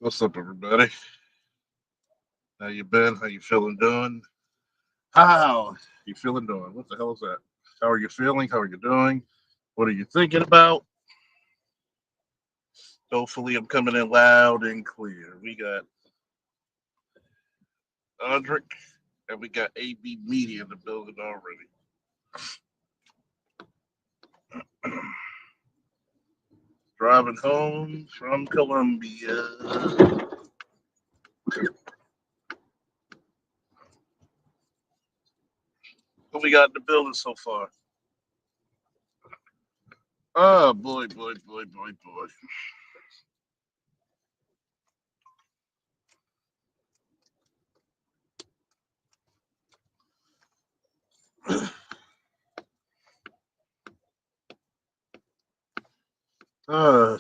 What's up, everybody? How you been? How you feeling doing? How you feeling doing? What the hell is that? How are you feeling? How are you doing? What are you thinking about? Hopefully, I'm coming in loud and clear. We got Andrick and we got AB Media in the building already. Driving home from Columbia. What we got in the building so far? Oh boy, boy, boy, boy, boy.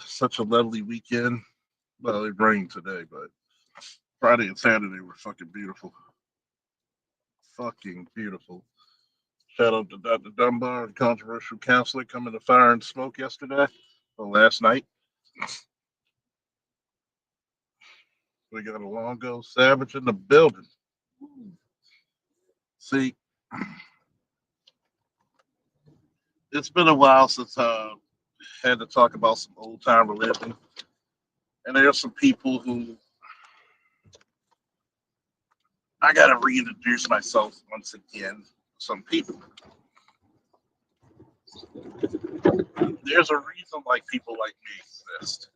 Such a lovely weekend. Well, it rained today, but Friday and Saturday were fucking beautiful. Fucking beautiful. Shout out to Dr. Dunbar and controversial counselor coming to Fire and Smoke yesterday or last night. We got a Longo Savage in the building. See, it's been a while since I had to talk about some old time religion, and there's some people who I got to reintroduce myself once again. Some people. There's a reason like people like me exist.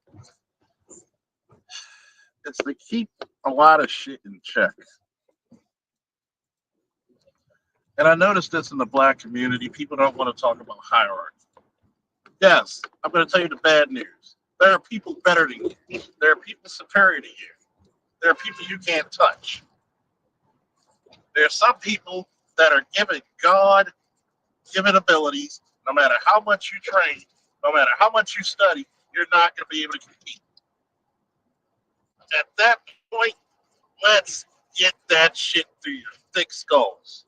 It's to keep a lot of shit in check. And I noticed this in the black community. People don't want to talk about hierarchy. Yes, I'm going to tell you the bad news. There are people better than you. There are people superior to you. There are people you can't touch. There are some people that are given God given abilities. No matter how much you train, no matter how much you study, you're not going to be able to compete. At that point, let's get that shit through your thick skulls.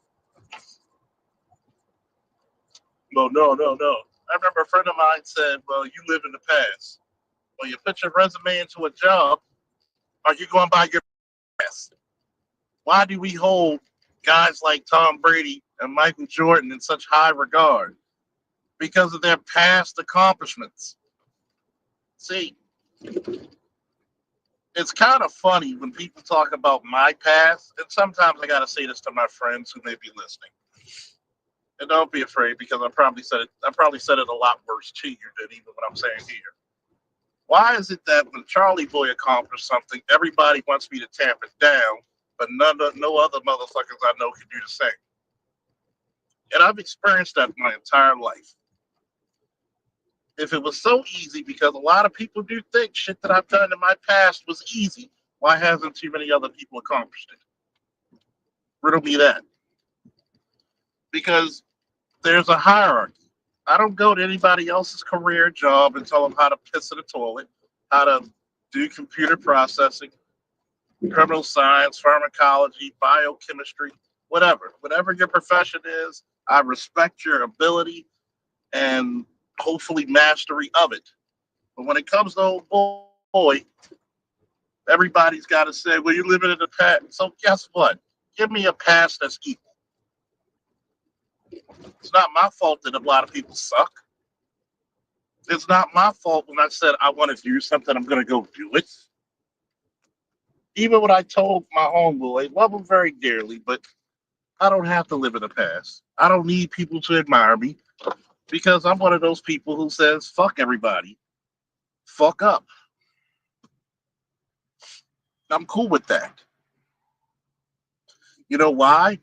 No, no, no, no. I remember a friend of mine said, well, you live in the past. Well, you put your resume into a job, are you going by your past? Why do we hold guys like Tom Brady and Michael Jordan in such high regard? Because of their past accomplishments. See, it's kind of funny when people talk about my past, and sometimes I got to say this to my friends who may be listening. And don't be afraid because I probably said it a lot worse to you than even what I'm saying here. Why is it that when Charlie Boy accomplished something, everybody wants me to tamp it down, but no other motherfuckers I know can do the same? And I've experienced that my entire life. If it was so easy, because a lot of people do think shit that I've done in my past was easy, why hasn't too many other people accomplished it? Riddle me that. Because there's a hierarchy. I don't go to anybody else's career job and tell them how to piss in a toilet, how to do computer processing, criminal science, pharmacology, biochemistry, whatever. Whatever your profession is, I respect your ability and hopefully mastery of it. But when it comes to old boy, everybody's got to say, well, you're living in the past. So guess what? Give me a past that's equal. It's not my fault that a lot of people suck. It's not my fault when I said I want to do something, I'm going to go do it. Even when I told my homeboy, love him very dearly, but I don't have to live in the past. I don't need people to admire me because I'm one of those people who says, fuck everybody, fuck up. I'm cool with that. You know why?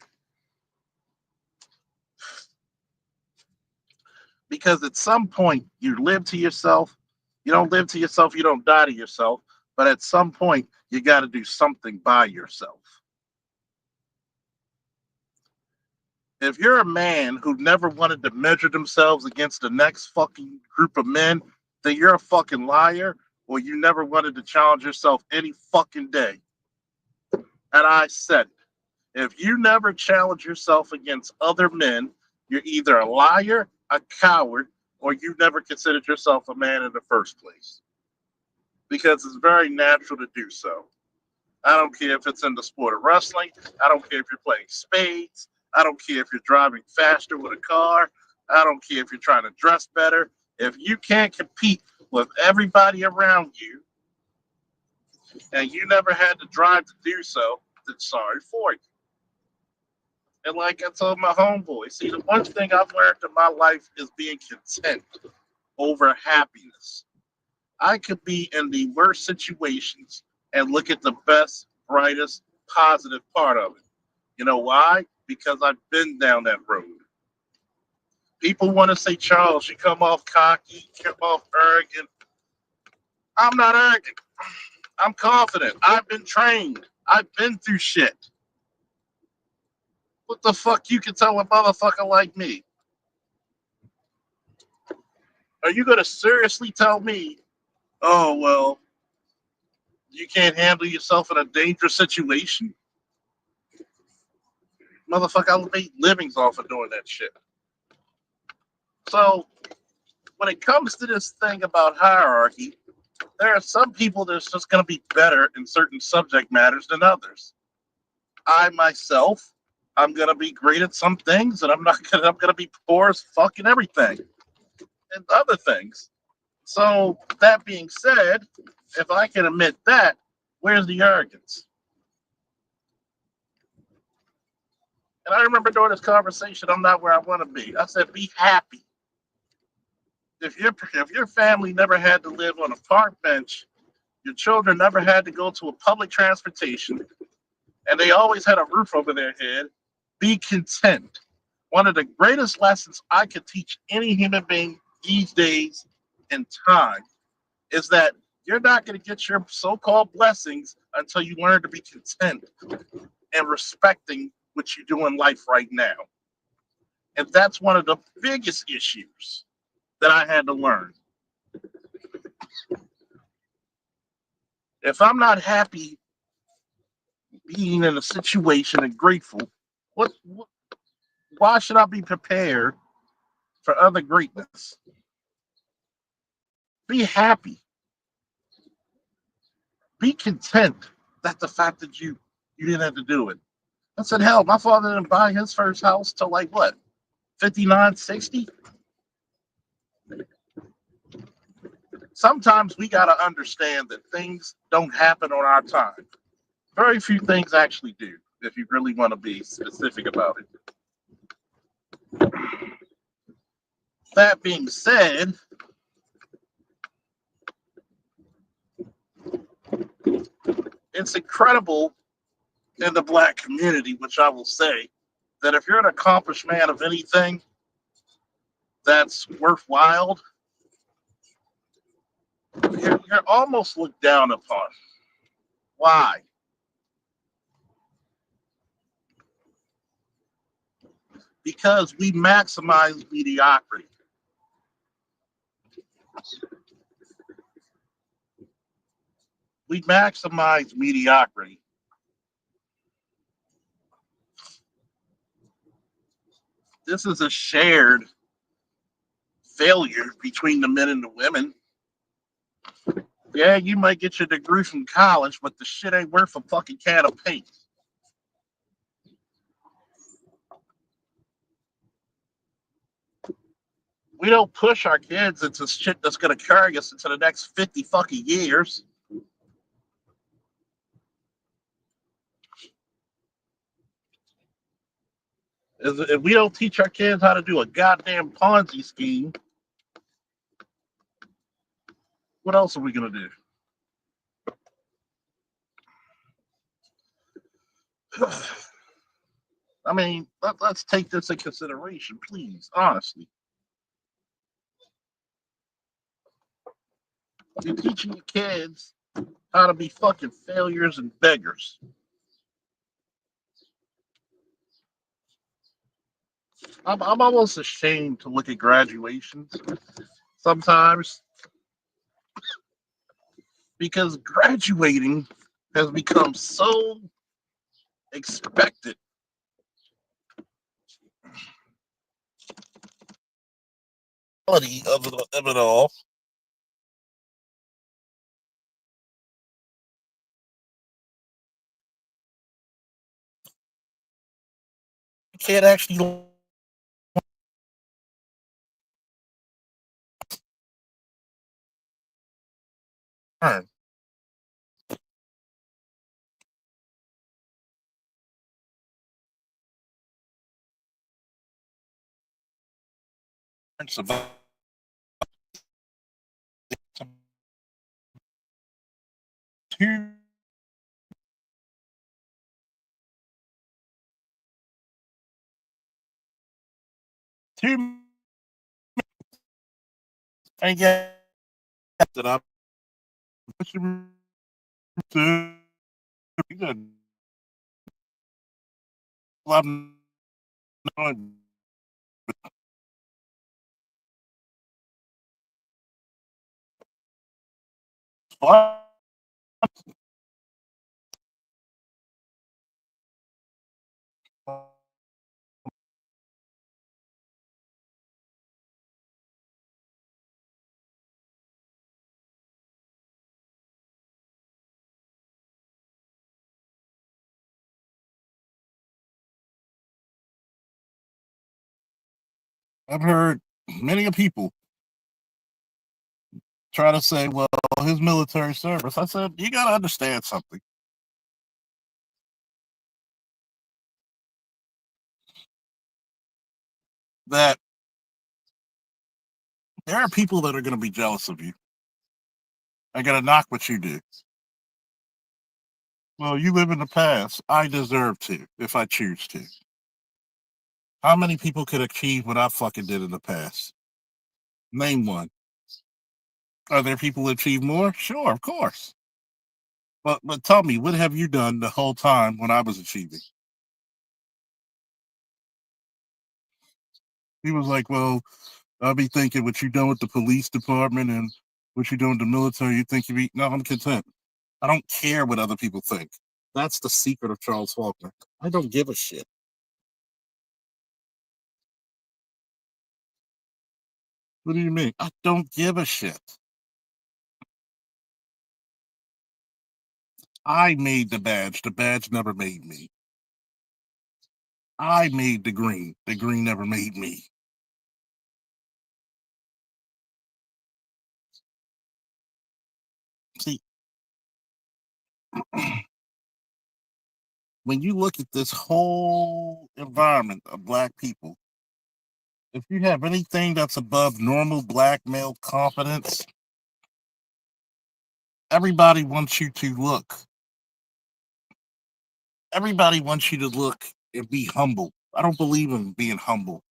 Because at some point you live to yourself. You don't live to yourself, you don't die to yourself. But at some point, you got to do something by yourself. If you're a man who never wanted to measure themselves against the next fucking group of men, then you're a fucking liar, or you never wanted to challenge yourself any fucking day. And I said, if you never challenge yourself against other men, you're either a liar, a coward, or you never considered yourself a man in the first place. because it's very natural to do so. I don't care if it's in the sport of wrestling. I don't care if you're playing spades. I don't care if you're driving faster with a car. I don't care if you're trying to dress better. If you can't compete with everybody around you and you never had the drive to do so, then sorry for you. And like I told my homeboy, see, the one thing I've learned in my life is being content over happiness. I could be in the worst situations and look at the best, brightest, positive part of it. You know why? Because I've been down that road. People want to say, Charles, you come off cocky, you come off arrogant. I'm not arrogant. I'm confident. I've been trained. I've been through shit. What the fuck you can tell a motherfucker like me? Are you going to seriously tell me, oh, well, you can't handle yourself in a dangerous situation? Motherfucker, I'll make livings off of doing that shit. So when it comes to this thing about hierarchy, there are some people that's just going to be better in certain subject matters than others. I myself, I'm going to be great at some things, and I'm going to be poor as fucking everything and other things. So that being said, if I can admit that, where's the arrogance? And I remember during this conversation, I'm not where I want to be. I said, be happy. If your family never had to live on a park bench, your children never had to go to a public transportation, and they always had a roof over their head, be content. One of the greatest lessons I could teach any human being these days in time is that you're not going to get your so-called blessings until you learn to be content and respecting what you do in life right now. And that's one of the biggest issues that I had to learn. If I'm not happy being in a situation and grateful, what why should I be prepared for other greatness? Be happy. Be content that the fact that you didn't have to do it. I said, hell, my father didn't buy his first house till like what, 59, 60. Sometimes we got to understand that things don't happen on our time. Very few things actually do, if you really want to be specific about it. That being said, it's incredible in the black community, which I will say, that if you're an accomplished man of anything that's worthwhile, you're almost looked down upon. Why? Because we maximize mediocrity. We maximize mediocrity. This is a shared failure between the men and the women. Yeah, you might get your degree from college, but the shit ain't worth a fucking can of paint. We don't push our kids into shit that's going to carry us into the next 50 fucking years. If we don't teach our kids how to do a goddamn Ponzi scheme, what else are we going to do? I mean, let's take this in consideration, please, honestly. You're teaching your kids how to be fucking failures and beggars. I'm almost ashamed to look at graduations sometimes because graduating has become so expected. Of it all. can't actually learn. Survive. Too too I guess that I'm to good. I'm not I've heard many people try to say, well, his military service. I said, you got to understand something. That there are people that are going to be jealous of you. Are going to knock what you do. Well, you live in the past. I deserve to if I choose to. How many people could achieve what I fucking did in the past? Name one. Are there people who achieve more? Sure, of course. But tell me, what have you done the whole time when I was achieving? He was like, well, I'll be thinking what you done with the police department and what you doing with the military. You think you be no? I'm content. I don't care what other people think. That's the secret of Charles Faulkner. I don't give a shit. What do you mean? I don't give a shit. I made the badge. The badge never made me. I made the green. The green never made me. See, when you look at this whole environment of black people, if you have anything that's above normal black male confidence, everybody wants you to look. Everybody wants you to look and be humble. I don't believe in being humble.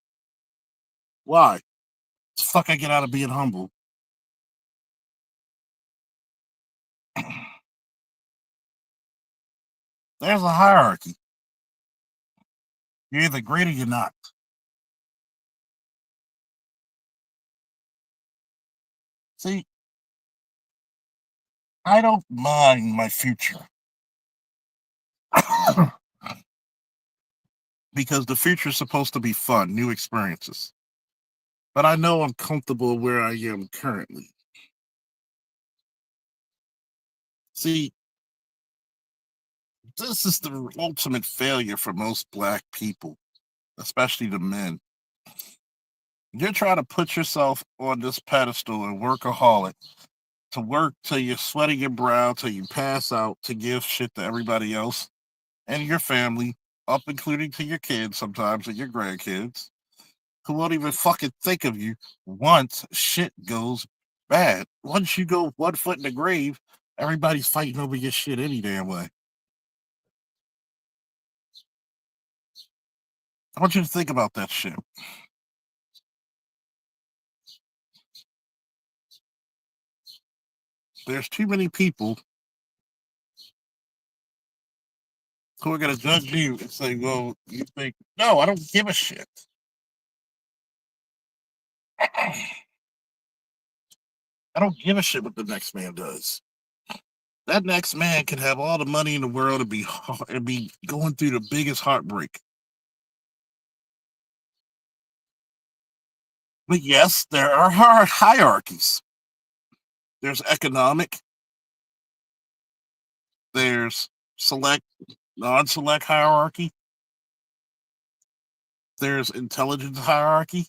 Why? The fuck I get out of being humble? There's a hierarchy. You're either great or you're not. See, I don't mind my future because the future is supposed to be fun, new experiences. But I know I'm comfortable where I am currently. See, this is the ultimate failure for most black people, especially the men. You're trying to put yourself on this pedestal and workaholic to work till you're sweating your brow, till you pass out, to give shit to everybody else and your family, up including to your kids sometimes and your grandkids, who won't even fucking think of you once shit goes bad. Once you go 1 foot in the grave, everybody's fighting over your shit any damn way. I want you to think about that shit. There's too many people who are going to judge you and say, well, you think, no, I don't give a shit. I don't give a shit what the next man does. That next man can have all the money in the world and be going through the biggest heartbreak. But yes, there are hierarchies. There's economic, there's select, non-select hierarchy. there's intelligence hierarchy,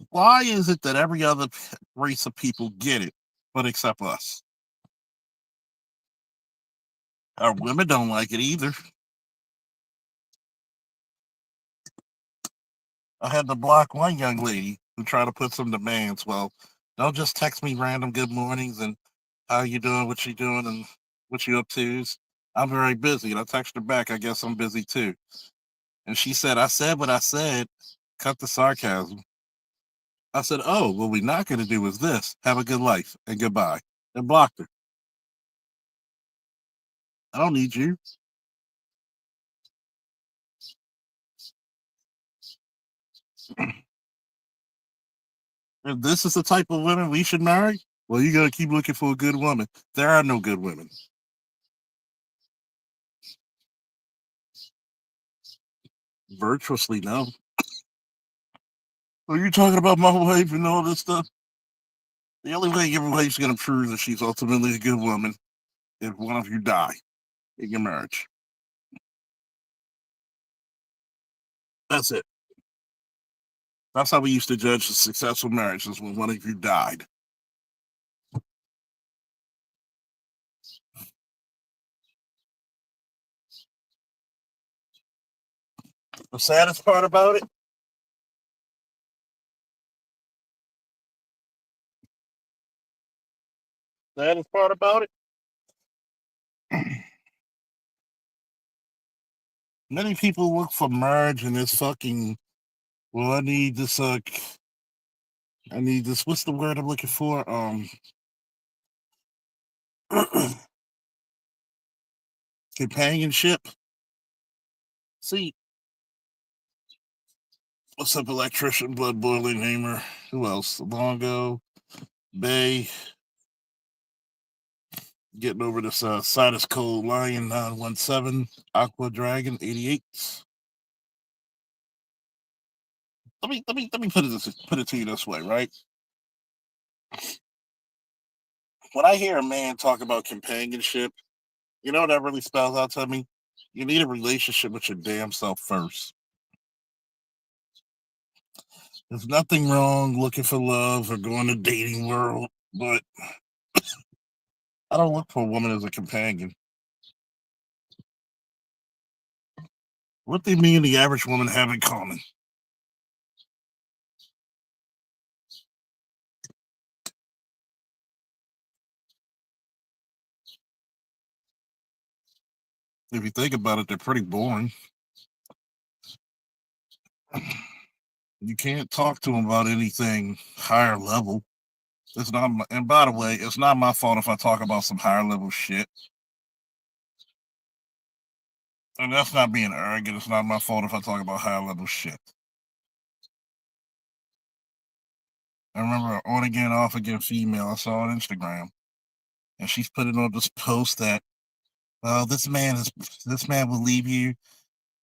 why is it that every other race of people get it, but except us? Our women don't like it either. I had to block one young lady who tried to put some demands. Well, don't just text me random good mornings and how you doing, what you doing, and what you up to. I'm very busy. And I text her back, I guess I'm busy too. And she said, I said what I said. Cut the sarcasm. I said, oh, what we're not going to do is this. Have a good life and goodbye. And blocked her. I don't need you. If this is the type of women we should marry, well, you got to keep looking for a good woman. There are no good women. Virtuously, no. Are you talking about my wife and all this stuff? The only way your wife's going to prove that she's ultimately a good woman if one of you die in your marriage. That's it. That's how we used to judge a successful marriage, is when one of you died. The saddest part about it, saddest part about it, many people look for marriage and this fucking, well, I need this, what's the word I'm looking for? Companionship. See, what's up, electrician, blood boiling Hamer? Who else? Longo, Bay, getting over this Sinus Cold Lion 917, Aqua Dragon 88. Let me put it to you this way, right? When I hear a man talk about companionship, you know what that really spells out to me? You need a relationship with your damn self first. There's nothing wrong looking for love or going to dating world, but I don't look for a woman as a companion. What do me and the average woman have in common? If you think about it, they're pretty boring. You can't talk to them about anything higher level. It's not, and by the way, it's not my fault if I talk about some higher level shit. And that's not being arrogant. It's not my fault if I talk about higher level shit. I remember an on again, off again female I saw on Instagram, and she's putting on this post that, well, this man will leave you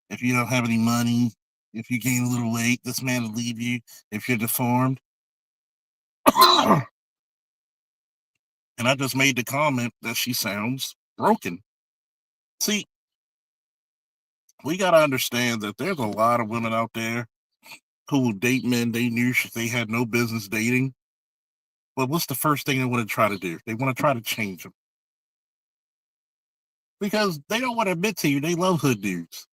if you don't have any money. If you gain a little weight, this man will leave you if you're deformed. And I just made the comment that she sounds broken. See, we got to understand that there's a lot of women out there who will date men they knew they had no business dating. But what's the first thing they want to try to do? They want to try to change them. Because they don't want to admit to you they love hood dudes.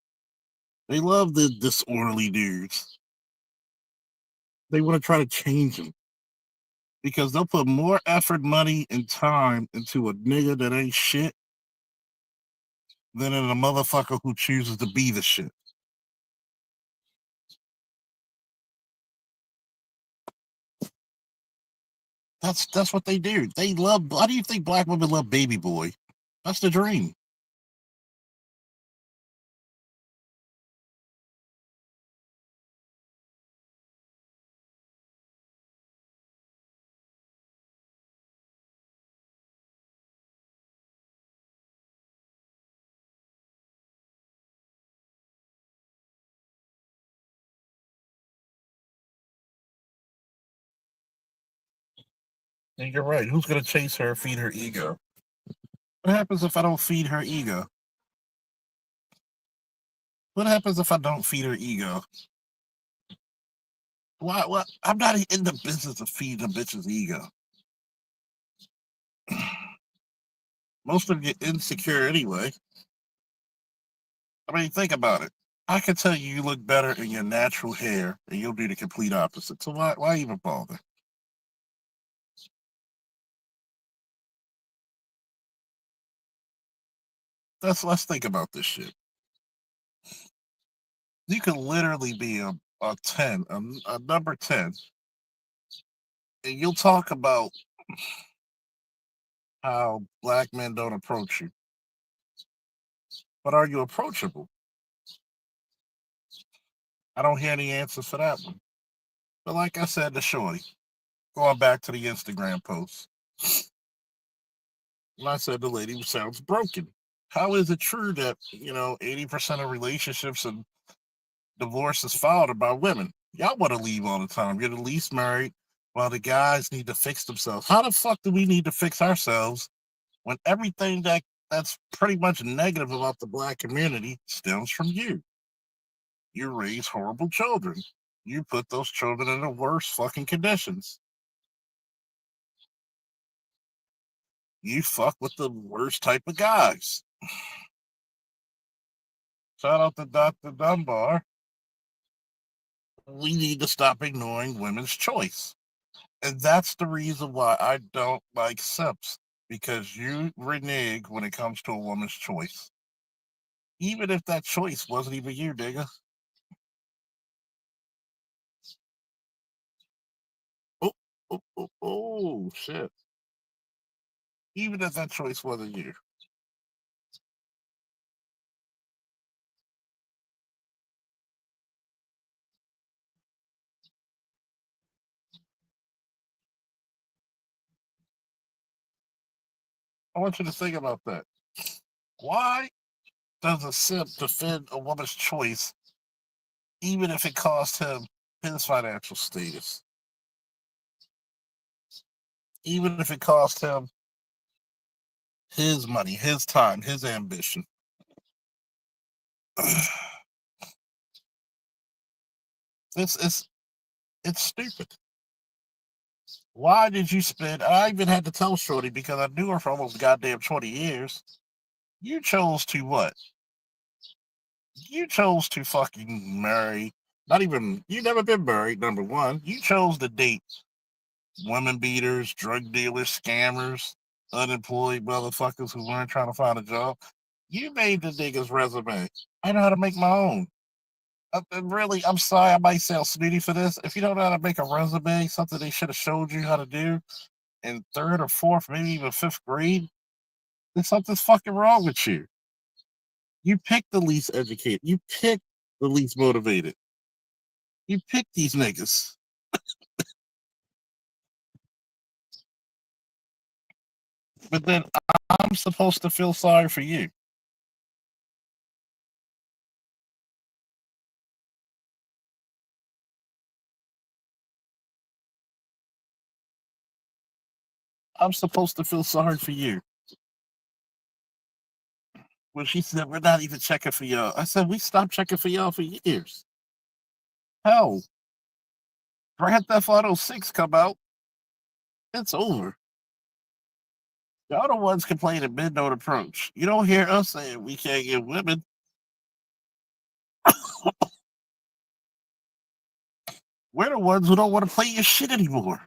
They love the disorderly dudes. They want to try to change them. Because they'll put more effort, money, and time into a nigga that ain't shit than in a motherfucker who chooses to be the shit. That's what they do. They love. Why do you think black women love Baby Boy? That's the dream. And you're right. Who's gonna chase her, feed her ego? What happens if I don't feed her ego? What happens if I don't feed her ego? Why? What? I'm not in the business of feeding a bitch's ego. Most of you insecure anyway. I mean, think about it. I can tell you look better in your natural hair, and you'll do the complete opposite. So why even bother? Let's think about this shit. You can literally be a 10, a number 10, and you'll talk about how black men don't approach you. But are you approachable? I don't hear any answers for that one. But like I said to Shorty, going back to the Instagram post, and I said the lady sounds broken. How is it true that, 80% of relationships and divorces filed are by women? Y'all want to leave all the time. You're the least married while the guys need to fix themselves. How the fuck do we need to fix ourselves when everything that's pretty much negative about the black community stems from you? You raise horrible children. You put those children in the worst fucking conditions. You fuck with the worst type of guys. Shout out to Dr. Dunbar. We need to stop ignoring women's choice. And that's the reason why I don't like simps, because you renege when it comes to a woman's choice. Even if that choice wasn't even you, nigga. Oh, shit. Even if that choice wasn't you. I want you to think about that. Why does a simp defend a woman's choice even if it costs him his financial status? Even if it costs him his money, his time, his ambition. It's it's stupid. Why did you spend? I even had to tell Shorty because I knew her for almost goddamn 20 years. You chose to what? You chose to fucking marry. Not even you never been married. Number one, you chose to date women beaters, drug dealers, scammers, unemployed motherfuckers who weren't trying to find a job. You made the nigga's resume. I know how to make my own. Really, I'm sorry, I might sound snooty for this. If you don't know how to make a resume, something they should have showed you how to do in third or fourth, maybe even fifth grade, then something's fucking wrong with you. You pick the least educated. You pick the least motivated. You pick these niggas. But then I'm supposed to feel sorry for you. I'm supposed to feel sorry for you. When she said, we're not even checking for y'all. I said, we stopped checking for y'all for years. Hell, Grand Theft Auto 6 come out. It's over. Y'all the ones complaining midnight approach. You don't hear us saying we can't get women. We're the ones who don't want to play your shit anymore.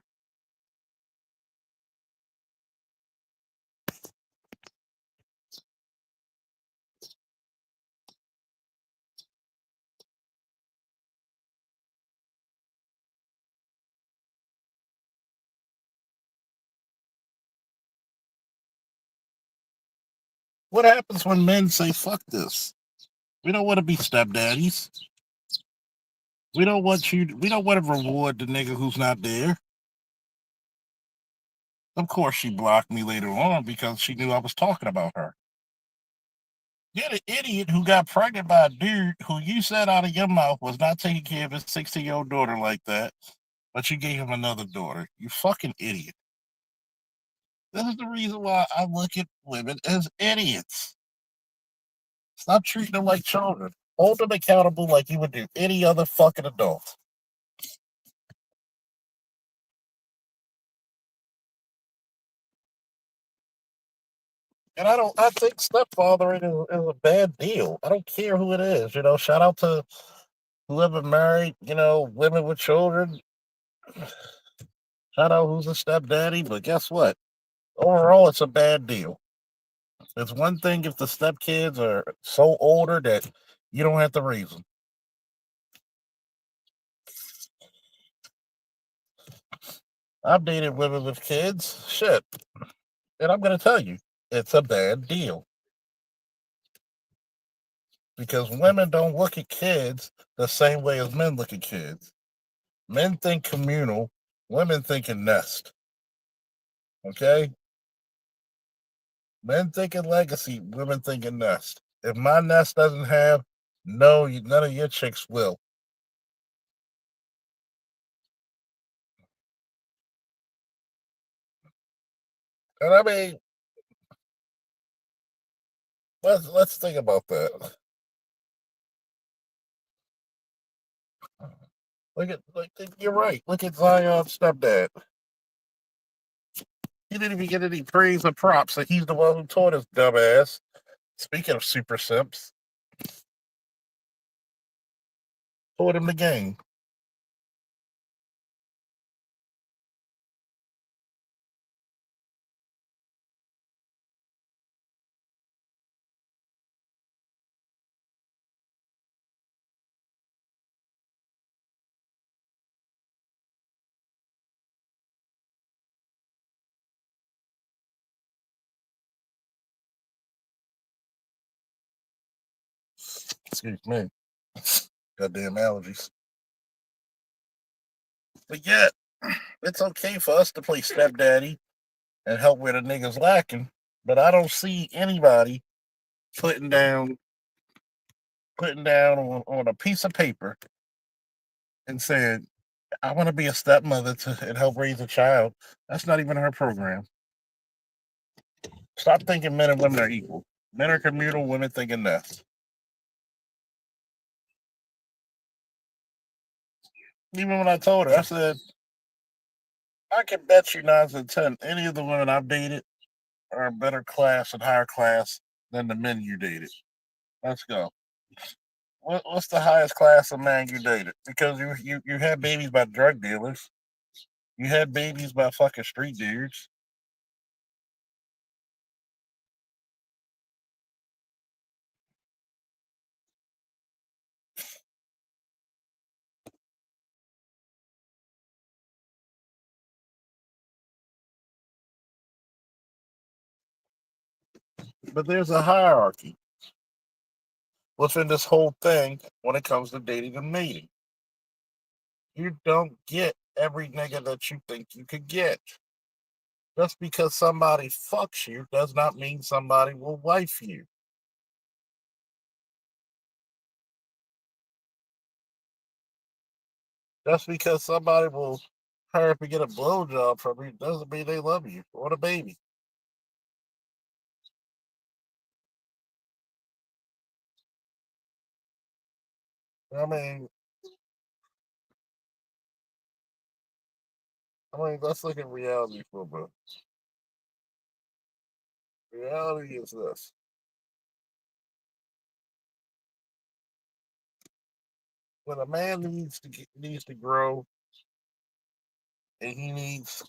What happens when men say fuck this? We don't want to be stepdaddies. We don't want to reward the nigga who's not there. Of course she blocked me later on because she knew I was talking about her. You're the idiot who got pregnant by a dude who you said out of your mouth was not taking care of his 16-year-old daughter like that, but you gave him another daughter. You fucking idiot. This is the reason why I look at women as idiots. Stop treating them like children. Hold them accountable like you would do any other fucking adult. And I think stepfathering is a bad deal. I don't care who it is. Shout out to whoever married, women with children. Shout out who's a stepdaddy, but guess what? Overall, it's a bad deal. It's one thing if the stepkids are so older that you don't have to raise them. I've dated women with kids. Shit. And I'm going to tell you, it's a bad deal. Because women don't look at kids the same way as men look at kids. Men think communal, women think in nest. Okay? Men think in legacy, women think in nest. If my nest doesn't have, no, none of your chicks will. And I mean, let's think about that. You're right. Look at Zion's stepdad. He didn't even get any praise or props, and he's the one who taught his dumbass. Speaking of super simps, taught him the game. Excuse me. Goddamn allergies. But yeah, it's okay for us to play stepdaddy and help where the niggas lacking. But I don't see anybody putting down on a piece of paper and saying, I want to be a stepmother and help raise a child. That's not even her program. Stop thinking men and women are equal. Men are communal, women thinking nest. Even when I told her, I said, I can bet you 9 to 10, any of the women I've dated are a better class and higher class than the men you dated. Let's go. What's the highest class of man you dated? Because you had babies by drug dealers. You had babies by fucking street dudes. But there's a hierarchy within this whole thing when it comes to dating and mating. You don't get every nigga that you think you could get. Just because somebody fucks you does not mean somebody will wife you. Just because somebody will hurry up and get a blowjob from you doesn't mean they love you or the baby. I mean, let's look at reality for a bit. Reality is this: when a man needs to grow and he needs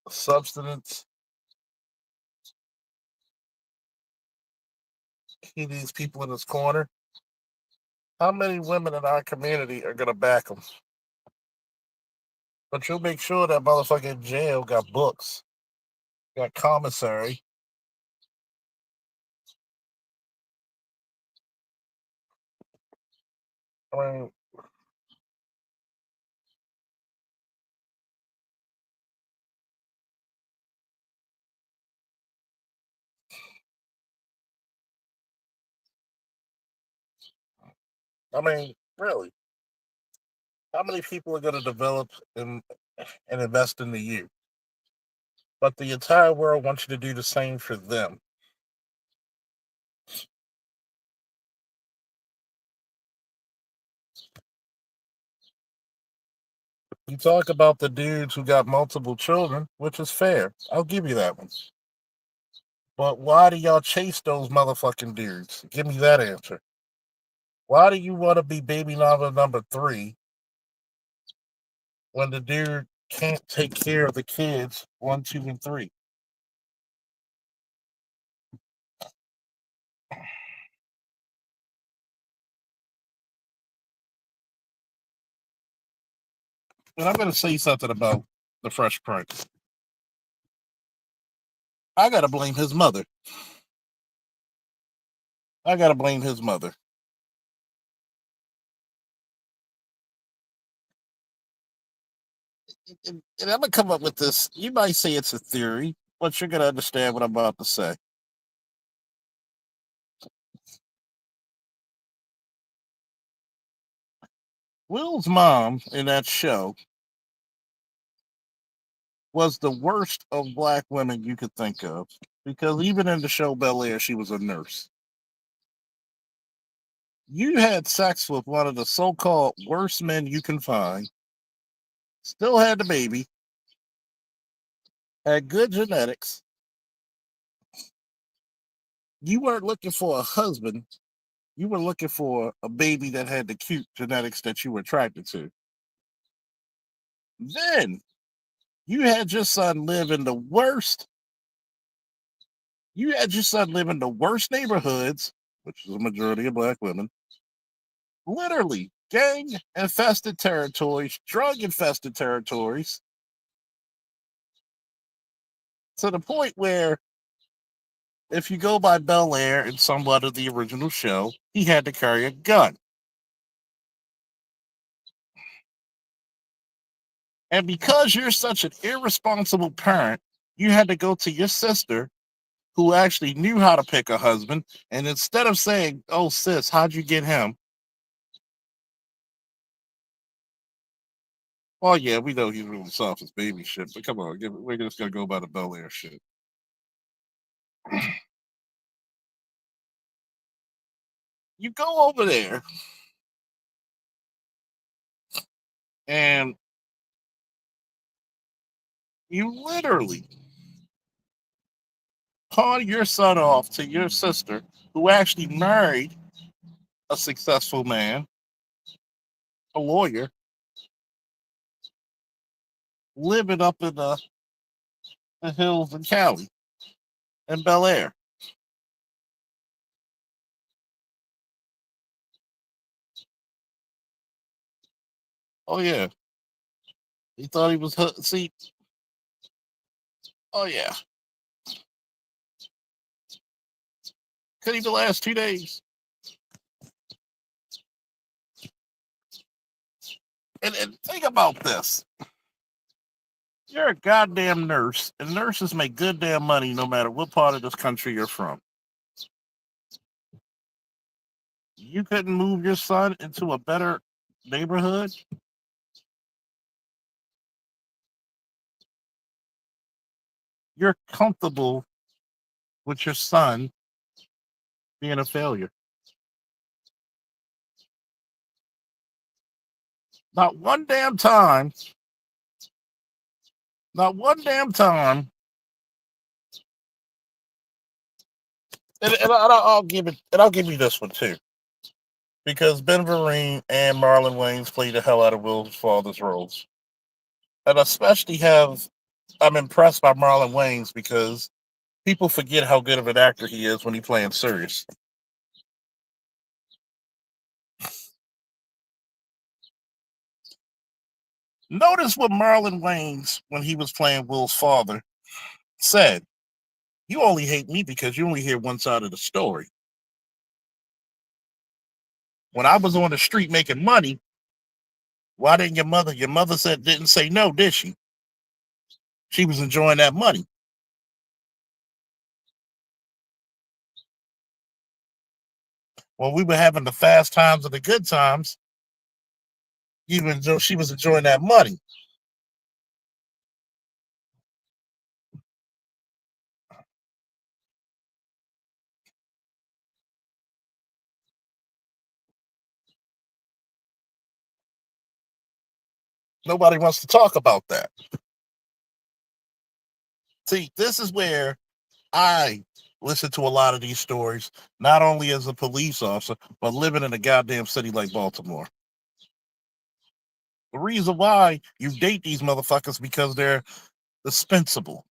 substance, he needs people in his corner. How many women in our community are gonna back him? But you'll make sure that motherfucking jail got books, got commissary. I mean, really, how many people are gonna develop and invest into you? But the entire world wants you to do the same for them. You talk about the dudes who got multiple children, which is fair. I'll give you that one. But why do y'all chase those motherfucking dudes? Give me that answer. Why do you want to be baby mama number three when the dude can't take care of the kids one, two, and three? And I'm going to say something about the Fresh Prince. I got to blame his mother. I got to blame his mother. And I'm going to come up with this. You might say it's a theory, but you're going to understand what I'm about to say. Will's mom in that show was the worst of black women you could think of because even in the show Bel Air, she was a nurse. You had sex with one of the so called worst men you can find, still had the baby, had good genetics. You weren't looking for a husband, you were looking for a baby that had the cute genetics that you were attracted to. Then you had your son live in the worst, you had your son live in the worst neighborhoods, which is a majority of black women, literally gang infested territories, drug infested territories, to the point where if you go by Bel Air and somewhat of the original show, he had to carry a gun. And because you're such an irresponsible parent, you had to go to your sister who actually knew how to pick a husband. And instead of saying, "Oh, sis, how'd you get him?" Oh, yeah, we know he's really soft as baby shit, but come on, we're just going to go by the Bel Air shit. You go over there and you literally pawn your son off to your sister who actually married a successful man, a lawyer, living up in the hills in Cali and Bel Air. Oh yeah, he thought he was see. Oh yeah, could even last 2 days. And think about this: you're a goddamn nurse, and nurses make good damn money no matter what part of this country you're from. You couldn't move your son into a better neighborhood. You're comfortable with your son being a failure. Not one damn time. Not one damn time. And I'll give it. And I'll give you this one too, because Ben Vereen and Marlon Wayans played the hell out of Will's father's roles, and especially have I'm impressed by Marlon Wayans because people forget how good of an actor he is when he's playing serious. Notice what Marlon Wayans, when he was playing Will's father, said. You only hate me because you only hear one side of the story. When I was on the street making money, why didn't your mother? Your mother said didn't say no, did she? She was enjoying that money. When we were having the fast times and the good times, she was enjoying that money. Nobody wants to talk about that. See, this is where I listen to a lot of these stories, not only as a police officer, but living in a goddamn city like Baltimore. The reason why you date these motherfuckers because they're dispensable.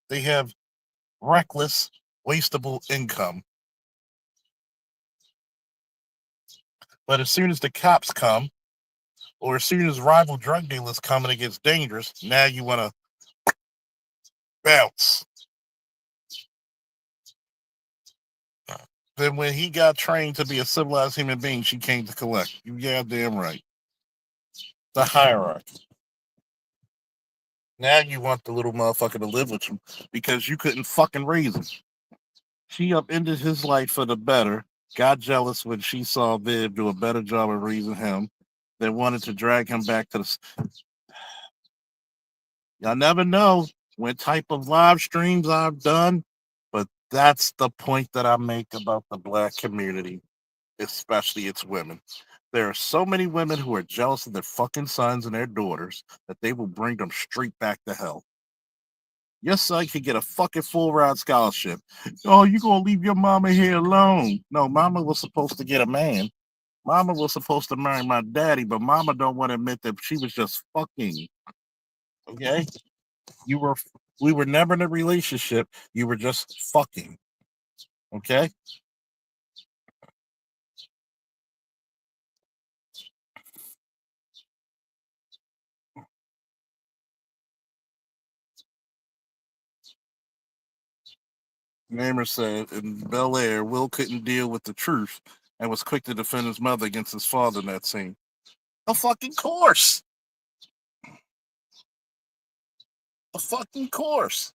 They have reckless, wastable income. But as soon as the cops come, or as soon as rival drug dealers come and it gets dangerous, now you want to bounce. Then when he got trained to be a civilized human being, she came to collect. You goddamn right. The hierarchy. Now you want the little motherfucker to live with you because you couldn't fucking raise him. She upended his life for the better, got jealous when she saw Viv do a better job of raising him, then wanted to drag him back to the. Y'all never know what type of live streams I've done, but that's the point that I make about the black community, especially its women. There are so many women who are jealous of their fucking sons and their daughters that they will bring them straight back to hell. Your son could get a fucking full ride scholarship. Oh, you gonna leave your mama here alone? No, mama was supposed to get a man. Mama was supposed to marry my daddy, but mama don't want to admit that she was just fucking. Okay? You were we were never in a relationship. You were just fucking. Okay? Namer said in Bel Air, Will couldn't deal with the truth and was quick to defend his mother against his father in that scene. A fucking course. A fucking course.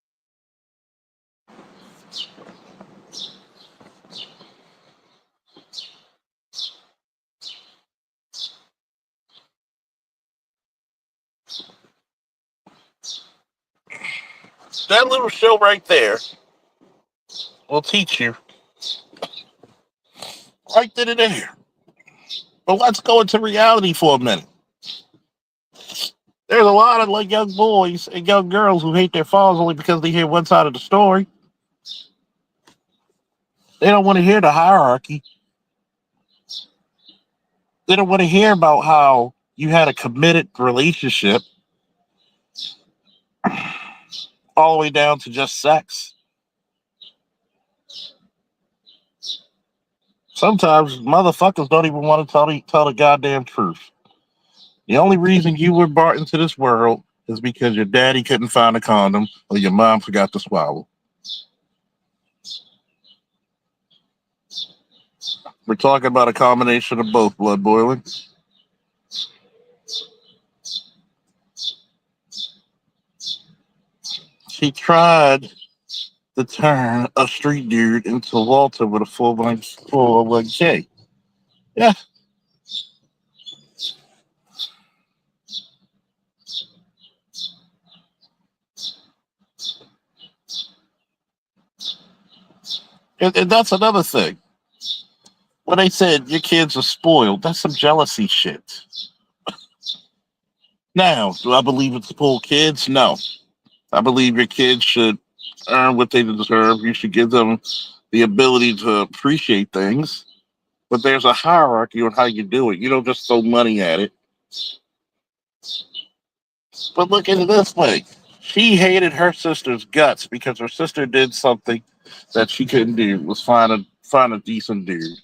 That little show right there will teach you right then and there. But let's go into reality for a minute. There's a lot of like young boys and young girls who hate their fathers only because they hear one side of the story. They don't want to hear the hierarchy. They don't want to hear about how you had a committed relationship all the way down to just sex. Sometimes motherfuckers don't even want to tell the goddamn truth. The only reason you were brought into this world is because your daddy couldn't find a condom or your mom forgot to swallow. We're talking about a combination of both, blood boiling. She tried to turn a street dude into Walter with a full 1K. Yeah. And that's another thing. When they said your kids are spoiled, that's some jealousy shit. Now, do I believe it's spoiled kids? No. I believe your kids should earn what they deserve. You should give them the ability to appreciate things. But there's a hierarchy on how you do it. You don't just throw money at it. But look at it this way. She hated her sister's guts because her sister did something that she couldn't do, was find a decent dude.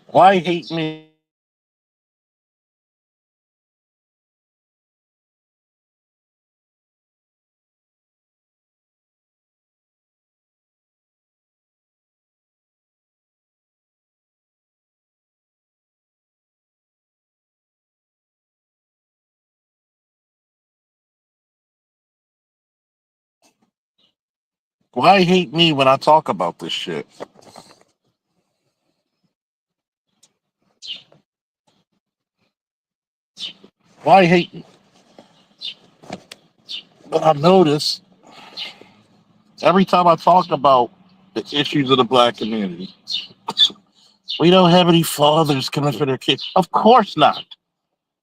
Why hate me? Why hate me when I talk about this shit? Why hate me? But I notice every time I talk about the issues of the black community, We don't have any fathers coming for their kids. Of course not.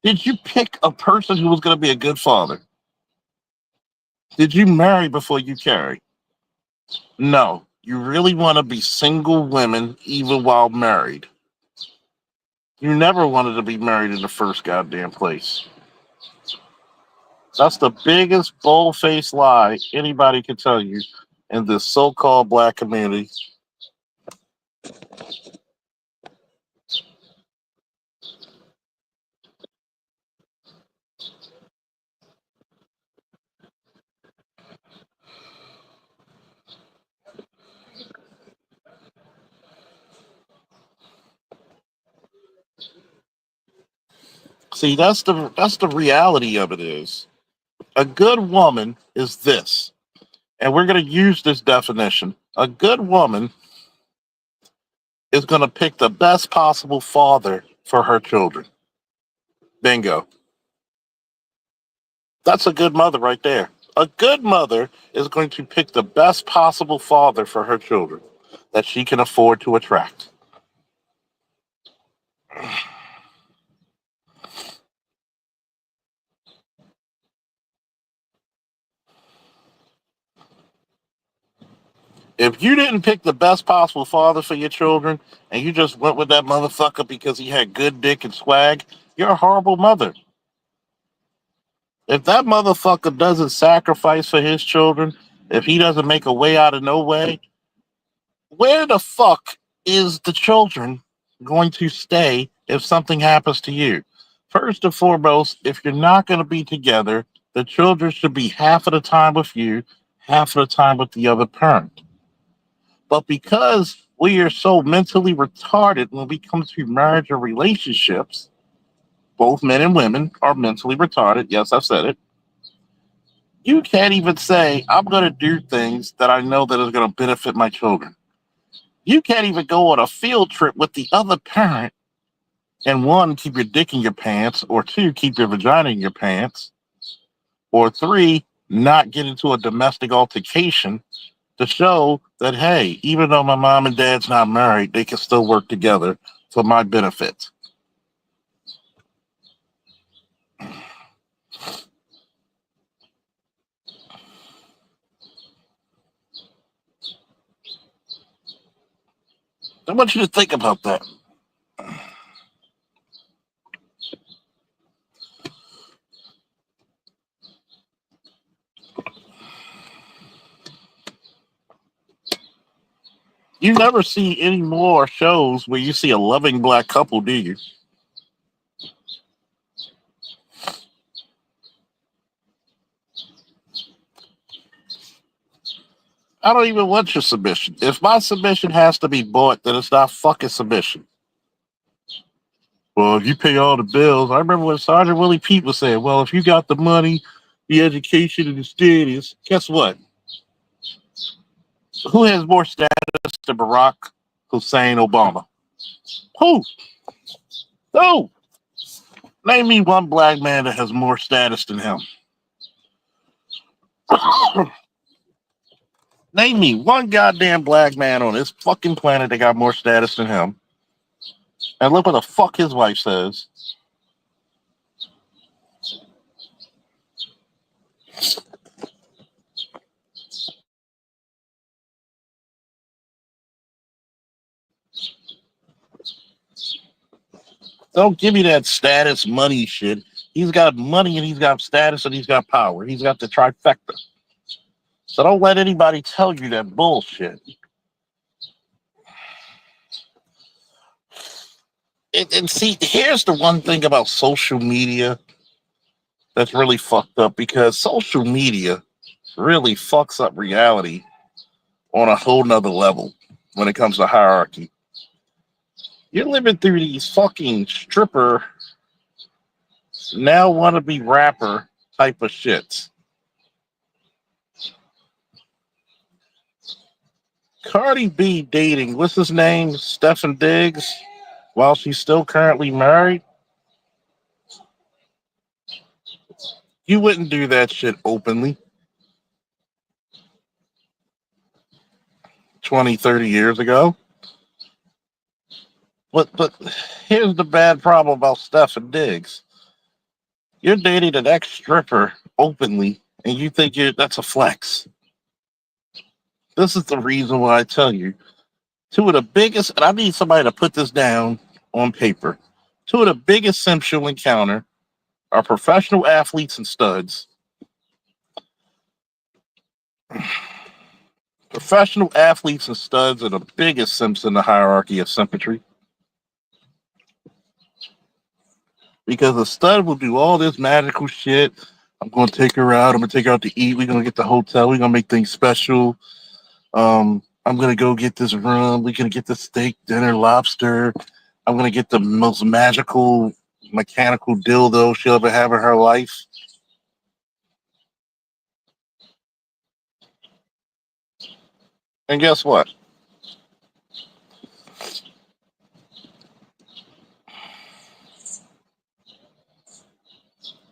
Did you pick a person who was going to be a good father? Did you marry before you carry? No. You really want to be single women even while married. You never wanted to be married in the first goddamn place. That's the biggest bold-faced lie anybody can tell you in this so-called black community. See, that's the reality of it is. A good woman is this. And we're going to use this definition. A good woman is going to pick the best possible father for her children. Bingo. That's a good mother right there. A good mother is going to pick the best possible father for her children that she can afford to attract. If you didn't pick the best possible father for your children and you just went with that motherfucker because he had good dick and swag, you're a horrible mother. If that motherfucker doesn't sacrifice for his children, if he doesn't make a way out of no way, where the fuck is the children going to stay if something happens to you? First and foremost, if you're not going to be together, the children should be half of the time with you, half of the time with the other parent. But because we are so mentally retarded when we come to marriage or relationships, both men and women are mentally retarded. Yes, I've said it. You can't even say, I'm going to do things that I know that is going to benefit my children. You can't even go on a field trip with the other parent and one, keep your dick in your pants, or two, keep your vagina in your pants, or three, not get into a domestic altercation to show that, hey, even though my mom and dad's not married, they can still work together for my benefit. I want you to think about that. You never see any more shows where you see a loving black couple, do you? I don't even want your submission. If my submission has to be bought, then it's not fucking submission. Well, if you pay all the bills, I remember when Sergeant Willie Pete was saying, well, if you got the money, the education, and the status, guess what? Who has more status than Barack Hussein Obama? Who? Who? Name me one black man that has more status than him. Name me one goddamn black man on this fucking planet that got more status than him. And look what the fuck his wife says. Don't give me that status money shit. He's got money and he's got status and he's got power. He's got the trifecta. So don't let anybody tell you that bullshit. And see, here's the one thing about social media that's really fucked up, because social media really fucks up reality on a whole nother level when it comes to hierarchy. You're living through these fucking stripper, now wannabe rapper type of shits. Cardi B dating, what's his name? Stefan Diggs, while she's still currently married. You wouldn't do that shit openly 20, 30 years ago. But here's the bad problem about Stefan Diggs. You're dating an ex stripper openly, and you think that's a flex. This is the reason why I tell you two of the biggest, and I need somebody to put this down on paper. Two of the biggest simps you'll encounter are professional athletes and studs. Professional athletes and studs are the biggest simps in the hierarchy of simpatry because a stud will do all this magical shit. I'm going to take her out. I'm going to take her out to eat. We're going to get the hotel. We're going to make things special. I'm going to go get this room. We're going to get the steak, dinner, lobster. I'm going to get the most magical mechanical dildo she'll ever have in her life. And guess what?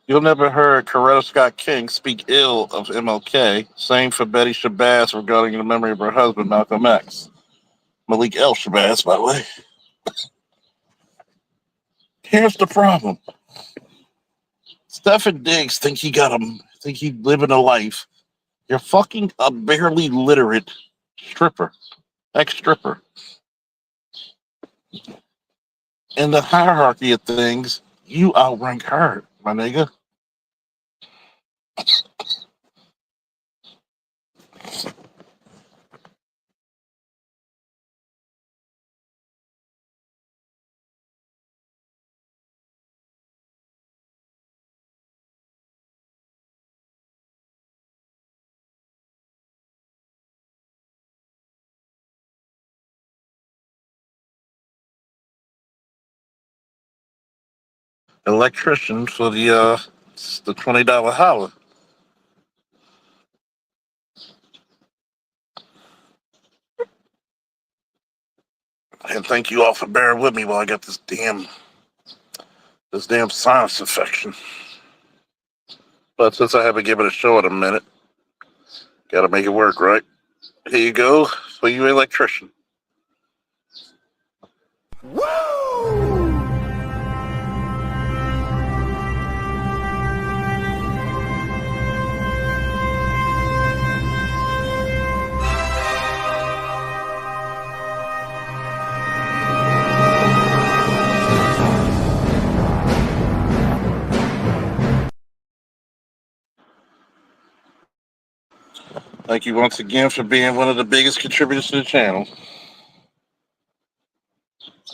You'll never heard Coretta Scott King speak ill of MLK. Same for Betty Shabazz regarding the memory of her husband, Malcolm X. Malik El Shabazz, by the way. Here's the problem. Stefan Diggs think he living a life. You're fucking a barely literate stripper, ex-stripper. In the hierarchy of things, you outrank her, my nigga. Electrician for the $20 hour. And thank you all for bearing with me while I got this damn sinus infection. But since I haven't given a show in a minute, gotta make it work, right? Here you go for you electrician. Thank you once again for being one of the biggest contributors to the channel.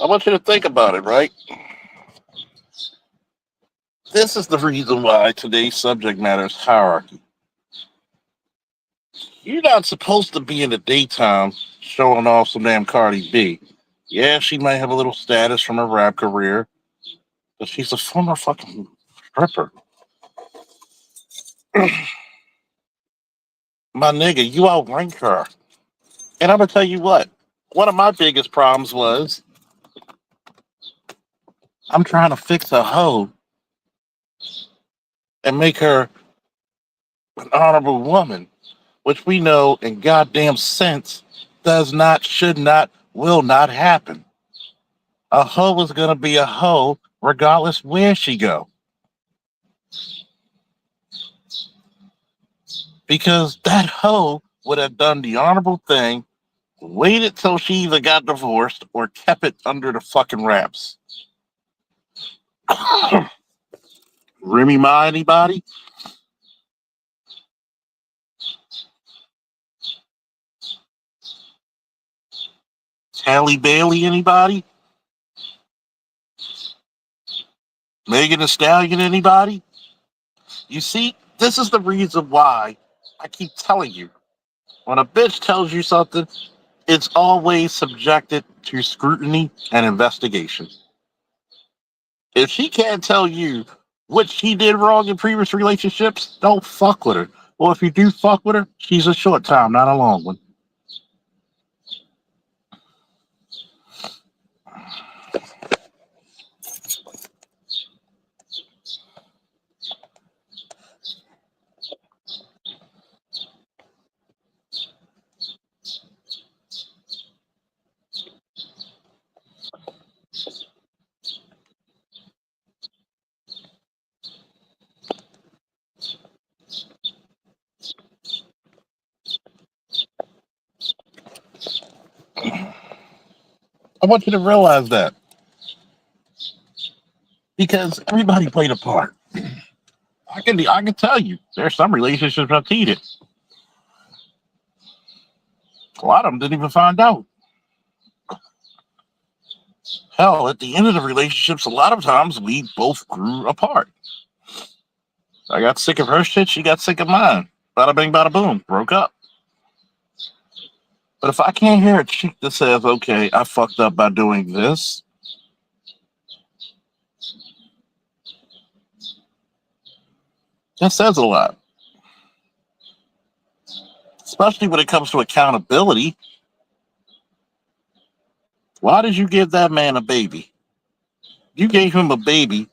I want you to think about it, right? This is the reason why today's subject matter is hierarchy. You're not supposed to be in the daytime showing off some damn Cardi B. Yeah, she might have a little status from her rap career, but she's a former fucking stripper. My nigga, you outrank her. And I'm gonna tell you what, one of my biggest problems was I'm trying to fix a hoe and make her an honorable woman, which we know in goddamn sense does not, should not, will not happen. A hoe is gonna be a hoe regardless where she go. Because that hoe would have done the honorable thing, waited till she either got divorced or kept it under the fucking wraps. Remy Ma, anybody? Halle Bailey, anybody? Megan Thee Stallion, anybody? You see, this is the reason why I keep telling you. When a bitch tells you something, it's always subjected to scrutiny and investigation. If she can't tell you what she did wrong in previous relationships, don't fuck with her. Or if you do fuck with her, she's a short time, not a long one. I want you to realize that because everybody played a part. I can tell you there's some relationships that cheated. A lot of them didn't even find out. Hell, at the end of the relationships, a lot of times we both grew apart. I got sick of her shit. She got sick of mine. Bada bing, bada boom. Broke up. But if I can't hear a chick that says, okay, I fucked up by doing this, that says a lot. Especially when it comes to accountability. Why did you give that man a baby? You gave him a baby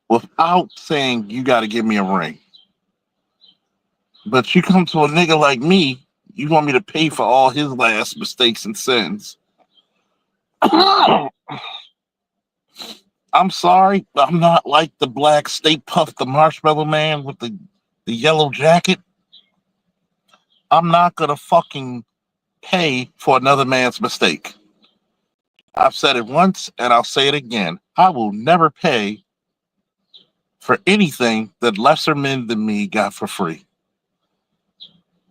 without saying you got to give me a ring. But you come to a nigga like me, you want me to pay for all his last mistakes and sins. I'm sorry, but I'm not like the black Stay Puft, the marshmallow man with the yellow jacket. I'm not going to fucking pay for another man's mistake. I've said it once and I'll say it again. I will never pay for anything that lesser men than me got for free.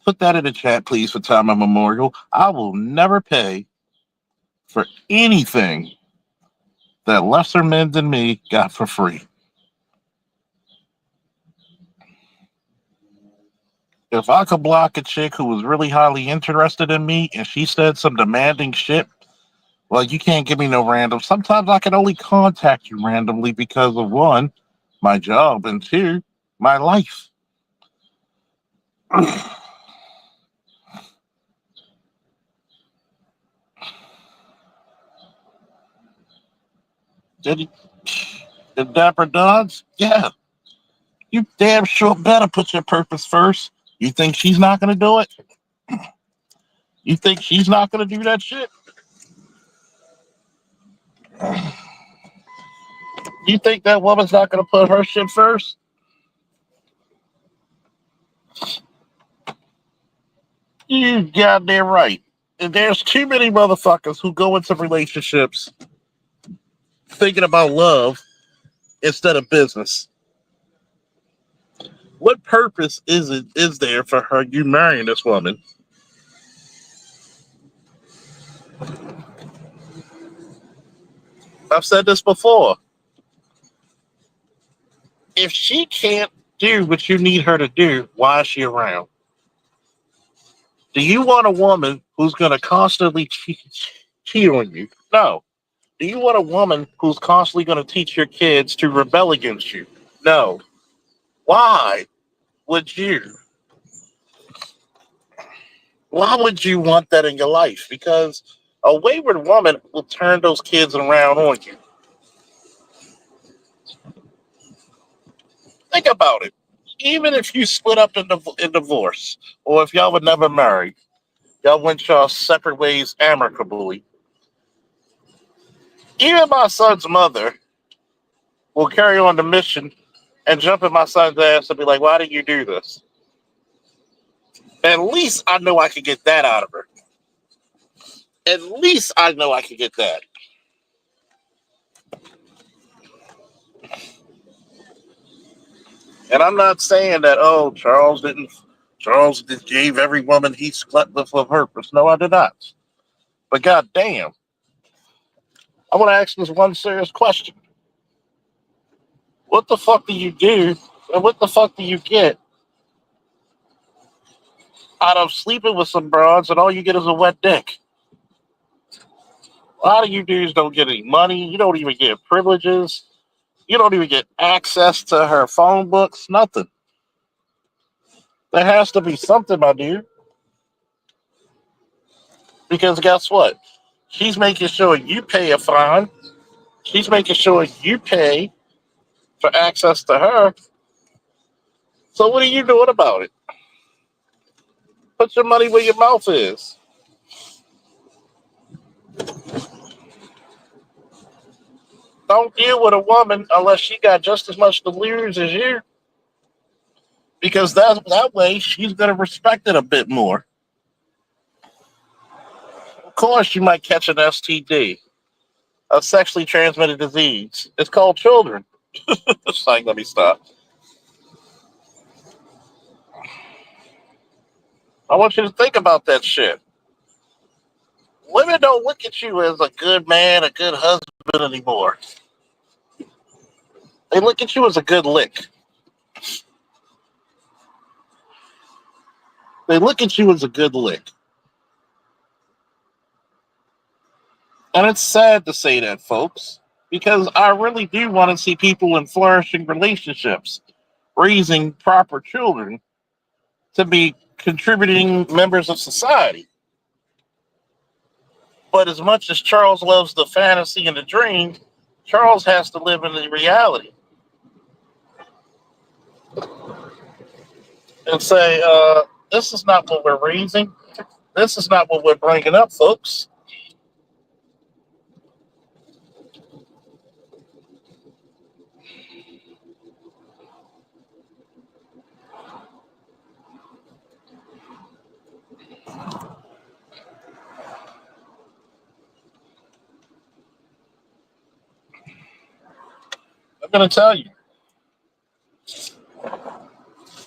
Put that in the chat, please, for time immemorial. I will never pay for anything that lesser men than me got for free. If I could block a chick who was really highly interested in me and she said some demanding shit, well, you can't give me no random. Sometimes I can only contact you randomly because of one, my job, and two, my life. Did Dapper Dodds? Yeah. You damn sure better put your purpose first. You think she's not going to do it? You think she's not going to do that shit? You think that woman's not going to put her shit first? You goddamn right. And there's too many motherfuckers who go into relationships thinking about love instead of business. What purpose is there for her you marrying this woman? I've said this before. If she can't do what you need her to do, why is she around? Do you want a woman who's going to constantly cheat on you? No. Do you want a woman who's constantly going to teach your kids to rebel against you? No. Why would you? Why would you want that in your life? Because a wayward woman will turn those kids around on you. Think about it. Even if you split up in divorce, or if y'all would never marry, y'all went y'all separate ways amicably. Even my son's mother will carry on the mission and jump in my son's ass and be like, why did you do this? At least I know I could get that out of her. At least I know I could get that. And I'm not saying that, oh, Charles gave every woman he slept with for purpose. No, I did not. But goddamn, I want to ask this one serious question. What the fuck do you do and what the fuck do you get out of sleeping with some broads and all you get is a wet dick? A lot of you dudes don't get any money. You don't even get privileges. You don't even get access to her phone books. Nothing. There has to be something, my dude. Because guess what? She's making sure you pay a fine. She's making sure you pay for access to her. So what are you doing about it? Put your money where your mouth is. Don't deal with a woman unless she got just as much to lose as you. Because that way she's going to respect it a bit more. Of course, you might catch an STD, a sexually transmitted disease. It's called children. It's like, let me stop. I want you to think about that shit. Women don't look at you as a good man, a good husband anymore. They look at you as a good lick. They look at you as a good lick. And it's sad to say that, folks, because I really do want to see people in flourishing relationships, raising proper children to be contributing members of society. But as much as Charles loves the fantasy and the dream, Charles has to live in the reality and say, this is not what we're raising. This is not what we're bringing up, folks. I'm going to tell you,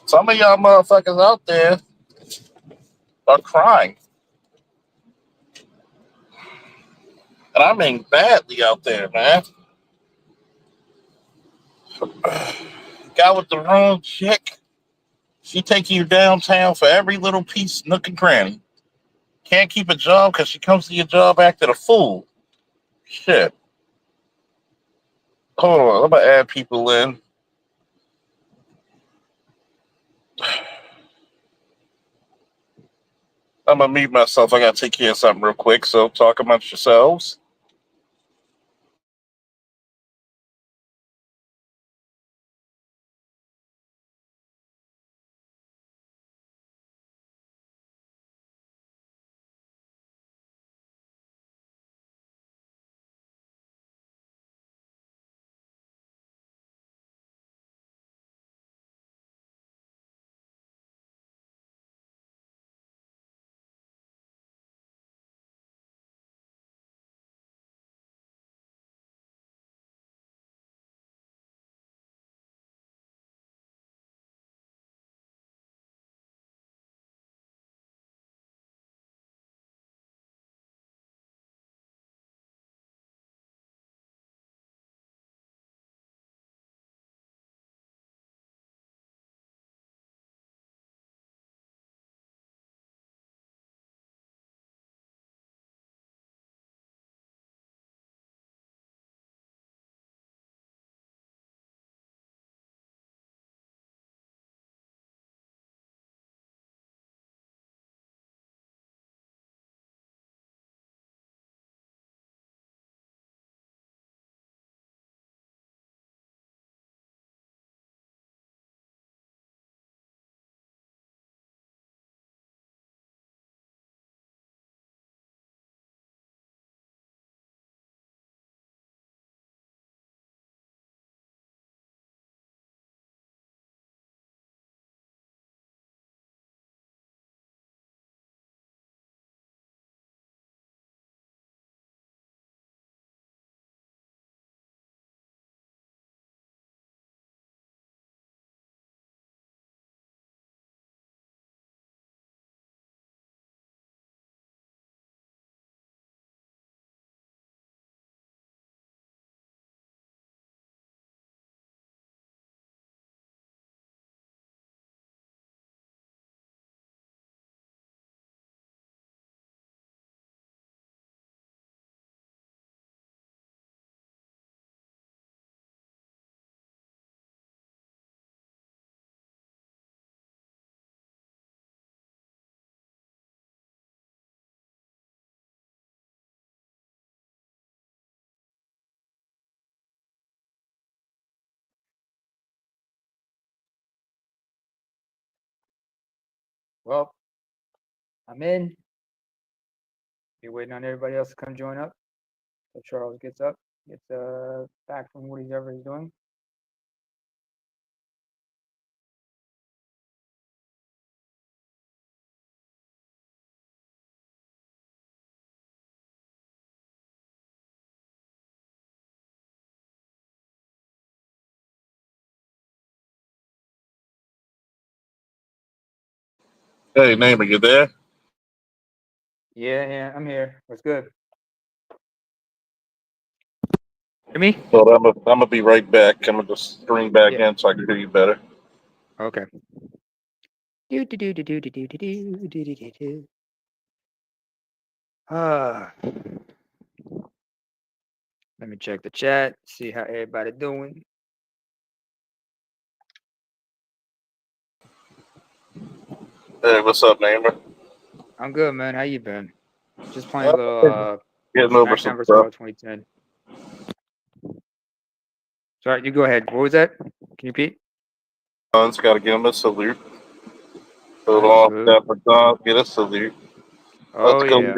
some of y'all motherfuckers out there are crying. And I mean badly out there, man. Got with the wrong chick. She taking you downtown for every little piece, nook and cranny. Can't keep a job because she comes to your job acting a fool. Shit. Hold on, I'm gonna add people in. I'm gonna mute myself. I gotta take care of something real quick. So talk amongst yourselves. Well, I'm in. You're waiting on everybody else to come join up. So Charles gets up, gets back from what he's ever doing. Hey, neighbor, you there? Yeah, I'm here. What's good? Hear me? Well, I'm gonna be right back. I'm gonna just spring back Yeah. in so I can hear you better. Okay. Do do do do do do do do do do do do. Ah, let me check the chat. See how everybody doing. Hey, what's up, neighbor? I'm good, man. How you been? Just playing Uh, a little Getting over SmackDown some vs. Raw stuff. 2010. Sorry, you go ahead. What was that? Can you repeat? Don's got to give him a salute. Hold All right, on, salute. step for Don. Get a salute. Oh Let's go. yeah.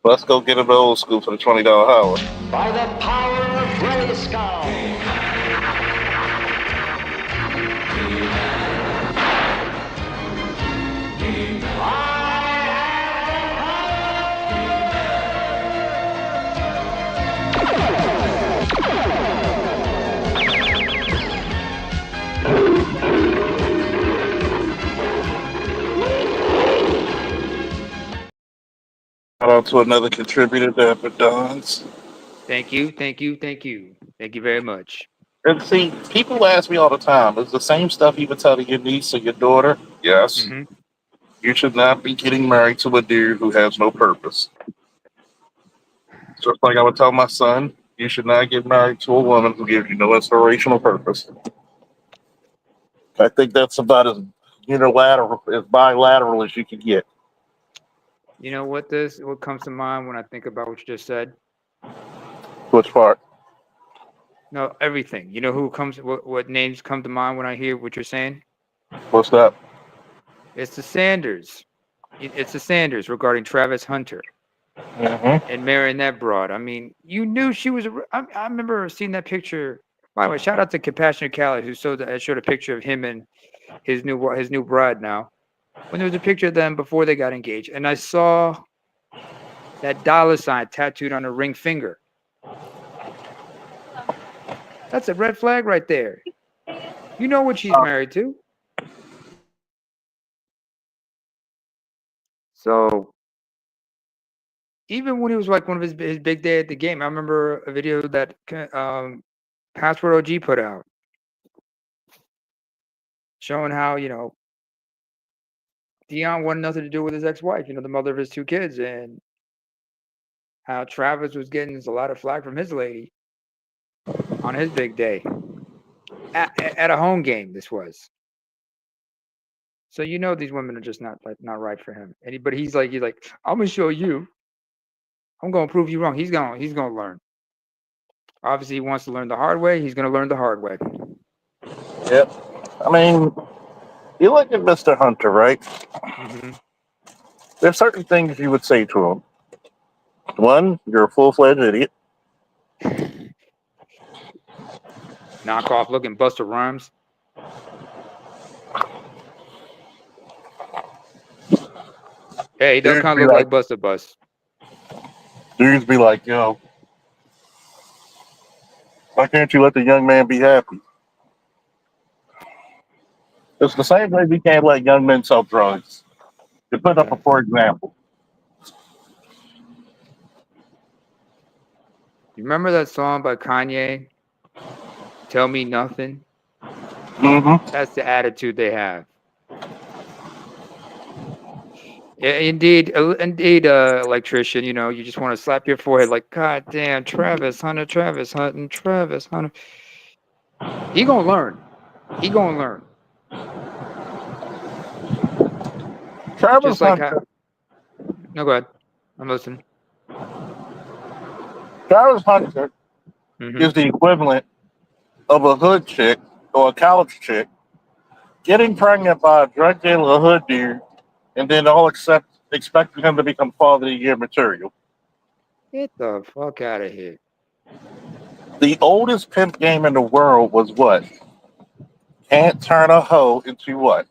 Let's go get him the old school for the $20 hour. By the power of Grayskull. Shout out to another contributor there for Don's. Thank you. Thank you. Thank you. Thank you very much. And see, people ask me all the time, is the same stuff you would tell to your niece or your daughter? Yes. Mm-hmm. You should not be getting married to a dude who has no purpose. Just like I would tell my son, you should not get married to a woman who gives you no inspirational purpose. I think that's about as unilateral, as bilateral as you can get. You know what comes to mind when I think about what you just said? Which part? No, everything. You know what names come to mind when I hear what you're saying? What's that? It's the Sanders. It's the Sanders regarding Travis Hunter Mm-hmm. and marrying that broad. I mean, you knew she was. I remember seeing that picture. By the way, shout out to Compassionate Cali who showed a picture of him and his new bride now. When there was a picture of them before they got engaged, and I saw that dollar sign tattooed on her ring finger. That's a red flag right there. You know what she's married to. So even when he was like one of his big day at the game, I remember a video that Password OG put out showing how Dion wanted nothing to do with his ex-wife, the mother of his two kids, and how Travis was getting a lot of flack from his lady on his big day at a home game. This was. So these women are just not right for him. But he's like, I'm gonna show you. I'm gonna prove you wrong. He's gonna learn. Obviously, he wants to learn the hard way. He's gonna learn the hard way. Yep. I mean, you look at Mr. Hunter, right? Mm-hmm. There's certain things you would say to him. One, you're a full-fledged idiot. Knockoff looking Busta Rhymes. Hey, he does kind of look like Busta Bus. Dudes be like, why can't you let the young man be happy? It's the same way we can't let young men sell drugs. To put up a poor example. You remember that song by Kanye? Tell Me Nothing. Mm-hmm. That's the attitude they have. Yeah, indeed, electrician. You just want to slap your forehead like, God damn, Travis Hunter. He gonna learn. Travis Just like Hunter. no, go ahead. I'm listening. Travis Hunter Mm-hmm. is the equivalent of a hood chick or a college chick getting pregnant by a drug dealer, a hood dude, and then expecting him to become father of the year material. Get the fuck out of here. The oldest pimp game in the world was what? Can't turn a hoe into what?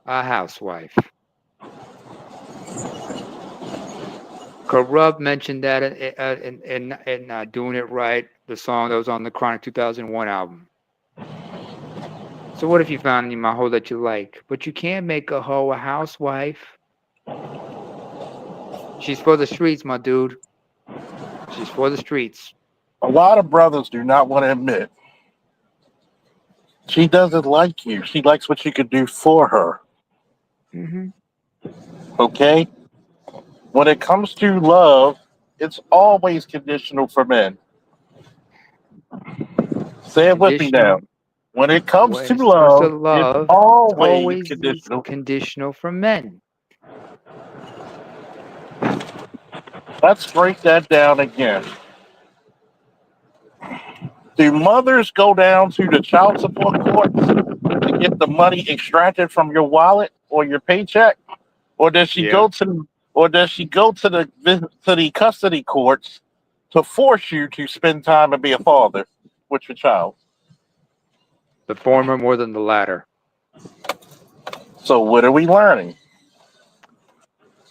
A housewife. Corrupt mentioned that in Doing It Right, the song that was on the Chronic 2001 album. So what if you found a hoe that you like, but you can't make a hoe a housewife? She's for the streets, my dude. She's for the streets. A lot of brothers do not want to admit she doesn't like you. She likes what you could do for her. Mm-hmm. Okay? When it comes to love, it's always conditional for men. Say it with me now. Conditional. When it comes to When it comes to love, it's love, it's always always conditional. conditional for men. Let's break that down again. Do mothers go down to the child support courts to get the money extracted from your wallet or your paycheck? Or does she Yeah. go to the custody courts to force you to spend time and be a father with your child? The former more than the latter. So what are we learning?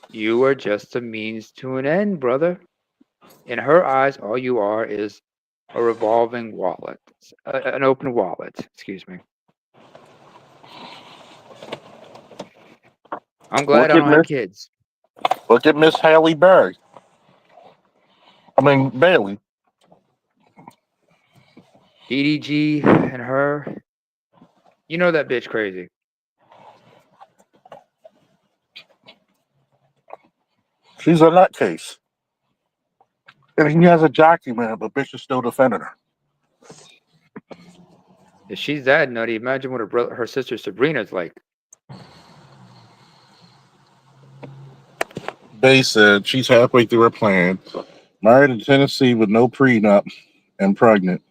You are just a means to an end, brother. In her eyes, all you are is a revolving wallet, an open wallet. Excuse me. I'm glad I don't have kids. Look at Miss Halle Berry. Bailey. DDG and her. You know that bitch crazy. She's a nutcase. And he has a jockey, man, but bitch is still defending her. If she's that nutty, imagine what her sister Sabrina's like. They said she's halfway through her plan. Married in Tennessee with no prenup and pregnant.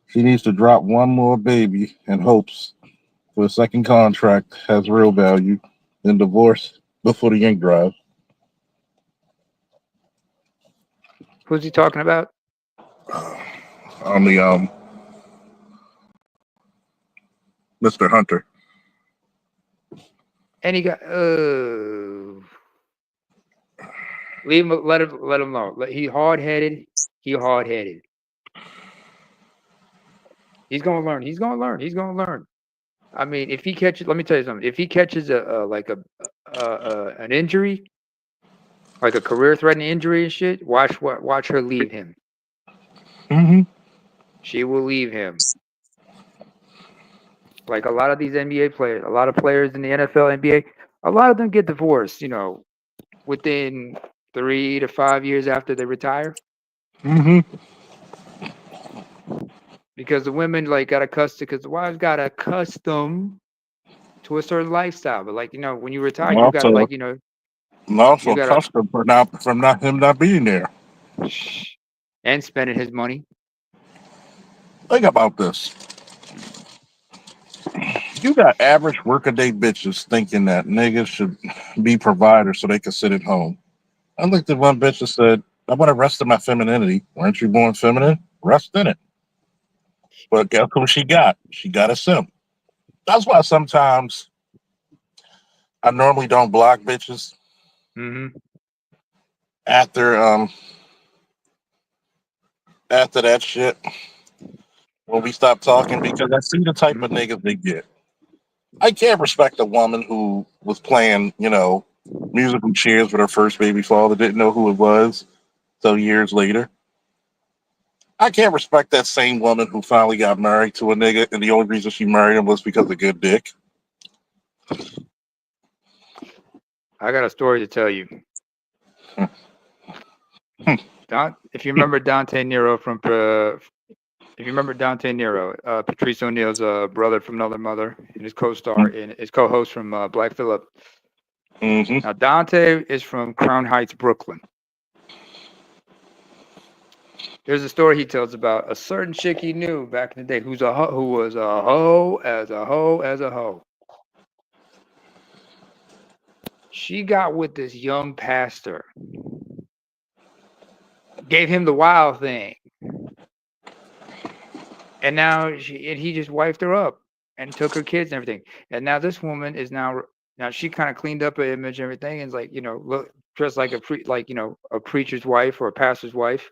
She needs to drop one more baby and hopes for a second contract has real value, then divorce before the ink dries. Who's he talking about? On the Mr. Hunter. And he got leave him, let him know. He hard headed. He hard headed. He's gonna learn. He's gonna learn. He's gonna learn. I mean, if he catches, let me tell you something. If he catches an injury, like a career-threatening injury and shit, watch her leave him. Mm-hmm. She will leave him. Like a lot of these NBA players, a lot of players in the NFL, NBA, a lot of them get divorced, within 3 to 5 years after they retire. Mm-hmm. Because the women got accustomed, because the wives got accustomed to a certain lifestyle. But when you retire, you gotta I'm also you gotta accustomed from him not being there. and spending his money. Think about this. You got average workaday bitches thinking that niggas should be providers so they can sit at home. I looked at one bitch and said, I want to rest in my femininity. Weren't you born feminine? Rest in it. But guess who she got? She got a simp. That's why sometimes I normally don't block bitches Mm-hmm. after that shit when we stop talking, because I see the type of niggas they get. I can't respect a woman who was playing, musical chairs with her first baby father, didn't know who it was till years later. I can't respect that same woman who finally got married to a nigga, and the only reason she married him was because of good dick. I got a story to tell you. If you remember Dante Nero Patrice O'Neal's brother from another mother, and his co-star and his co-host from Black Phillip. Mm-hmm. Now Dante is from Crown Heights, Brooklyn. There's a story he tells about a certain chick he knew back in the day who was a hoe as a hoe. She got with this young pastor, gave him the wild thing, and now he just wifed her up and took her kids and everything. And now this woman is now she kind of cleaned up her image and everything, and is look dressed like a preacher's wife or a pastor's wife.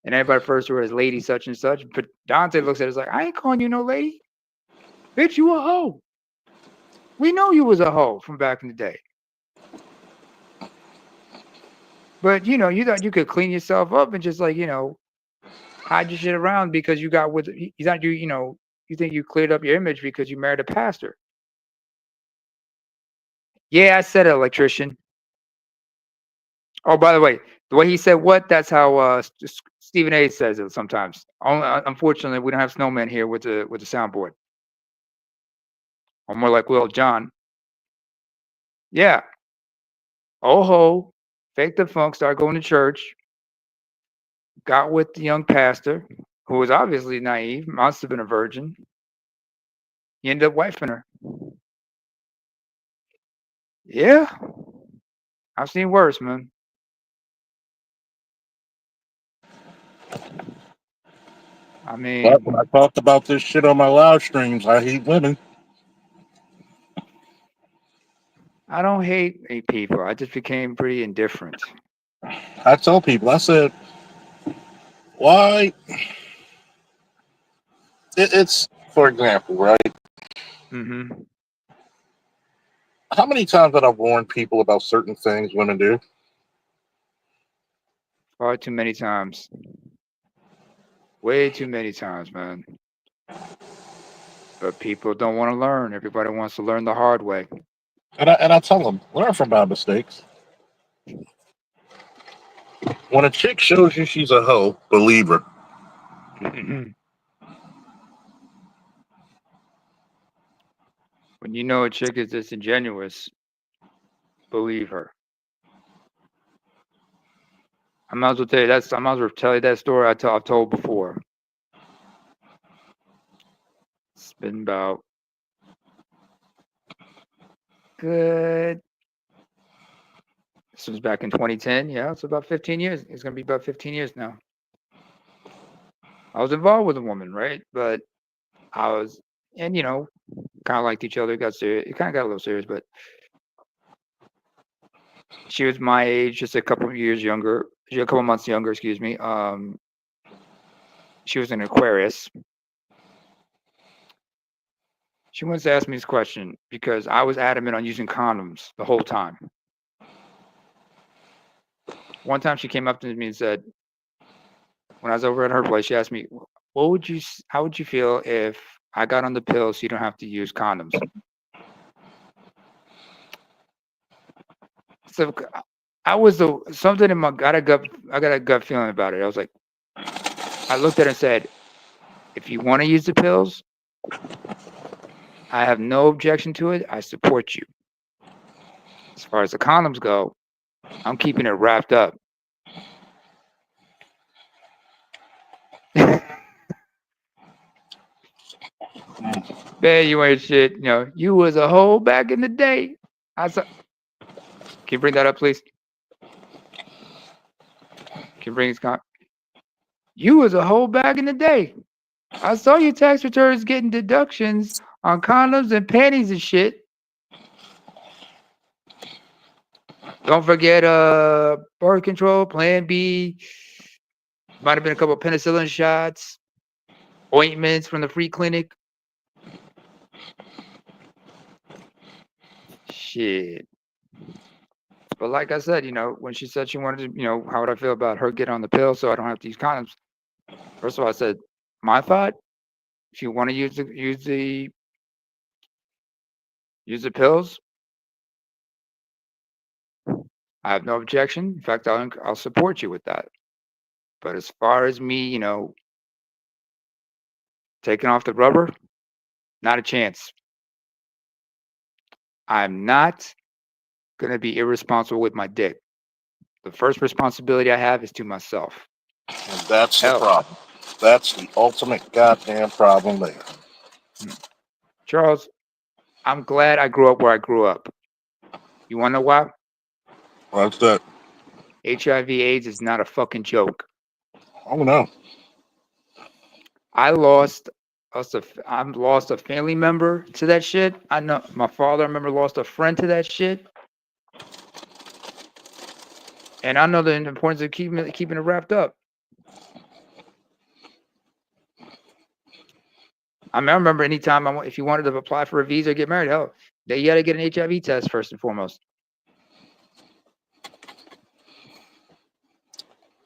And everybody refers to her as Lady such and such. But Dante looks at it as like, I ain't calling you no lady. Bitch, you a hoe. We know you was a hoe from back in the day. But you thought you could clean yourself up and just like, hide your shit around because you got with you thought you think you cleared up your image because you married a pastor. Yeah, I said it, electrician. Oh, by the way, the way he said what, that's how Stephen A says it sometimes. Unfortunately, we don't have Snowman here with the soundboard. Or more like Will John. Yeah. Oh ho, fake the funk, started going to church, got with the young pastor, who was obviously naive, must have been a virgin. He ended up wifing her. Yeah. I've seen worse, man. I mean, But when I talked about this shit on my live streams, I hate women. I don't hate people. I just became pretty indifferent. I tell people, I said, why? It's, for example, right? Mm-hmm. How many times have I warned people about certain things women do? Far too many times. Way too many times, man. But people don't want to learn. Everybody wants to learn the hard way. And I tell them, learn from my mistakes. When a chick shows you she's a hoe, believe her. When you know a chick is disingenuous, believe her. I might as well tell you that. I might as well tell you that story I've told before. It's been about good. This was back in 2010. Yeah, it's about 15 years. It's gonna be about 15 years now. I was involved with a woman, right? But I was, and kind of liked each other. Got serious. It kind of got a little serious, but she was my age, just a couple of years younger. A couple of months younger, excuse me. She was an Aquarius. She wants to ask me this question because I was adamant on using condoms the whole time. One time she came up to me and said, when I was over at her place, she asked me, how would you feel if I got on the pill so you don't have to use condoms? So I got a gut feeling about it. I was like, I looked at her and said, if you want to use the pills, I have no objection to it. I support you. As far as the condoms go, I'm keeping it wrapped up. Man, you ain't shit. You was a hoe back in the day. Can you bring that up, please? Can you bring this You was a hoe back in the day. I saw your tax returns getting deductions on condoms and panties and shit. Don't forget birth control, Plan B. Might have been a couple of penicillin shots, ointments from the free clinic. Shit. But like I said, when she said she wanted to, how would I feel about her getting on the pill so I don't have to use condoms? First of all, I said, my thought, if you want to use the pills, I have no objection. In fact, I'll support you with that. But as far as me, taking off the rubber, not a chance. I'm not going to be irresponsible with my dick. The first responsibility I have is to myself. And that's the problem. That's the ultimate goddamn problem there. Charles, I'm glad I grew up where I grew up. You want to know why? What's that? HIV/AIDS is not a fucking joke. Oh no. I lost a family member to that shit. I know my father, I remember, lost a friend to that shit. And I know the importance of keeping it wrapped up. I remember anytime if you wanted to apply for a visa or get married, hell, you got to get an HIV test first and foremost.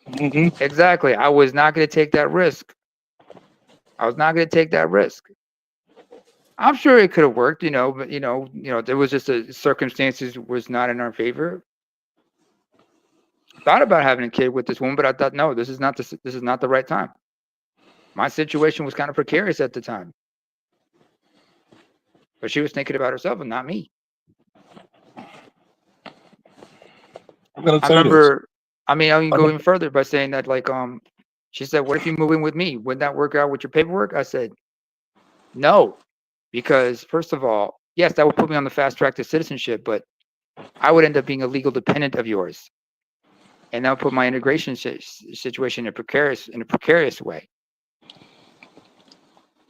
Exactly. I was not going to take that risk. I'm sure it could have worked, but there was just circumstances was not in our favor. Thought about having a kid with this woman, but I thought, no, this is not the right time. My situation was kind of precarious at the time, but she was thinking about herself and not me. I'm gonna I tell you this. remember. I mean, I can go even further by saying that, like, she said, "What if you move in with me? Wouldn't that work out with your paperwork?" I said, "No, because first of all, yes, that would put me on the fast track to citizenship, but I would end up being a legal dependent of yours, and that would put my integration situation in a precarious way.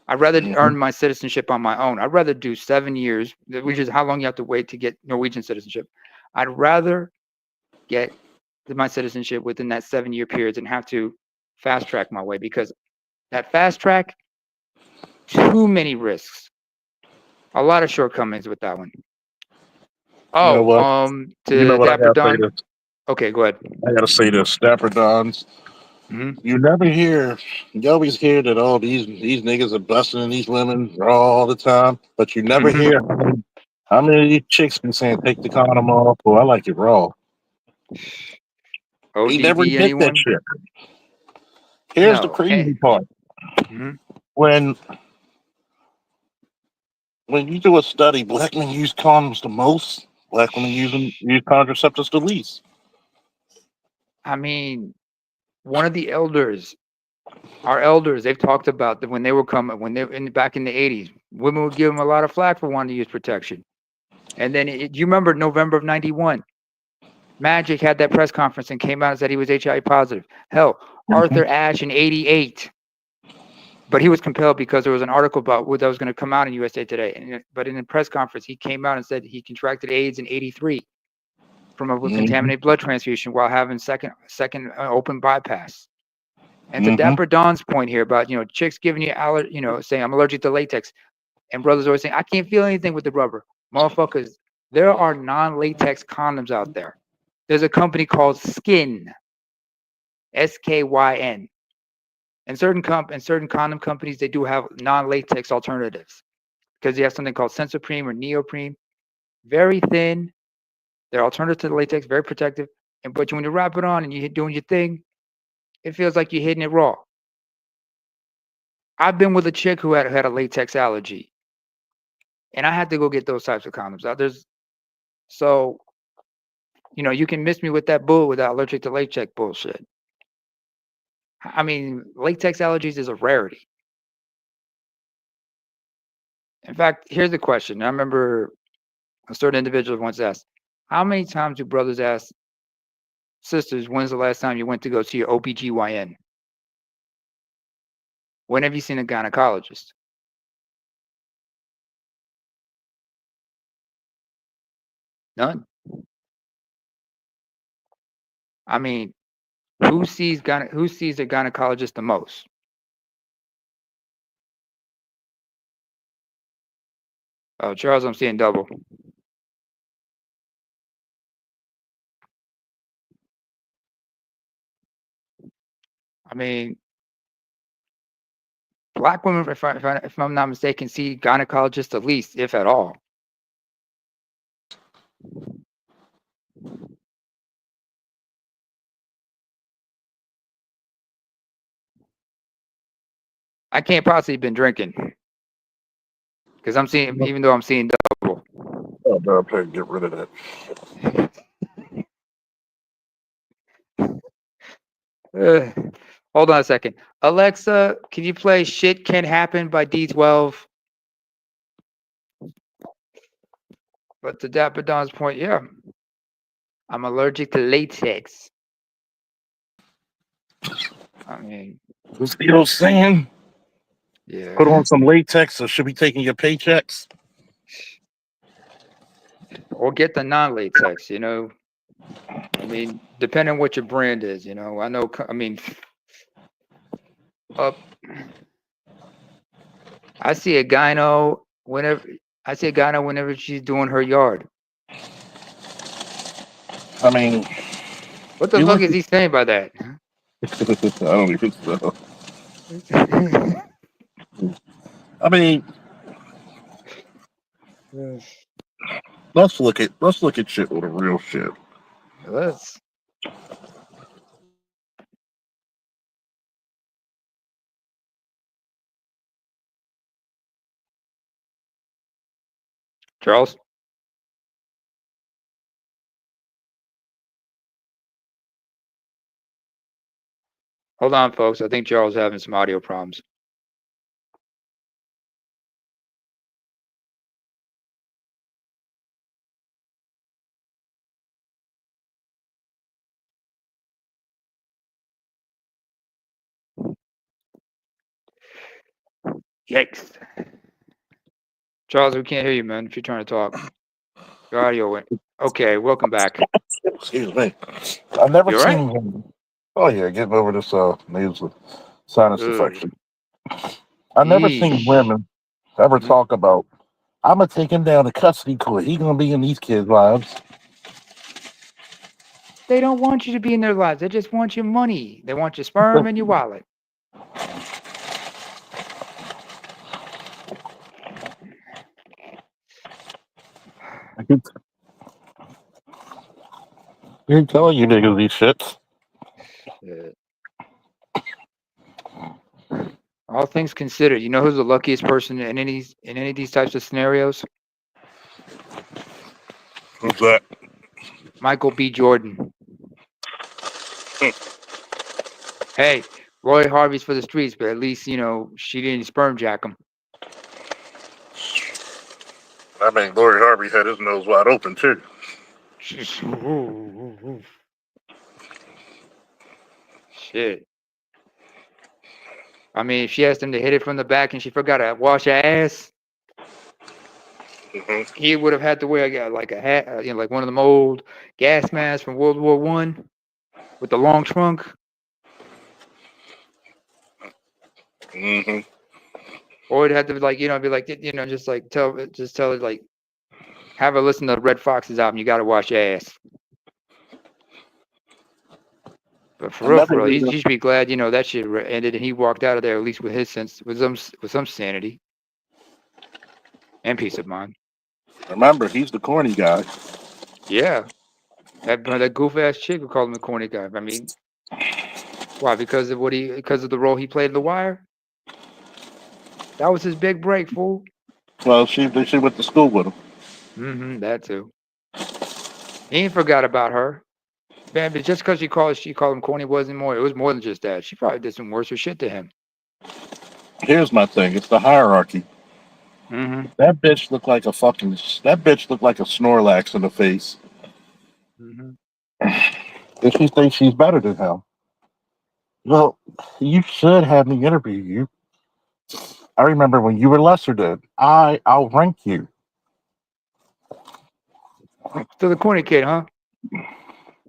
I'd rather earn my citizenship on my own. I'd rather do 7 years, which is how long you have to wait to get Norwegian citizenship. I'd rather get my citizenship within that 7-year period and have to fast track my way, because that fast track, too many risks, a lot of shortcomings with that one. You know what? To Dapper Don. This. Okay, go ahead. I gotta say this, Dapper Dons. You never hear, you always hear that these niggas are busting in these women all the time, but you never hear how many of these chicks been saying take the condom off, or I like it raw. They never get that shit. Here's the crazy part. When you do a study, black men use condoms the most. Black women use contraceptives the least. I mean, one of the elders, our elders, they've talked about that when they were back in the 80s, women would give them a lot of flack for wanting to use protection. And then you remember November of 91, Magic had that press conference and came out and said he was HIV positive. Hell, Arthur Ashe in 88. But he was compelled because there was an article about that was going to come out in USA Today. But in the press conference, he came out and said he contracted AIDS in 83 from a contaminated blood transfusion while having second open bypass. And to Dapper Don's point here about, chicks giving you saying I'm allergic to latex, and brothers always saying I can't feel anything with the rubber. Motherfuckers, there are non-latex condoms out there. There's a company called Skyn, SKYN. And certain condom companies, they do have non-latex alternatives because they have something called Sensoprene or Neoprene. Very thin. They're alternative to the latex, very protective. But when you wrap it on and you're doing your thing, it feels like you're hitting it raw. I've been with a chick who had a latex allergy, and I had to go get those types of condoms. So, you can miss me with that bull with that allergic to latex bullshit. I mean, latex allergies is a rarity. In fact, here's the question. I remember a certain individual once asked, how many times do brothers ask sisters, when's the last time you went to go see your OBGYN? When have you seen a gynecologist? None. I mean, who sees a gynecologist the most? Oh, Charles, I'm seeing double. I mean, black women, if I'm not mistaken, see gynecologists the least, if at all. I can't possibly been drinking because I'm seeing, even though I'm seeing double. Oh, no, I'm trying to get rid of that. Hold on a second. Alexa, can you play Shit Can Happen by D12? But to Dapper Don's point, yeah, I'm allergic to latex. I mean, you know what I'm saying? Yeah. Put on some latex, or should be taking your paychecks. Or get the non-latex, I mean, depending on what your brand is, I know, I mean, I see a gyno whenever she's doing her yard. I mean, What the you fuck look is he saying by that? I don't even know. I mean, let's look at shit with a real shit. Let's. Charles? Hold on, folks. I think Charles is having some audio problems. Yikes. Charles, we can't hear you, man, if you're trying to talk. Your audio went. Okay, welcome back. Excuse me. I've never You all right? seen women. Oh yeah, getting over this nasal sinus Ugh. infection. I've never seen Yeesh. women ever Mhm. talk about. I'm gonna take him down to custody court. He gonna be in these kids' lives. They don't want you to be in their lives. They just want your money. They want your sperm and your wallet. I keep telling you niggas these shits. All things considered, you know who's the luckiest person in any of these types of scenarios? Who's that? Michael B. Jordan. Hey, Roy Harvey's for the streets, but at least she didn't sperm jack him. I mean, Lori Harvey had his nose wide open too. Shit. I mean, if she asked him to hit it from the back and she forgot to wash her ass, he would have had to wear like a hat, like one of them old gas masks from World War I with the long trunk. Or it'd have to be like, be like, just tell her, like, have her listen to Red Fox's album. You got to wash your ass. But for real, you should be glad, that shit ended and he walked out of there at least with his sense, with some sanity and peace of mind. Remember, he's the corny guy. Yeah, that goof ass chick would call him the corny guy. I mean, why? Because of the role he played in The Wire. That was his big break, fool. Well, she went to school with him. That too. He ain't forgot about her. Man, but just because she called him corny wasn't more. It was more than just that. She probably did some worse shit to him. Here's my thing. It's the hierarchy. That bitch looked like a Snorlax in the face. And she thinks she's better than him. Well, you should have me interview you. I remember when you were lesser than. I'll rank you. Still the corny kid, huh?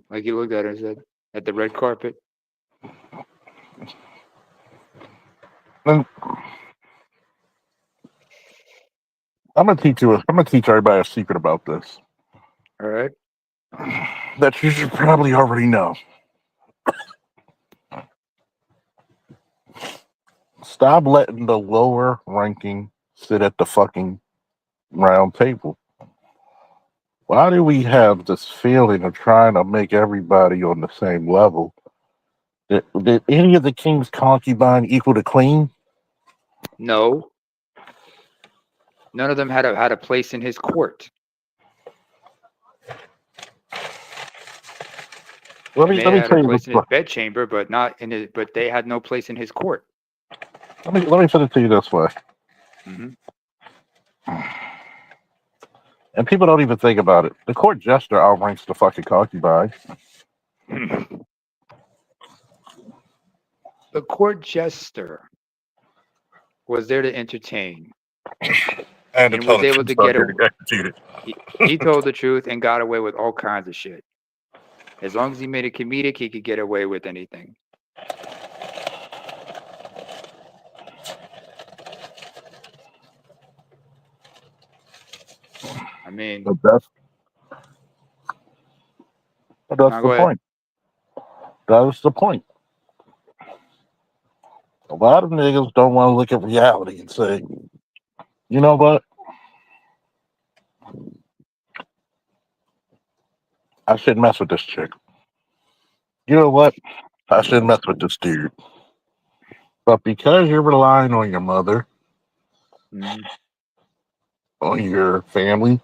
Like he looked at her and said, at the red carpet. And I'm gonna teach everybody a secret about this. All right. That you should probably already know. Stop letting the lower ranking sit at the fucking round table. Why do we have this feeling of trying to make everybody on the same level? Did any of the king's concubine equal to queen? No. None of them had a place in his court. Let me tell you a place in his bedchamber, but not in his. But they had no place in his court. Let me put it to you this way. And people don't even think about it. The court jester outranks the fucking concubine. The court jester was there to entertain. And was able to get away. He told the truth and got away with all kinds of shit. As long as he made it comedic, he could get away with anything. I mean, But that's now the go ahead. point. That's the point. A lot of niggas don't want to look at reality and say, you know what? I shouldn't mess with this chick. You know what? I shouldn't mess with this dude. But because you're relying on your mother, Mhm. on your family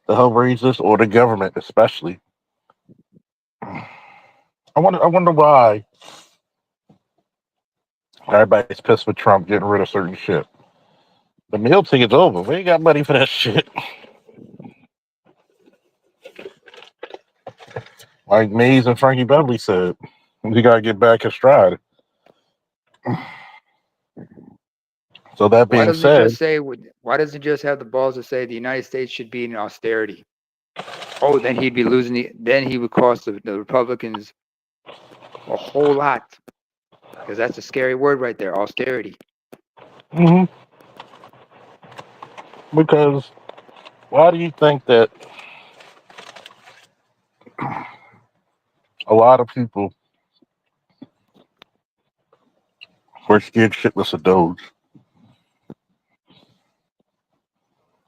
to help raise this, or the government especially, I wonder why everybody's pissed with Trump getting rid of certain shit. The meal ticket's over. We ain't got money for that shit. Like Mays and Frankie Beverly said, we gotta get back in stride. So that Why being doesn't it said, just say? Why doesn't it just have the balls to say the United States should be in austerity? Oh, then he'd be losing then he would cost the Republicans a whole lot, because that's a scary word right there, austerity. mhm, because why do you think that a lot of people were scared shitless of Doge?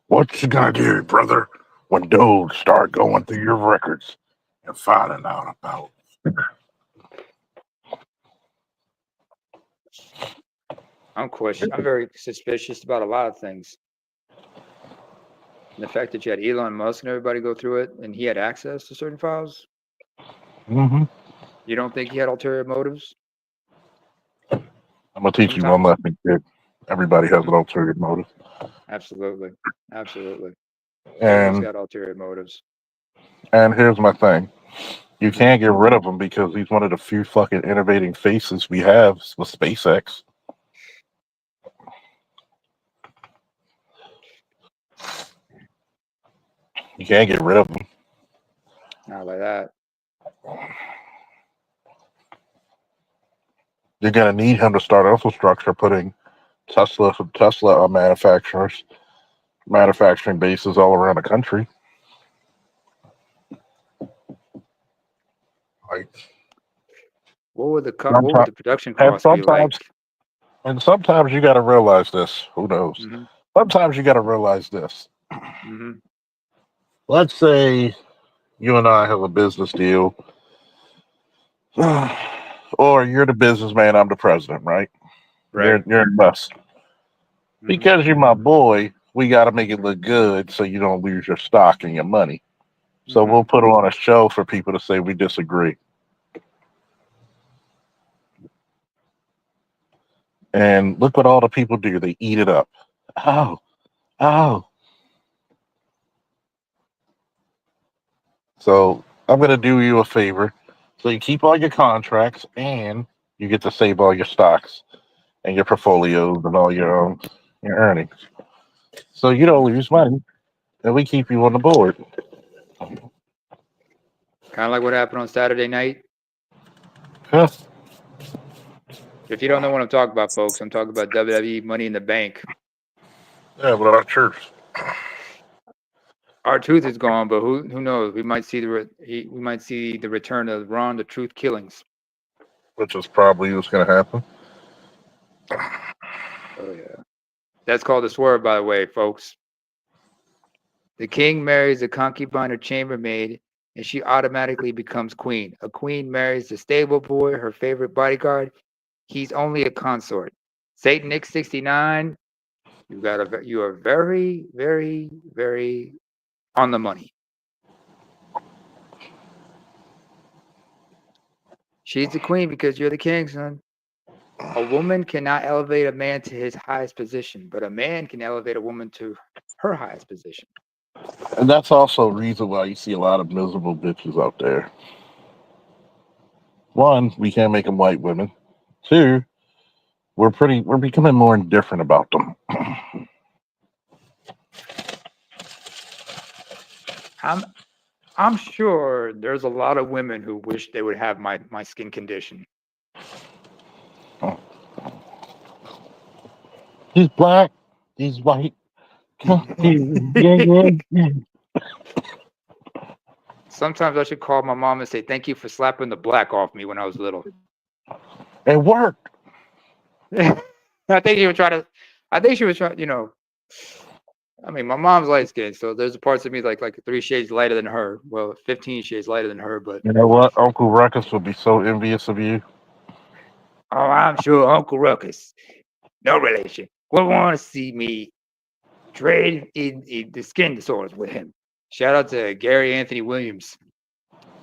What you gonna do, brother, when Doge start going through your records and finding out about? I'm very suspicious about a lot of things. And the fact that you had Elon Musk and everybody go through it, and he had access to certain files. Mm-hmm. You don't think he had ulterior motives? I'm gonna teach you one Sometimes. lesson, kid. Everybody has an ulterior motive, Absolutely. Absolutely. David's and got ulterior motives. here's my thing: you Mhm. can't get rid of him because he's one of the few fucking innovating faces we have with SpaceX. You can't get rid of him. Not like that. You're gonna need him to start infrastructure, putting Tesla manufacturing bases all around the country. Like What would the sometimes, production and costs be like? sometimes, and sometimes you got to realize this. Who knows? Mm-hmm. Sometimes you got to realize this. Mm-hmm. Let's say you and I have a business deal, or you're the businessman, I'm the president, right? Right. You're in us. Mm-hmm. Because you're my boy, we got to make it look good so you don't lose your stock and your money. So Mm-hmm. we'll put on a show for people to say we disagree. And look what all the people do. They eat it up. Oh, oh. So I'm going to do you a favor. So you keep all your contracts and you get to save all your stocks and your portfolios and all your earnings. So you don't lose money and we keep you on the board. Kind of like what happened on Saturday night. Huh. If you don't know what I'm talking about, folks, I'm talking about WWE Money in the Bank. Yeah, but our church. R-Truth is gone, but who knows? We might see we might see the return of Ron the Truth Killings. Which is probably what's going to happen. Oh yeah, that's called the swerve, by the way, folks. The king marries a concubine or chambermaid, and she automatically becomes queen. A queen marries the stable boy, her favorite bodyguard. He's only a consort. Satan X69, you are very, very, very on the money. She's the queen because you're the king, son. A woman cannot elevate a man to his highest position, but a man can elevate a woman to her highest position. And that's also a reason why you see a lot of miserable bitches out there. One, we can't make them white women. Two, we're becoming more indifferent about them. I'm sure there's a lot of women who wish they would have my skin condition. He's black. He's white. Yeah. Sometimes I should call my mom and say thank you for slapping the black off me when I was little. It worked. I think she was trying to. I think she was trying. I mean, my mom's light skinned, so there's parts of me like 3 shades lighter than her. Well, 15 shades lighter than her, but You know what? Uncle Ruckus would be so envious of you. oh, I'm sure Uncle Ruckus, no relation, would want to see me trade in the skin disorders with him. Shout out to Gary Anthony Williams.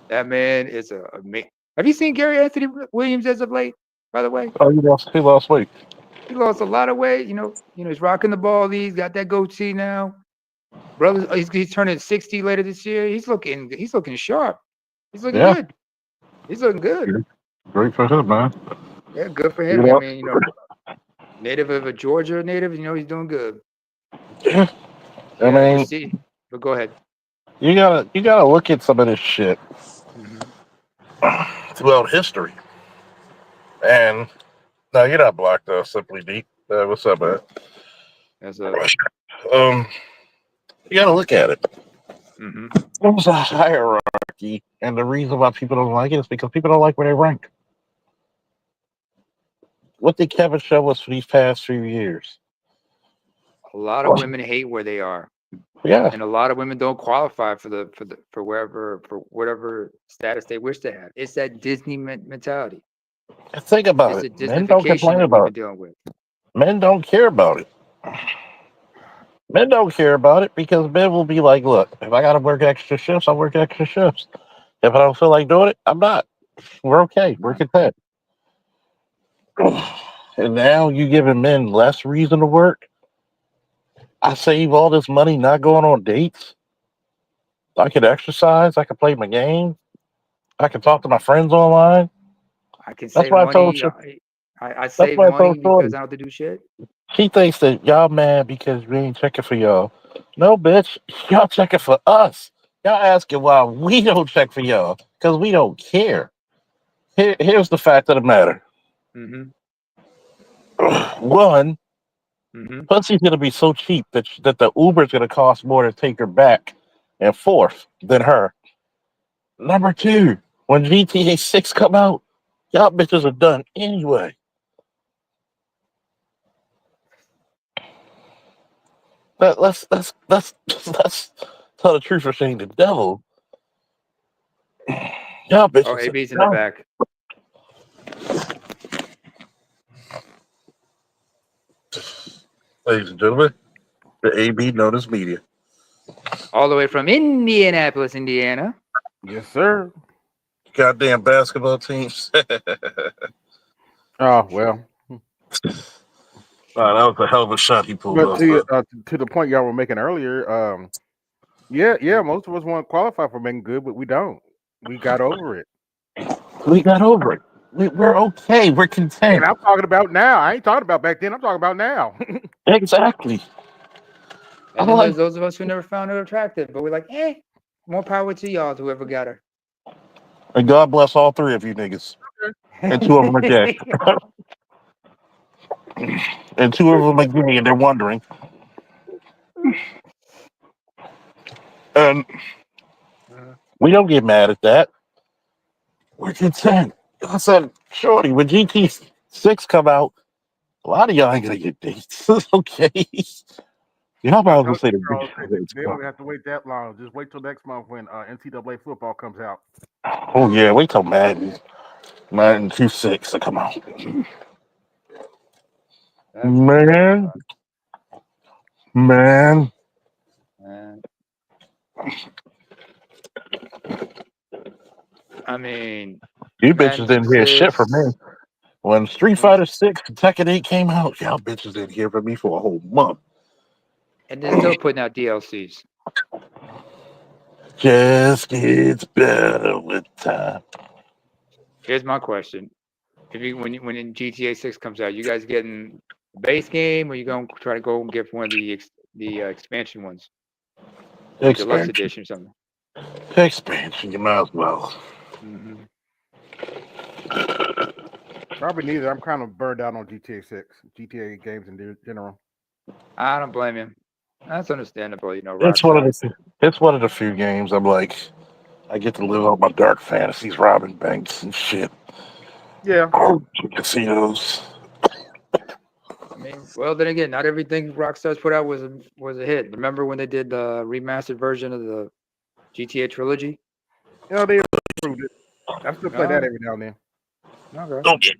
That man is a amazing. Have you seen Gary Anthony Williams as of late? By the way, Oh, he lost weight. he lost a lot of weight. He's rocking the ball. He's got that goatee now. Brother, he's turning 60 later this year. He's looking sharp. He's looking Yeah. good. He's looking good. Great for him, man. Yeah, good for him. Yeah. I mean, native of a Georgia native. He's doing good. Yeah. I Yeah, mean, you see, but go ahead. you gotta look at some of this shit Mhm. throughout history. And no, you're not blocked, Simply Deep. What's up, man? That's a You gotta look at it. mhm. There's a hierarchy, and the reason why people don't like it is because people don't like where they rank. What did Kevin show us for these past few years? A lot of women hate where they are, Yeah, and a lot of women don't qualify for whatever status they wish to have. It's that Disney mentality. think about It's it. a Men don't Disneyfication complain that we've about been it. dealing with. Men don't care about it. Men don't care about it because men will be like, look, if I gotta work extra shifts, I'll work extra shifts. If I don't feel like doing it, I'm not. We're okay. We're content. And now you giving men less reason to work. I save all this money not going on dates. I could exercise. I could play my game. I can talk to my friends online. I can That's save why I told money. you. I That's save why I told money Shorty. because I don't have to do shit. She thinks that y'all mad because we ain't checking for y'all. No, bitch. Y'all checking for us. Y'all asking why we don't check for y'all because we don't care. Here's the fact of the matter. Mm-hmm. One, Mm-hmm. pussy's gonna be so cheap that the Uber's gonna cost more to take her back and forth than her. Number two, when GTA 6 come out, y'all bitches are done anyway. Let's tell the truth or shame the devil. Y'all bitches. Oh, AB's in the back. Ladies and gentlemen, the AB known as media. All the way from Indianapolis, Indiana. Yes, sir. Goddamn basketball teams. Oh well. Wow, that was a hell of a shot he pulled But off. to the point y'all were making earlier, yeah, most of us want to qualify for making good, but we don't. We got over it. We got over it. We're okay. We're And content. I'm talking about now. I ain't talking about back then. I'm talking about now. Exactly. And then there's those of us who never found her attractive, but we're like, more power to y'all, whoever got her. And God bless all three of you niggas. And two of them are gay. And two of them are gay, and they're wondering. And we don't get mad at that. We're content. I said, Shorty, when GT6 come out, a lot of y'all ain't gonna get dates. Okay. Y'all probably gonna say the They don't have to wait that long. Just wait till next month when NCAA football comes out. Oh yeah, wait till Madden 2-6 to come out. Man. I mean, You bitches didn't hear shit from me. When Street Fighter 6 and Tekken 8 came out, y'all bitches didn't hear from me for a whole month. And they're still putting out DLCs. Just gets better with time. Here's my question: when in GTA 6 comes out, you guys getting the base game, or you gonna try to go and get one of the expansion ones, like deluxe edition or something? Expansion, you might as well. Mm-hmm. Probably neither. I'm kind of burned out on GTA 6, GTA games in general. I don't blame you. That's understandable. You know, It's one of Rockstar. the it's one of the few games I'm like I get to live out my dark fantasies, robbing banks and shit. Yeah. Casinos. I mean, well, then again, not everything Rockstar's put out was a hit. Remember when they did the remastered version of the GTA trilogy? You know, they improved it. I still play that No, every now and then. okay. Okay.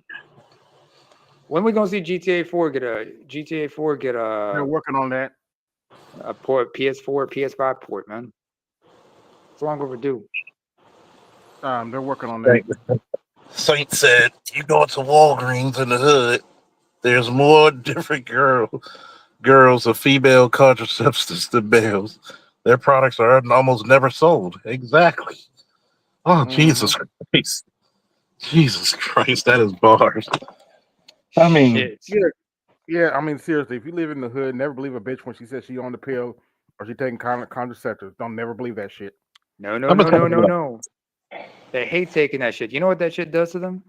When we gonna see GTA 4 get They're working on that. a port PS4, PS5 port, man? It's long overdue. They're working on that. Saint said, "You go into Walgreens in the hood. There's more different girls of female contraceptives than males. Their products are almost never sold." Exactly. Oh, Jesus Christ. Jesus Christ, that is bars. I mean, Shit. Yeah, yeah. I mean, seriously, if you live in the hood, never believe a bitch when she says she on the pill or she taking contraceptives. Don't never believe that shit. No, no, I'm no, gonna no, tell you no, what. no. They hate taking that shit. You know what that shit does to them?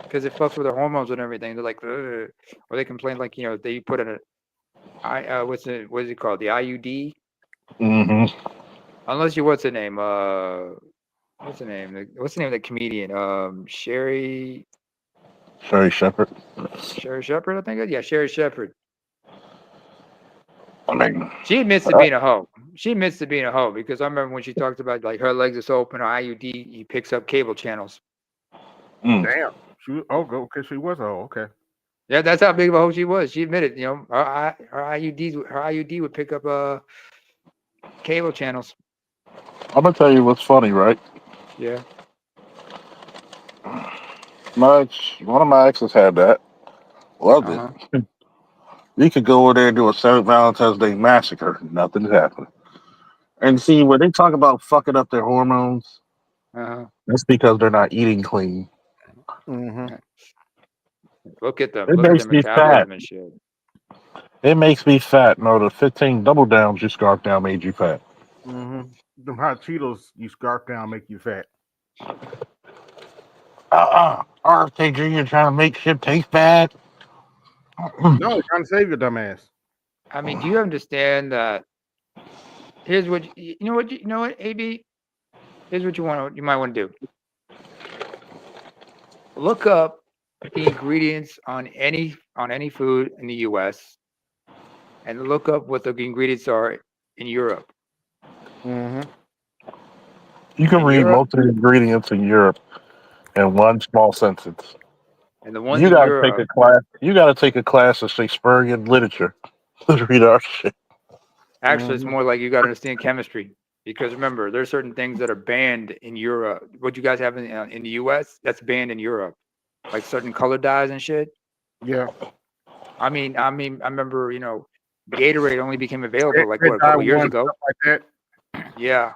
Because it fucks with their hormones and everything. They're like, ugh. Or they complain like, you know, they put in what is it called? The IUD? Mm-hmm. Unless you what's the name? What's the name? What's the name of the comedian? Sherry Sherry Shepherd. Shepherd, I think. Yeah, Sherry Shepherd. I mean, She admits to being a hoe. She admits to being a hoe because I remember when she talked about like her legs are so open, her IUD, he picks up cable channels. Damn. Okay. She was. Oh, okay. Yeah, that's how big of a hoe she was. She admitted, you know, her IUD would pick up cable channels. I'm gonna tell you what's funny, right? Yeah. One of my exes had that. Loved it. Uh-huh. You could go over there and do a St. Valentine's Day massacre. Nothing's happening. And see, when they talk about fucking up their hormones, Uh-huh. that's because they're not eating clean. Mm-hmm. Look at them. It Look at their makes me fat. metabolism and shit. It makes me fat. No, the 15 double downs you scarfed down made you fat. Mm-hmm. Them hot Cheetos you scarf down make you fat. RFK Jr. trying to make shit taste bad. No, you're trying to save your dumbass. I mean, do you understand that? Here's what you know. You know what, AB? Here's what you might want to do. Look up the ingredients on any food in the U.S. and look up what the ingredients are in Europe. Mm-hmm. You can In read Europe, most of the ingredients in Europe in one small sentence. and the ones You in got to take Europe, a class. You got to take a class of Shakespearean literature to read our shit. actually, it's Mm-hmm. more like you got to understand chemistry because remember, there's certain things that are banned in Europe. What you guys have in the U.S. that's banned in Europe, like certain color dyes and shit. Yeah. I mean, I remember, you know, Gatorade only became available like Red what a Dye couple years 1, ago. stuff like that. Yeah.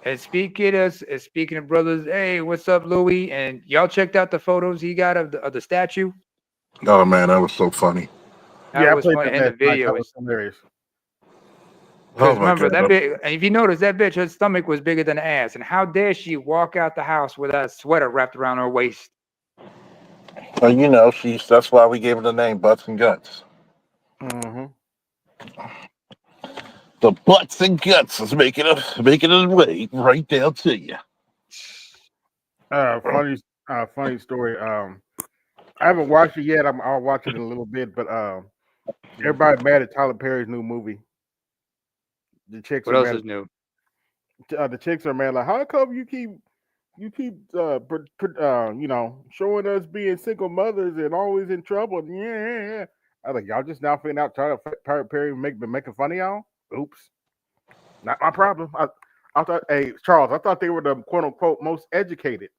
And speaking of brothers, hey, what's up, Louis? And y'all checked out the photos he got of the statue? Oh man, that was so funny. That Yeah, I was played funny. that And the last night. video That was is hilarious. Oh because my remember god. that bitch. And if you notice, that bitch, her stomach was bigger than her ass. And how dare she walk out the house with a sweater wrapped around her waist? Well, you know, that's why we gave her the name Butts and Guts. Mm-hmm. The Butts and Guts is making it way right down to you. Funny story. I haven't watched it yet. I'll watch it in a little bit. But everybody mad at Tyler Perry's new movie. The chicks What are else mad. is new? The chicks are mad. Like, how come you keep showing us being single mothers and always in trouble? Yeah. I was like, y'all just now finding out Tyler Perry been making fun of y'all. Oops, not my problem. I thought, hey Charles, I thought they were the quote unquote most educated.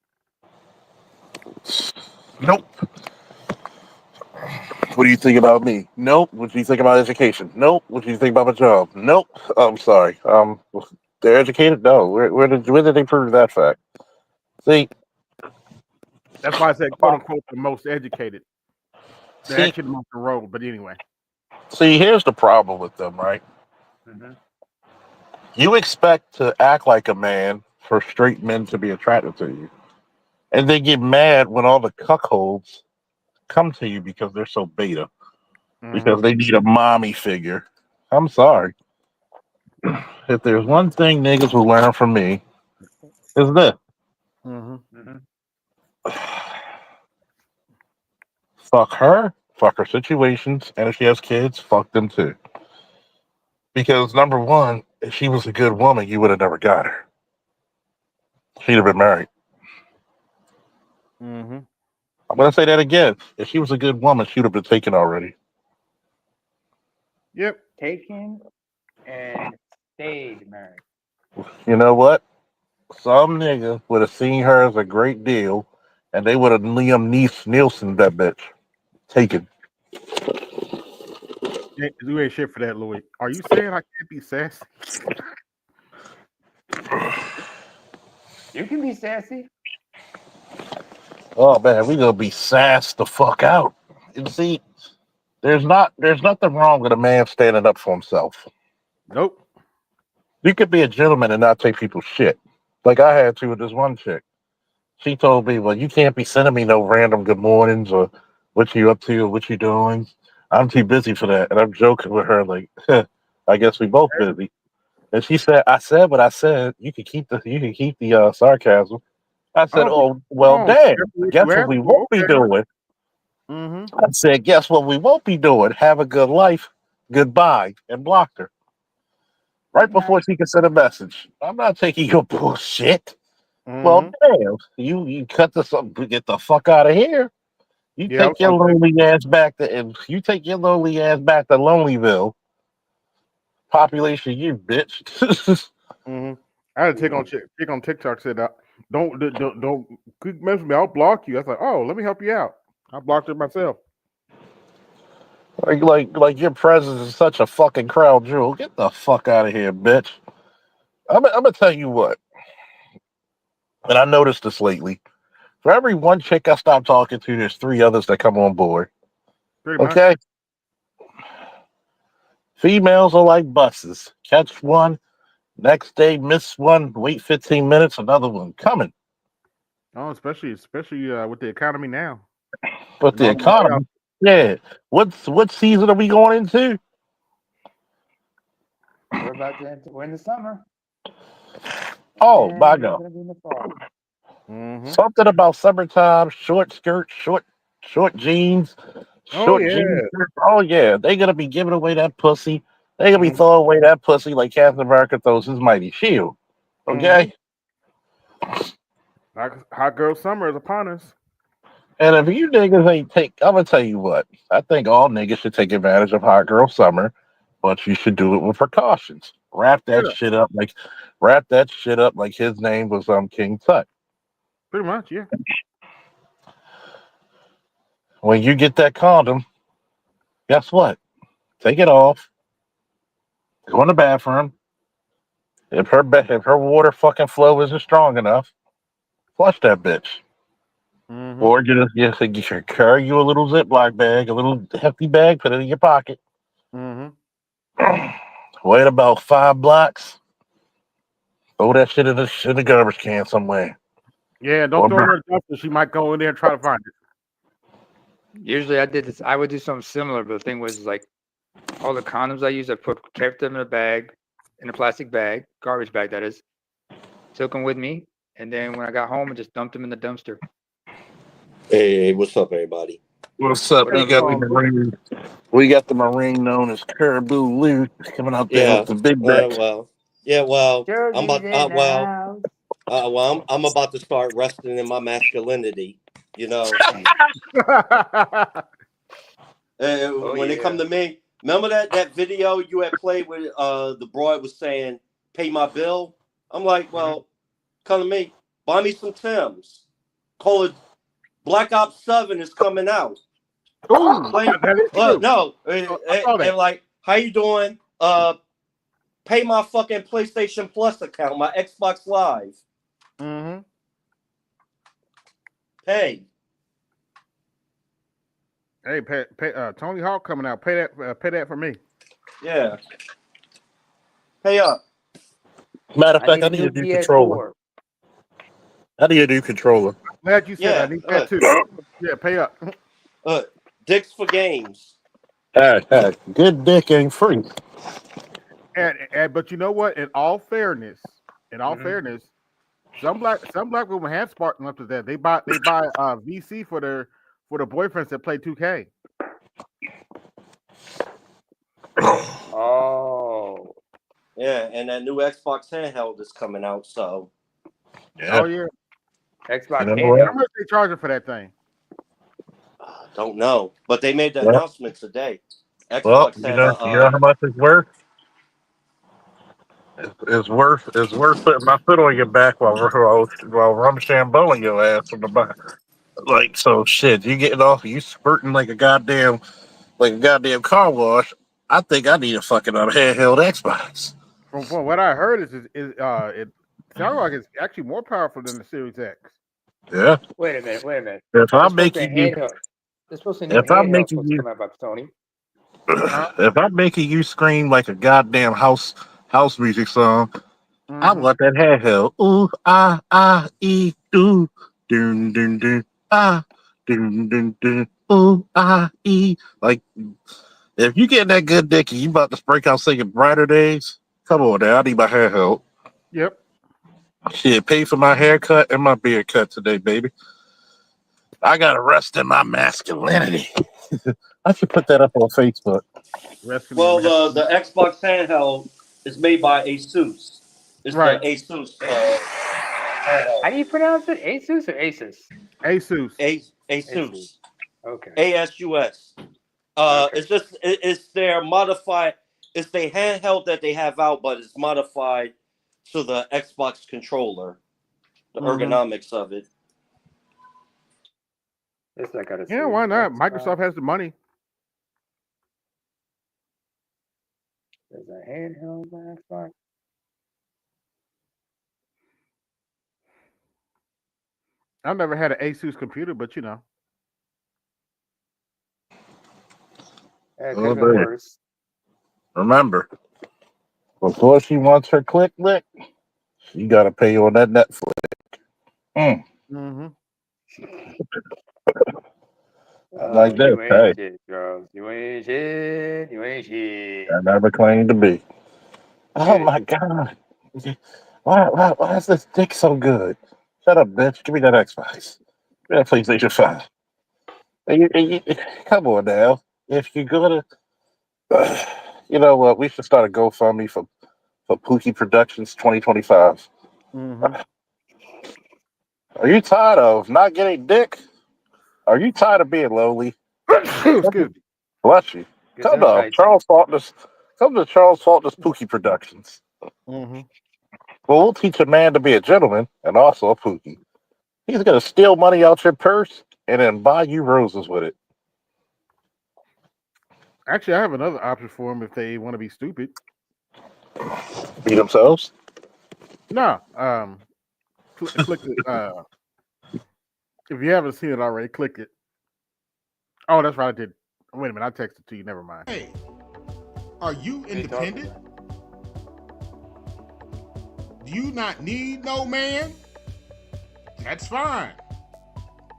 Nope. What do you think about me? Nope. What do you think about education? Nope. What do you think about my job? Nope. I'm sorry. They're educated? No. Where did they prove that fact? See, That's why I said quote unquote the most educated. They're see, actually the most enrolled, but anyway. here's the problem with them, right? Mm-hmm. You expect to act like a man for straight men to be attracted to you, and they get mad when all the cuckolds come to you because they're so beta. because they need a mommy figure. I'm sorry. If there's one thing niggas will learn from me, is this. Fuck her situations, and if she has kids, fuck them too. Because number one, if she was a good woman, you would have never got her. She'd have been married. I'm gonna say that again. If she was a good woman, she would have been taken already. Yep. Taken and stayed married. You know what? Some nigga would have seen her as a great deal, and they would have Liam Nielsen that bitch. Taken. You ain't shit for that, Louis. Are you saying I can't be sassy? You can be sassy. Oh man, we gonna be sassed the fuck out. You see, there's nothing wrong with a man standing up for himself. Nope. You could be a gentleman and not take people's shit. Like I had to with this one chick. She told me, well, you can't be sending me no random good mornings or what you up to or what you doing. I'm too busy for that. And I'm joking with her, like, I guess we both busy. And she said, I said what I said. You can keep the sarcasm. I said, oh well, Oh, damn. what Guess you what asked we for, won't be okay. doing? I said, guess what we won't be doing? Have a good life. Goodbye. And blocked her. Right before she could send a message. I'm not taking your bullshit. Well, damn. You cut this up. Get the fuck out of here. You Yeah, take your lonely ass back to Lonelyville. Population, you bitch. I had to take on TikTok. Said, don't quick message me. I'll block you. I was like, oh, let me help you out. I blocked her myself. like your presence is such a fucking crowd jewel. Get the fuck out of here, bitch. I'm gonna tell you what. And I noticed this lately. For every one chick I stop talking to, there's 3 others that come on board. Pretty much. Okay? Females are like buses. Catch one, next day miss one, wait 15 minutes, another one coming. Oh, especially with the economy now. But the economy, yeah. What season are we going into? We're about to enter. We're in the summer. Oh my And it's God. gonna be in the fall. Something about summertime, short skirts, short jeans, short jeans. Oh yeah, they gonna be giving away that pussy. They gonna be throwing away that pussy like Captain America throws his mighty shield. Okay. Hot girl summer is upon us. And if you niggas ain't I'm gonna tell you what. I think all niggas should take advantage of hot girl summer, but you should do it with precautions. Wrap that shit up like his name was King Tut. Pretty much, yeah. When you get that condom, guess what? Take it off. Go in the bathroom. If her water fucking flow isn't strong enough, flush that bitch. Or just carry you a little Ziploc bag, a little hefty bag, put it in your pocket. Wait about 5 blocks. Throw that shit in the garbage can somewhere. Yeah, don't throw her in the dumpster. She might go in there and try to find it. Usually I would do something similar, but the thing was like all the condoms I used, kept them in a bag, in a plastic bag, garbage bag that is. Took them with me, and then when I got home, I just dumped them in the dumpster. Hey, what's up, everybody? What's up? We got the Marine known as Caribou Lou coming out there with the big back. I'm about to start resting in my masculinity. You know. When it come to me, remember that video you had played where the broad was saying, "Pay my bill." I'm like, well, come to me, buy me some Timbs. Call it Black Ops 7 is coming out. Ooh, and like, how you doing? Pay my fucking PlayStation Plus account, my Xbox Live. Hey, Tony Hawk coming out. Pay that for me. Yeah. Pay up. Matter of fact, I need a new controller. I need a new controller. Glad you said I need that too. Yeah, pay up. Dicks for games. Hey, good dick ain't free. And but you know what? In all fairness, Mhm. some black women have sparked up to that. They buy VC for their boyfriends that play 2K. Oh, Yeah, and that new Xbox handheld is coming out, so Yeah. Oh yeah. Xbox You know what? How handheld. much they charging for that thing? don't know. But they made the Well, announcement today. well, Xbox you had know, a you know how much it's worth. It's worth putting my foot on your back while rumshamboing your ass from the back. Like so, shit. You getting off? You spurting like a goddamn car wash. I think I need a fucking handheld Xbox. From what I heard it sounds like it's actually more powerful than the Series X. Yeah. Wait a minute. Wait a minute. If There's I'm supposed to be a making you, handheld. There's supposed to be a new if I'm handheld making supposed to you, come out by Sony. Huh? if I'm making you scream like a goddamn house music song, I Mm-hmm. want that handheld. Ooh do dun dun dun dun dun dun like if you get that good dick and you about to break out singing brighter days, come on now, I need my handheld. Yep. Shit, pay for my haircut and my beard cut today, baby. I got to rest in my masculinity. I should put that up on Facebook. Rescue your well, rest. the Xbox handheld is made by Asus. It's the Right. Asus handheld. How do you pronounce it? Asus or Asus? Asus. Asus. Asus. Okay. ASUS. Okay. It's just it's their modified. It's the handheld that they have out, but it's modified to the Xbox controller, the Mm-hmm. ergonomics of it. Yes, I gotta see. Yeah, why not? Xbox. Microsoft has the money. There's a handheld by Xbox. I've never had an Asus computer, but you know. It could Oh, have been baby. worse. Remember, before she wants her click lick, she got to pay on that Netflix. Mm. Mm-hmm. Like this, You ain't hey, shit, Charles. You ain't shit. You ain't shit. I never claimed to be. Oh Good. my God. Why is this dick so good? Shut up, bitch. Give me that Xbox. Give me that PlayStation 5. Come on now. If you're going to, you know what? We should start a GoFundMe for Pookie Productions 2025. Mm-hmm. Are you tired of not getting dick? Are you tired of being lonely? Excuse me. Bless you. Get them tights. Come to Charles Faulkner's Pookie Productions. Mm-hmm. Well, we'll teach a man to be a gentleman and also a Pookie. He's going to steal money out your purse and then buy you roses with it. Actually, I have another option for them if they want to be stupid. Be themselves. No. Click it. If you haven't seen it already, click it. Oh, that's right. I did. Wait a minute. I texted to you. Never mind. Hey, are you independent? Do you not need no man? That's fine.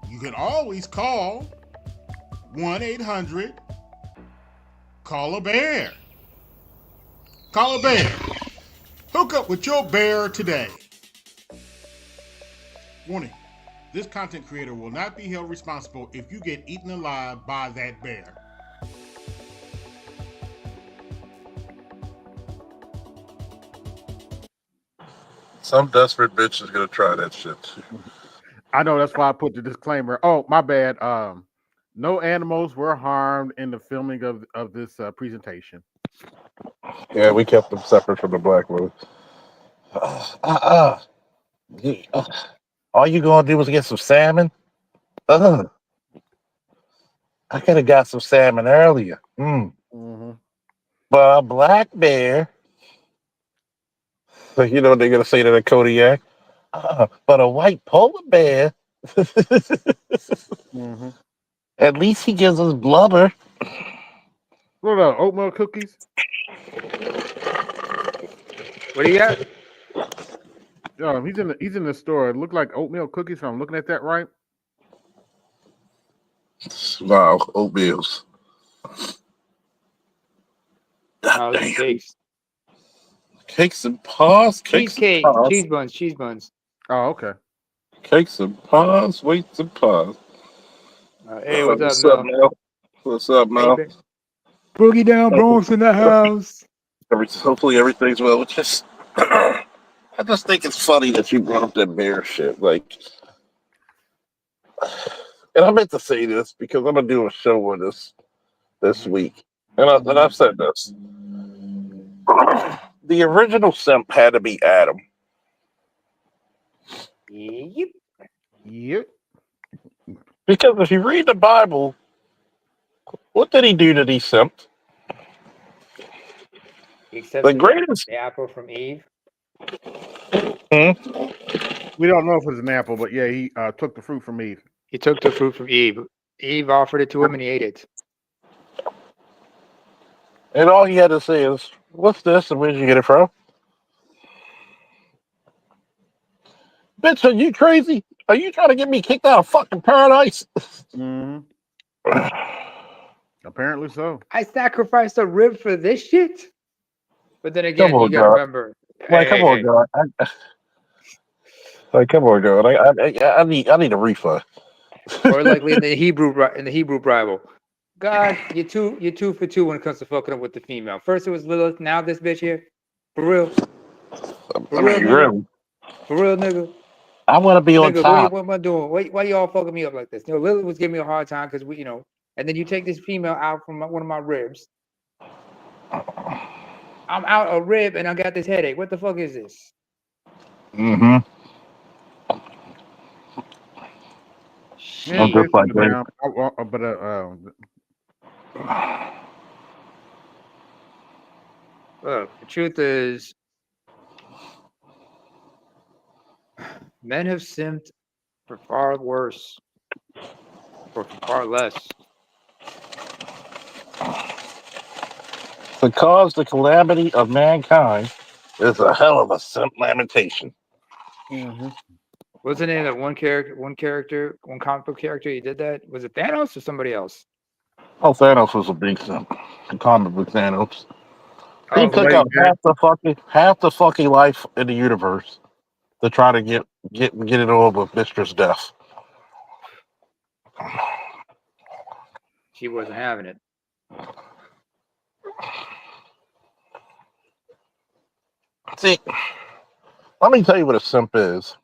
You can always call 1-800 Call a Bear. Call a bear. Hook up with your bear today. Warning. This content creator will not be held responsible if you get eaten alive by that bear. Some desperate bitch is going to try that shit. I know that's why I put the disclaimer. Oh, my bad. No animals were harmed in the filming of this presentation. Yeah, we kept them separate from the black women. All you going to do was get some salmon? I could have got some salmon earlier. Mm-hmm. But a black bear. You know what they're going to say to the Kodiak? But a white polar bear. Mm-hmm. At least he gives us blubber. What about oatmeal cookies? What do you got? He's in the store. It looked like oatmeal cookies. If I'm looking at that right. Wow, oatmeals. Oh, Damn. it's cakes. Cakes and paws. Cakes and Cheesecake. paws. Cheese buns. Cheese buns. Oh, okay. Cakes and paws. Weights and paws. Hey, what's up, What's Mel? up, Mel? What's up, Hey, Mel? Boogie Down Bronx in the house. Hopefully everything's well. It's just, I just think it's funny that you brought up that bear shit. Like, and I meant to say this because I'm gonna do a show on this week, and I've said this. The original simp had to be Adam. Yep. Yep. Because if you read the Bible, what did he do that he simped? He accepted The greatest. the apple from Eve. We don't know if it's an apple, but yeah, he took the fruit from Eve. He took the fruit from Eve. Eve offered it to him, and he ate it. And all he had to say is, "What's this? And where'd you get it from?" Bitch, are you crazy? Are you trying to get me kicked out of fucking paradise? Mm-hmm. Apparently so. I sacrificed a rib for this shit. But then again, Come on, you gotta God. remember. Like, come on, God. Come on, God. I need a refund. Or likely in the Hebrew Bible. God, you're two for two when it comes to fucking up with the female. First it was Lilith, now this bitch here. For real. I mean, really. For real, nigga. I want to be on Nigga, top. what am I doing? Why y'all fucking me up like this? Lilith was giving me a hard time because we, and then you take this female out from one of my ribs. I'm out a rib and I got this headache. What the fuck is this? Mm-hmm. Shit. I'm just like But Look, the truth is, men have simped for far worse, or for far less. to cause the calamity of mankind is a hell of a simp lamentation. mm-hmm. What's the name of that one comic book character? He did that. Was it Thanos or somebody else? Oh, Thanos was a big simp. The comic book Thanos. He Oh, took out half the fucking life in the universe to try to get it on with Mistress Death. she wasn't having it. See, let me tell you what a simp is.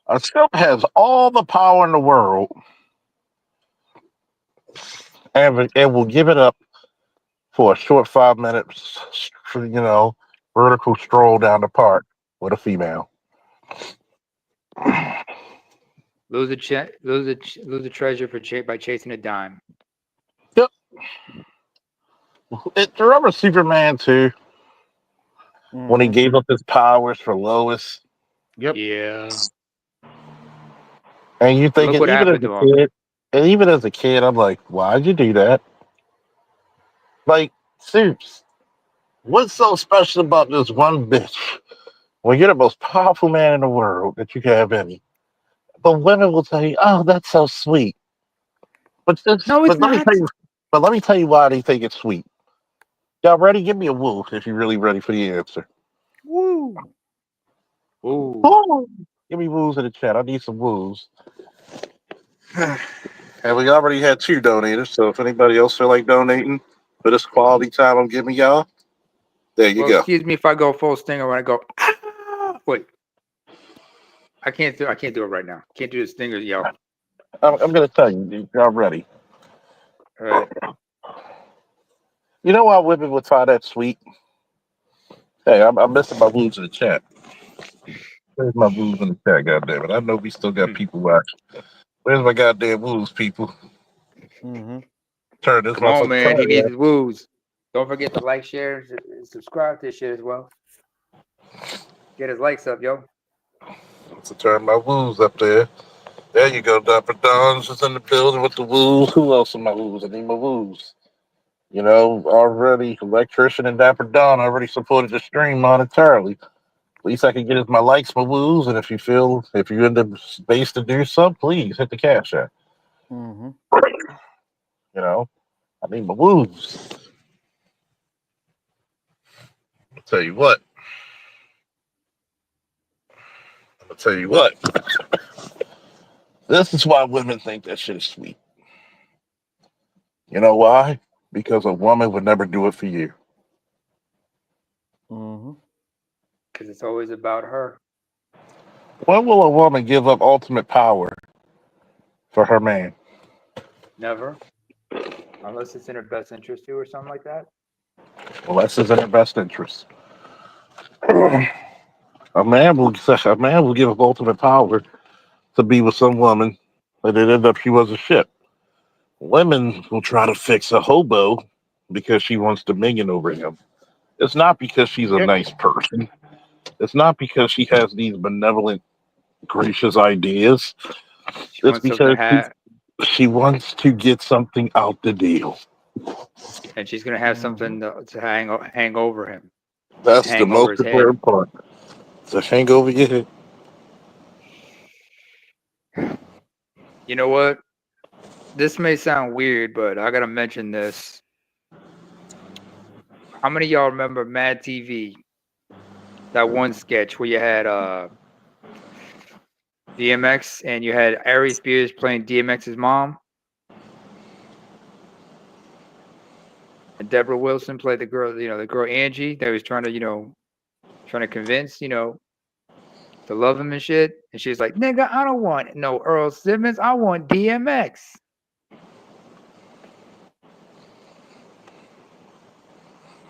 A simp has all the power in the world and will give it up for a short 5 minutes, vertical stroll down the park with a female. Lose a treasure by chasing a dime. Yep. Remember Superman 2? Mm-hmm. When he gave up his powers for Lois? Yep. Yeah. And you think Look what happened to him. Even as a kid, I'm like, why'd you do that? Like, Supes, what's so special about this one bitch? When you're the most powerful man in the world that you can have any. But women will tell you, oh, that's so sweet. But No, it's not. Let me tell you why they think it's sweet. Y'all ready? Give me a woo if you're really ready for the answer. Woo. Ooh. Woo. Give me woos in the chat. I need some woos. And we already had 2 donators, so if anybody else feel like donating for this quality time I'm giving y'all, there you go. Excuse me if I go full stinger when I go. Ah! Wait, I can't do it right now. Can't do the stinger, yo. I'm gonna tell you, y'all ready. All right. You know why women would find that sweet? Hey, I'm missing my woos in the chat. Where's my woos in the chat? Goddamn it! I know we still got people watching. Where's my goddamn woos, people? Mm-hmm. Turn this Come on, motherfucker man. He on, needs his woos. Don't forget to like, share, and subscribe to this shit as well. Get his likes up, yo. To turn my woos up there. There you go, Dapper Don's is in the building with the woos. Who else in my woos? I need my woos. Already Electrician and Dapper Don already supported the stream monetarily. Least I can get is my likes, my woos, and if you're in the space to do so, please hit the cash app. Mm-hmm. I need my woos. tell you what. I'm gonna tell you what. This is why women think that shit is sweet. You know why? Because a woman would never do it for you. Mm-hmm. Because it's always about her. When will a woman give up ultimate power for her man? Never. Unless it's in her best interest to or something like that. Unless it's in her best interest. A man will give up ultimate power to be with some woman, and it ended up she was a shit. Women will try to fix a hobo because she wants dominion over him. It's not because she's a Yep. nice person. It's not because she has these benevolent, gracious ideas. She It's wants something to because have, she wants to get something out the deal. and she's gonna have Mhm. something to hang over him, That's the hang over most his head. important part. To hang over your head. You know what? This may sound weird, but I gotta mention this. How many of y'all remember Mad TV? That one sketch where you had DMX and you had Ari Spears playing DMX's mom, and Deborah Wilson played the girl, the girl Angie that was trying to convince, to love him and shit. And she's like, "Nigga, I don't want no Earl Simmons. I want DMX."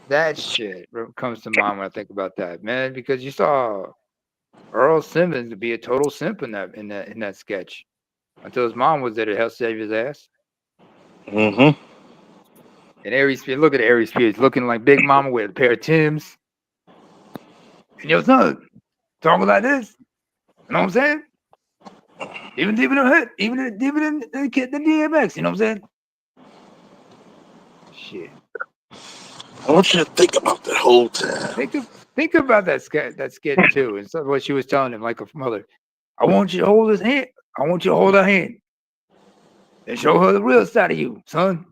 That shit comes to mind when I think about that, man, because you saw Earl Simmons to be a total simp in that sketch until his mom was there to help save his ass. Mm-hmm. And Ari Spears, look at Ari Spears looking like Big Mama with a pair of Timbs. And your son talking like this. You know what I'm saying? Even in the DMX, you know what I'm saying? Shit. I want you to think about that whole time. Think about that sketch too, and so what she was telling him, like a mother. I want you to hold his hand. I want you to hold her hand and show her the real side of you, son.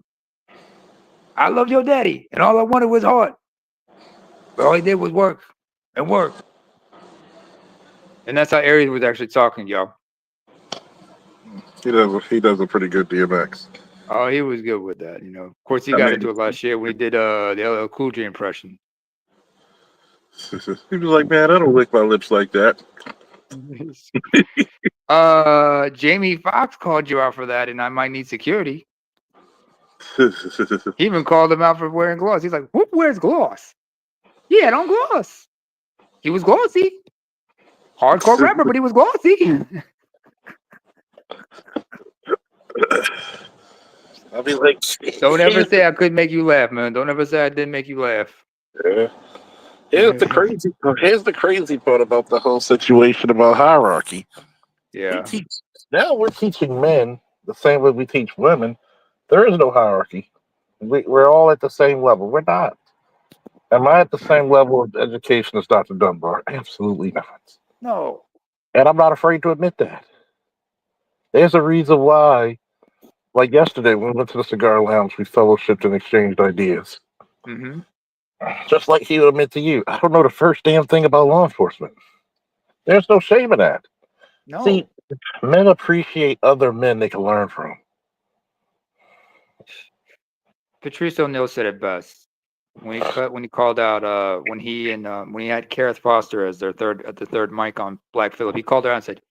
I love your daddy, and all I wanted was heart. But all he did was work and work. And that's how Aries was actually talking, y'all. He does a pretty good DMX. Oh, he was good with that, Of course, he got into a lot of shit when he did the LL Cool J impression. He was like, "Man, I don't lick my lips like that." Jamie Foxx called you out for that, and I might need security. He even called him out for wearing gloss. He's like, "Who wears gloss?" Yeah, don't gloss. He was glossy. Hardcore rapper, but he was glossy. I'll be like, Don't ever say I couldn't make you laugh, man. Don't ever say I didn't make you laugh. Yeah. Here's the crazy part about the whole situation about hierarchy. Yeah. Now we're teaching men the same way we teach women. There is no hierarchy. We're all at the same level. We're not. Am I at the same level of education as Dr. Dunbar? Absolutely not. No. And I'm not afraid to admit that. There's a reason why, like yesterday when we went to the cigar lounge, we fellowshipped and exchanged ideas. Mm-hmm. Just like he would admit to you, I don't know the first damn thing about law enforcement. There's no shame in that. No. See, men appreciate other men they can learn from. Patrice O'Neal said it best when he called out when he had Kareth Foster as the third mic on Black Phillip. He called her out and said,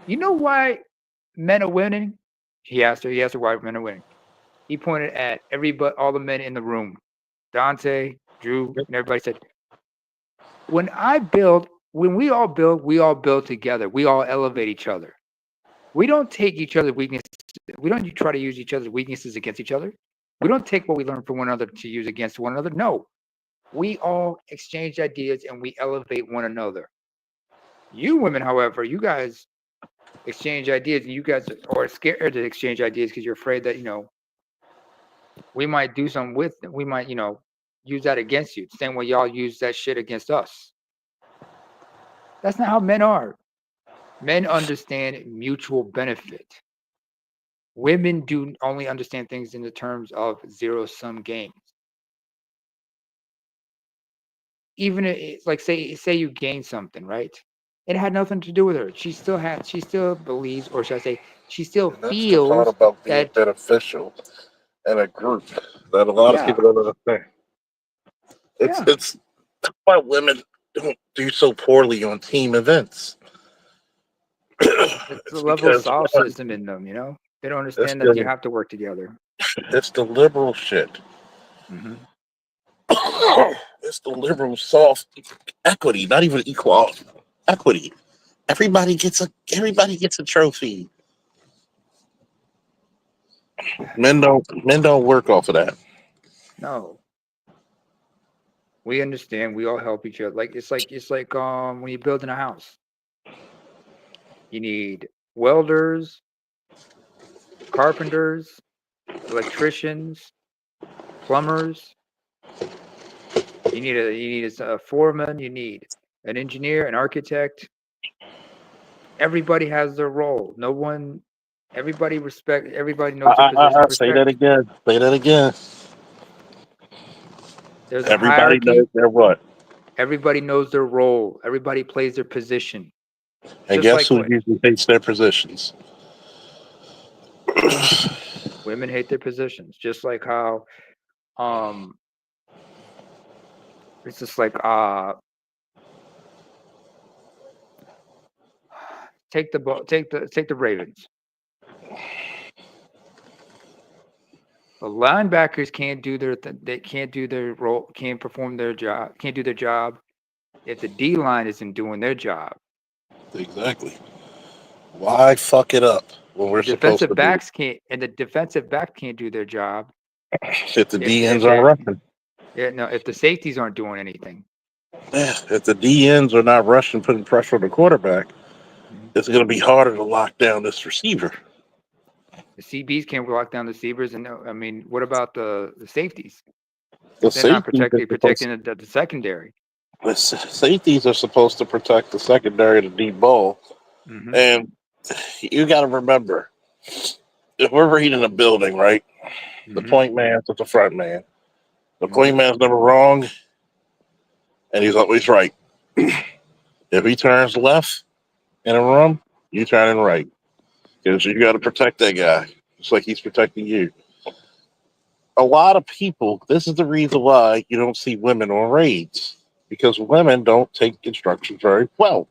"You know why men are winning?" He asked her why men are winning. He pointed at all the men in the room, Dante, Drew, and everybody said, when we all build together. We all elevate each other. We don't take each other's weaknesses. We don't try to use each other's weaknesses against each other. We don't take what we learn from one another to use against one another. No, we all exchange ideas and we elevate one another. You women, however, you guys exchange ideas and you guys are scared to exchange ideas because you're afraid that, we might do something with them. We might, use that against you. Same way y'all use that shit against us. That's not how men are. Men understand mutual benefit. Women do only understand things in the terms of zero-sum games. even like say you gain something, right? It had nothing to do with her. She still believes, or should I say, she still And that's the part feels about being that, beneficial in a group that a lot of yeah, people don't understand. yeah. It's why women don't do so poorly on team events. It's It's the level of because one, solipsism in them, you know? They don't it's understand that you the have to work together. it's the liberal shit. Hmm. It's the liberal soft equity, not even equality. Equity. Everybody gets a trophy. Men don't work off of that. No, we understand. We all help each other. It's like when you're building a house, you need welders, carpenters, electricians, plumbers. You need a foreman. You need an engineer, an architect. Everybody has their role. No one, everybody respect. Everybody knows their position. Say that Respect. again. Say that again. There's a Everybody knows hierarchy. their what. Everybody knows their role. Everybody plays their position. And Just guess like who what usually takes their positions? women hate their positions. Just like how um it's just like take the Ravens. The linebackers can't do they can't do their role, can't perform their job, can't do their job if the D line isn't doing their job. Exactly. Why fuck it up when we're supposed to be? The defensive back can't do their job If the if DNs aren't rushing. if the safeties aren't doing anything. Yeah, if the DNs are not rushing, putting pressure on the quarterback, Mhm. it's going to be harder to lock down this receiver. The CBs can't lock down the receivers, and I mean, what about the safeties? The They're not safeties are protecting the secondary. safeties are supposed to protect the secondary to deep ball, Hmm. and you got to remember, if we're reading a building, right? The Hmm. point man's the front man. The Hmm. point man's never wrong, and he's always right. If he turns left in a room, you turn in right because you got to protect that guy, just like he's protecting you. A lot of people, this is the reason why you don't see women on raids because women don't take instructions very well.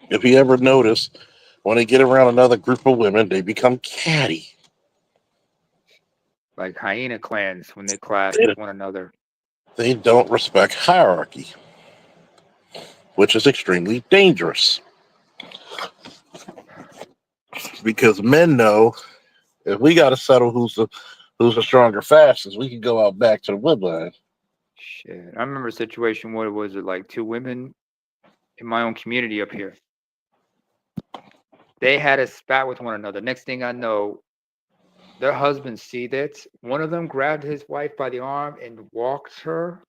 If you ever notice, when they get around another group of women, they become catty. Like hyena clans when they clash They, with one another. they don't respect hierarchy, which is extremely dangerous because men know if we got to settle who's the stronger, fastest, we can go out back to the woodline. Shit, I remember a situation where it was like two women in my own community up here. They had a spat with one another. Next thing I know, their husbands see that. One of them grabbed his wife by the arm and walked her.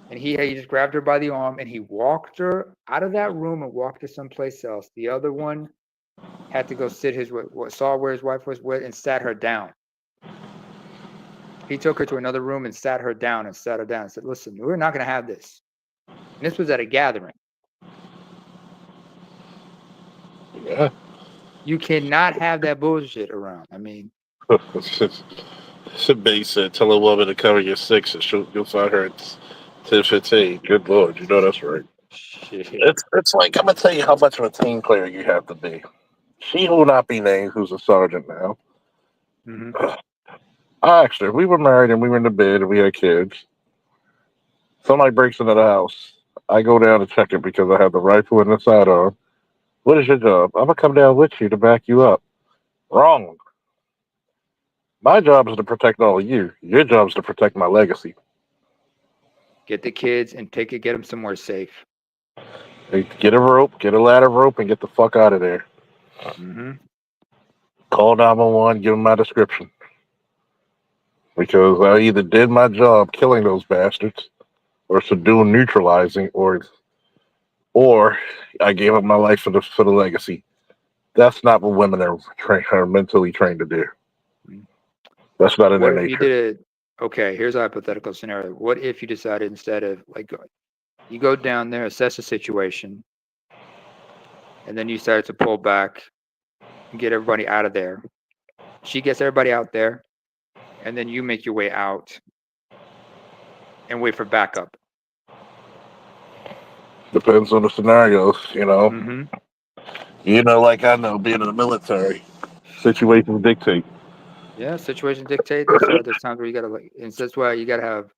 And he just grabbed her by the arm and he walked her out of that room and walked her someplace else. The other one had to go saw where his wife was with and sat her down. He took her to another room and sat her down and said, listen, we're not going to have this. And this was at a gathering. Yeah. You cannot have that bullshit around. I mean, Somebody said, tell a woman to cover your six and you'll find her at 10:15. Good Lord, you know that's right. shit. It's like, I'm going to tell you how much of a team player you have to be. She will not be named who's a sergeant now. Hmm. I asked her, if we were married and we were in the bed and we had kids, somebody breaks into the house. I go down to check it because I have the rifle and the sidearm. What is your job? I'm going to come down with you to back you up. Wrong. My job is to protect all of you. Your job is to protect my legacy. Get the kids and get them somewhere safe. Hey, get a rope, get a ladder rope, and get the fuck out of there. Hmm. Call 911, give them my description. Because I either did my job killing those bastards, or subduing, neutralizing, or I gave up my life for the legacy. That's not what women are mentally trained to do. That's not in their nature. okay, here's a hypothetical scenario. What if you decided instead of like you go down there, assess the situation, and then you start to pull back and get everybody out of there. She gets everybody out there, and then you make your way out and wait for backup. Depends on the scenarios, you know. Mm-hmm. You know, like I know, being in the military, situations dictate. Yeah, situation dictate. There's times where you gotta like, and so that's why you gotta have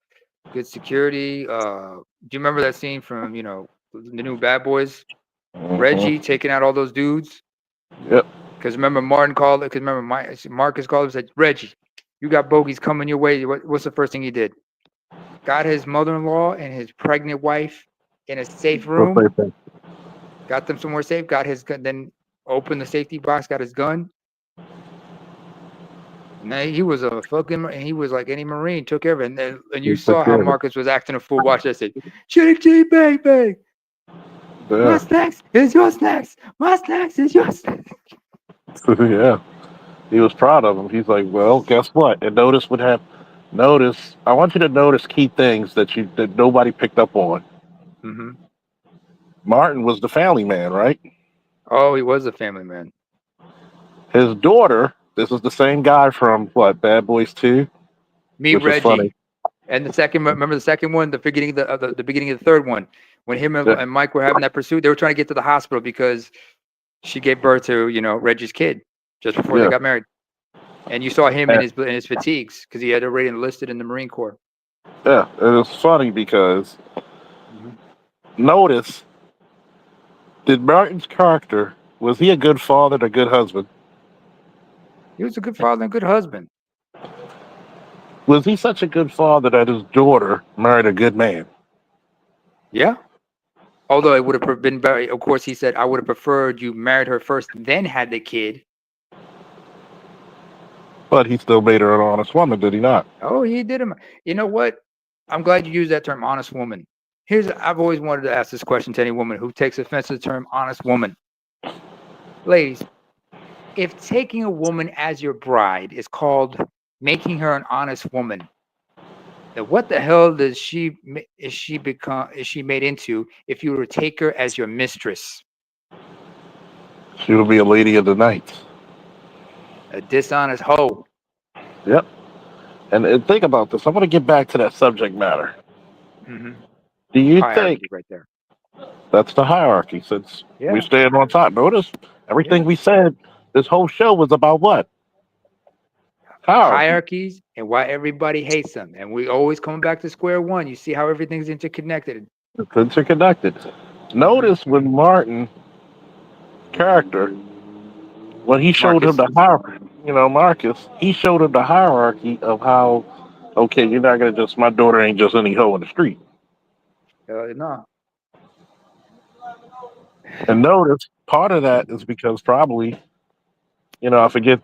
good security. Do you remember that scene from the new Bad Boys? Reggie taking out all those dudes. Yep. Because remember Martin called it. Because remember Marcus called and said, "Reggie, you got bogeys coming your way." What's the first thing he did? Got his mother-in-law and his pregnant wife in a safe room. Got them somewhere safe. Got his gun. Then opened the safety box. Got his gun. Man, he was a fucking. He was like any Marine. Took care of it. And you saw how Marcus was acting a fool. Watch that. Said, "Chitty baby. My snacks is your snacks. My snacks is your snacks." Yeah. He was proud of him. He's like, well, guess what? And notice I want you to notice key things that nobody picked up on. Mm-hmm. Martin was the family man, right? Oh, he was a family man. His daughter, this is the same guy from Bad Boys 2? Meet Reggie. And the second, remember the second one, the beginning of the third one, when him and Mike were having that pursuit, they were trying to get to the hospital because she gave birth to, Reggie's kid just before they got married. And you saw him in his fatigues because he had already enlisted in the Marine Corps. Yeah, it was funny because notice, did Martin's character, was he a good father and a good husband? He was a good father and good husband. Was he such a good father that his daughter married a good man? Yeah. Although it would have been very, of course, he said, I would have preferred you married her first, then had the kid. But he still made her an honest woman, did he not? Oh, he did him. You know what? I'm glad you used that term, honest woman. I've always wanted to ask this question to any woman who takes offense to the term honest woman. Ladies, if taking a woman as your bride is called making her an honest woman, then what the hell is she made into if you were to take her as your mistress? She would be a lady of the night. A dishonest hoe. Yep. And think about this. I want to get back to that subject matter. Mm-hmm. Do you hierarchy think right there? That's the hierarchy? Since we stand on top. Notice everything we said. This whole show was about what? Hierarchies and why everybody hates them. And we always come back to square one. You see how everything's interconnected. It's interconnected. Notice when Martin character, when he showed him the hierarchy, Marcus, he showed him the hierarchy of how, okay, you're not going to my daughter ain't just any hoe in the street. No. And notice part of that is because probably, I forget,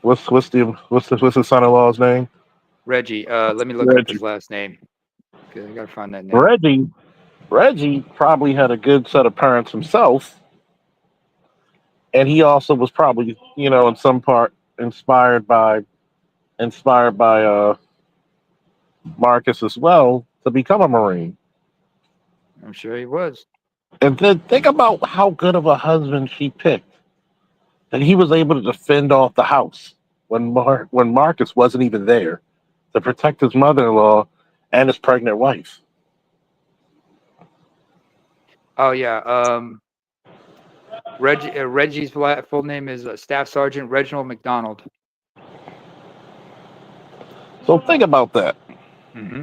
what's his son-in-law's name? Reggie. Let me look up his last name. Okay, I gotta find that name. Reggie probably had a good set of parents himself, and he also was probably, in some part inspired by Marcus as well to become a Marine. I'm sure he was. And then think about how good of a husband she picked. That he was able to defend off the house when Marcus wasn't even there to protect his mother-in-law and his pregnant wife. Oh yeah. Reggie's full name is Staff Sergeant Reginald McDonald. So think about that. Mm-hmm.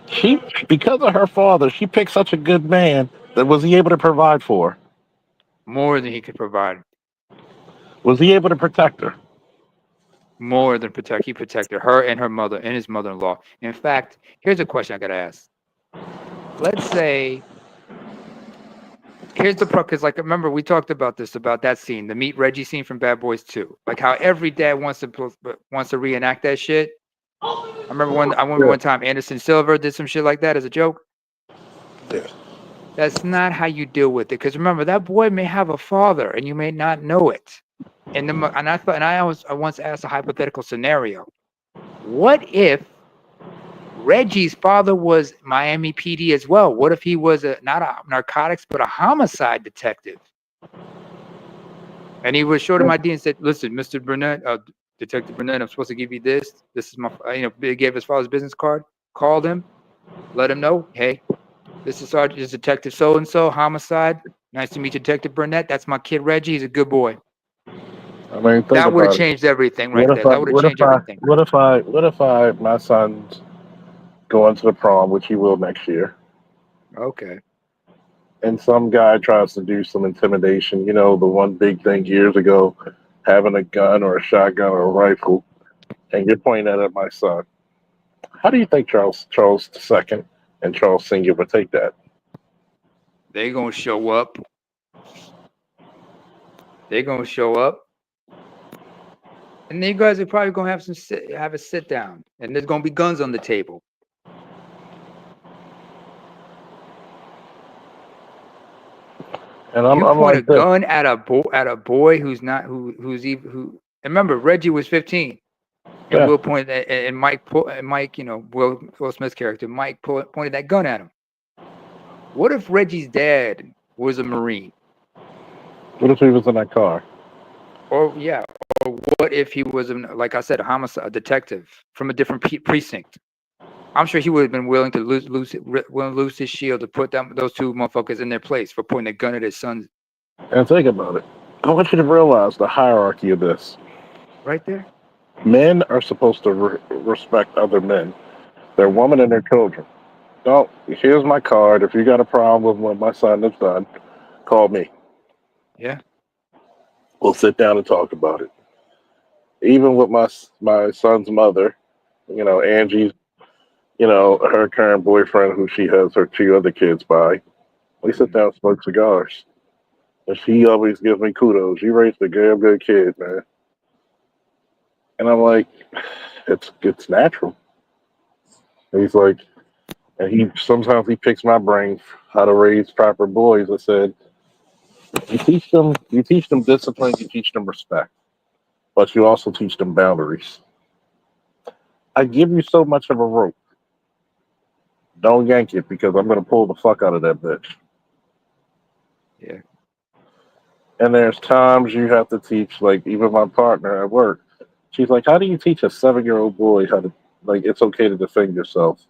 She, because of her father, she picked such a good man that was he able to provide for her? More than he could provide. Was he able to protect her? More than protect. He protected her and her mother and his mother-in-law. In fact, here's a question I got to ask. Let's say, here's the problem, because remember we talked about that scene, the Meet Reggie scene from Bad Boys 2. Like how every dad wants to reenact that shit. I remember one time Anderson Silva did some shit like that as a joke. Yeah. That's not how you deal with it. Because remember, that boy may have a father and you may not know it. I once asked a hypothetical scenario. What if Reggie's father was Miami PD as well. What if he was not a narcotics, but a homicide detective? And he was showed him ID and said, "Listen, Mr. Burnett, Detective Burnett, I'm supposed to give you this. This is my, He gave his father's business card. Called him, let him know, hey, this is Detective so and so, homicide. Nice to meet you, Detective Burnett. That's my kid Reggie. He's a good boy." I mean, think That would have about it. changed everything right What there. if I, That would have what if changed I, everything. what if my son's going to the prom, which he will next year, Okay. and some guy tries to do some intimidation? You know, the one big thing years ago, having a gun or a shotgun or a rifle, and you're pointing that at my son. How do you think Charles II and Charles Sr. would take that? They're gonna show up. They're gonna show up. And you guys are probably gonna have a sit down, and there's gonna be guns on the table. And I'm point like a this. gun at a boy who's not who's even who. And remember, Reggie was 15, and Yeah. Will pointed at, and Mike, Will Smith's character, Mike pointed that gun at him. What if Reggie's dad was a Marine? What if he was in that car? Or what if he was, like I said, a detective from a different precinct? I'm sure he would have been willing to lose his shield to put those two motherfuckers in their place for pointing a gun at his son. And think about it. I want you to realize the hierarchy of this. Right there. Men are supposed to respect other men, their women and their children. No, here's my card. If you got a problem with what my son has done, call me. Yeah. We'll sit down and talk about it. Even with my son's mother, Angie's, her current boyfriend, who she has her 2 other kids by, we sit down and smoke cigars. And she always gives me kudos. You raised a damn good kid, man. And I'm like, it's natural. And he's like, and sometimes he picks my brain how to raise proper boys. I said, you teach them discipline, you teach them respect, but you also teach them boundaries. I give you so much of a rope. Don't yank it because I'm going to pull the fuck out of that bitch. Yeah. And there's times you have to teach, like even my partner at work, she's like, how do you teach a 7-year-old boy how to, it's okay to defend yourself?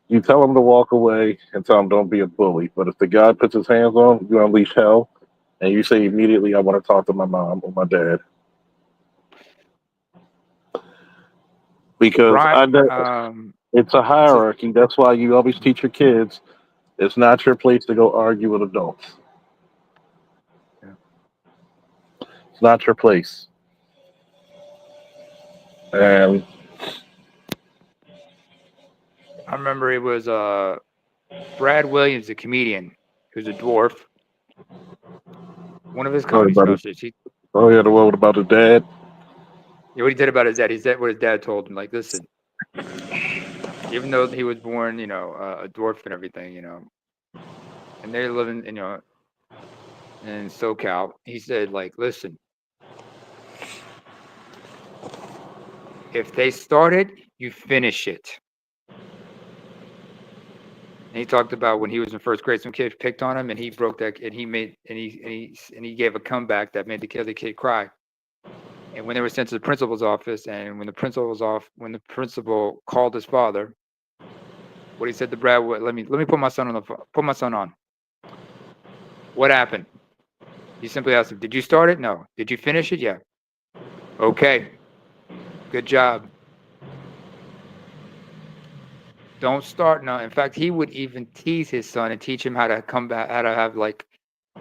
You tell him to walk away and tell him don't be a bully. But if the guy puts his hands on him, you unleash hell, and you say immediately, I want to talk to my mom or my dad. Because it's a hierarchy. That's why you always teach your kids, it's not your place to go argue with adults. Yeah. It's not your place. And I remember it was Brad Williams, the comedian, who's a dwarf. One of his comedy specials. The one about his dad. Yeah, what he did about his dad. He said what his dad told him. Like, listen, even though he was born, a dwarf and everything, and they're living, in SoCal. He said, like, listen, if they start it, you finish it. And he talked about when he was in first grade, some kid picked on him, and he broke that, and he gave a comeback that made the kid cry. And when they were sent to the principal's office, and when the principal called his father, what he said to Brad, let me put my son on the phone. Put my son on. What happened? He simply asked him, did you start it? No. Did you finish it? Yeah. Okay. Good job. Don't start now. In fact, he would even tease his son and teach him how to come back, how to have like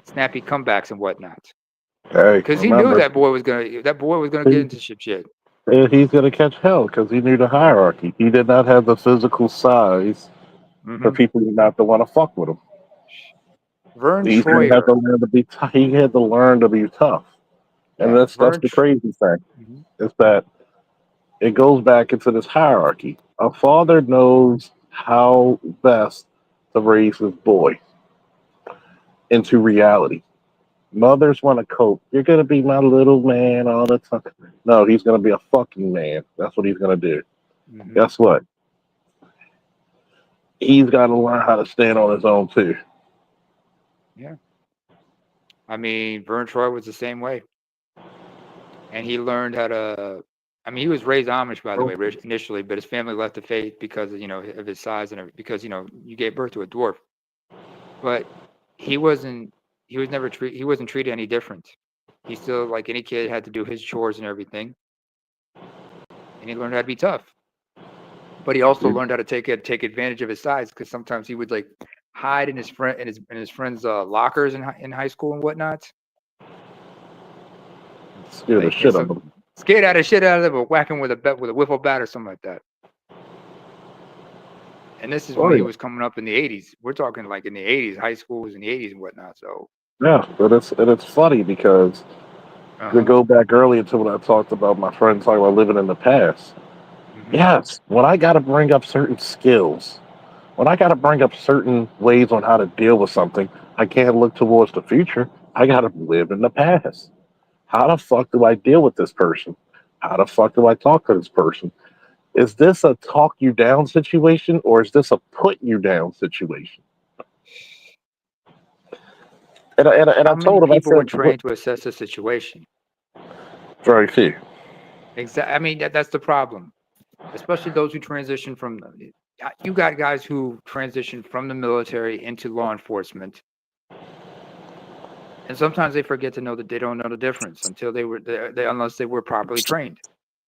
snappy comebacks and whatnot. Because he knew that boy was gonna get into shit. He's gonna catch hell because he knew the hierarchy. He did not have the physical size for people not to want to fuck with him. Vern He Troyer. had to learn to be he had to learn to be tough, and that's the crazy thing. Is that it goes back into this hierarchy. A father knows how best to raise his boy into reality. Mothers want to cope. You're going to be my little man all the time. No, he's going to be a fucking man. That's what he's going to do. Guess what? he's got to learn how to stand on his own too. I mean, Vern Troy was the same way. And he learned how to. I mean, he was raised Amish, by the way, initially, but his family left the faith because of, of his size and because you gave birth to a dwarf. But he wasn't. He was never treated. He wasn't treated any different. He still, like any kid, had to do his chores and everything. And he learned how to be tough. But he also learned how to take advantage of his size, because sometimes he would like hide in his friends' lockers in high school and whatnot. Scare the shit out of him. Scared the shit out of them, or whack him with a wiffle bat or something like that. And this is when he was coming up in the 80s. We're talking like in the 80s, high school was in the 80s and whatnot. So yeah, but it's funny because to go back earlier to what I talked about, my friend talking about living in the past. Mm-hmm. Yes, when I got to bring up certain skills, when I got to bring up certain ways on how to deal with something, I can't look towards the future. I got to live in the past. How the fuck do I deal with this person? How the fuck do I talk to this person? Is this a talk you down situation, or is this a put you down situation? And I told him, people were trained to assess the situation. Very few. Exactly. I mean, that's the problem, especially those who transition from. You got guys who transition from the military into law enforcement, and sometimes they forget to know that they don't know the difference until unless they were properly trained.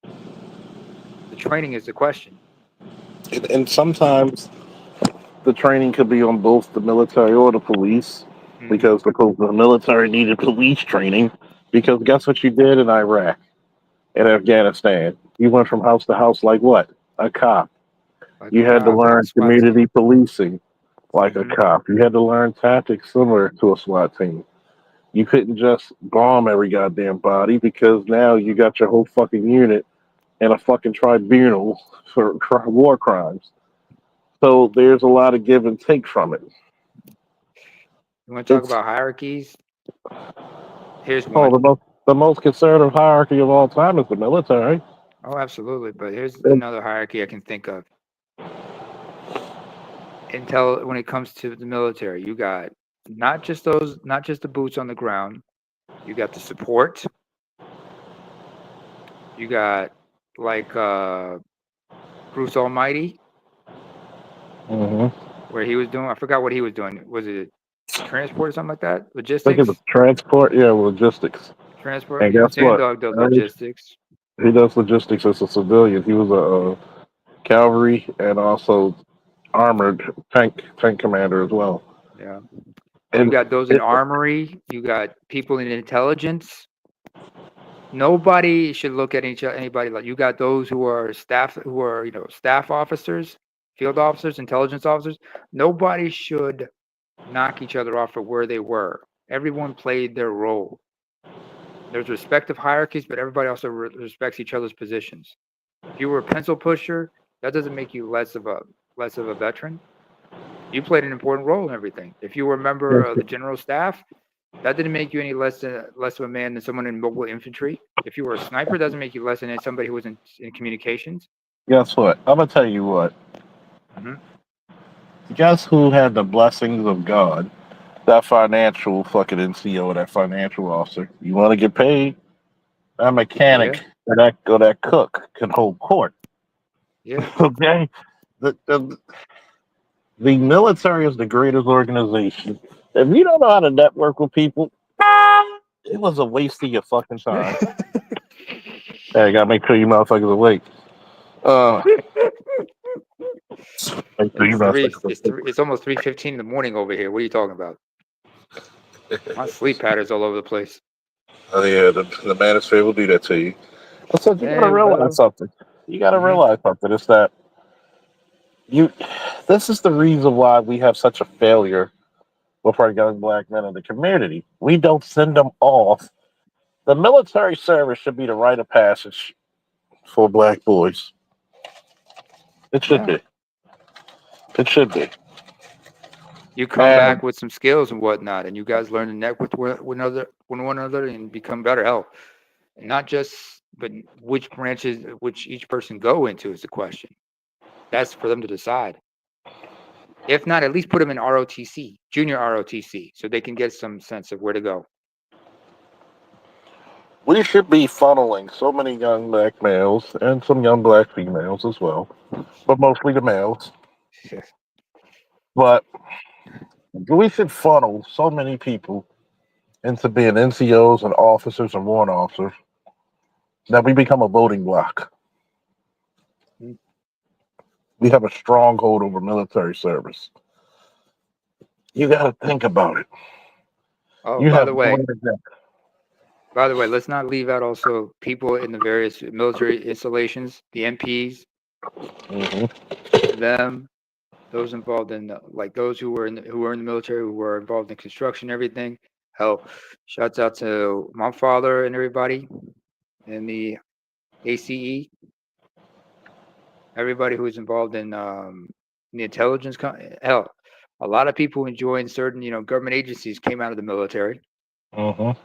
The training is the question. And sometimes the training could be on both the military or the police, because the military needed police training. Because guess what you did in Iraq and Afghanistan? You went from house to house like what? A cop. You had to learn community policing like a cop. You had to learn tactics similar to a SWAT team. You couldn't just bomb every goddamn body, because now you got your whole fucking unit and a fucking tribunal for war crimes. So there's a lot of give and take from it. You want to talk about hierarchies? Here's one. The most conservative hierarchy of all time is the military. Oh, absolutely. But here's another hierarchy I can think of. When it comes to the military, you got not just the boots on the ground. You got the support. You got like Bruce Almighty, where he was doing. I forgot what he was doing. Was it transport or something like that? Logistics. I think it was transport. Yeah, logistics. Transport. And guess what? Dog does logistics. He does logistics as a civilian. He was a cavalry and also armored tank commander as well. Yeah. And you got those in armory. You got people in intelligence. Nobody should look at anybody like you got those who are staff officers, field officers, intelligence officers. Nobody should knock each other off for where they were. Everyone played their role. There's respective hierarchies, but everybody also respects each other's positions. If you were a pencil pusher, that doesn't make you less of a veteran. You played an important role in everything. If you were a member of the general staff, that didn't make you any less of a man than someone in mobile infantry. If you were a sniper, doesn't make you less than somebody who was in communications. Guess what? I'm gonna tell you what. Guess who had the blessings of God? That financial fucking NCO, that financial officer. You want to get paid? That mechanic or that cook can hold court. Yeah. Okay. The military is the greatest organization. If you don't know how to network with people, it was a waste of your fucking time. Hey, I gotta make sure you motherfuckers are awake. It's almost 3:15 in the morning over here. What are you talking about? My sleep patterns all over the place. Oh yeah, the manosphere will do that to you. So you gotta realize something. You gotta realize something. It's that this is the reason why we have such a failure with our young black men in the community. We don't send them off. The military service should be the rite of passage for black boys. It should be. It should be. You come back with some skills and whatnot, and you guys learn to network with one another and become better. Hell, not just, but which branches, which each person go into is the question. That's for them to decide. If not, at least put them in ROTC, junior ROTC, so they can get some sense of where to go. We should be funneling so many young black males and some young black females as well, but mostly the males. But we should funnel so many people into being NCOs and officers and warrant officers that we become a voting bloc. We have a stronghold over military service. You got to think about it. Oh, You by have the way, one let's not leave out also people in the various military installations, the MPs, them, those involved in like those who were in the military, who were involved in construction, everything. Hell, shouts out to my father and everybody in the ACE. Everybody who was involved in the intelligence. Hell, a lot of people who joined certain government agencies came out of the military.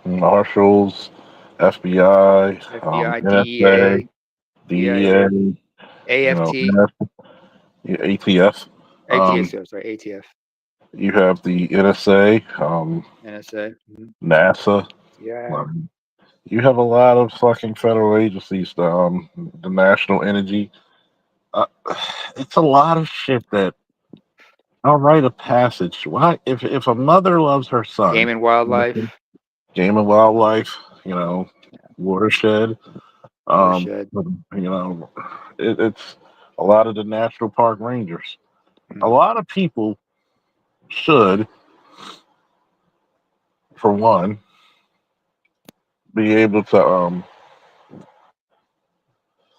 Marshals, FBI, FBI, NSA, DEA, AFT, ATF. ATF, sorry, ATF, You have the NSA, NSA, NASA. yeah, You have a lot of fucking federal agencies. The National Energy. It's a lot of shit that I'll write a passage. Why, if a mother loves her son, Game and Wildlife, Game and Wildlife, Watershed. Watershed. It's a lot of the National Park Rangers. A lot of people should, for one, be able to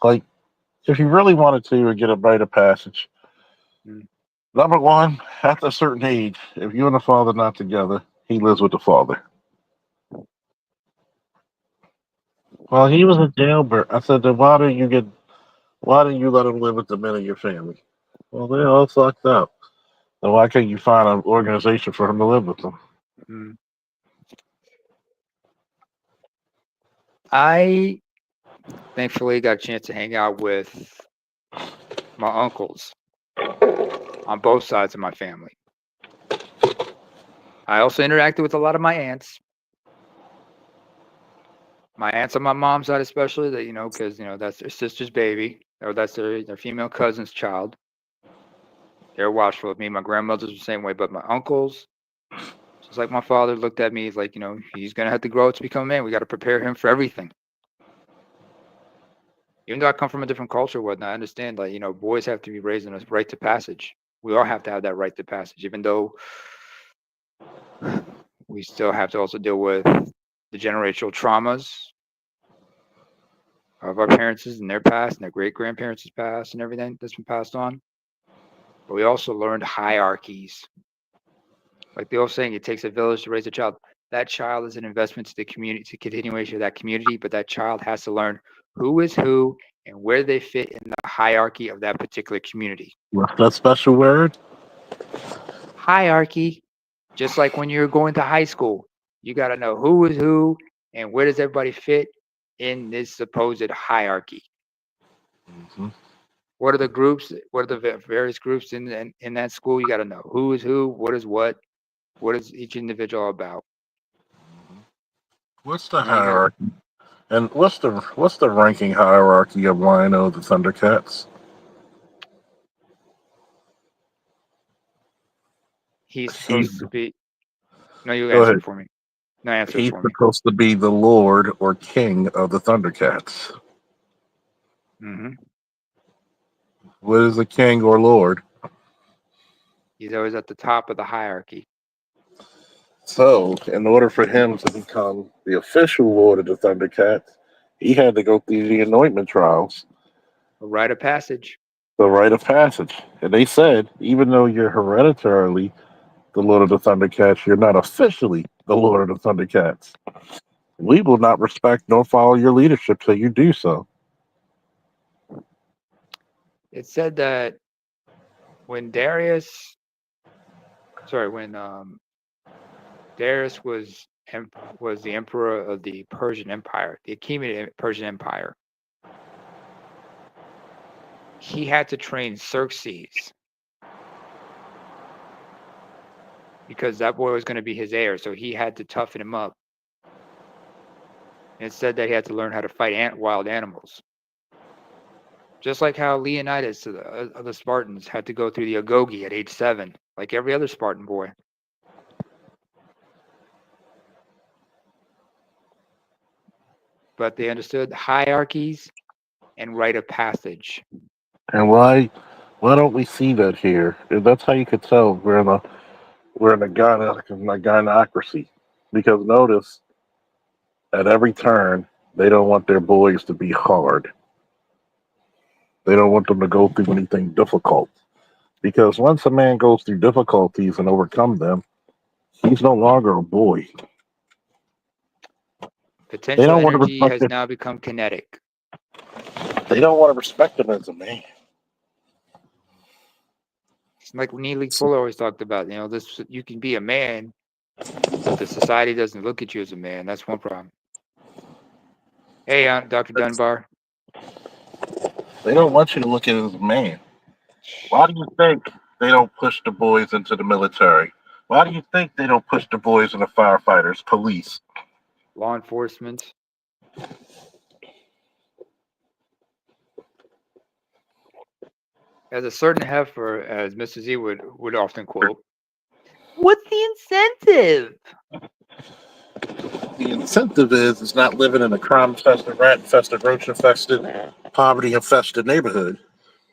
like, if you really wanted to get a rite of passage. Number one, at a certain age, if you and the father not together, he lives with the father. Well, he was a jailbird. I said, then why don't you let him live with the men of your family? Well, they're all fucked up. Then why can't you find an organization for him to live with them? I thankfully got a chance to hang out with my uncles on both sides of my family. I also interacted with a lot of my aunts. My aunts on my mom's side, especially, that because that's their sister's baby, or that's their female cousin's child. They're watchful of me. My grandmother's the same way, but my uncles, just like my father, looked at me. He's like, he's gonna have to grow to become a man. We got to prepare him for everything. Even though I come from a different culture, whatnot, I understand. Like, boys have to be raised in a rite to passage. We all have to have that rite to passage, even though we still have to also deal with the generational traumas of our parents and their past and their great grandparents' past and everything that's been passed on. But we also learned hierarchies. Like the old saying, it takes a village to raise a child. That child is an investment to the community, to continuation of that community, but that child has to learn who is who and where they fit in the hierarchy of that particular community. What's that special word? Hierarchy. Just like when you're going to high school, you got to know who is who and where does everybody fit in this supposed hierarchy. What are the groups? What are the various groups in that school? You got to know who is who, what is each individual about. What's the hierarchy? And what's the ranking hierarchy of Rhino the Thundercats? He's supposed to be. No, you Go answer ahead. for me. No, answer He's for me. supposed to be the Lord or King of the Thundercats. What is a king or lord? He's always at the top of the hierarchy. So, in order for him to become the official Lord of the Thundercats, he had to go through the anointment trials. A rite of passage. The rite of passage. And they said, even though you're hereditarily the Lord of the Thundercats, you're not officially the Lord of the Thundercats. We will not respect nor follow your leadership till you do so. It said that when Darius was the emperor of the Persian Empire, the Achaemenid Persian Empire, he had to train Xerxes because that boy was going to be his heir, so he had to toughen him up. And it said that he had to learn how to fight wild animals. Just like how Leonidas, the Spartans, had to go through the agoge at age 7, like every other Spartan boy. But they understood hierarchies and rite of passage. And why don't we see that here? And that's how you could tell we're in a gynocracy. Because notice, at every turn, they don't want their boys to be hard. They don't want them to go through anything difficult. Because once a man goes through difficulties and overcome them, he's no longer a boy. Potential energy has now become kinetic. They don't want to respect him as a man. It's like Neely Fuller always talked about, this, you can be a man, but the society doesn't look at you as a man. That's one problem. Hey, Dr. Dunbar. They don't want you to look at it as a man. Why do you think they don't push the boys into the military? Why do you think they don't push the boys into firefighters, police? Law enforcement. As a certain heifer, as Mr. Z would often quote, what's the incentive? The incentive is not living in a crime-infested, rat-infested, roach-infested, poverty-infested neighborhood.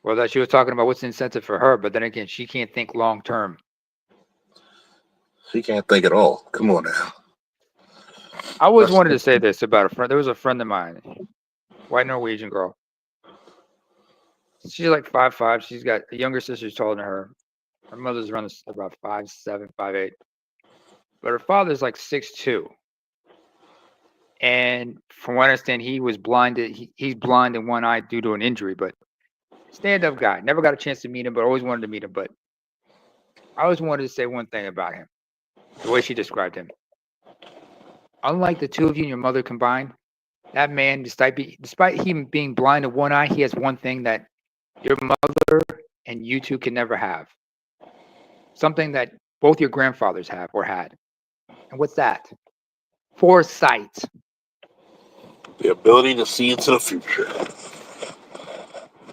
Well, that she was talking about what's the incentive for her, but then again, she can't think long-term. She can't think at all. Come on now. I always wanted to say this about a friend. There was a friend of mine, white Norwegian girl. She's like 5'5". She's got a younger sister who's taller than her. Her mother's around about 5'7", 5'8". But her father's like 6'2". And from what I understand, he was blinded. He's blind in one eye due to an injury, but stand-up guy. Never got a chance to meet him, but always wanted to meet him. But I always wanted to say one thing about him, the way she described him. Unlike the two of you and your mother combined, that man, despite him being blind in one eye, he has one thing that your mother and you two can never have. Something that both your grandfathers have or had. And what's that? Foresight. The ability to see into the future.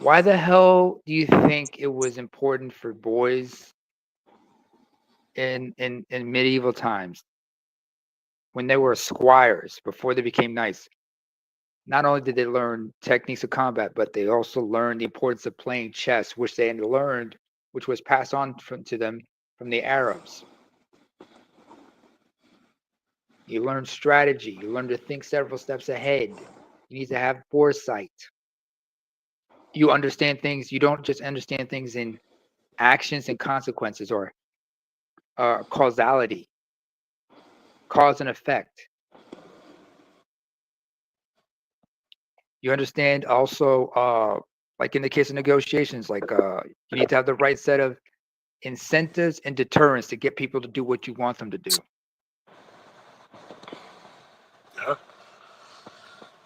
Why the hell do you think it was important for boys in medieval times, when they were squires, before they became knights? Not only did they learn techniques of combat, but they also learned the importance of playing chess, which they had learned, which was passed on to them from the Arabs. You learn strategy. You learn to think several steps ahead. You need to have foresight. You understand things. You don't just understand things in actions and consequences or causality, cause and effect. You understand also, like in the case of negotiations, like you need to have the right set of incentives and deterrents to get people to do what you want them to do. Yeah.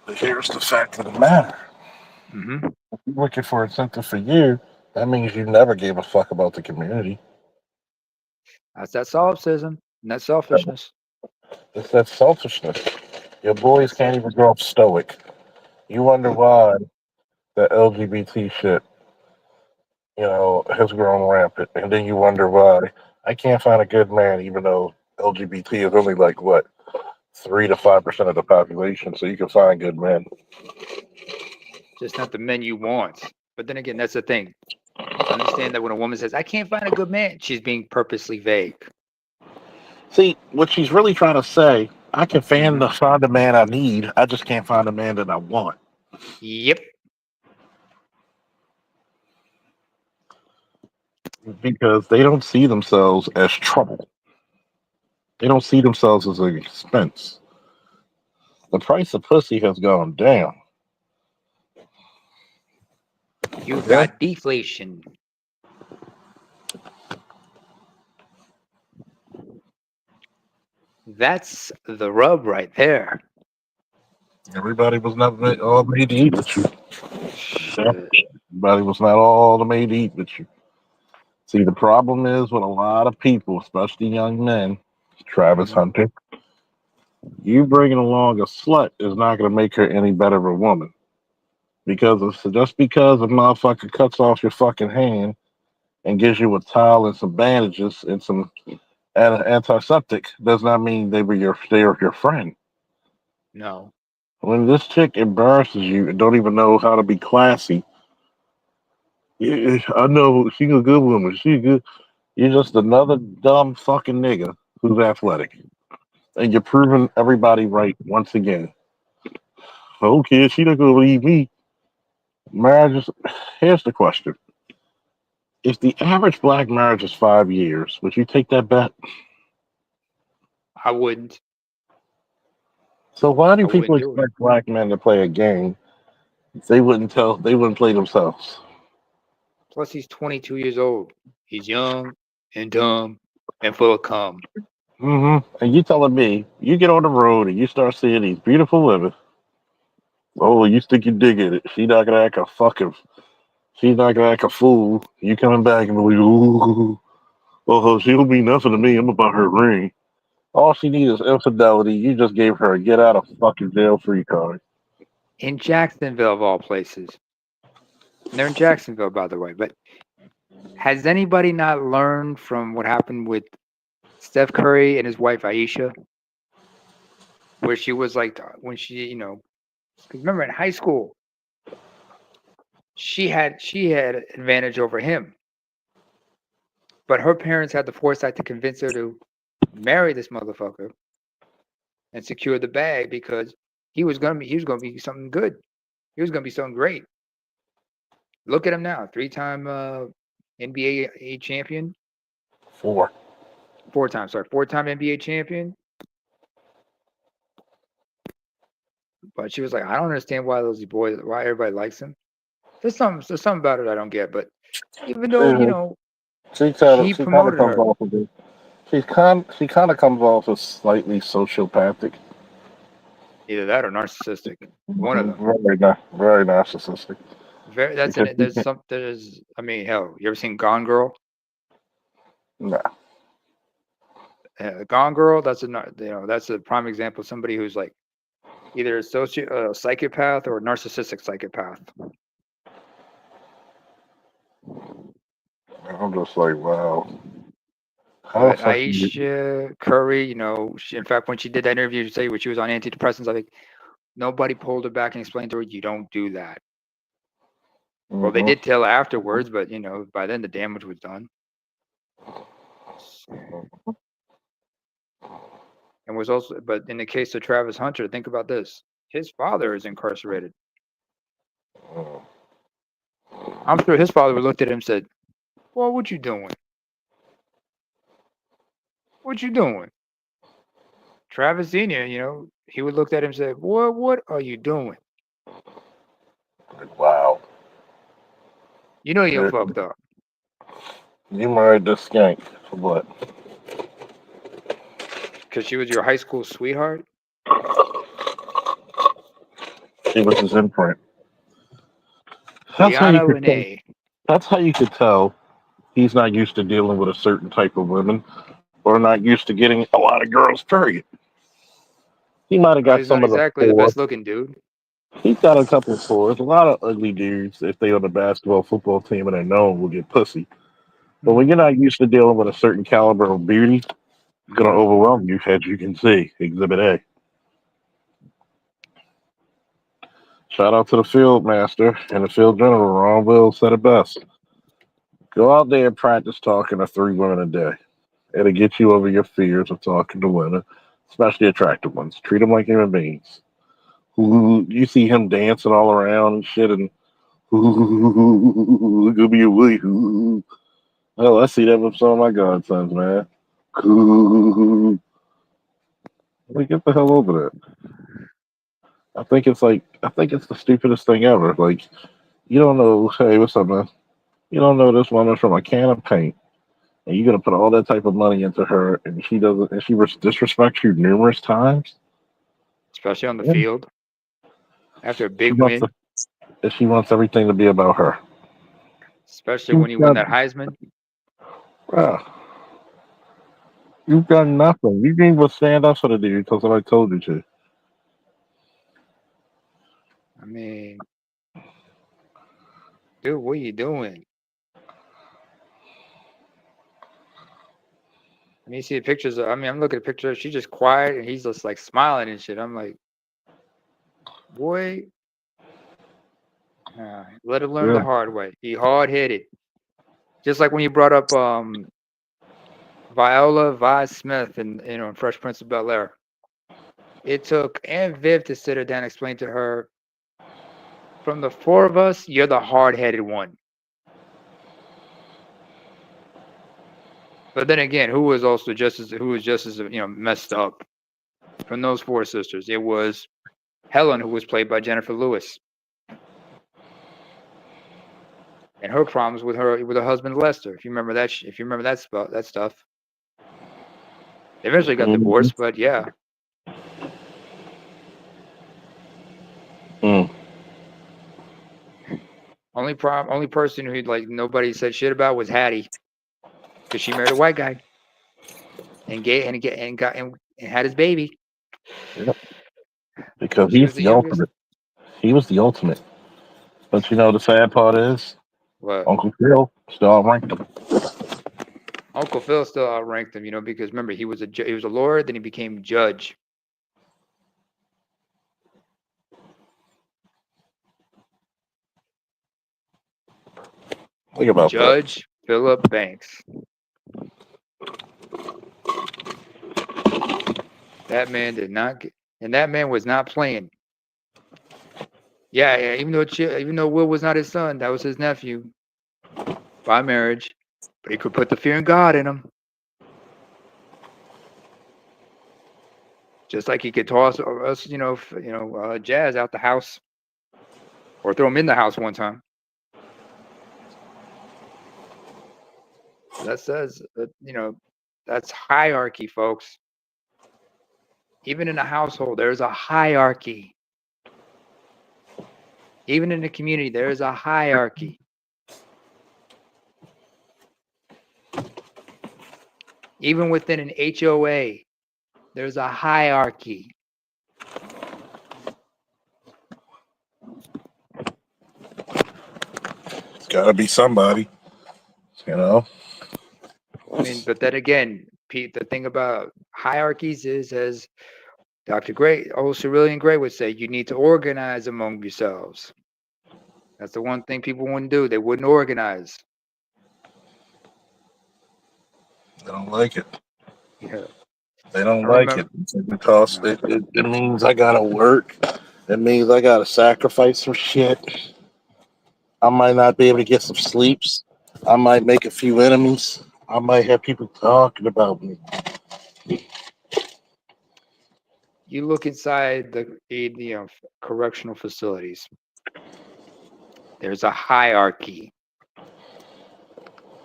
But here's the fact of the matter. Mm-hmm. If you're looking for incentive for you, that means you never gave a fuck about the community. That's that solipsism and that selfishness. It's that selfishness. Your boys can't even grow up stoic. You wonder why the LGBT shit, has grown rampant. And then you wonder why I can't find a good man, even though LGBT is only like, 3 to 5% of the population, so you can find good men. Just not the men you want. But then again, that's the thing. Understand that when a woman says, I can't find a good man, she's being purposely vague. See, what she's really trying to say, I can find the man I need, I just can't find the man that I want. Yep. Because they don't see themselves as trouble. They don't see themselves as an expense. The price of pussy has gone down. You got deflation. That's the rub right there. Everybody was not all made to eat with you. Everybody was not all made to eat with you. See, the problem is with a lot of people, especially young men, Travis Mhm. Hunter, you bringing along a slut is not going to make her any better of a woman. Just because a motherfucker cuts off your fucking hand and gives you a towel and some bandages and some antiseptic does not mean they are your friend. No. When this chick embarrasses you and don't even know how to be classy, I know she's a good woman. She good. You're just another dumb fucking nigga who's athletic, and you're proving everybody right once again. Okay, she not gonna leave me. Marriage is. Here's the question: if the average black marriage is 5 years, would you take that bet? I wouldn't. So why do I people wouldn't do it. expect black men to play a game if they wouldn't play themselves? Plus, he's 22 years old. He's young and dumb and full of cum. And you telling me you get on the road and you start seeing these beautiful women. Oh, you think you dig in it? She's not gonna act a fool. You coming back and be like, ooh, oh, she don't mean nothing to me. I'm about her ring. All she needs is infidelity. You just gave her a get out of fucking jail free card. In Jacksonville, of all places. And they're in Jacksonville, by the way. But has anybody not learned from what happened with Steph Curry and his wife Aisha? Where she was like, when she, because remember in high school, she had advantage over him. But her parents had the foresight to convince her to marry this motherfucker and secure the bag because he was gonna be something good. He was gonna be something great. Look at him now, 3-time NBA champion, 4. 4-time NBA champion. But she was like, I don't understand why why everybody likes him. There's something about it I don't get. But even though She kind he of promoted comes her, off of it. She kind of comes off as slightly sociopathic. either that or narcissistic, one of them. Very narcissistic. That's Because in it. There's. I mean, hell, you ever seen Gone Girl? nah, Gone Girl. That's a prime example of somebody who's like either a psychopath or a narcissistic psychopath. I'm just like, wow. How the But fuck Aisha Curry, in fact, when she did that interview, when she was on antidepressants, I think nobody pulled her back and explained to her, you don't do that. Well, they did tell her afterwards, but by then the damage was done. And was also, but in the case of Travis Hunter, think about this: his father is incarcerated. I'm sure his father would looked at him and said, "Well, what you doing? What you doing?" Travis Senior, he would look at him and say, What are you doing? Wow. You're fucked up. You married this skank for what? Because she was your high school sweetheart? She was his imprint. Brianna Lene. That's how you could tell he's not used to dealing with a certain type of women or not used to getting a lot of girls, period. He might have got He's not some of the exactly the four. best looking dude. He's got a couple of fours. A lot of ugly dudes, if they on the basketball football team and they're known, will get pussy. But when you're not used to dealing with a certain caliber of beauty, it's going to overwhelm you, as you can see. Exhibit A. Shout out to the field master and the field general. Ron Will said it best. Go out there and practice talking to 3 women a day. It'll get you over your fears of talking to women, especially attractive ones. Treat them like human beings. You see him dancing all around and shit, and look at me away. Hell, I see that with some of my godsons, man. Like, get the hell over that. I think it's the stupidest thing ever. Like, you don't know, hey, what's up, man? You don't know this woman from a can of paint, and you're gonna put all that type of money into her, and she doesn't, and she disrespects you numerous times, Especially on the field. After a she big wants win. she wants everything to be about her. Especially when you win that Heisman. Bruh, you've done nothing. You didn't even stand up for the dude because somebody told you to. I mean, dude, what are you doing? I mean, you see the pictures. I'm looking at pictures. She's just quiet, and he's just like smiling and shit. I'm like, boy, let him learn Yeah. the hard way. He hard headed. Just like when you brought up Viola Vi Smith and in Fresh Prince of Bel Air. It took Aunt Viv to sit her down and explain to her, from the four of us, you're the hard headed one. But then again, who was just as messed up from those four sisters? It was Helen, who was played by Jennifer Lewis, and her problems with her husband Lester. If you remember that, that stuff. They eventually got divorced, but yeah. Mm. Only person who like nobody said shit about was Hattie, because she married a white guy and had his baby. Yep. Because She he's was the the youngest. ultimate. He was the ultimate. But you know the sad part is, What? Uncle Phil still outranked him. Uncle Phil still outranked him, because remember he was a lawyer, then he became judge. Think about Judge Philip Banks. That man did not get, and that man was not playing. Yeah, even though Will was not his son, that was his nephew by marriage, but he could put the fear in God in him. Just like he could toss us, Jazz out the house, or throw him in the house one time. That says that, that's hierarchy, folks. Even in a household, there's a hierarchy. Even in the community, there's a hierarchy. Even within an HOA, there's a hierarchy. It's got to be somebody, I mean, but then again, Pete, the thing about hierarchies is, as Dr. Gray, Cerulean Gray would say, you need to organize among yourselves. That's the one thing people wouldn't do. They wouldn't organize. They don't like it. Yeah. They don't like it because it means I gotta work. It means I gotta sacrifice some shit. I might not be able to get some sleeps. I might make a few enemies. I might have people talking about me. You look inside the correctional facilities. There's a hierarchy,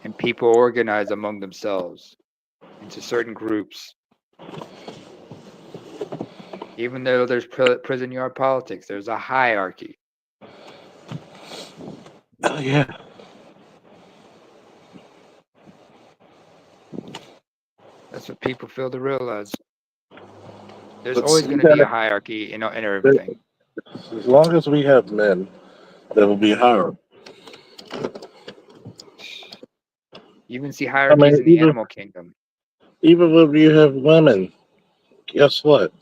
and people organize among themselves into certain groups. Even though there's prison yard politics, there's a hierarchy. Oh yeah. That's what people fail to realize. There's But always see, going to be a hierarchy in everything. As long as we have men, there will be hierarchy. You even see hierarchies in the animal kingdom. Even when you have women, guess what?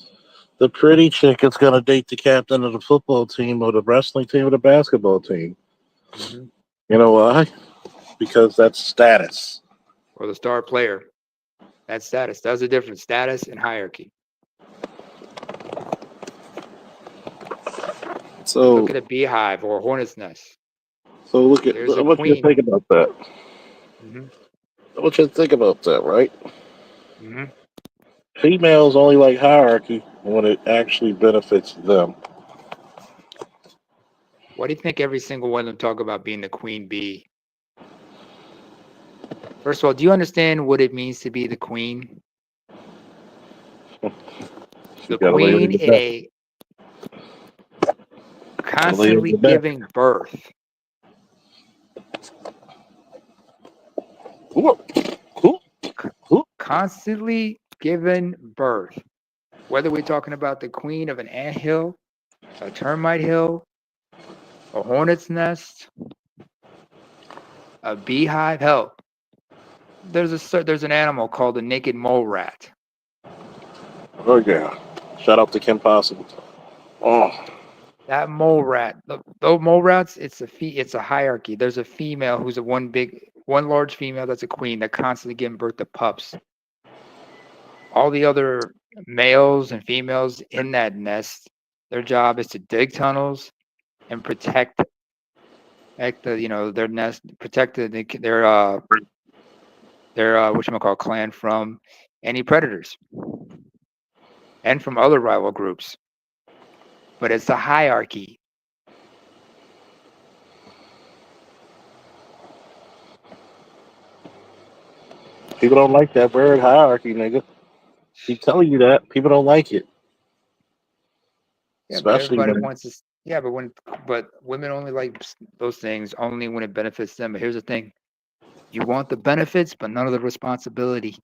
The pretty chick is going to date the captain of the football team or the wrestling team or the basketball team. Mm-hmm. You know why? Because that's status. Or the star player. That's status. That's a difference. Status and hierarchy. So look at a beehive or a hornet's nest. So look at what you think about that. Mm-hmm. I want you to think about that, right? Mm-hmm. Females only like hierarchy when it actually benefits them. Why do you think every single one of them talk about being the queen bee? First of all, do you understand what it means to be the queen? The queen in a constantly giving birth. constantly giving birth. Whether we're talking about the queen of an anthill, a termite hill, a hornet's nest, a beehive, hell, there's an animal called the naked mole rat. Oh yeah. Shout out to Kim Possible. Oh, That mole rat, those mole rats, it's a hierarchy. There's a female who's one large female that's a queen that constantly giving birth to pups. All the other males and females in that nest, their job is to dig tunnels and protect their nest, protect their whatchamacallit clan from any predators and from other rival groups. But it's a hierarchy. people don't like that word hierarchy, nigga. Keep telling you that. People don't like it. Yeah, but Especially everybody when wants to. Yeah, but women only like those things only when it benefits them. But here's the thing: you want the benefits, but none of the responsibility.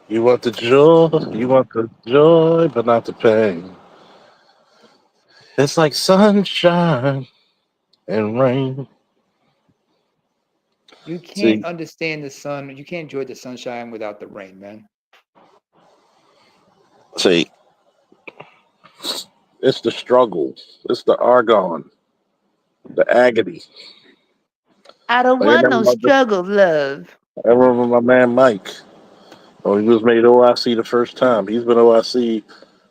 you want the joy, but not the pain. It's like sunshine and rain. You can't See, understand the sun. You can't enjoy the sunshine without the rain, man. see, it's the struggle. It's the argon, the agony. I don't Like want no struggle, love. I remember my man Mike. When he was made OIC the first time. He's been OIC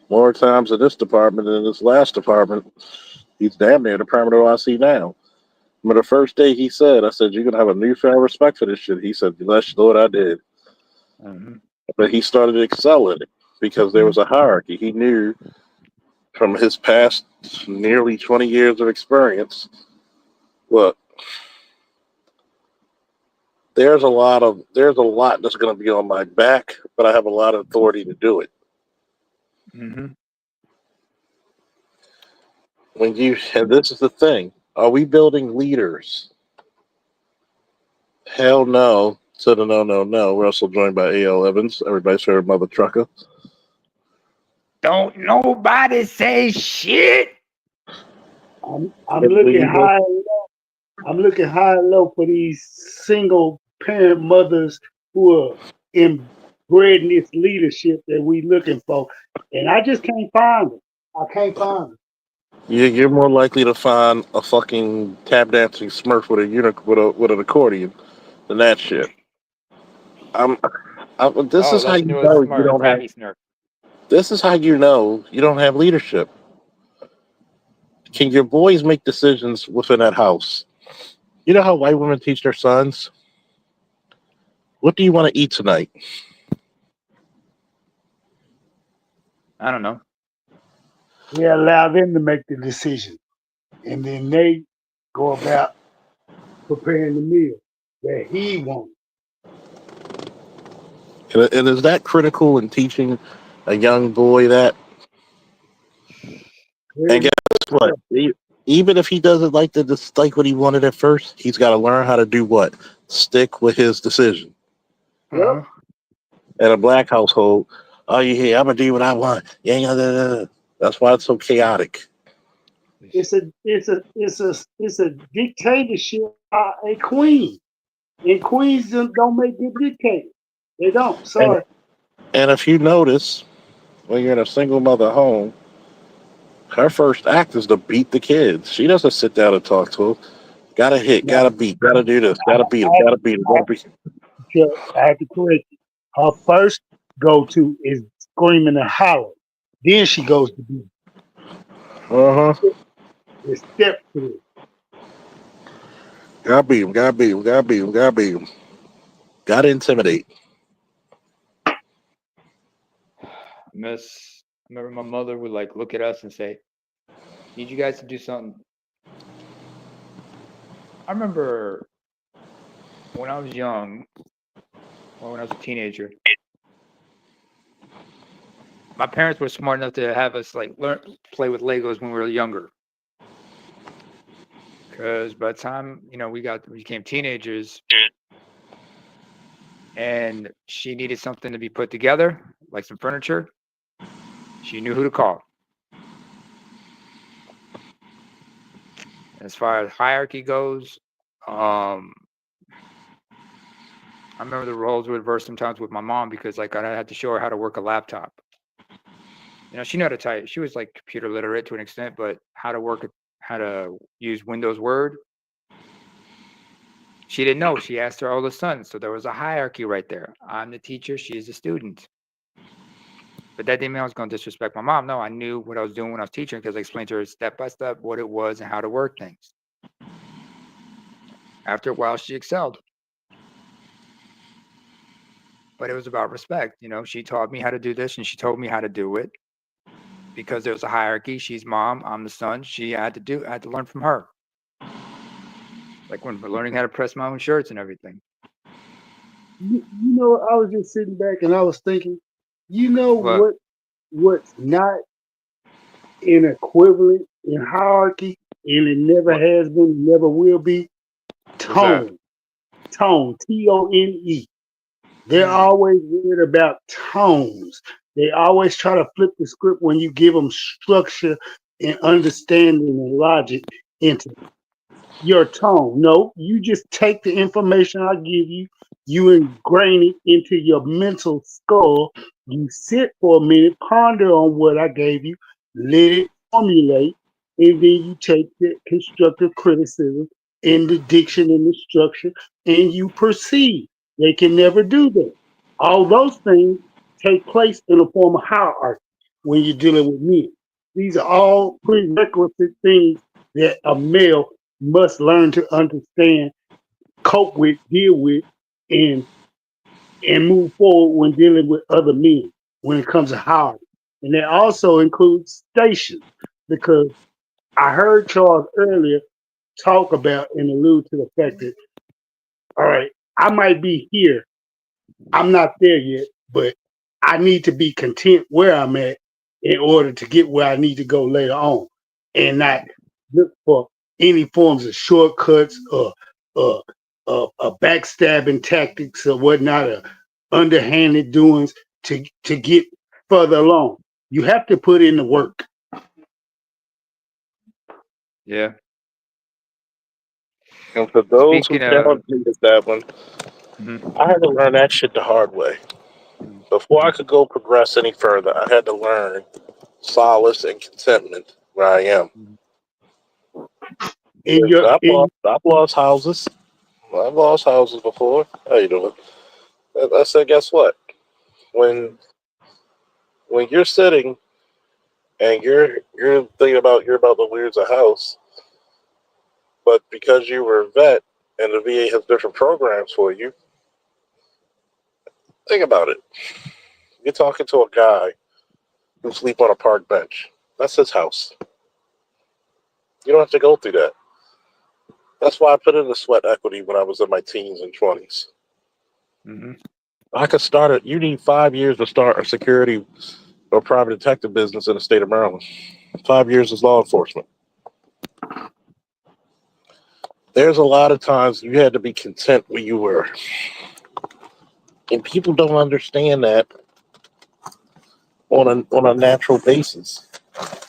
more times in this department than in this last department. He's damn near the permanent OIC now. But the first day he said, I said, you're going to have a newfound respect for this shit. He said, bless the Lord, I did. Mm-hmm. But he started to excel in it because there was a hierarchy. He knew from his past nearly 20 years of experience, look, there's a lot that's going to be on my back, but I have a lot of authority to do it. Mm-hmm. And this is the thing, are we building leaders? Hell no to the no. We're also joined by A.L. Evans, everybody's favorite mother trucker. Don't nobody say shit. I'm looking high and low. I'm looking high and low for these single parent mothers who are inbred this leadership that we looking for, and I just can't find them. I can't find them. You're more likely to find a fucking tap dancing Smurf with with an accordion than that shit. This is how That's the you newest know you Smurf, don't have. Granny Smurf. This is how you know you don't have leadership. Can your boys make decisions within that house? You know how white women teach their sons? What do you want to eat tonight? I don't know. We allow them to make the decision, and then they go about preparing the meal that he wants. And is that critical in teaching a young boy that? And guess what? Even if he doesn't like what he wanted at first, he's got to learn how to do what? Stick with his decision. Uh-huh. In a black household, oh yeah, I'm gonna do what I want. Yeah. That's why it's so chaotic. It's a dictatorship by a queen, and queens don't make good dictators. They don't. Sorry. And if you notice, when you're in a single mother home, her first act is to beat the kids. She doesn't sit down and talk to them. Gotta hit, gotta beat, gotta do this, gotta beat them, gotta beat them, gotta beat them. I have to correct you. Her first go-to is screaming and hollering. Then she goes to beat. There's steps to it. Gotta beat them, gotta beat them, gotta beat them, gotta beat them. Gotta intimidate. I remember my mother would like look at us and say, need you guys to do something. I remember when I was young, or when I was a teenager, my parents were smart enough to have us like play with Legos when we were younger. Because by the time we became teenagers, and she needed something to be put together, like some furniture, she knew who to call. As far as hierarchy goes, I remember the roles were reversed sometimes with my mom because like I had to show her how to work a laptop. You know, she knew how to type. She was like computer literate to an extent, but how to use Windows Word, she didn't know. She asked her oldest son. So there was a hierarchy right there. I'm the teacher. She's the student. But that didn't mean I was going to disrespect my mom. No, I knew what I was doing when I was teaching because I explained to her step by step what it was and how to work things. After a while, she excelled. But it was about respect. You know, she taught me how to do this and she told me how to do it because there was a hierarchy. She's mom. I'm the son. I had to learn from her. Like when we're learning how to press my own shirts and everything. You know, I was just sitting back and I was thinking, you know What? what's not an equivalent in hierarchy, and it never What? has been, never will be? What's that? Tone. Tone. Tone. They're Mm. always worried about tones. They always try to flip the script when you give them structure and understanding and logic into your tone. No, you just take the information I give you, you ingrain it into your mental skull. You sit for a minute, ponder on what I gave you, let it formulate, and then you take the constructive criticism in the diction and the structure, and you proceed. They can never do that. All those things take place in a form of hierarchy when you're dealing with men. These are all prerequisite things that a male must learn to understand, cope with, deal with, and move forward when dealing with other men when it comes to hierarchy. And that also includes stations, because I heard Charles earlier talk about and allude to the fact that, all right, I might be here, I'm not there yet, but I need to be content where I'm at in order to get where I need to go later on, and not look for any forms of shortcuts or backstabbing tactics or whatnot, or underhanded doings to get further along. You have to put in the work. Yeah. And for those who Speaking of, challenge me with that one, mhm. I had to learn that shit the hard way. Before I could go progress any further, I had to learn solace and contentment where I am. In your I've lost houses. I've lost houses before. How you doing? I said, guess what? When you're sitting and you're thinking about to lose a house, but because you were a vet and the VA has different programs for you, think about it. You're talking to a guy who sleep on a park bench. That's his house. You don't have to go through that. That's why I put in the sweat equity when I was in my teens and 20s. Mm-hmm. I could start it. You need 5 years to start a security or private detective business in the state of Maryland. 5 years as law enforcement. There's a lot of times you had to be content where you were. And people don't understand that on a natural basis.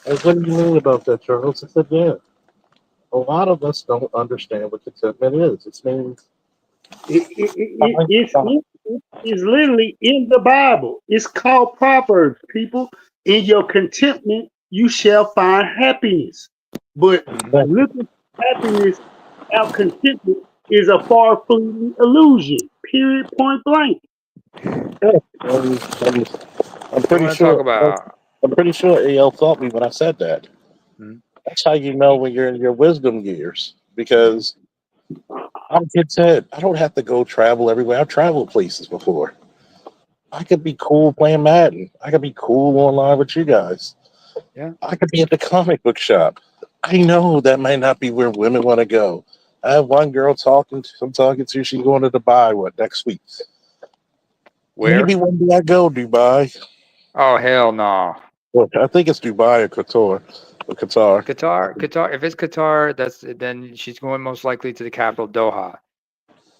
And what do you mean about that, Charles? I said, yeah. A lot of us don't understand what contentment is. It means it's literally in the Bible. It's called Proverbs, people. In your contentment, you shall find happiness. But looking for happiness out contentment is a far fleeting illusion. Period. Point blank. I'm pretty sure. I'm pretty sure AL taught me when I said that. Mm-hmm. That's how you know when you're in your wisdom years, because I'm content. I don't have to go travel everywhere. I've traveled places before. I could be cool playing Madden. I could be cool online with you guys. Yeah. I could be at the comic book shop. I know that might not be where women want to go. I have one girl I'm talking to. She's going to Dubai next week. Where? Maybe one day I go Dubai. Oh hell no. Look, I think it's Dubai or Qatar. Qatar. If it's Qatar, then she's going most likely to the capital, Doha.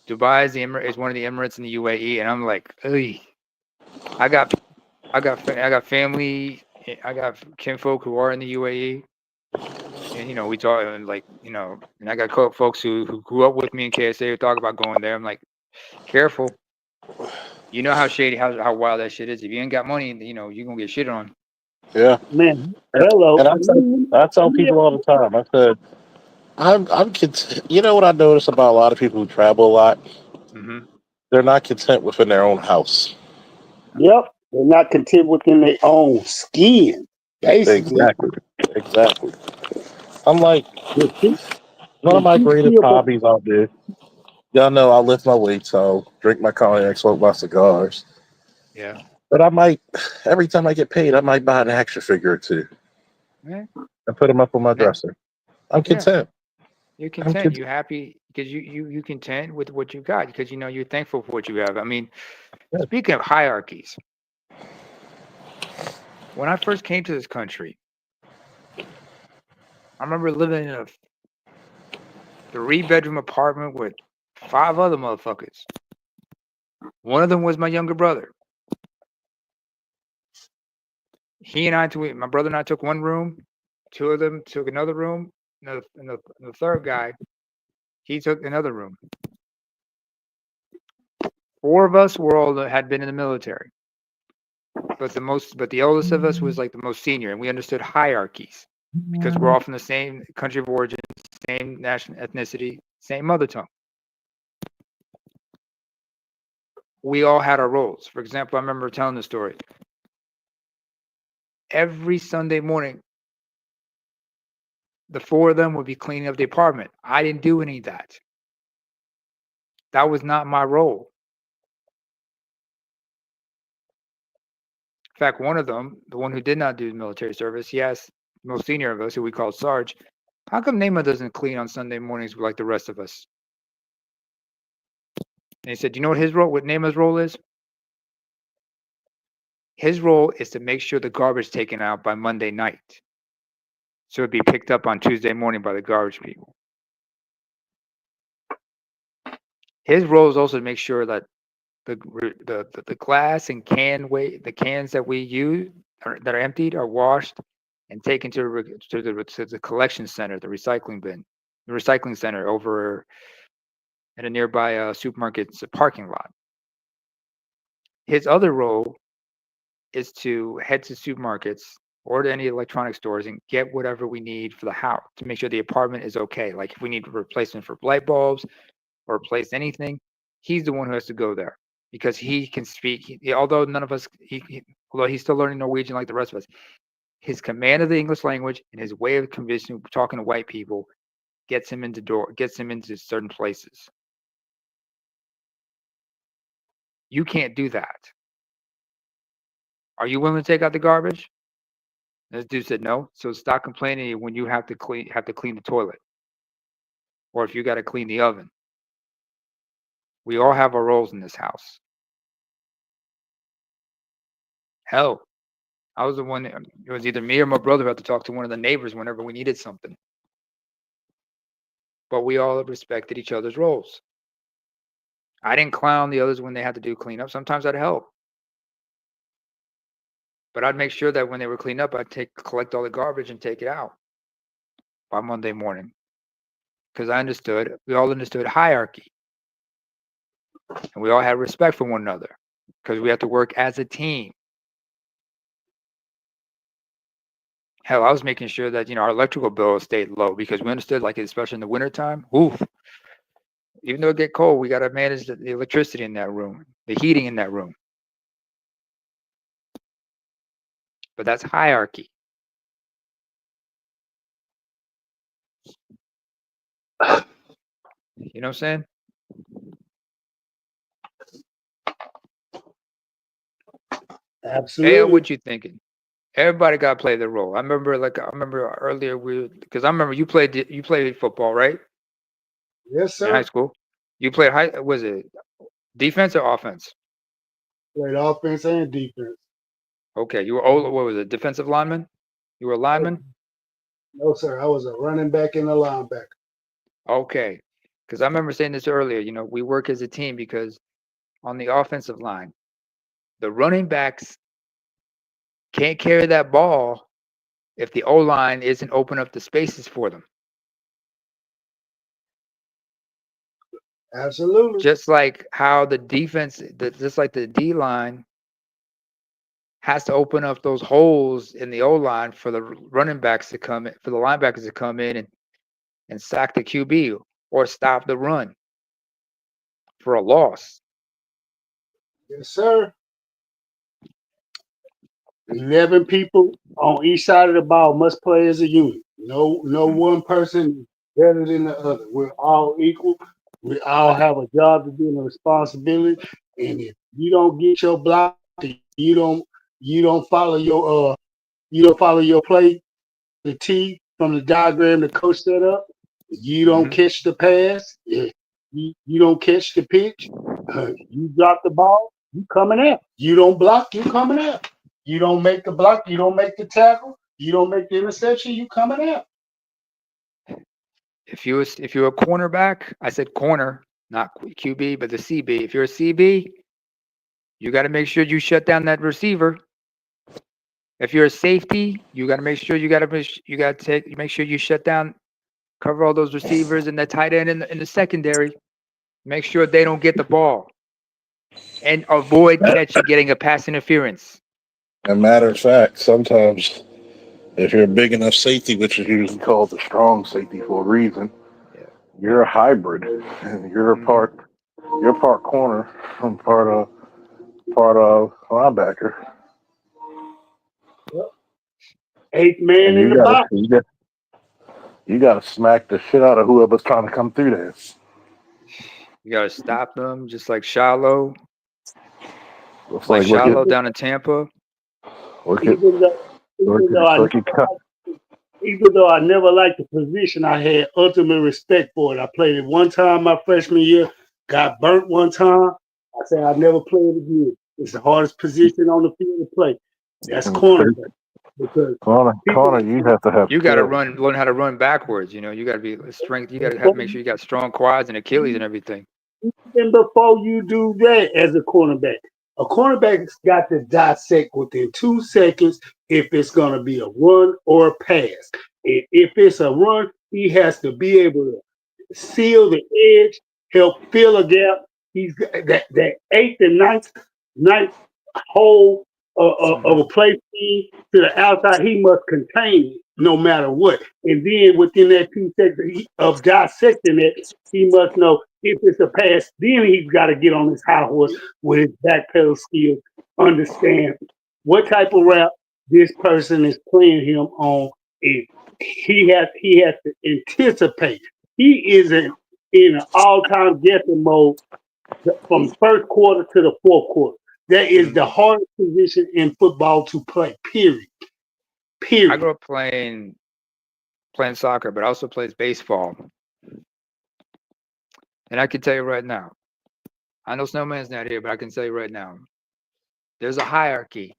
Dubai is one of the Emirates in the UAE, and I'm like, "Ugh." I got family, I got kinfolk who are in the UAE, and we talk and and I got folks who grew up with me in KSA who talk about going there. I'm like, careful. You know how shady, how wild that shit is. If you ain't got money, you're gonna get shit on. Yeah. Man, And, hello. and I tell people all the time. I said, I'm content. You know what I notice about a lot of people who travel a lot? Mm-hmm. They're not content within their own house. Yep. They're not content within their own skin. Basically. Exactly. I'm like, If you one of my greatest feel but hobbies I'll do. Y'all know I lift my weights, I'll drink my cognac, smoke my cigars. Yeah. But I might, every time I get paid, I might buy an action figure or two Yeah. and put them up on my dresser. I'm Yeah. content. You're I'm content. content. You're happy because you content with what you got because you're thankful for what you have. I mean, Yeah. speaking of hierarchies, when I first came to this country, I remember living in a 3-bedroom apartment with 5 other motherfuckers. One of them was my younger brother. My brother and I took one room. 2 of them took another room. And the third guy, he took another room. 4 of us had been in the military, but the oldest of us was like the most senior, and we understood hierarchies because we're all from the same country of origin, same national ethnicity, same mother tongue. We all had our roles. For example, I remember telling the story. Every Sunday morning, the 4 of them would be cleaning up the apartment. I didn't do any of that. That was not my role. In fact, one of them, the one who did not do military service, he asked the most senior of us, who we called Sarge, how come Nema doesn't clean on Sunday mornings like the rest of us? And he said, you know what Nema's role is? His role is to make sure the garbage is taken out by Monday night. So it'd be picked up on Tuesday morning by the garbage people. His role is also to make sure that the glass and the cans that we use that are emptied are washed and taken to the collection center, the recycling bin, the recycling center over at a nearby supermarket's parking lot. His other role is to head to supermarkets or to any electronic stores and get whatever we need for the house to make sure the apartment is okay. Like if we need a replacement for light bulbs or replace anything, he's the one who has to go there because he can speak. Although none of us, although he's still learning Norwegian like the rest of us, his command of the English language and his way of talking to white people gets him into certain places. You can't do that. Are you willing to take out the garbage? This dude said no. So stop complaining when you have to clean the toilet, or if you got to clean the oven. We all have our roles in this house. Hell, I was the one. It was either me or my brother who had to talk to one of the neighbors whenever we needed something. But we all respected each other's roles. I didn't clown the others when they had to do cleanup. Sometimes I'd help. But I'd make sure that when they were cleaned up, collect all the garbage and take it out by Monday morning. Because we all understood hierarchy. And we all had respect for one another. Because we have to work as a team. Hell, I was making sure that, our electrical bill stayed low because we understood, like, especially in the wintertime, even though it get cold, we got to manage the electricity in that room, the heating in that room. But that's hierarchy. You know what I'm saying? absolutely. Hey, what you thinking? Everybody got to play their role. I remember earlier because I remember you played football, right? Yes, In high sir. school. You played was it defense or offense? Played offense and defense. Okay, you were old. What was it? Defensive lineman? You were a lineman? No, sir. I was a running back and a linebacker. Okay. Because I remember saying this earlier. We work as a team because on the offensive line, the running backs can't carry that ball if the O-line isn't open up the spaces for them. Absolutely. Just like how the defense, just like the D-line has to open up those holes in the O-line for the running backs to come in, for the linebackers to come in and sack the QB or stop the run for a loss. Yes, sir. 11 people on each side of the ball must play as a unit. No one person is better than the other. We're all equal. We all have a job to do and a responsibility. And if you don't get your block, you don't follow your play, the T from the diagram the coach set up. You don't catch the pass. You don't catch the pitch. You drop the ball. You coming out. You don't block. You coming out. You don't make the block. You don't make the tackle. You don't make the interception. You coming out. If you're a cornerback, I said corner, not QB, but the CB. If you're a CB, you got to make sure you shut down that receiver. If you're a safety, you got to make sure make sure you shut down, cover all those receivers and the tight end in the secondary. Make sure they don't get the ball, and avoid getting a pass interference. As a matter of fact, sometimes if you're a big enough safety, which is usually called a strong safety for a reason, you're a hybrid, and you're part corner and part of linebacker. Yep. 8th man And in the box. You got to smack the shit out of whoever's trying to come through there. You got to stop them, just like Shiloh. Like Shiloh down in Tampa. Even though I never liked the position, I had ultimate respect for it. I played it one time my freshman year, got burnt one time. I said I'd never play it again. It's the hardest position on the field to play. That's cornerback. Because corner, you have to have. You got to learn how to run backwards. You got to be strength. You got to make sure you got strong quads and Achilles and everything. Even before you do that, as a cornerback's got to dissect within 2 seconds if it's going to be a run or a pass. And if it's a run, he has to be able to seal the edge, help fill a gap. He's got that 8th and 9th hole of a play scheme to the outside. He must contain it no matter what. And then within that 2 seconds of dissecting it, he must know if it's a pass. Then he's got to get on his high horse with his back pedal skills, understand what type of route this person is playing him on. And he has to anticipate. He is in an all-time guessing mode from first quarter to the fourth quarter. That is the hardest position in football to play, period. I grew up playing soccer, but I also played baseball. And I can tell you right now, I know Snowman's not here, but I can tell you right now, there's a hierarchy,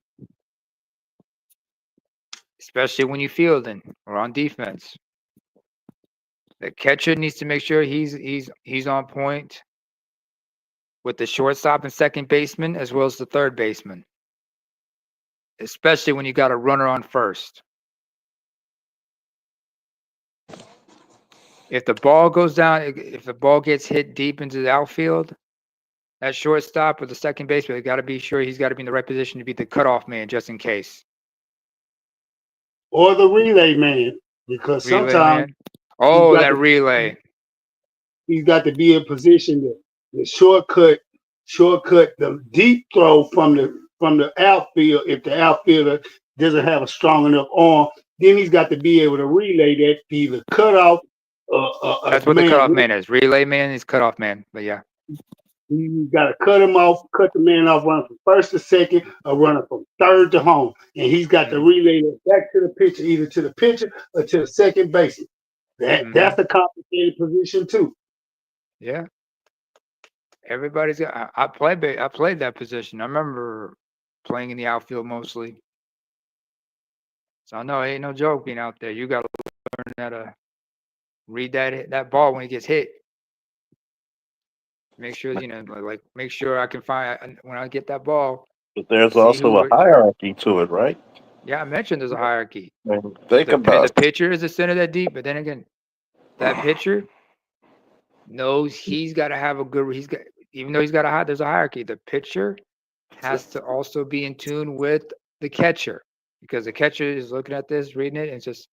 especially when you're fielding or on defense. The catcher needs to make sure he's on point with the shortstop and second baseman, as well as the third baseman, especially when you got a runner on first. If the ball goes down, if the ball gets hit deep into the outfield, that shortstop or the second baseman, they got to be sure he's got to be in the right position to be the cutoff man just in case. Or the relay man, because sometimes that relay. He's got to be in position to shortcut the deep throw from the outfield. If the outfielder doesn't have a strong enough arm, then he's got to be able to relay that to either cut off. That's what the cutoff man is. Relay man is cutoff man. But yeah, you got to cut him off, cut the man off, running from first to second, or running from third to home, and he's got to relay that back to the pitcher, either to the pitcher or to the second baseman. That's a complicated position too. Yeah. Everybody's got. I played that position. I remember playing in the outfield mostly. So I know it ain't no joke being out there. You got to learn how to read that ball when it gets hit. Make sure like make sure I can find when I get that ball. But there's See also who a hierarchy to it, right? Yeah, I mentioned there's a hierarchy. And think The about pitcher is the center that deep, but then again, that pitcher knows he's got to have a good. Even though he's got there's a hierarchy. The pitcher has to also be in tune with the catcher because the catcher is looking at this, reading it, and just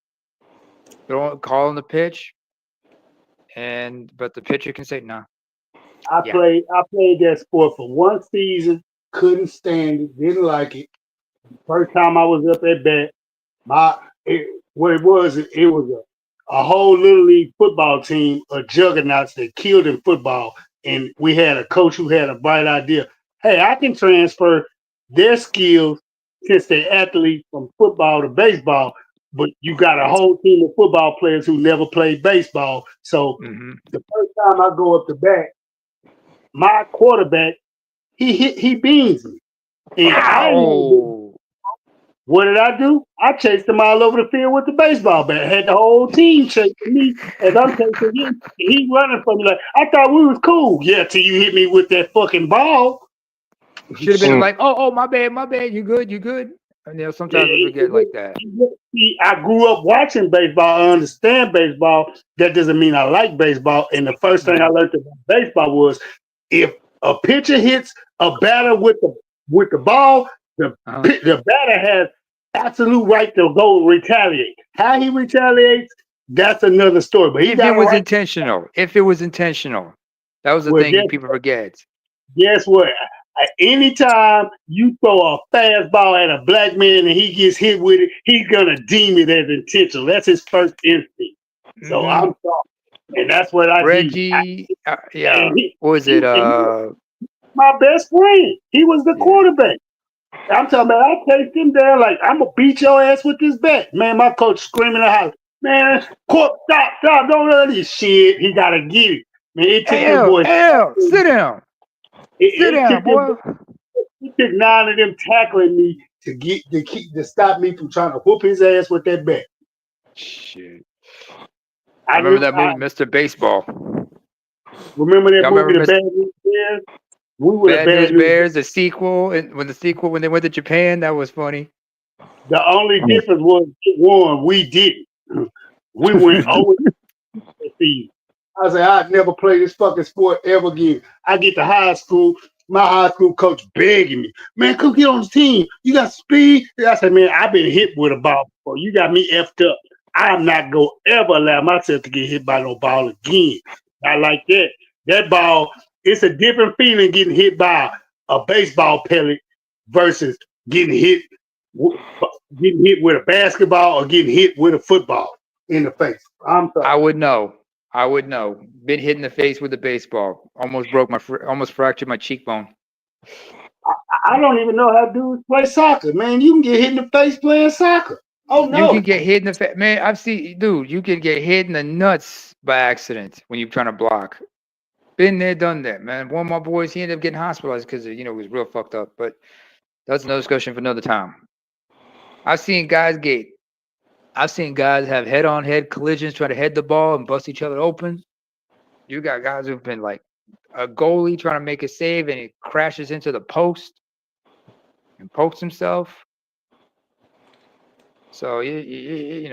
calling the pitch. But the pitcher can say no. I played that sport for one season, couldn't stand it, didn't like it. First time I was up at bat, it was a whole little league football team of juggernauts that killed in football, and we had a coach who had a bright idea. Hey, I can transfer their skills since they're athletes from football to baseball, but you got a whole team of football players who never played baseball. So the first time I go up to bat, my quarterback, he beans me. And what did I do? I chased him all over the field with the baseball bat. Had the whole team chasing me as I'm chasing him. He running from me like, I thought we was cool. Yeah, till you hit me with that fucking ball. Should have been like, oh, my bad. You good. And sometimes we forget like that. See, I grew up watching baseball. I understand baseball. That doesn't mean I like baseball. And the first thing I learned about baseball was if a pitcher hits a batter with the ball, the batter has absolute right to go retaliate. How he retaliates, that's another story. But if it was intentional, that was the thing people forget. Guess what? Anytime you throw a fastball at a black man and he gets hit with it, he's gonna deem it as intentional. That's his first instinct. So I'm sorry, and that's what I Reggie. Was it? My best friend. He was the quarterback. I'm talking about. I chased him down like I'm gonna beat your ass with this bat. Man, my coach screaming and hollering, man, stop, don't run this shit. He gotta get it. Man, it took this boy. Sit down. Sit down, boy. It took 9 of them tackling me to stop me from trying to whoop his ass with that bat. Shit. I remember that movie, Mr. Baseball. Remember that movie, The Bad News Bears? We were Bad News Bears, the sequel, and when they went to Japan, that was funny. The only difference was we didn't. We went over the season. I said, I'd never play this fucking sport ever again. I get to high school, my high school coach begging me, man, come get on the team. You got speed. I said, man, I've been hit with a ball before. You got me effed up. I'm not going to ever allow myself to get hit by no ball again. Not like that. That ball, it's a different feeling getting hit by a baseball pellet versus getting hit with a basketball or getting hit with a football in the face. I'm sorry. I would know. Been hit in the face with a baseball. Almost fractured my cheekbone. I don't even know how dudes play soccer, man. You can get hit in the face playing soccer. Oh no. You can get hit in the face. Man, you can get hit in the nuts by accident when you're trying to block. Been there, done that, man. One of my boys, he ended up getting hospitalized because he was real fucked up. But that's another discussion for another time. I've seen guys have head-on-head collisions trying to head the ball and bust each other open. You got guys who've been like a goalie trying to make a save and he crashes into the post and pokes himself. So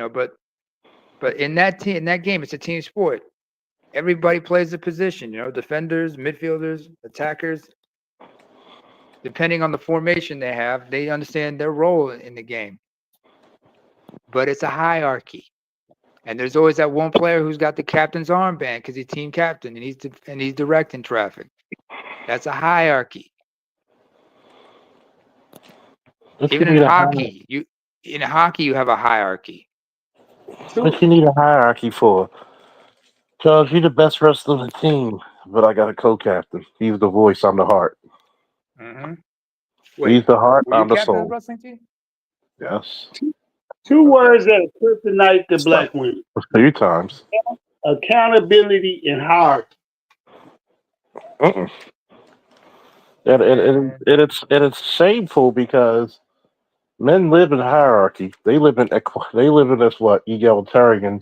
but in that game, it's a team sport. Everybody plays a position. Defenders, midfielders, attackers. Depending on the formation they have, they understand their role in the game. But it's a hierarchy, and there's always that one player who's got the captain's armband because he's team captain and he's directing traffic. That's a hierarchy. Even in hockey, you have a hierarchy. What you need a hierarchy for? Charles, you're the best wrestler on the team, but I got a co-captain. He's the voice, I'm the heart. He's the heart, I'm the soul. Wrestling team? Yes. 2 words that are kryptonite to black women. 3 times. Accountability and hierarchy. And it's shameful because men live in hierarchy. They live in this egalitarian,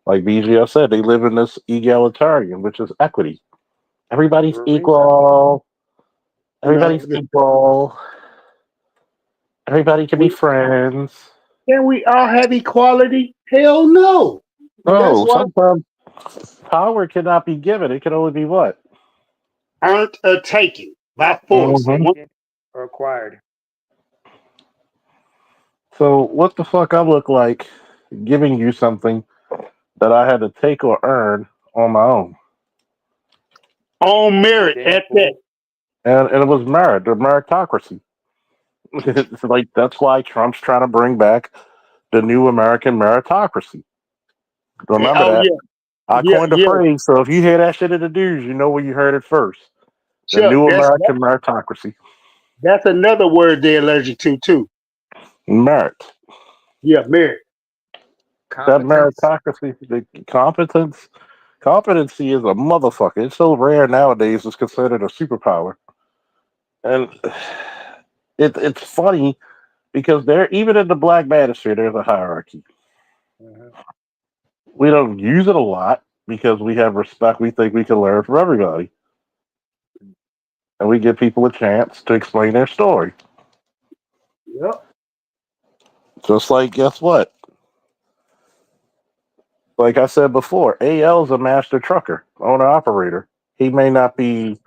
like BGS said. They live in this egalitarian, which is equity. Everybody's For a reason. equal. Everybody's No, equal. Everybody can be friends. can we all have equality? Hell no. That's No, why sometimes power cannot be given. It can only be what? earned or taken by force. hmm Or acquired. So what the fuck I look like giving you something that I had to take or earn on my own? On merit Damn at fool. that. And it was merit, the meritocracy. It's like that's why Trump's trying to bring back the new American meritocracy. Remember Oh that? yeah, I yeah, coined the yeah. phrase, so if you hear that shit in the news, you know where you heard it first. The Chuck, new American meritocracy. that's another word they're allergic to too. Merit. Yeah, merit. That Competence. meritocracy, the competence, competency is a motherfucker. It's so rare nowadays. It's considered a superpower, and it's funny because there, even in the black manosphere, there's a hierarchy. Uh-huh. We don't use it a lot because we have respect. We think we can learn from everybody, and we give people a chance to explain their story. Yep. Just like, guess what? Like I said before, AL is a master trucker, owner operator. He may not be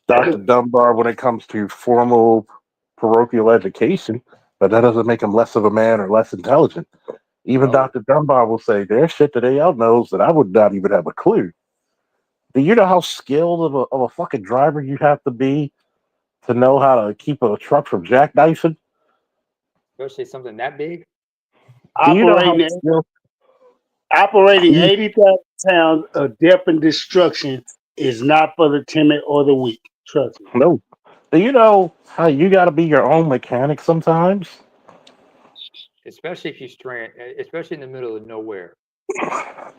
Dr. Dunbar when it comes to formal parochial education, but that doesn't make him less of a man or less intelligent. Even No. Dr. Dunbar will say there's shit that AL knows that I would not even have a clue. Do you know how skilled of a fucking driver you have to be to know how to keep a truck from jackknifing? Especially something that big. Do you know how Operating skilled? operating 80,000 pounds of death and destruction is not for the timid or the weak. Trust me. No. Do you know how you got to be your own mechanic sometimes? Especially if you strand, especially in the middle of nowhere. So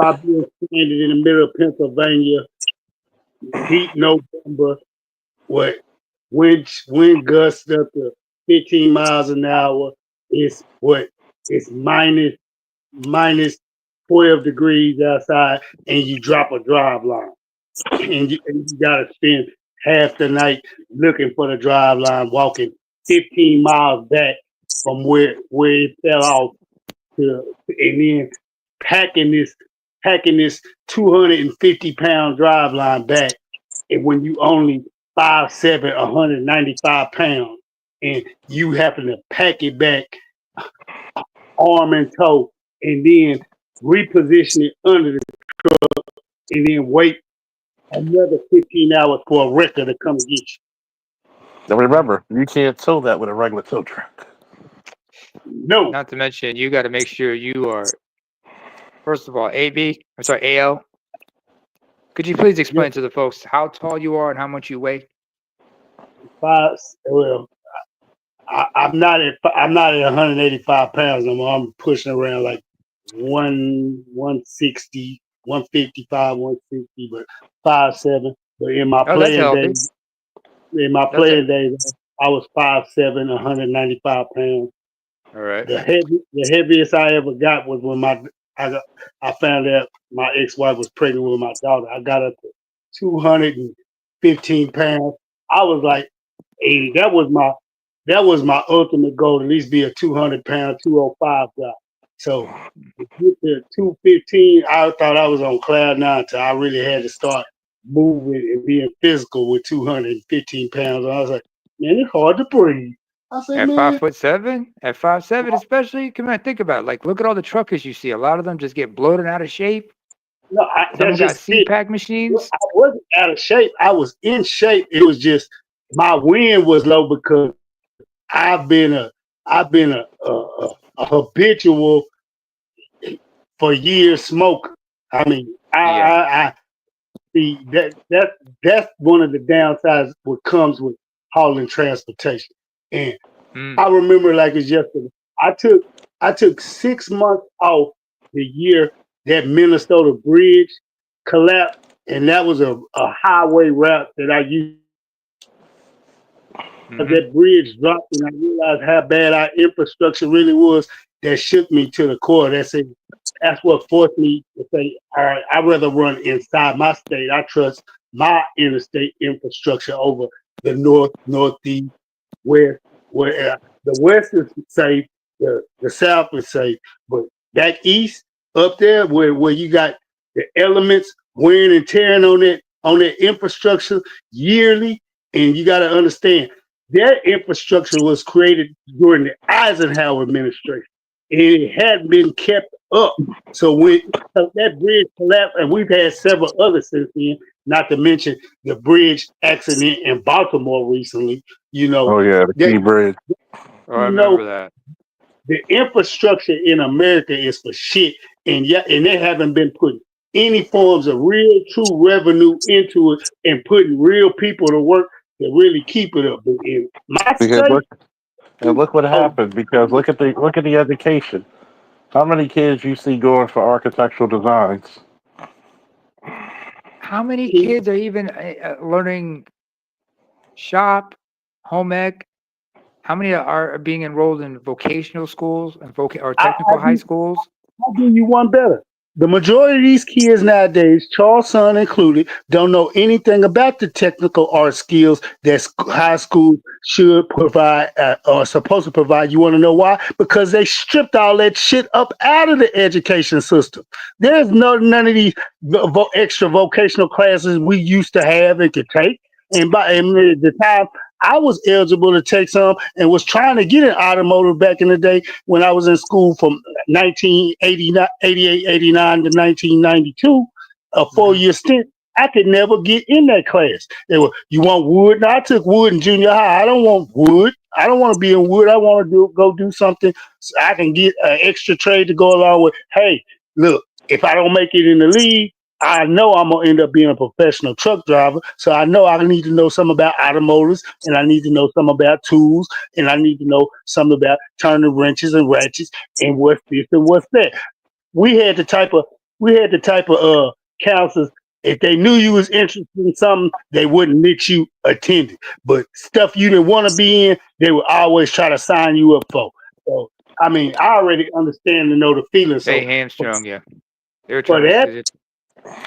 I've been stranded in the middle of Pennsylvania, heat November, what wind gusts up to 15 miles an hour. It's what it's minus 12 degrees outside, and you drop a drive line, and you gotta spend half the night looking for the drive line, walking 15 miles back from where it fell off to, and then packing this 250-pound drive line back, and when you only 5'7", 195 pounds, and you happen to pack it back arm and toe, and then reposition it under the truck, and then wait another 15 hours for a wrecker to come get you. Now remember, you can't tow that with a regular tow truck. No. Not to mention, you got to make sure you are, first of all, AL. Could you please explain to the folks how tall you are and how much you weigh? Well, I'm not at 185 pounds no more. I'm pushing around like 160, 155, 160, but 5'7". But in my Oh, that's playing healthy. days, I was 5'7", 195 pounds. All right. The heaviest I ever got was when I found out my ex-wife was pregnant with my daughter. I got up to 215 pounds. I was like 80. That was my ultimate goal, to at least be a 200-pound, 205 guy. So to get to 215, I thought I was on cloud nine until I really had to start moving and being physical with 215 pounds. And I was like, man, it's hard to breathe. I said, At man, 5'7", especially, come on, think about it. Like, look at all the truckers you see. A lot of them just get bloated out of shape. no, Some that's got just it. CPAP machines. I wasn't out of shape. I was in shape. It was just my wind was low because I've been a habitual for years smoker. I mean, I see that's one of the downsides what comes with hauling transportation. And I remember like it's yesterday. I took 6 months off the year that Minnesota bridge collapsed, and that was a highway route that I used. That bridge dropped, and I realized how bad our infrastructure really was. That shook me to the core. That's what forced me to say, all right, I'd rather run inside my state. I trust my interstate infrastructure over the north, northeast, west, where the west is safe, the south is safe, but back east, up there where you got the elements wearing and tearing on that infrastructure yearly, and you got to understand that infrastructure was created during the Eisenhower administration, and it hadn't been kept up. So when that bridge collapsed, and we've had several others since then, not to mention the bridge accident in Baltimore recently. You know, Oh yeah, the that, Key Bridge. Oh, I you know, remember that. the infrastructure in America is for shit, and they haven't been putting any forms of real, true revenue into it and putting real people to work to really keep it up. But in my Because state, look what oh, happened. Because look at the education. How many kids you see going for architectural designs? How many kids are even learning shop, home ec? How many are being enrolled in vocational schools and or technical high schools? I'll give you one better. The majority of these kids nowadays, Charles' son included, don't know anything about the technical art skills that high school should provide or supposed to provide. You want to know why? Because they stripped all that shit up out of the education system. There's none of these extra vocational classes we used to have and could take. And by the time I was eligible to take some and was trying to get an automotive back in the day when I was in school from 1988, 89 to 1992, a 4-year stint. I could never get in that class. They were, you want wood? No, I took wood in junior high. I don't want wood. I don't want to be in wood. I want to go do something so I can get an extra trade to go along with. Hey, look, if I don't make it in the league, I know I'm gonna end up being a professional truck driver, so I know I need to know something about automotives, and I need to know something about tools, and I need to know something about turning wrenches and ratchets, and what's this and what's that. We had the type of counselors. If they knew you was interested in something, they wouldn't let you attend it. But stuff you didn't want to be in, they would always try to sign you up for. So I mean, I already understand and know the feeling. So They hamstrung you. They were for trying that. to.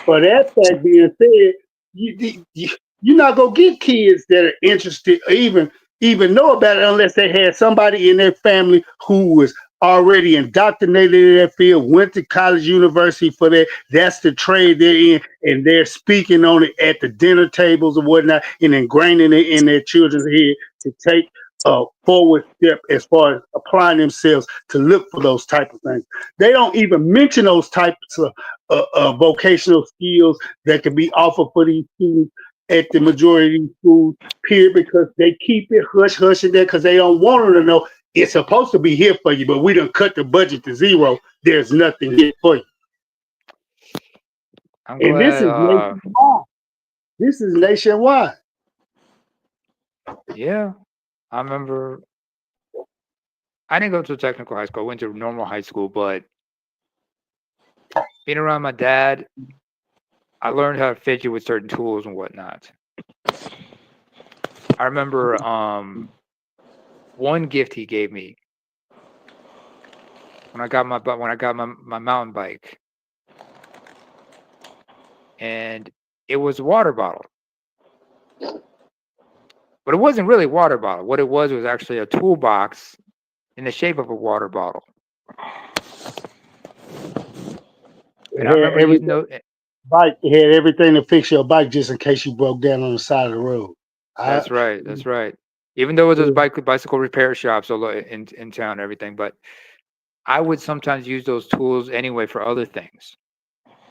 For that fact being said, you're not gonna get kids that are interested or even know about it unless they had somebody in their family who was already indoctrinated in that field, went to college, university for that. That's the trade they're in, and they're speaking on it at the dinner tables or whatnot, and ingraining it in their children's head to take a forward step as far as applying themselves to look for those type of things. They don't even mention those types of vocational skills that can be offered for these students at the majority of these schools, period, because they keep it hush in there because they don't want them to know it's supposed to be here for you, but we done cut the budget to zero. There's nothing here for you. I'm And this glad. is nationwide. This is nationwide. Yeah, I remember. I didn't go to a technical high school. I went to normal high school, but being around my dad, I learned how to fidget with certain tools and whatnot. I remember one gift he gave me when I got my mountain bike, and it was a water bottle. But it wasn't really a water bottle. What it was actually a toolbox in the shape of a water bottle. And I remember using those. Bike had everything to fix your bike just in case you broke down on the side of the road. That's right. That's right. Even though there's bicycle repair shops in town and everything, but I would sometimes use those tools anyway for other things.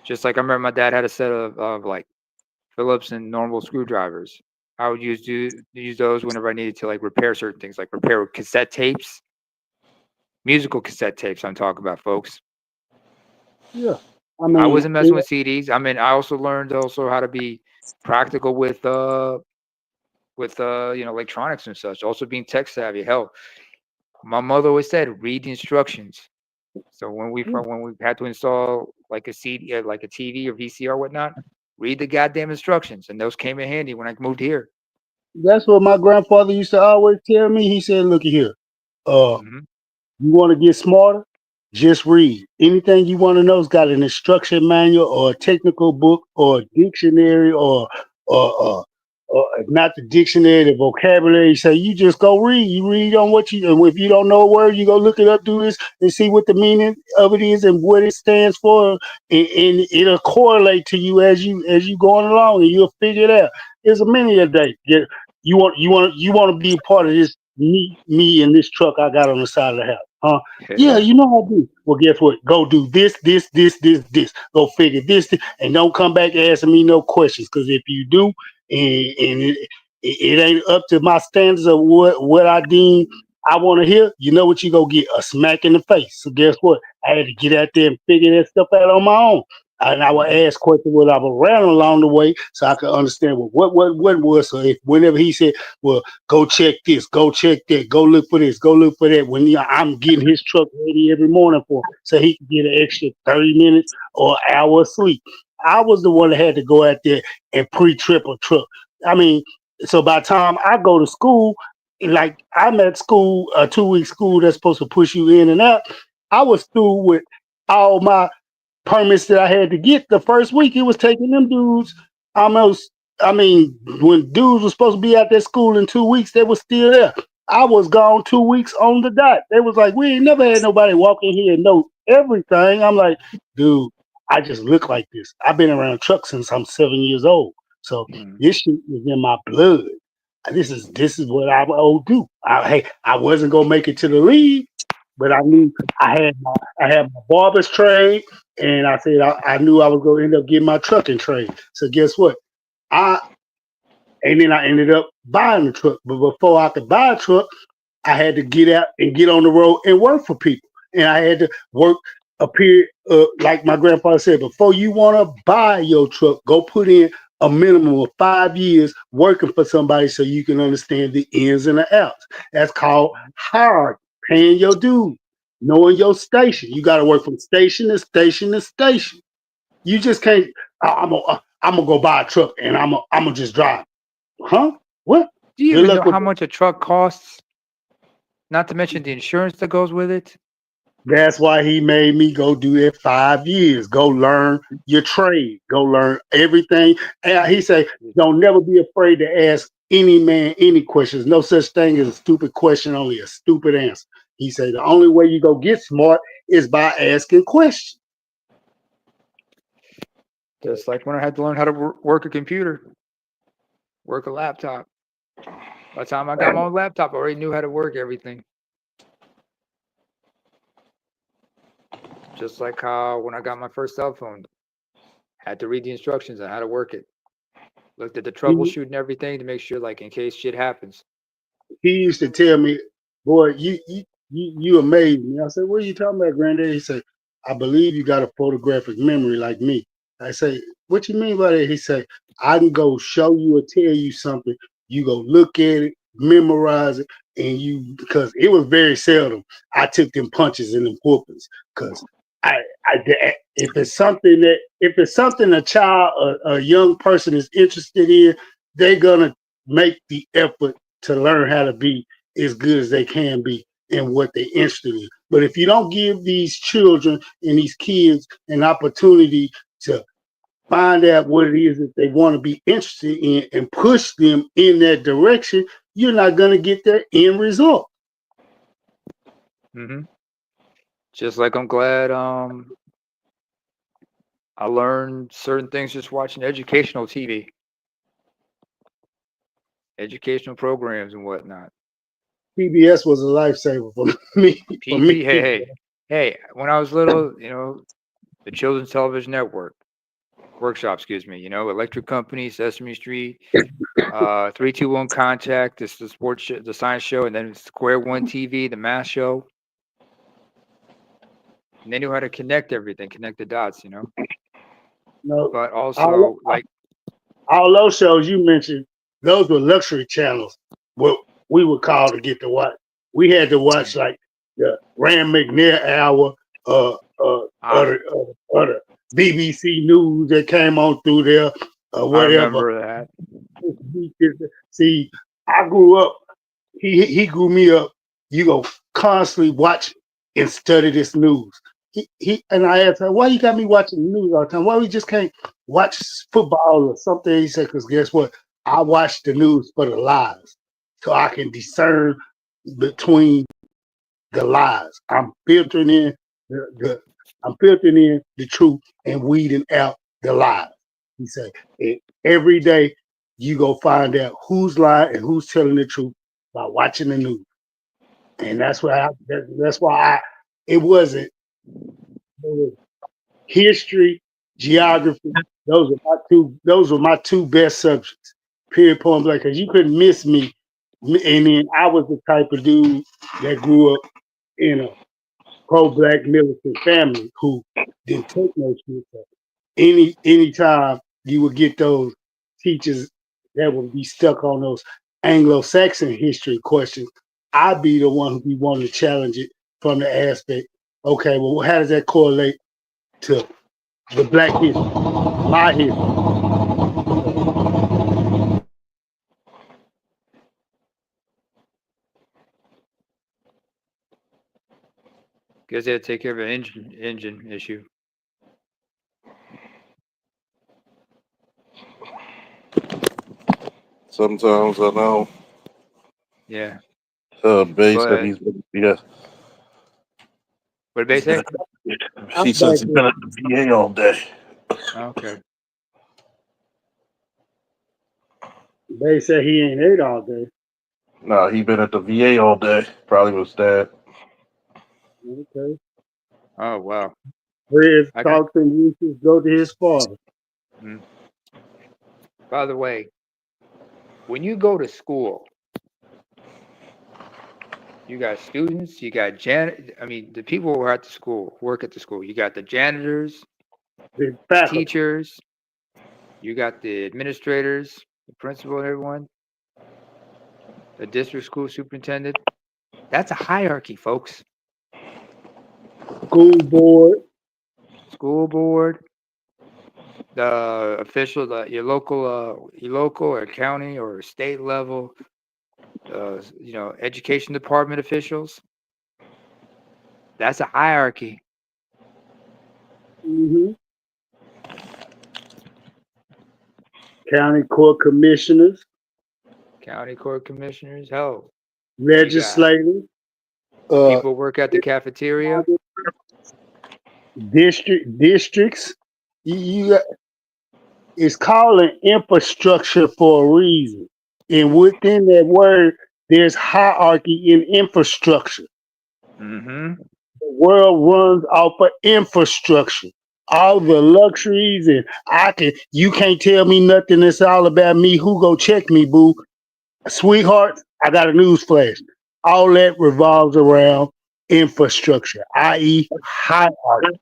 Just like I remember my dad had a set of like Phillips and normal screwdrivers. I would use those whenever I needed to like repair certain things, like repair cassette tapes, musical cassette tapes. I'm talking about, folks. Yeah, I wasn't messing with CDs. I mean, I also learned how to be practical with electronics and such. Also being tech savvy. Hell, my mother always said, read the instructions. So when we had to install like a CD, like a TV or VCR or whatnot, read the goddamn instructions, and those came in handy when I moved here. That's what my grandfather used to always tell me. He said, "Look here, you want to get smarter? Just read. Anything you want to know's got an instruction manual or a technical book or a dictionary or not the dictionary, the vocabulary. So you just go read. You read on what you, and if you don't know a word, you go look it up, do this, and see what the meaning of it is and what it stands for, and it'll correlate to you as you going along, and you'll figure it out. There's a many a day. You want to be a part of this me in this truck I got on the side of the house, huh? Yeah, you know how to do. Well, guess what? Go do this. Go figure this, and don't come back asking me no questions. Because if you do, and it ain't up to my standards of what I deem I want to hear, you know what you go get? A smack in the face. So guess what? I had to get out there and figure that stuff out on my own. And I would ask questions when I was around along the way so I could understand what was. So if whenever he said, well, go check this, go check that, go look for this, go look for that, when I'm getting his truck ready every morning for him so he could get an extra 30 minutes or an hour of sleep. I was the one that had to go out there and pre-trip a truck. I mean, so by the time I go to school, like I'm at school, a 2-week school that's supposed to push you in and out, I was through with all my permits that I had to get. The first week it was taking them dudes almost, I mean, when dudes were supposed to be at that school in 2 weeks, they were still there. I was gone 2 weeks on the dot. They was like, we ain't never had nobody walk in here and know everything. I'm like, dude, I just look like this. I've been around trucks since I'm 7 years old. So this shit is in my blood. This is what I would do. I wasn't gonna make it to the league, but I knew I had my barber's trade, and I said I knew I was gonna end up getting my trucking trade. So guess what? And then I ended up buying the truck. But before I could buy a truck, I had to get out and get on the road and work for people. And I had to work a period, like my grandfather said, before you want to buy your truck, go put in a minimum of 5 years working for somebody so you can understand the ins and the outs. That's called hard, paying your dues, knowing your station. You got to work from station to station to station. You just can't, I'm gonna go buy a truck and I'm gonna just drive. Huh? What? Do you even know how much a truck costs? Not to mention the insurance that goes with it. That's why he made me go do it 5 years. Go learn your trade. Go learn everything. And he said, don't never be afraid to ask any man any questions. No such thing as a stupid question, only a stupid answer. He said the only way you go get smart is by asking questions. Just like when I had to learn how to work a computer, work a laptop. By the time I got my own laptop, I already knew how to work everything. Just like how when I got my first cell phone, had to read the instructions on how to work it. Looked at the troubleshoot and everything to make sure, like, in case shit happens. He used to tell me, boy, you amaze me. I said, what are you talking about, Granddad? He said, I believe you got a photographic memory like me. I say, what you mean by that? He said, I can go show you or tell you something. You go look at it, memorize it, and because it was very seldom I took them punches and them whoopings. Because if it's something a child, a young person is interested in, they're gonna make the effort to learn how to be as good as they can be in what they're interested in. But if you don't give these children and these kids an opportunity to find out what it is that they want to be interested in and push them in that direction, you're not going to get that end result. Mm-hmm. Just like I'm glad I learned certain things just watching educational TV, educational programs and whatnot. PBS was a lifesaver for me. Hey, when I was little, the Children's Television Network, Workshop, Electric Company, Sesame Street, 321 Contact, this the sports show, the science show, and then Square One TV, the math show. And they knew how to connect everything, connect the dots, No, but also all those shows you mentioned, those were luxury channels. What we would call to get to watch. We had to watch like the Rand McNair hour, the BBC News that came on through there, whatever. I remember that. See, I grew up. He grew me up. You go constantly watch and study this news. he and I asked him, why you got me watching the news all the time? Why we just can't watch football or something? He said, because guess what? I watch the news for the lies, so I can discern between the lies. I'm filtering in the truth and weeding out the lies. He said, every day you go find out who's lying and who's telling the truth by watching the news. And that's why it wasn't history, geography. Those were my two best subjects. Period, point blank. Because you couldn't miss me. And then I was the type of dude that grew up in a pro-black militant family who didn't take no shit. Anytime you would get those teachers that would be stuck on those Anglo-Saxon history questions, I'd be the one who'd be wanting to challenge it from the aspect, okay, well, how does that correlate to the black history, my history? Guess they had to take care of an engine issue. Sometimes I know. Yeah. Bay said But he's yeah. what did Bay say? She says he's been at the VA all day. Okay. They said he ain't ate all day. No, he been at the VA all day. Probably was dad. Okay. Oh wow. His thoughts and wishes go to his father. Mm. By the way, when you go to school, you got students, you got the people who are at the school, work at the school. You got the janitors, the teachers, you got the administrators, the principal, and everyone, the district school superintendent. That's a hierarchy, folks. School board, the official, your local or county or state level, education department officials. That's a hierarchy. Mm-hmm. County court commissioners. Hell. Legislators. People work at the cafeteria. Districts. It's called an infrastructure for a reason. And within that word, there's hierarchy in infrastructure. Mm-hmm. The world runs off of infrastructure. All the luxuries and you can't tell me nothing. It's all about me. Who go check me, boo? Sweetheart, I got a news flash. All that revolves around infrastructure, i.e. hierarchy.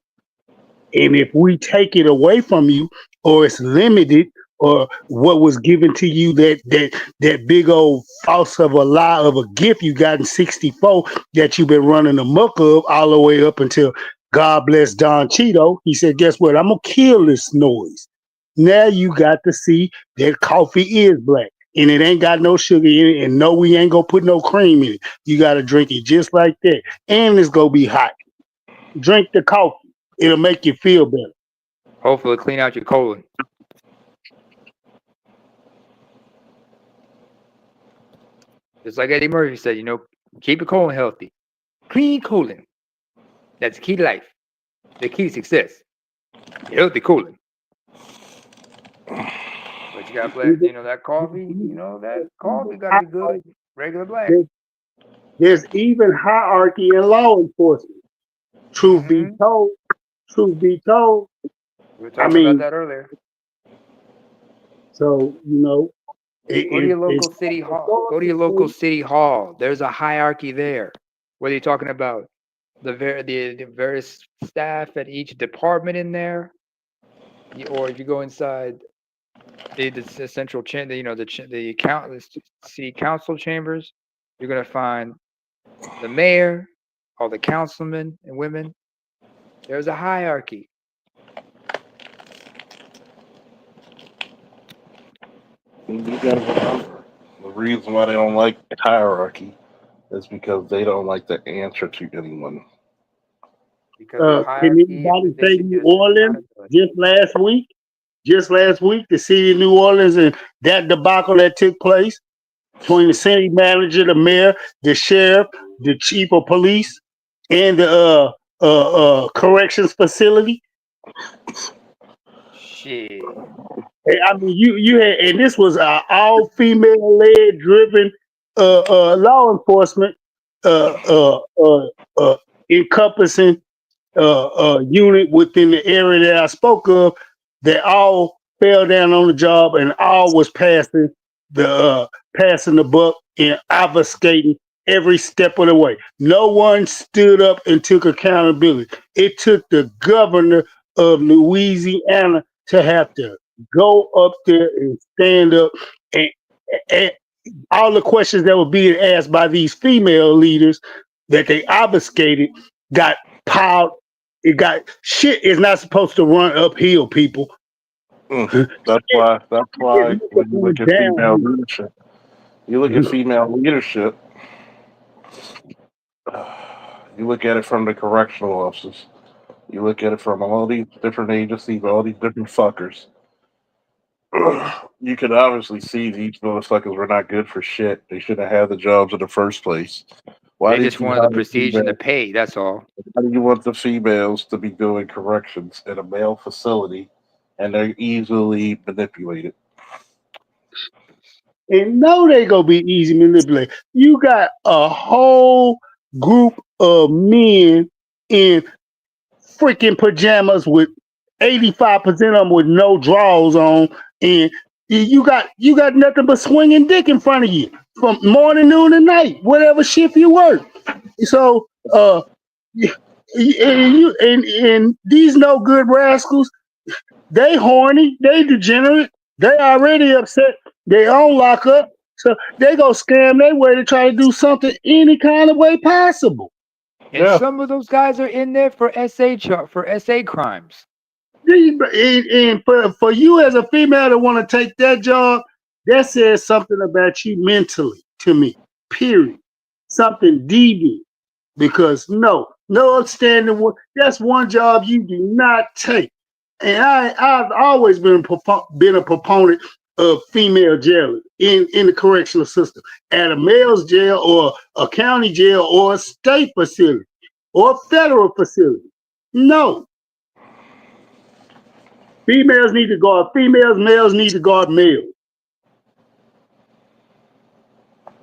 And if we take it away from you, or it's limited, or what was given to you, that big old false of a lie of a gift you got in 64 that you've been running amok of all the way up until God bless Don Cheeto. He said, guess what? I'm going to kill this noise. Now you got to see that coffee is black. And it ain't got no sugar in it. And no, we ain't going to put no cream in it. You got to drink it just like that. And it's going to be hot. Drink the coffee. It'll make you feel better. Hopefully clean out your colon. Just like Eddie Murphy said, keep your colon healthy. Clean colon. That's the key to life. The key to success. Healthy colon. But you got black, that coffee, that coffee got to be good. Regular black. There's even hierarchy in law enforcement. Truth be told. We were talking about that earlier. So, go to your local city hall. Go to your local city hall. There's a hierarchy there. Whether you're talking about the various staff at each department in there, or if you go inside the central chamber, the city council chambers, you're gonna find the mayor, all the councilmen and women. There's a hierarchy. You gotta remember, the reason why they don't like hierarchy is because they don't like to answer to anyone. because of Can hierarchy and anybody say position. New Just Orleans accountability. just last week? Just last week, the city of New Orleans and that debacle that took place between the city manager, the mayor, the sheriff, the chief of police, and the corrections facility. Shit. I mean, you had, and this was all female led, driven law enforcement, uh, uh, uh, encompassing unit within the area that I spoke of. That all fell down on the job, and all was passing the buck and obfuscating every step of the way. No one stood up and took accountability. It took the governor of Louisiana to have to go up there and stand up, and, and all the questions that were being asked by these female leaders that they obfuscated got piled. It got shit is not supposed to run uphill, people. That's why when you look at female Down. leadership, you look at female leadership, you look at it from the correctional officers. You look at it from all these different agencies, all these different fuckers. You could obviously see these motherfuckers were not good for shit. They shouldn't have had the jobs in the first place. Why They did just you wanted the hire prestige and the females? pay. That's all. Why do you want the females to be doing corrections in a male facility and they're easily manipulated? And no, they gonna be easy manipulated. You got a whole group of men in freaking pajamas with 85% of them with no drawers on, and you got nothing but swinging dick in front of you from morning, noon, and night, whatever shift you work. So, and these no good rascals, they horny, they degenerate, they already upset, they on lockup, so they go scam their way to try to do something any kind of way possible. And some of those guys are in there for SA crimes. And for you as a female to want to take that job, that says something about you mentally to me. Period. Something deviant. Because no upstanding one. That's one job you do not take. And I've always been a proponent of female jailers in the correctional system, at a male's jail or a county jail or a state facility or a federal facility. No. Females need to guard females, males need to guard males.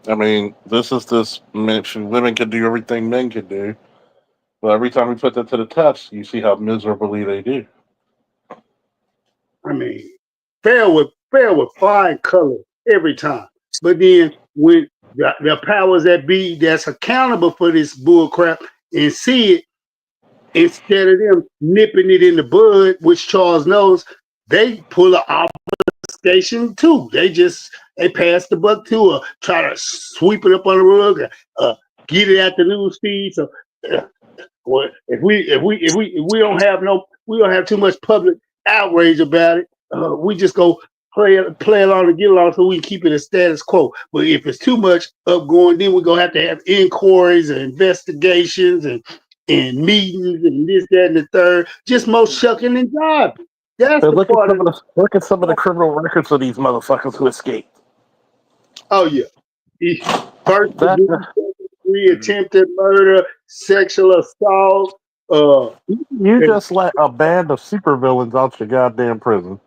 I mean, women can do everything men can do. But every time we put that to the test, you see how miserably they do. I mean, fail with flying color every time. But then when the powers that be that's accountable for this bull crap and see it, instead of them nipping it in the bud, which Charles knows, they pull an obfuscation too. They pass the buck to try to sweep it up on the rug, get it at the news feed. So well, if we don't have too much public outrage about it, we just go play along and get along so we can keep it a status quo. But if it's too much upgoing, then we're gonna have to have inquiries and investigations and meetings and this, that, and the third. Just more shucking and jiving. That's the look part. Look at some of the criminal records of these motherfuckers who escaped. Oh yeah, first degree attempted murder, sexual assault. You just let a band of supervillains out your goddamn prison.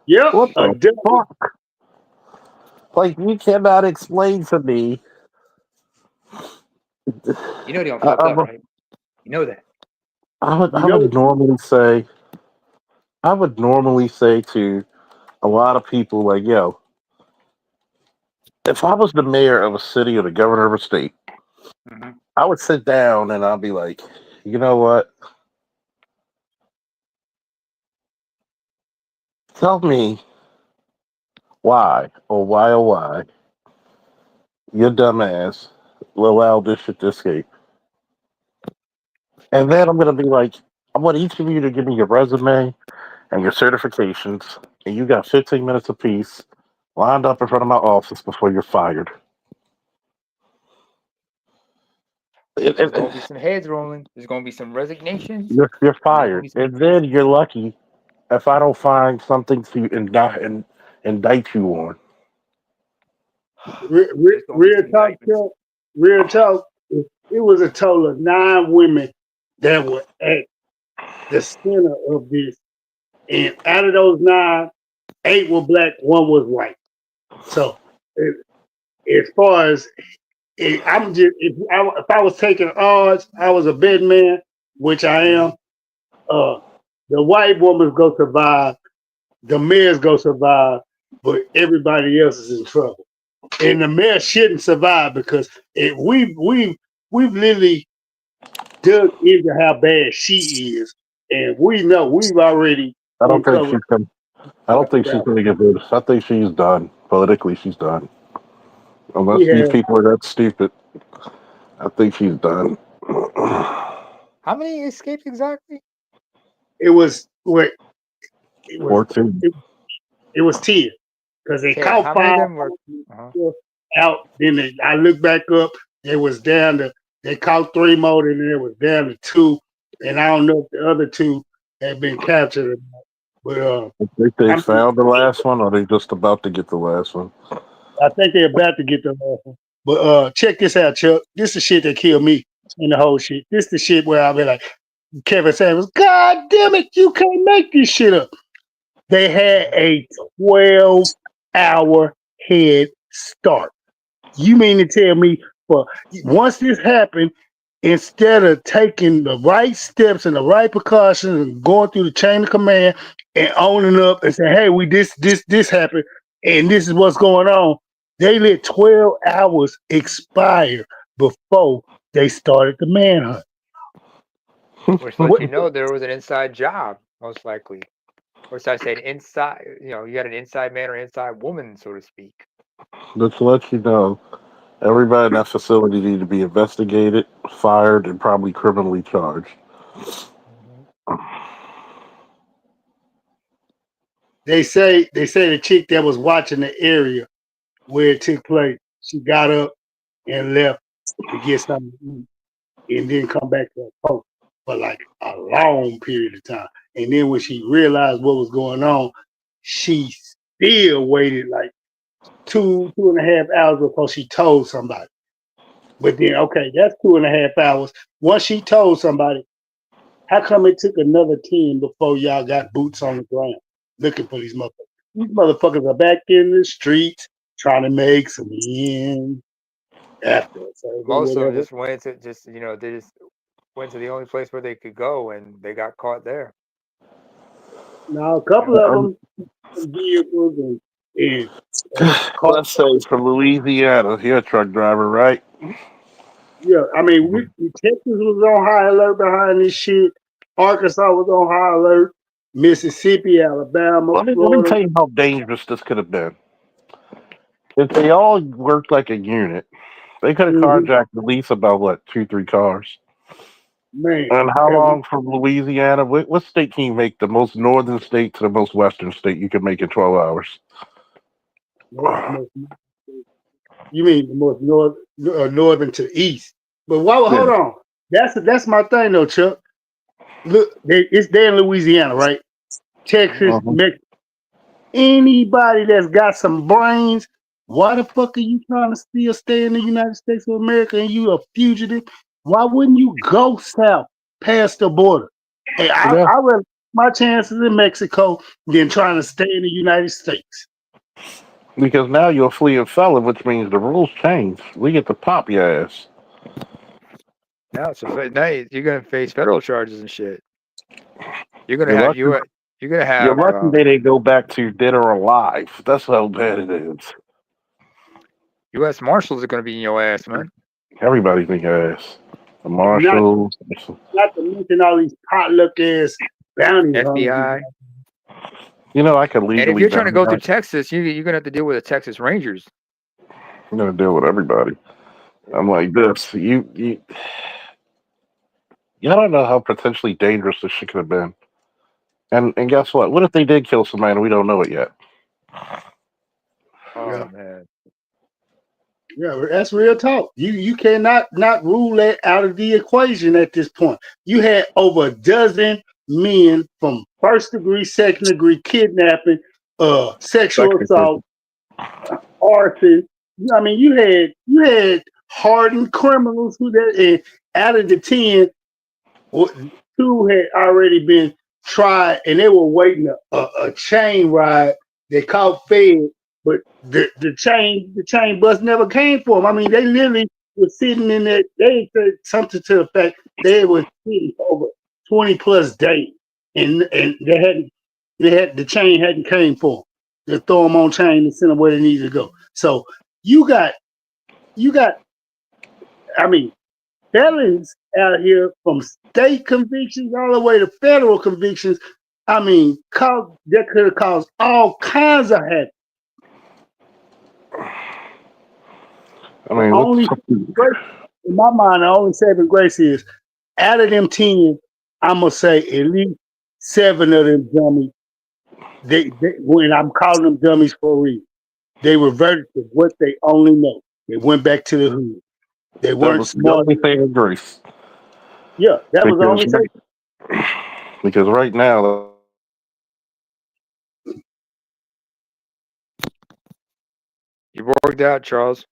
Yep. What the fuck? Like, you cannot explain to me. You know they don't fucked up, right? You know that. I would normally say to a lot of people, like, yo, if I was the mayor of a city or the governor of a state, I would sit down and I'll be like, you know what? Tell me why your dumbass allowed this shit to escape. And then I'm going to be like, I want each of you to give me your resume and your certifications, and you got 15 minutes apiece lined up in front of my office before you're fired. There's gonna be some heads rolling. There's gonna be some resignations. you're and there's gonna fired, be some. and then you're lucky if I don't find something to indict you on. There's gonna be Real some talk, indictments. Chuck. Real talk. It was a total of 9 women that were at the center of this, and out of those 9, 8 were black, 1 was white. So, as far as I'm just if I was taking odds, I was a betting man, which I am. The white woman's gonna survive, the mayor's gonna survive, but everybody else is in trouble. And the mayor shouldn't survive because we've literally dug into how bad she is, and we know we've already I don't think uncovered. I don't think she's going to get rid. I think she's done politically. She's done. Unless She these has, people are that stupid, I think she's done. How many escaped exactly? it was what it was. 14. It was 10 because they 10. caught How many 5 of them were? Uh-huh. out. Then I looked back up. It was down to they caught 3 more, and then it was down to 2. And I don't know if the other 2 had been captured or not. But I think they I'm, found the last one, or they just about to get the last one. I think they're about to get the last one. But check this out, Chuck. This is the shit that killed me in the whole shit. This the shit where I'll be like, Kevin Samuels, God damn it, you can't make this shit up. They had a 12-hour head start. You mean to tell me for once this happened, instead of taking the right steps and the right precautions and going through the chain of command and owning up and saying, hey, this happened and this is what's going on, they let 12 hours expire before they started the manhunt. Which lets you know there was an inside job, most likely. Or should I say, an inside? You got an inside man or inside woman, so to speak. Just to let you know, everybody in that facility needs to be investigated, fired, and probably criminally charged. They say the chick that was watching the area where it took place, she got up and left to get something to eat and then come back to her post for like a long period of time. And then when she realized what was going on, she still waited like 2.5 hours before she told somebody. But then, okay, that's 2.5 hours. Once she told somebody, how come it took another 10 before y'all got boots on the ground looking for these motherfuckers? These motherfuckers are back in the streets trying to make some ends after. So Most of them just went to they just went to the only place where they could go, and they got caught there. Now, a couple of them vehicles and let's say from Louisiana. You're a truck driver, right? yeah, I mean, Texas was on high alert behind this shit. Arkansas was on high alert. Mississippi, Alabama, Let me Florida. tell you how dangerous this could have been. If they all worked like a unit, they could have carjacked at least about 2-3 cars. Man, and how long from Louisiana? What state can you make the most northern state to the most western state? You can make in 12 hours. You mean the most northern to east? But hold on. That's my thing though, Chuck. Look, they're in Louisiana, right? Texas, Mexico. Anybody that's got some brains, why the fuck are you trying to still stay in the United States of America and you a fugitive? Why wouldn't you go south past the border? Hey, I rather my chances in Mexico than trying to stay in the United States. Because now you're a fleeing felon, which means the rules change. We get to pop your ass. Now you're gonna face federal charges and shit. You're gonna have You're lucky they didn't go back to dead or alive. That's how bad it is. U.S. Marshals are gonna be in your ass, man. Everybody's in your ass. The Marshals. Not to mention all these potluck ass bounty FBI. I could legally. And if you're trying to go through Texas, you're gonna have to deal with the Texas Rangers. I'm gonna deal with everybody. I'm like this. You don't know how potentially dangerous this shit could have been. And guess what? What if they did kill somebody and we don't know it yet? Oh man. Yeah, that's real talk. You cannot not rule that out of the equation at this point. You had over a dozen men from first degree, second degree kidnapping, sexual assault, arson. I mean, you had hardened criminals who that and out of the 10, 2 had already been tried and they were waiting a chain ride. They caught Fed, but the chain bus never came for them. I mean, they literally were sitting in that. They said something to the fact they were sitting over 20 plus days, and they had the chain hadn't came for them. They throw them on chain and send them where they needed to go. So you got, I mean, felons out here from state convictions all the way to federal convictions. I mean, that could have caused all kinds of havoc. I mean, Only in my mind, the only saving grace is out of them 10, I'm gonna say at least 7 of them dummies. They when I'm calling them dummies for a reason, they reverted to what they only know. They went back to the hood. They that weren't was the smart. only thing of grace. Yeah, that was the only Because, thing. because right now, You worked out, Charles.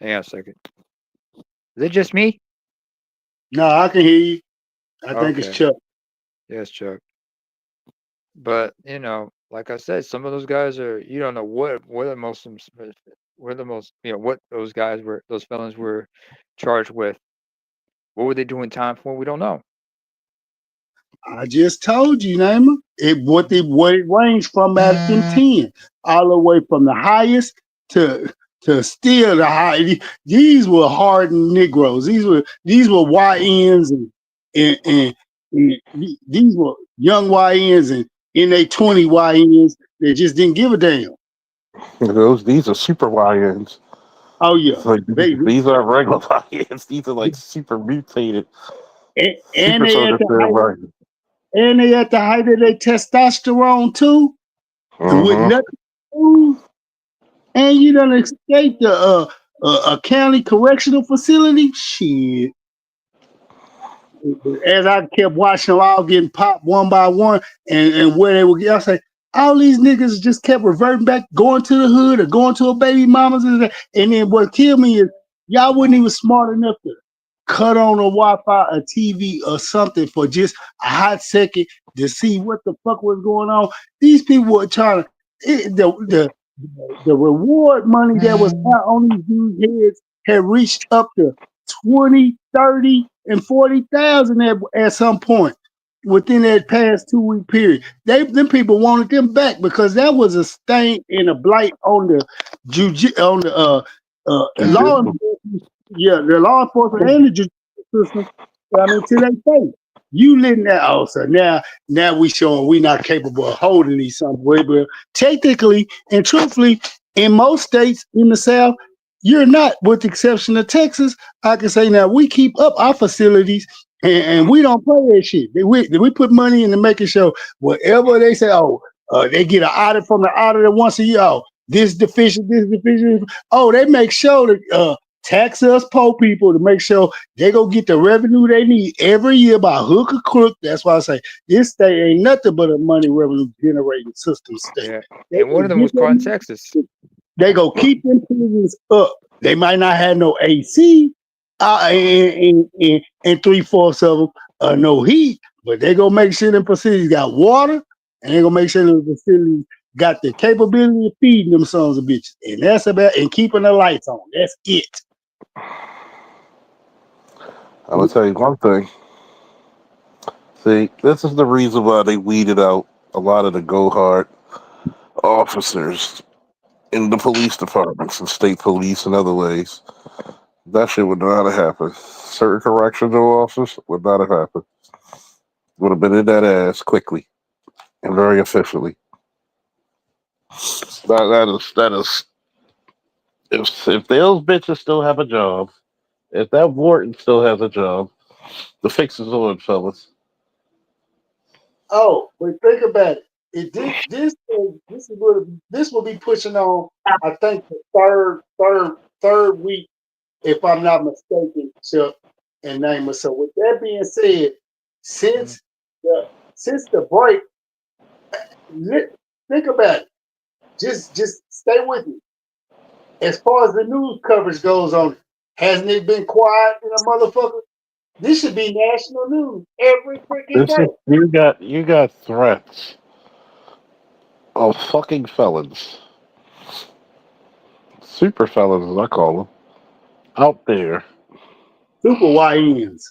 Hang on a second. Is it just me? No, I can hear you. I think it's Okay. Chuck. Yes, Chuck. But like I said, some of those guys are you don't know what the most what those felons were charged with. What were they doing time for? We don't know. I just told you, Naima. What it ranged from out of them 10, all the way from the highest to still the high. These were hardened Negroes. These were YNs and these were young YNs and in their 20 YNs. They just didn't give a damn. these are super YNs. Oh yeah, Like, these are regular YNs. These are like super mutated, and super they at the soldier height, YNs. and they at the height of their testosterone too, and with nothing to lose. And you done escaped a county correctional facility? Shit. As I kept watching them all getting popped one by one and where they would get, I say, all these niggas just kept reverting back, going to the hood or going to a baby mama's. And then what killed me is y'all wasn't even smart enough to cut on a Wi-Fi, a TV, or something for just a hot second to see what the fuck was going on. These people were trying to, the reward money that was out on these dudes' heads had reached up to 20, 30, and 40,000 at some point within that past 2-week period. Them people wanted them back because that was a stain and a blight on the law enforcement. Yeah, the law enforcement and the judicial system. I mean, to their face. You letting that also now we showing we not capable of holding these something, but technically and truthfully, in most states in the South, you're not, with the exception of Texas. I can say now we keep up our facilities and we don't play that shit. We put money into making sure whatever they say, they get an audit from the auditor once a year. Oh, this deficient. Oh, they make sure to tax us poor people to make sure they go get the revenue they need every year by hook or crook. That's why I say this state ain't nothing but a money revenue generating system state. Yeah. And one of them was caught in Texas. They go keep them prisons up. They might not have no AC and 3/4 of them no heat, but they gonna make sure them facilities got water and they gonna make sure the facilities got the capability of feeding them sons of bitches. And that's about and keeping the lights on. That's it. I'm gonna tell you one thing. See, this is the reason why they weeded out a lot of the go hard officers in the police departments and state police and other ways. That shit would not have happened. Certain correctional officers would not have happened. Would have been in that ass quickly and very efficiently. That is. If those bitches still have a job, if that Wharton still has a job, the fix is on, fellas. Oh, but think about it. This will be pushing on. I think the third week, if I'm not mistaken, Chuck and Namer. So with that being said, since the break, think about it. Just stay with me. As far as the news coverage goes on, hasn't it been quiet in a motherfucker? This should be national news every freaking This is day. you got threats of fucking felons, super felons as I call them, out there Super YNs.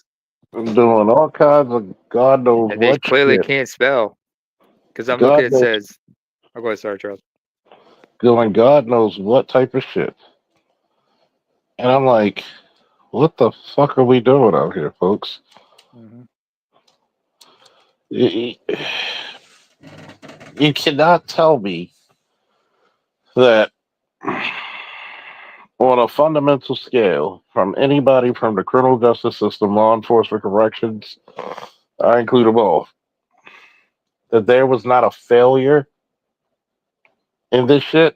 doing all kinds of God knows And they what clearly shit. can't spell. Because I'm God looking, it knows says, oh, go ahead, sorry, Charles. doing God knows what type of shit. And I'm like, what the fuck are we doing out here, folks? You, you cannot tell me that on a fundamental scale, from anybody from the criminal justice system, law enforcement, corrections, I include them all, that there was not a failure in this shit.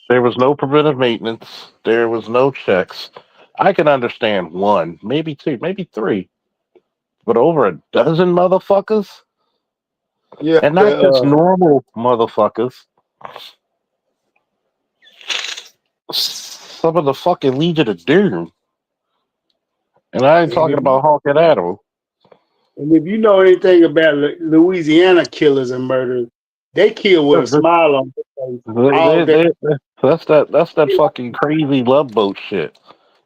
There was no preventive maintenance. There was no checks. I can understand one, maybe two, maybe three, but over a dozen motherfuckers, Yeah, and not just normal motherfuckers. Some of the fucking Legion of Doom, and I ain't talking about Hawk and Animal. And if you know anything about Louisiana killers and murderers, they kill with a smile on their face all day. That's that fucking crazy love boat shit.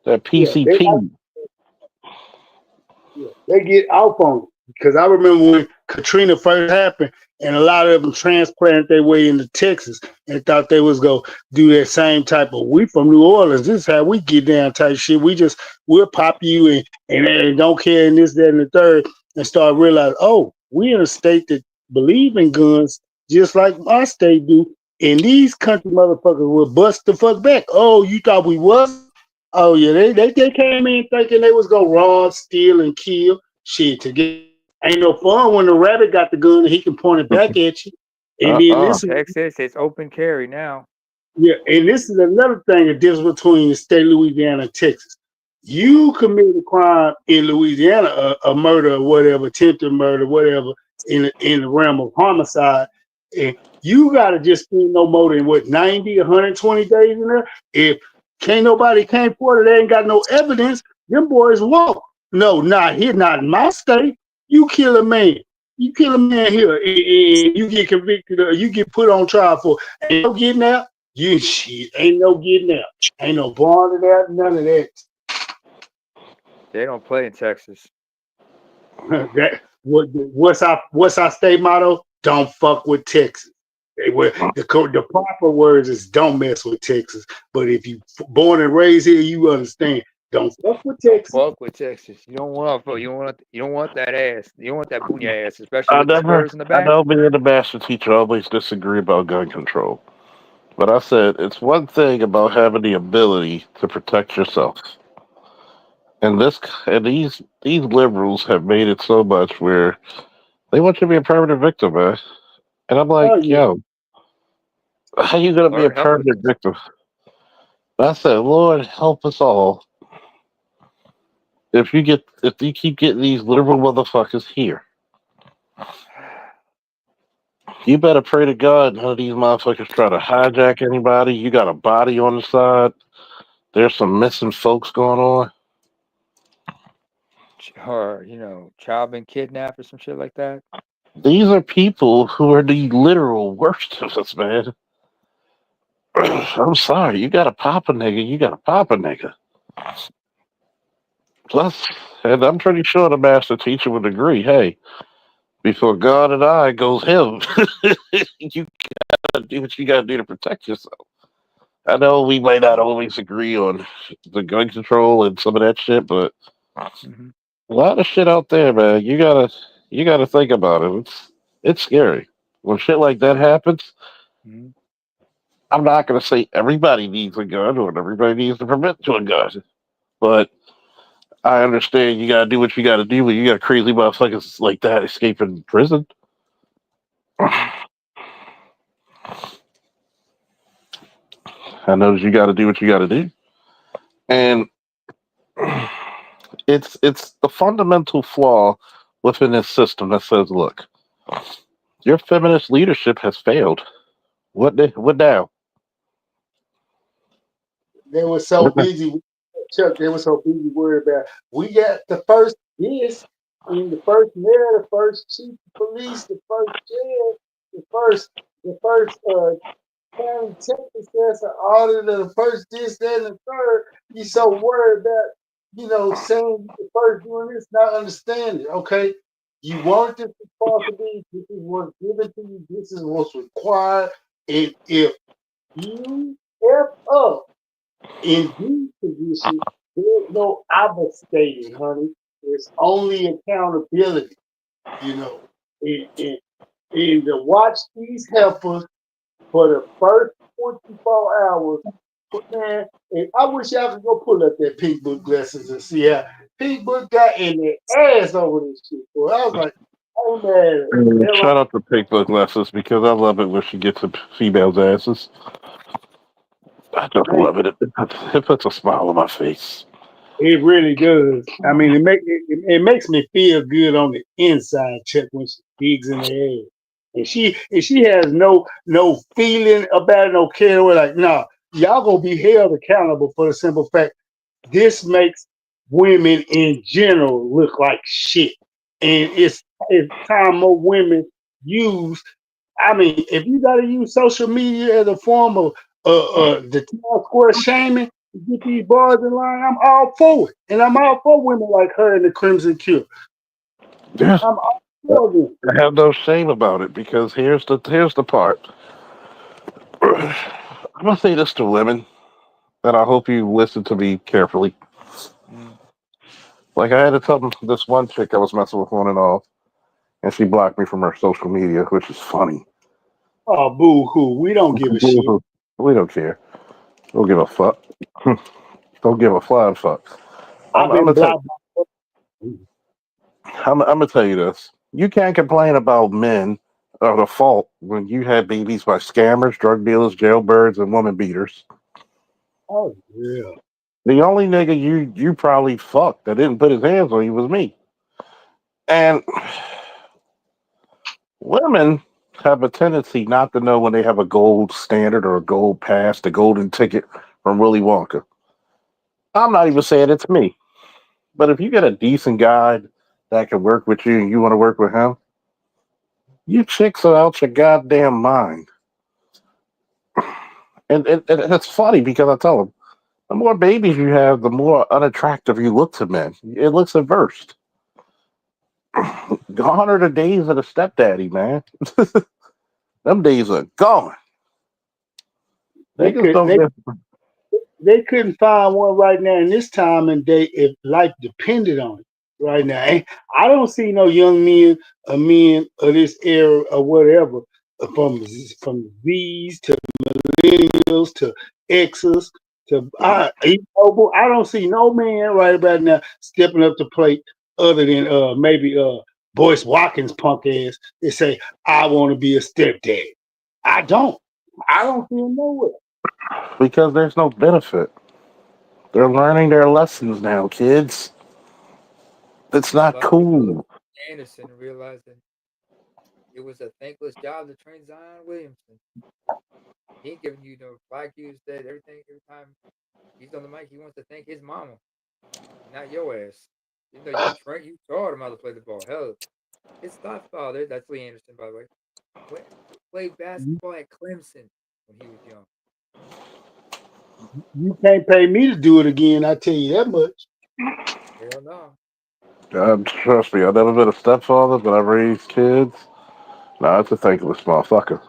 That Yeah, PCP. they get off on it. Because I remember when Katrina first happened, and a lot of them transplanted their way into Texas and thought they was going to do that same type of, we from New Orleans, this is how we get down type shit. We'll pop you and don't care and this, that, and the third, and start realizing, oh, we in a state that believe in guns just like our state do. And these country motherfuckers will bust the fuck back. Oh, you thought we was? Oh, yeah, they came in thinking they was going to rob, steal, and kill. Shit, to get ain't no fun when the rabbit got the gun and he can point it back at you. And then this is Texas, it's open carry now. yeah, and this is another thing that difference between the state of Louisiana and Texas. You commit a crime in Louisiana, a murder or whatever, attempted murder, whatever, in the realm of homicide, and you gotta just spend no more than 90, 120 days in there. If nobody came forward, they ain't got no evidence, them boys walk. No, not here, not in my state. You kill a man. You kill a man here, and you get convicted, or you get put on trial for ain't no getting out. You shit, ain't no getting out. Ain't no bonding out, none of that. They don't play in Texas. What's our state motto? Don't fuck with Texas. The proper words is don't mess with Texas. But if you born and raised here, you understand. Don't fuck with Texas. Fuck with Texas. You don't want that ass. You don't want that boonia ass, especially with the spurs in the back. I know me and the master teacher always disagree about gun control. But I said it's one thing about having the ability to protect yourself. And these liberals have made it so much where they want you to be a permanent victim, man. And I'm like, yo, how you gonna be a permanent victim? And I said, Lord help us all. If you keep getting these liberal motherfuckers here, you better pray to God none of these motherfuckers try to hijack anybody. You got a body on the side. There's some missing folks going on. Or, child been kidnapped or some shit like that. These are people who are the literal worst of us, man. I'm sorry, you got to pop a nigga. You got to pop a nigga. Plus, and I'm pretty sure the master teacher would agree. Hey, before God and I goes him, you gotta do what you gotta do to protect yourself. I know we might not always agree on the gun control and some of that shit, but a lot of shit out there, man. You gotta think about it. It's scary when shit like that happens. I'm not gonna say everybody needs a gun or everybody needs to permit to a gun, but I understand you gotta do what you gotta do when you got crazy motherfuckers like that escaping prison. I know you got to do what you got to do, and it's the fundamental flaw within this system that says, look, your feminist leadership has failed. What now? They were so busy, Chuck. They were so busy worried about we got the first this, and the first mayor, the first chief of police, the first jail, the first county Texas assessor, auditor, the first this, that, and the third. You so worried about, saying the first doing this, not understanding. Okay, you want this responsibility. This is what's given to you. This is what's required. And if you F up in these positions, there's no overstating, honey. There's only accountability, you know. And to watch these helpers for the first 24 hours, man, and I wish y'all could go pull up that Pink Book glasses and see how Pink Book got in their ass over this shit, boy. I was like, oh man. Shout out to Pink Book Lessons because I love it when she gets the females' asses. I just love it. It puts a smile on my face. It really does. I mean, it makes me feel good on the inside, Chuck, when she digs in the ass. And she has no feeling about it, no care. We're like, nah, y'all gonna be held accountable for the simple fact this makes women in general look like shit. And it's time more women use. I mean, if you gotta use social media as a form of the town square shaming to get these bars in line, I'm all for it. And I'm all for women like her in the Crimson Cure. Yeah. I'm all for them. I have no shame about it because here's the part. I'm gonna say this to women, and I hope you listen to me carefully. Like I had to tell this one chick I was messing with on and off, and she blocked me from her social media, which is funny. Oh, boo hoo. We don't give a shit. We don't care. Don't give a fuck. Don't give a flying fuck. I've been blocked. I'm gonna tell you this. You can't complain about men or the fault when you have babies by scammers, drug dealers, jailbirds, and woman beaters. Oh yeah. The only nigga you probably fucked that didn't put his hands on you was me. And women have a tendency not to know when they have a gold standard or a gold pass, the golden ticket from Willy Wonka. I'm not even saying it's me. But if you get a decent guy that can work with you and you want to work with him, you chicks are out your goddamn mind. And it's funny because I tell them, the more babies you have, the more unattractive you look to men. It looks inverse. Gone are the days of the stepdaddy, man. Them days are gone. They couldn't find one right now in this time and day if life depended on it right now. I don't see no young men or men of this era or whatever, from Z's to millennials to X's to I don't see no man right about now stepping up to plate other than maybe Boyce Watkins punk ass that say, I want to be a stepdad. I don't see him nowhere. Because there's no benefit. They're learning their lessons now, kids. It's not cool. Anderson realizing it was a thankless job to train Zion Williamson. He ain't giving you no flag cues, that everything. Every time he's on the mic, he wants to thank his mama, not your ass. You know, you taught him how to play the ball. Hell, his stepfather, that's Lee Anderson, by the way, played basketball at Clemson when he was young. You can't pay me to do it again, I tell you that much. Hell no. Trust me, I've never been a stepfather, but I've raised kids. No, it's a thankless motherfucker.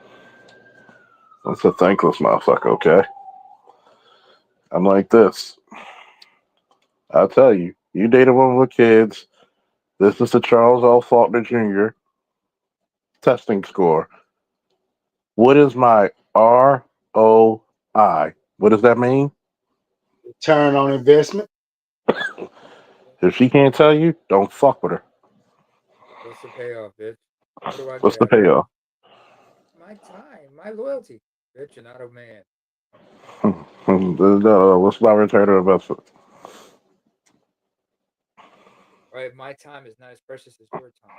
That's a thankless motherfucker, okay? I'm like this. I'll tell you, you date a woman with kids. This is the Charles L. Faulkner Jr. testing score. What is my ROI? What does that mean? Return on investment. If she can't tell you, don't fuck with her. What's the payoff, bitch? What's the payoff? my time, my loyalty. Bitch, you're not a man. What's my return on investment? Right? My time is not as precious as your time.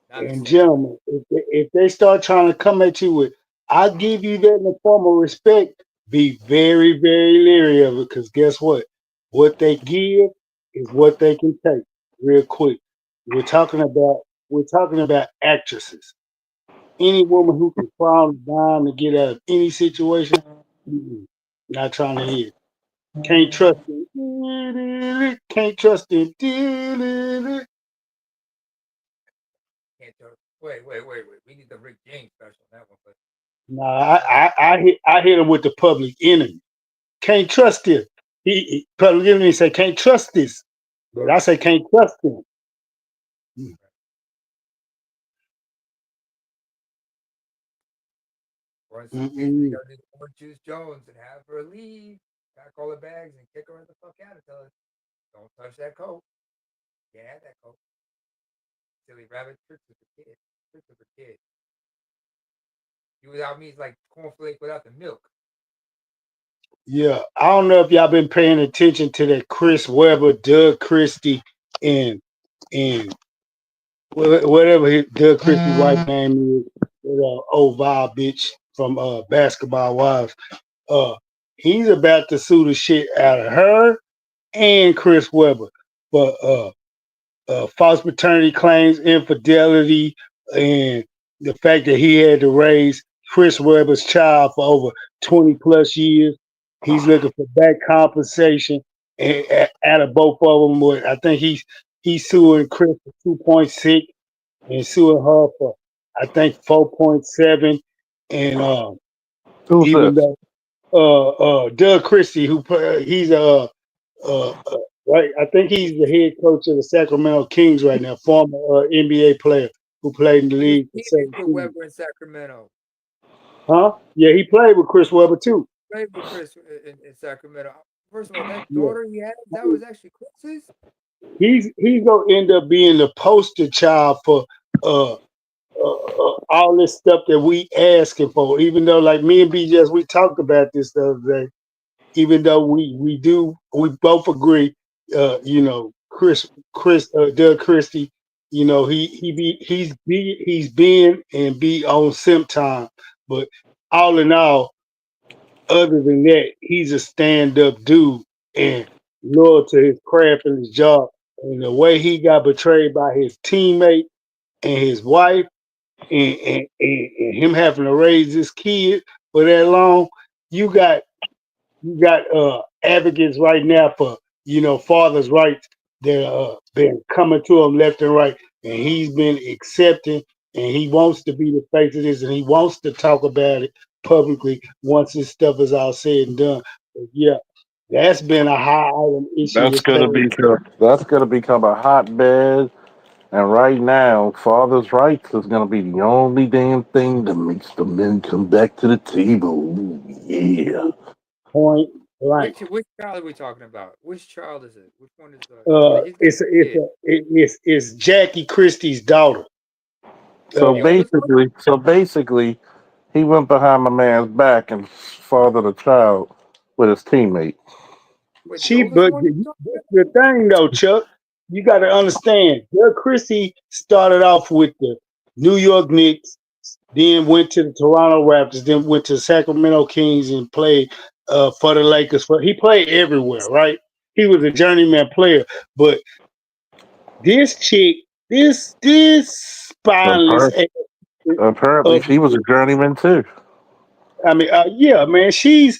Not the And same. gentlemen, if they start trying to come at you with, I give you that in the form of respect, be very, very leery of it. Because guess what? What they give is what they can take. Real quick, we're talking about actresses. Any woman who can frown down to get out of any situation, not trying to hear. Can't trust him. Can't trust him. Can't tell. Wait. We need the Rick James special on that one, but Nah, I hit him with the public enemy. Can't trust him. He public enemy say can't trust this, but I say can't trust him. or in some cases, you gotta do the Orange Juice Jones and have her leave, pack all the bags, and kick her the fuck out and tell her, "Don't touch that coat. Can't have that coat." Silly rabbit tricks of a kid. Tricks of a kid. You without me is like cornflake without the milk. Yeah, I don't know if y'all been paying attention to that Chris Webber, Doug Christie, and whatever Doug Christie's wife name is, that old vile bitch from Basketball Wives. He's about to sue the shit out of her and Chris Webber for false maternity claims, infidelity, and the fact that he had to raise Chris Webber's child for over 20 plus years. He's looking for back compensation out of both of them. But I think he's suing Chris for 2.6 and suing her for I think 4.7. And Who's even this? though Doug Christie, he's right, I think he's the head coach of the Sacramento Kings right now, former NBA player who played in the league for He 17 for Webber in Sacramento. Huh? Yeah, he played with Chris Webber too. Played with Chris in Sacramento. First of all, that Yeah. daughter he had, that was actually Chris's. He's gonna end up being the poster child for all this stuff that we asking for. Even though, like me and BJS, we talked about this the other day. Even though we both agree, Doug Christie, he's been and be on simp time, but all in all, other than that, he's a stand up dude and loyal to his craft and his job. And the way he got betrayed by his teammate and his wife, and him having to raise this kid for that long, you got advocates right now for fathers' rights that been coming to him left and right, and he's been accepting, and he wants to be the face of this, and he wants to talk about it publicly once this stuff is all said and done. But yeah, that's been a high item issue. That's gonna become a hotbed. And right now, fathers' rights is gonna be the only damn thing that makes the men come back to the table. Ooh, yeah. Point blank. Which child are we talking about? Which child is it? Which one is It's Jackie Christie's daughter. So basically, he went behind my man's back and fathered a child with his teammate. But the thing though, Chuck, you got to understand, Doug Christie started off with the New York Knicks, then went to the Toronto Raptors, then went to the Sacramento Kings and played for the Lakers. He played everywhere, right? He was a journeyman player. But this chick, this spineless. Apparently, she was a journeyman too. I mean, yeah, man, she's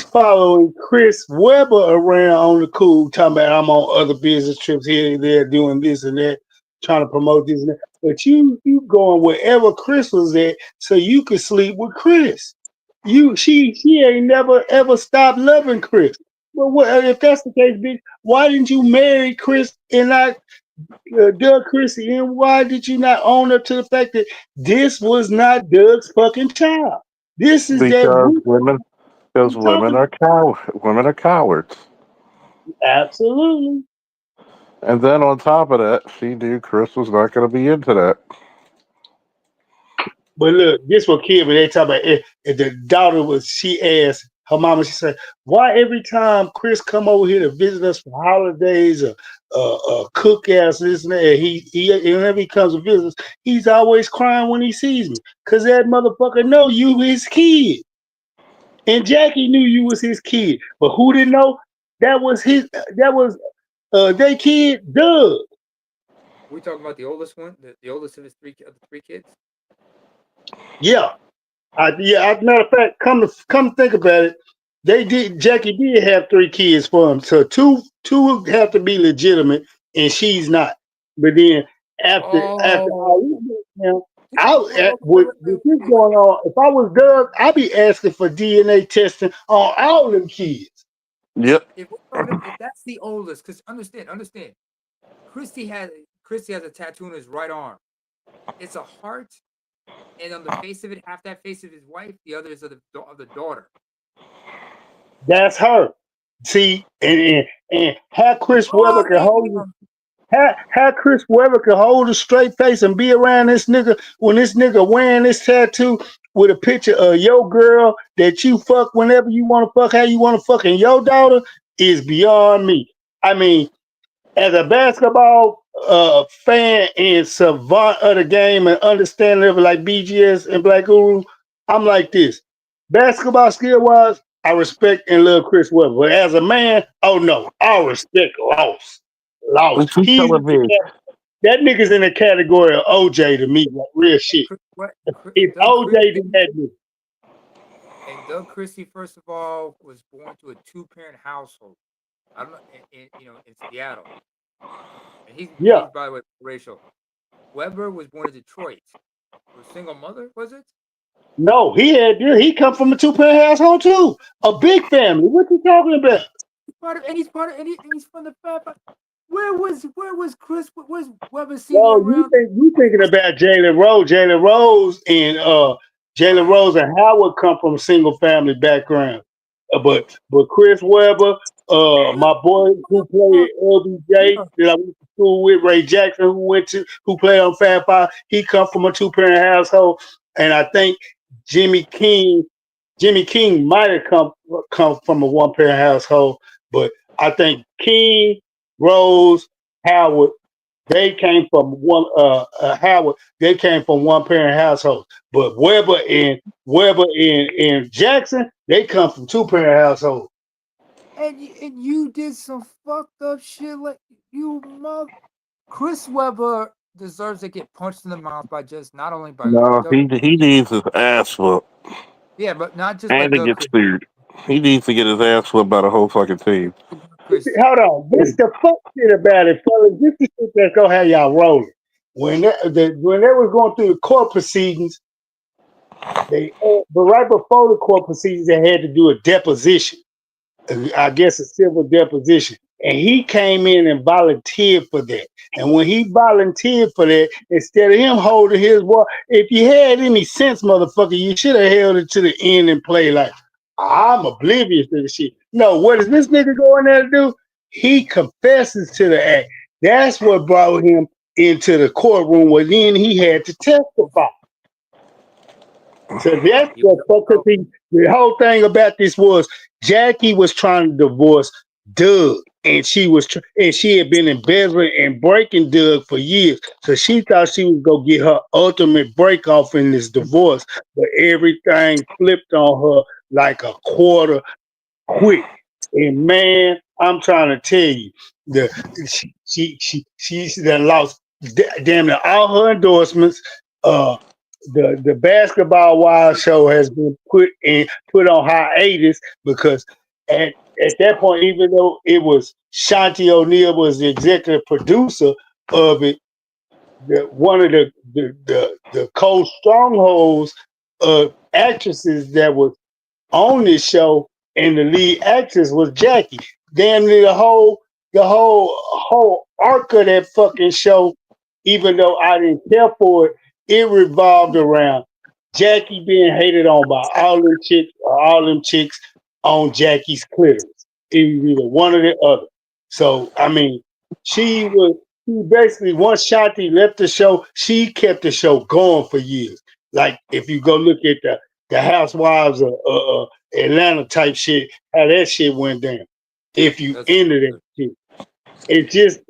following Chris Webber around on the cool, talking about I'm on other business trips here and there, doing this and that, trying to promote this and that. But you going wherever Chris was at, so you could sleep with Chris. She ain't never ever stopped loving Chris. Well, if that's the case, bitch, why didn't you marry Chris and not Doug Christie? And why did you not own up to the fact that this was not Doug's fucking child? This is because women are cowards. Absolutely. And then on top of that, she knew Chris was not going to be into that. But look, this what killed me. They talk about the daughter was. She asked her mama. She said, "Why every time Chris come over here to visit us for holidays or cookouts, this and that, whenever he comes to visit us, he's always crying when he sees me, cause that motherfucker know you his kid, and Jackie knew you was his kid, but who didn't know that was his? That was their kid, Doug. We talking about the oldest one, the oldest of the three kids. Yeah." Matter of fact, come to think about it, Jackie did have 3 kids for him. So two have to be legitimate, and she's not. But then after all this, with this going on, if I was Doug, I'd be asking for DNA testing on all them kids. Yep. If that's the oldest, because understand, Christy has a tattoo on his right arm. It's a heart. And on the face of it, half that face of his wife, the other is of the daughter. That's her. See, and how Chris Webber can hold how Chris Webber can hold a straight face and be around this nigga when this nigga wearing this tattoo with a picture of your girl that you fuck whenever you want to fuck, how you want to fuck, and your daughter is beyond me. I mean, as a basketball fan and savant of the game and understanding of it like BGS and Black Guru, I'm like this. Basketball skill wise, I respect and love Chris Webber. But as a man, oh no, I respect lost. That nigga's in the category of OJ to me, like real shit. It's OJ to that nigga. And Doug Christie, first of all, was born to a 2-parent household. I don't know, in Seattle. And he's by the way racial. Webber was born in Detroit. Was a single mother, was it? No, he come from a 2-parent household too. A big family. What you talking about? He's from the family. Where was Chris? Where's Webber? You thinking about Jalen Rose? Jalen Rose and Howard come from a single family background. But Chris Webber, my boy who played LBJ that I went to school with, Ray Jackson who played on Fab Five, he come from a 2-parent household, and I think Jimmy King might have come from a 1-parent household, but I think King, Rose, Howard, they came from Howard. They came from 1-parent households, but Webber and Jackson, they come from 2-parent households. And you did some fucked up shit like you mother. Chris Webber deserves to get punched in the mouth by not only by. No, he needs his ass whooped. Yeah, but not just. And to get speared. He needs to get his ass whooped by the whole fucking team. Hold on. This the fuck shit about it, fellas. This is shit that's gonna have y'all rolling. When they was going through the court proceedings, but right before the court proceedings, they had to do a deposition. I guess a civil deposition. And he came in and volunteered for that. And when he volunteered for that, instead of him holding his word, if you had any sense, motherfucker, you should have held it to the end and played like, I'm oblivious to the shit. No, what is this nigga going there to do? He confesses to the act. That's what brought him into the courtroom where then he had to testify. So that's what the whole thing about this was Jackie was trying to divorce Doug, and she had been embezzling and breaking Doug for years. So she thought she was gonna get her ultimate break off in this divorce, but everything flipped on her like a quarter quick. And man, I'm trying to tell you, she done lost damn near all her endorsements. The Basketball Wild show has been put on hiatus because at that point, even though it was Shanti O'Neal was the executive producer of it, one of the co-strongholds of actresses that was on this show and the lead actress was Jackie. Damn near the whole arc of that fucking show, even though I didn't care for it, it revolved around Jackie being hated on by all them chicks on Jackie's clitoris. It was either one or the other. So I mean, she basically once Shanti left the show, she kept the show going for years. Like if you go look at the Housewives of Atlanta type shit, how that shit went down. If you That's into that shit, it just,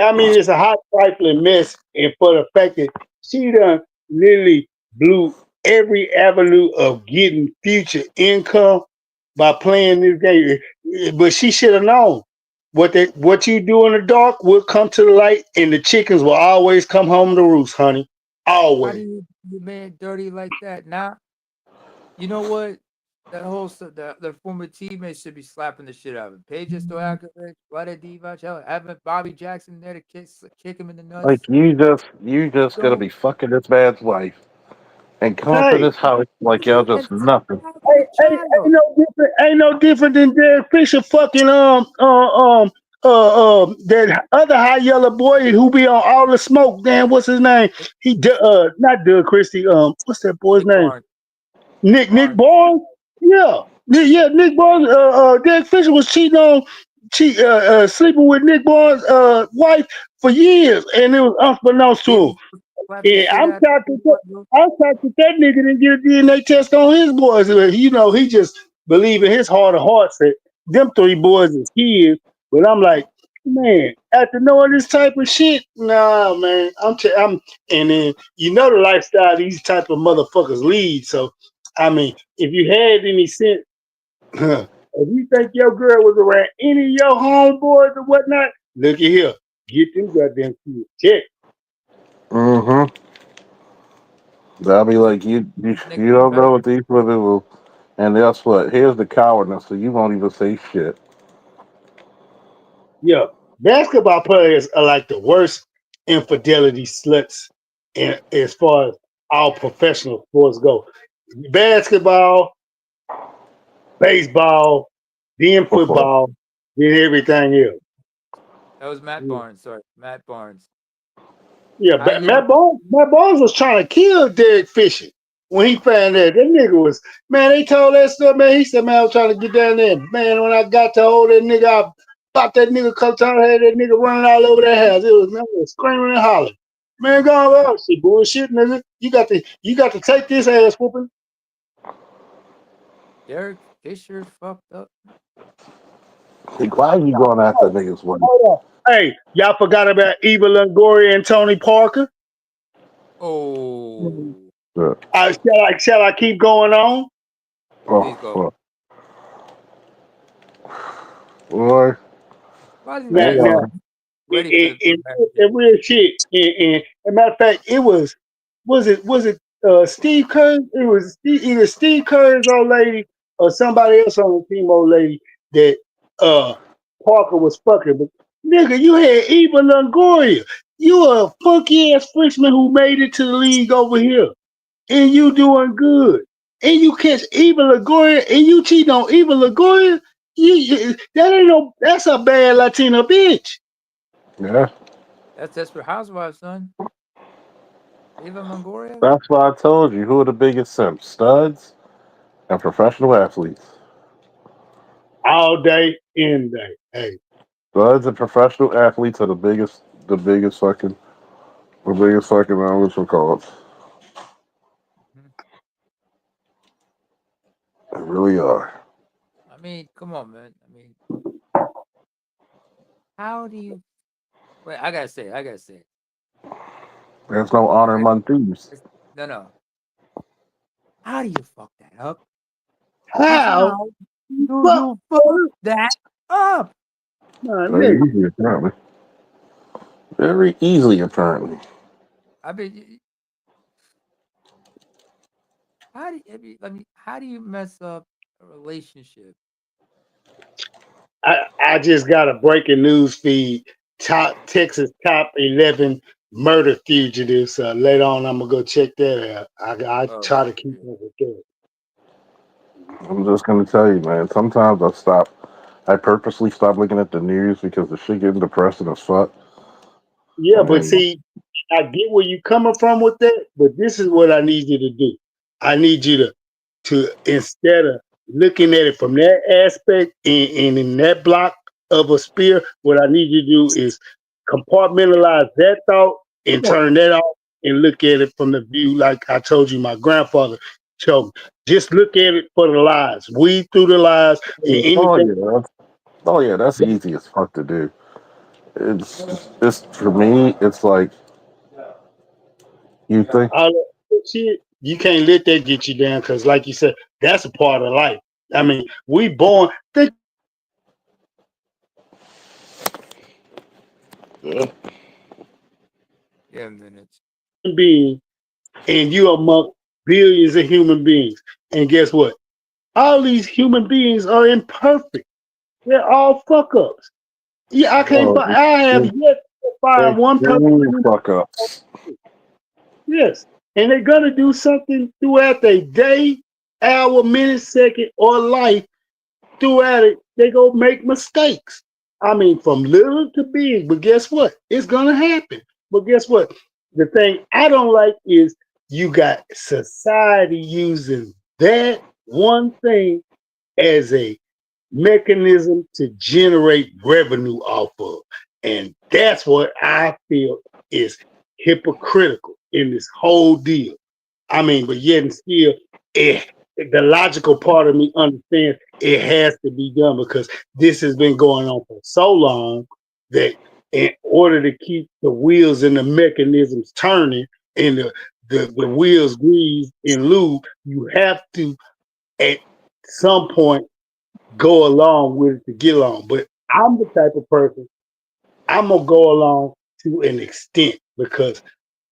I mean, it's a hot trifling mess. And for the fact that she done literally blew every avenue of getting future income by playing this game, but she should have known what you do in the dark will come to the light, and the chickens will always come home to roost, honey. Why do Always. you man dirty like that? Nah, you know what? That whole the former teammates should be slapping the shit out of him. Peja Stojakovic, Vlade Divac, hell, having Bobby Jackson there to kick him in the nuts. Like you just gonna Don't be fucking this man's wife and come to Hey, this house like y'all just nothing. ain't no different. Ain't no different than Derek Fisher fucking that other high yellow boy who be on All the Smoke. Damn, what's his name? He not Doug Christie. What's that boy's Nick name? Barnes. Nick Barnes. Yeah, Nick Barnes. Derek Fisher was sleeping with Nick Barnes' wife for years, and it was unbeknownst to him. Yeah, I'm shocked that that nigga didn't get a DNA test on his boys. You know, he just believe in his heart of hearts that them three boys is his. But I'm like, man, after knowing this type of shit, nah, man. I'm, and then you know the lifestyle these type of motherfuckers lead. So, I mean, if you had any sense, if you think your girl was around any of your homeboys or whatnot, look at here, get them goddamn kids checked. Mm-hmm. I'll be like, you don't know what these women will, and guess what? Here's the cowardness, so you won't even say shit. Yeah, basketball players are like the worst infidelity sluts as far as all professional sports go. Basketball, baseball, then football, then everything else. That was Matt Barnes. Sorry, Matt Barnes. Yeah, Matt Barnes was trying to kill Derek Fisher when he found that nigga was, man, they told that stuff, man. He said, man, I was trying to get down there. Man, when I got to hold that nigga, I popped that nigga a couple times, had that nigga running all over that house. It was, man, I was screaming and hollering. Man, go on, shit, bullshit, nigga. You got to take this ass whooping. Derek Fisher fucked up. Like, why are you going after niggas? Hold on. Hey, y'all forgot about Eva Longoria and Tony Parker? Oh. Shall I keep going on? Please go. Boy. Now, in real shit. And matter of fact, it was it Steve Kerr? It was either Steve Kerr's old lady or somebody else on the team old lady that Parker was fucking. But nigga, you had Eva Longoria. You a funky ass freshman who made it to the league over here, and you doing good. And you catch Eva Longoria and you cheating on Eva Longoria. That's a bad Latina bitch. Yeah. That's Desperate Housewives, son. Eva Longoria. That's why I told you who are the biggest simps: studs and professional athletes. All day, in day. Hey. Studs and professional athletes are the biggest fucking what's it called? They really are. I mean, come on, man. I mean, how do you? Wait, I gotta say it. There's no honor among thieves. No. How do you fuck that up? How do you fuck that up? Very easily, apparently. Very easily, apparently. I mean, how do you mess up a relationship? I just got a breaking news feed. Texas top 11 murder fugitives. Later on, I'm gonna go check that out. I try to keep up with that. I'm just gonna tell you, man. Sometimes I purposely stop looking at the news because the shit getting depressing as fuck. Yeah, but see, I get where you coming from with that, but this is what I need you to do. I need you to instead of looking at it from that aspect and in that block of a spear, what I need you to do is compartmentalize that thought and turn that off and look at it from the view, like I told you, my grandfather told me. Just look at it for the lies. Weed through the lies and Oh anything. yeah, that's easy as fuck to do. It's for me. It's like you think. All that shit, you can't let that get you down because, like you said, that's a part of life. I mean, we born think Yeah. Yeah, minutes. being, and you among billions of human beings. And guess what? All these human beings are imperfect. They're all fuck ups. Yeah, I can't. Oh, I have yet to find one person. extreme fuck ups. Yes, and they're gonna do something throughout their day, hour, minute, second, or life. Throughout it, they go make mistakes. I mean, from little to big. But guess what? It's gonna happen. But guess what? The thing I don't like is you got society using that one thing as a mechanism to generate revenue off of. And that's what I feel is hypocritical in this whole deal. I mean, but yet and still, the logical part of me understands it has to be done because this has been going on for so long that in order to keep the wheels and the mechanisms turning and the wheels grease and lube, you have to at some point go along with it to get along. But I'm the type of person, I'm gonna go along to an extent because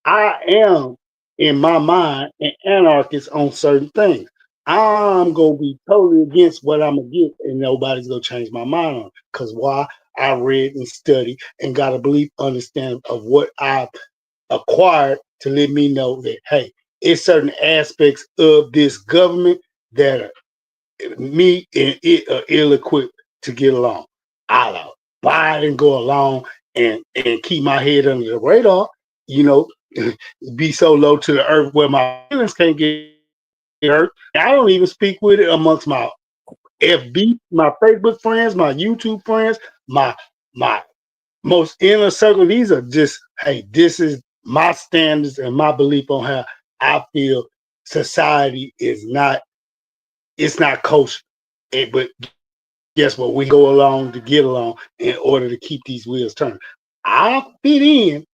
I am in my mind an anarchist on certain things. I'm gonna be totally against what I'm gonna get, and nobody's gonna change my mind on it. Cause why? I read and study and got a belief understanding of what I've acquired to let me know that hey, it's certain aspects of this government that are me and it are ill-equipped to get along. I'll buy it and go along and keep my head under the radar, you know, be so low to the earth where my feelings can't get hurt. I don't even speak with it amongst my FB, my Facebook friends, my YouTube friends, my most inner circle. These are just, hey, this is my standards and my belief on how I feel society is not, it's not kosher. But guess what? We go along to get along in order to keep these wheels turning. I fit in,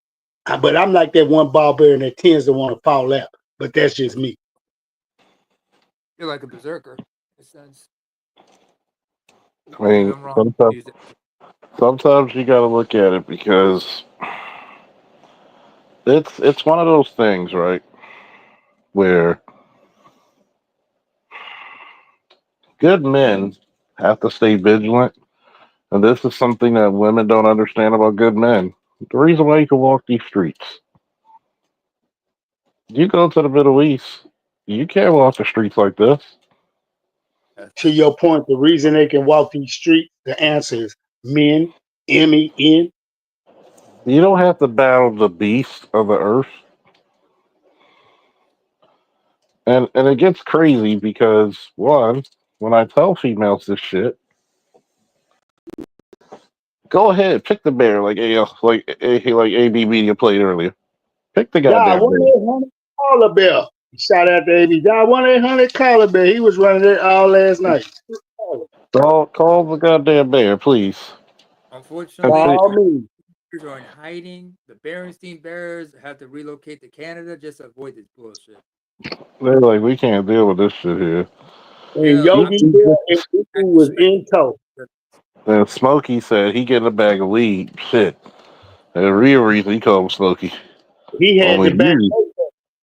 but I'm like that one ball bearer that tends to want to fall out. But that's just me. You're like a berserker. In a sense. I mean, I'm wrong. sometimes you got to look at it because it's one of those things, right? Where good men have to stay vigilant, and this is something that women don't understand about good men. The reason why you can walk these streets, you go to the Middle East, you can't walk the streets like this. To your point, the reason they can walk these streets, the answer is men, MEN. You don't have to battle the beast of the earth. And it gets crazy because one, when I tell females this shit, go ahead, pick the bear like AB Media played earlier. Pick the Dial goddamn bear. 1-800 Caller Bear. Shout out to AB. Dial 1-800 Caller Bear. He was running it all last night. Call the goddamn bear, please. Unfortunately, All me. bears are in hiding. The Berenstein Bears have to relocate to Canada just to avoid this bullshit. They're like, we can't deal with this shit here. And Yogi Bear and Uku was in tow. And Smokey said he getting a bag of weed. Shit. And the real reason he called him Smokey. He had Only the back.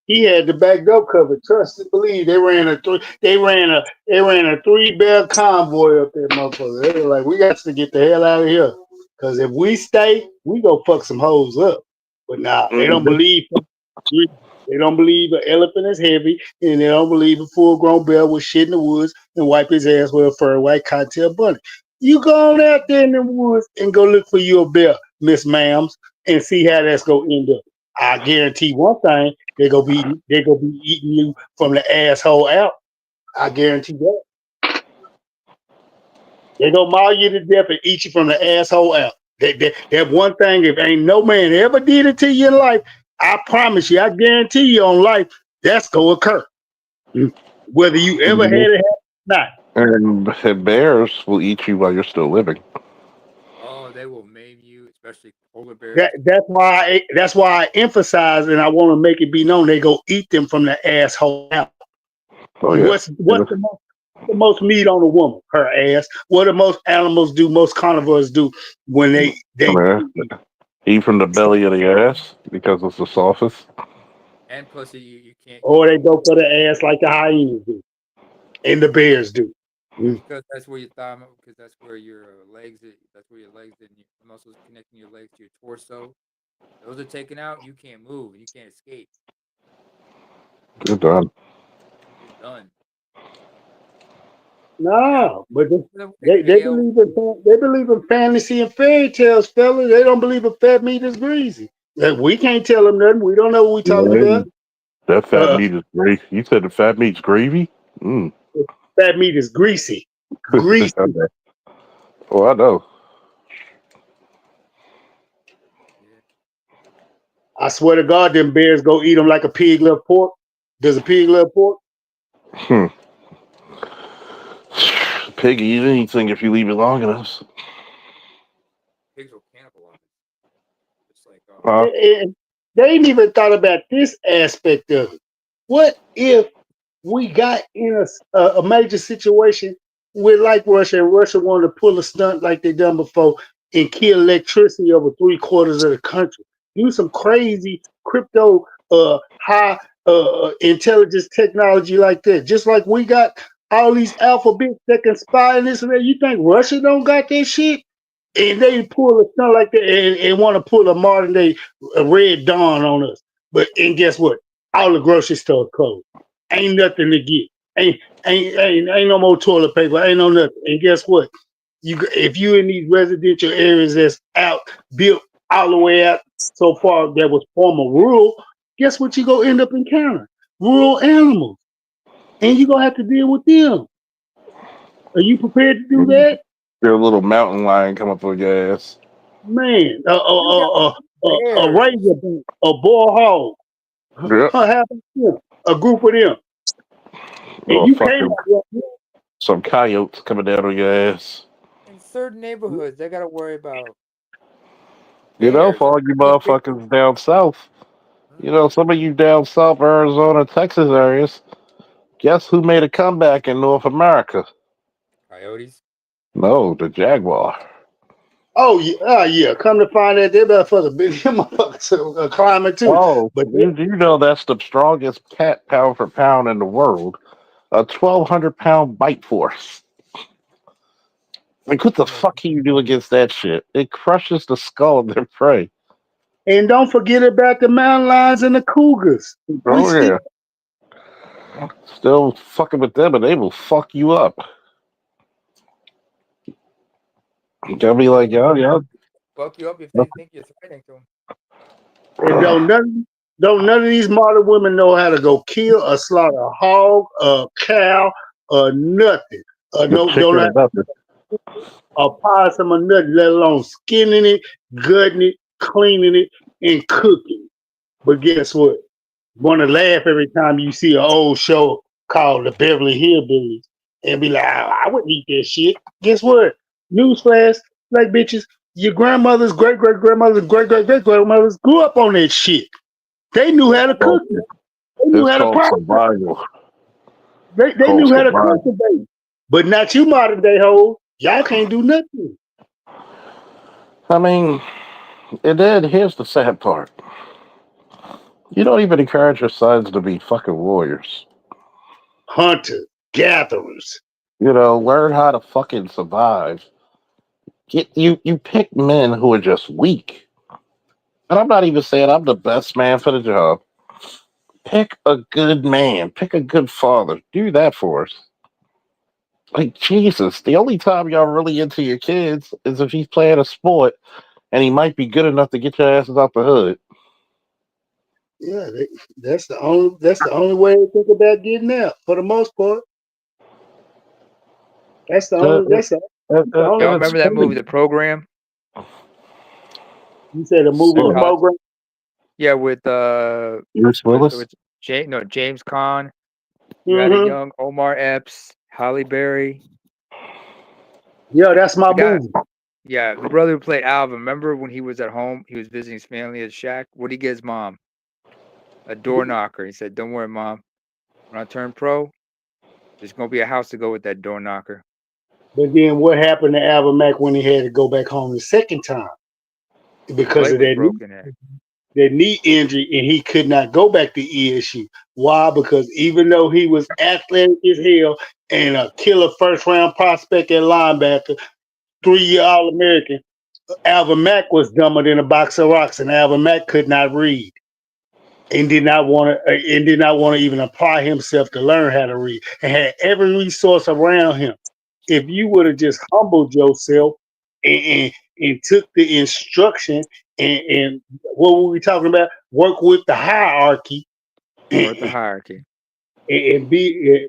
He had the back door cover. Trust and believe. They ran a 3-bear convoy up there, motherfucker. They were like, we got to get the hell out of here. Because if we stay, we go fuck some hoes up. But nah, they don't believe. They don't believe an elephant is heavy, and they don't believe a full-grown bear will shit in the woods and wipe his ass with a fur white cottontail bunny. You go on out there in the woods and go look for you a bear, Miss Ma'ams, and see how that's gonna end up. I guarantee one thing: they're gonna be eating you from the asshole out. I guarantee that. They're gonna maul you to death and eat you from the asshole out. That one thing, if ain't no man ever did it to you in life, I promise you, I guarantee you on life, that's gonna occur. Whether you ever had it happen or not. And bears will eat you while you're still living. Oh, they will maim you, especially polar bears. That's why I emphasize and I want to make it be known they go eat them from the asshole out. Oh yeah. What's the most meat on a woman? Her ass. What do most animals do? Most carnivores do when they eat from the belly of the ass because it's the softest. And plus, you can't. Or they go for the ass like the hyenas do, and the bears do. Because that's where your thigh, because that's where your legs, that's where your legs and your muscles connecting your legs to your torso. Those are taken out. You can't move. You can't escape. You're done. You're done. No, but they believe in fantasy and fairy tales, fellas. They don't believe in fat meat is greasy. We can't tell them nothing. We don't know what we're talking about. That fat meat is greasy. You said the fat meat's gravy? Mm. Fat meat is greasy. Greasy. Oh, I know. I swear to God, them bears go eat them like a pig love pork. Does a pig love pork? Pig eat anything if you leave it long enough. Pigs will cannibalize. It's like They ain't even thought about this aspect of it. What if we got in a major situation with like Russia, and Russia wanted to pull a stunt like they done before and kill electricity over 3/4 of the country? Do some crazy crypto high intelligence technology like that. Just like we got all these alphabets that can spy and this and that. You think Russia don't got that shit? And they pull a stunt like that and want to pull a modern day Red Dawn on us. And guess what? All the grocery stores closed. Ain't nothing to get. Ain't no more toilet paper. Ain't no nothing. And guess what? If you in these residential areas that's out built all the way out so far that was former rural, guess what you gonna end up encountering? Rural animals, and you gonna have to deal with them. Are you prepared to do that? Your little mountain lion come up on your ass. Man, a razorback, a bull hog, Yep. a group of them. And you can't. Some coyotes coming down on your ass. In certain neighborhoods, they gotta worry about. You know, for all you motherfuckers down south. You know, some of you down south, Arizona, Texas areas. Guess who made a comeback in North America? Coyotes? No, the jaguar. Oh yeah. Come to find out, they motherfuckers climbing too. Oh, but you know that's the strongest cat pound for pound in the world. A 1,200-pound bite force. Like, what the fuck can you do against that shit? It crushes the skull of their prey. And don't forget about the mountain lions and the cougars. Oh, yeah. Still fucking with them, and they will fuck you up. You gotta be like, yo. Fuck you up if they think you're threatening to them. And don't none of these modern women know how to go kill or slaughter a hog, a cow, or nothing. Don't have a possum or nothing, let alone skinning it, gutting it, cleaning it, and cooking. But guess what? Want to laugh every time you see an old show called The Beverly Hillbillies and be like, I wouldn't eat that shit. Guess what? Newsflash, like bitches, your grandmother's great-great-grandmother's great-great-great-grandmothers grew up on that shit. They knew how to cook it. They knew how to survival. They knew how to cultivate. But not you modern day hoes. Y'all can't do nothing. I mean, and then here's the sad part. You don't even encourage your sons to be fucking warriors. Hunters, gatherers. You know, learn how to fucking survive. You pick men who are just weak. And I'm not even saying I'm the best man for the job. Pick a good man. Pick a good father. Do that for us. Like, Jesus, the only time y'all really into your kids is if he's playing a sport and he might be good enough to get your asses out the hood. Yeah, that's the only way to think about getting out for the most part. That's the only. Y'all remember that movie, The Program? You said a movie, The Program? Yeah, with Bruce Willis. with James Caan. You had a Mhm. young Omar Epps, Halle Berry. Yeah, that's my The guy, movie. yeah, the brother who played Alvin. Remember when he was at home? He was visiting his family at Shack. What did he get his mom? A door knocker. He said, "Don't worry, mom. When I turn pro, there's gonna be a house to go with that door knocker." But then what happened to Alvin Mack when he had to go back home the second time His because leg of was that broken. There. knee injury, and he could not go back to ESU. Why? Because even though he was athletic as hell and a killer first round prospect at linebacker, 3-year All American, Alvin Mack was dumber than a box of rocks, and Alvin Mack could not read and did not want to even apply himself to learn how to read, and had every resource around him. If you would have just humbled yourself and took the instruction and what were we talking about? Work with the hierarchy Or the hierarchy. and be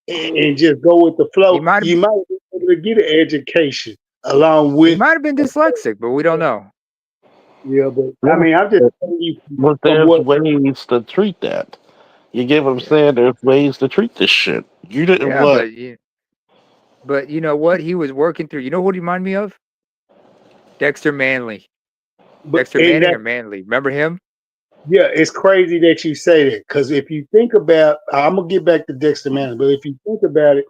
and just go with the He flow. might You might be able to get an education along he with. might have been dyslexic, but we don't know. Yeah, but I mean, I'm just telling you But from there's what. ways to treat that. You get what I'm Yeah, saying? There's ways to treat this shit. You didn't yeah, look. but you know what? He was working through. You know what he reminded me of? Dexter Manley. But Dexter and Manning that or Manley? Remember him? yeah, it's crazy that you say that because if you think about, I'm gonna get back to Dexter Manning, but if you think about it,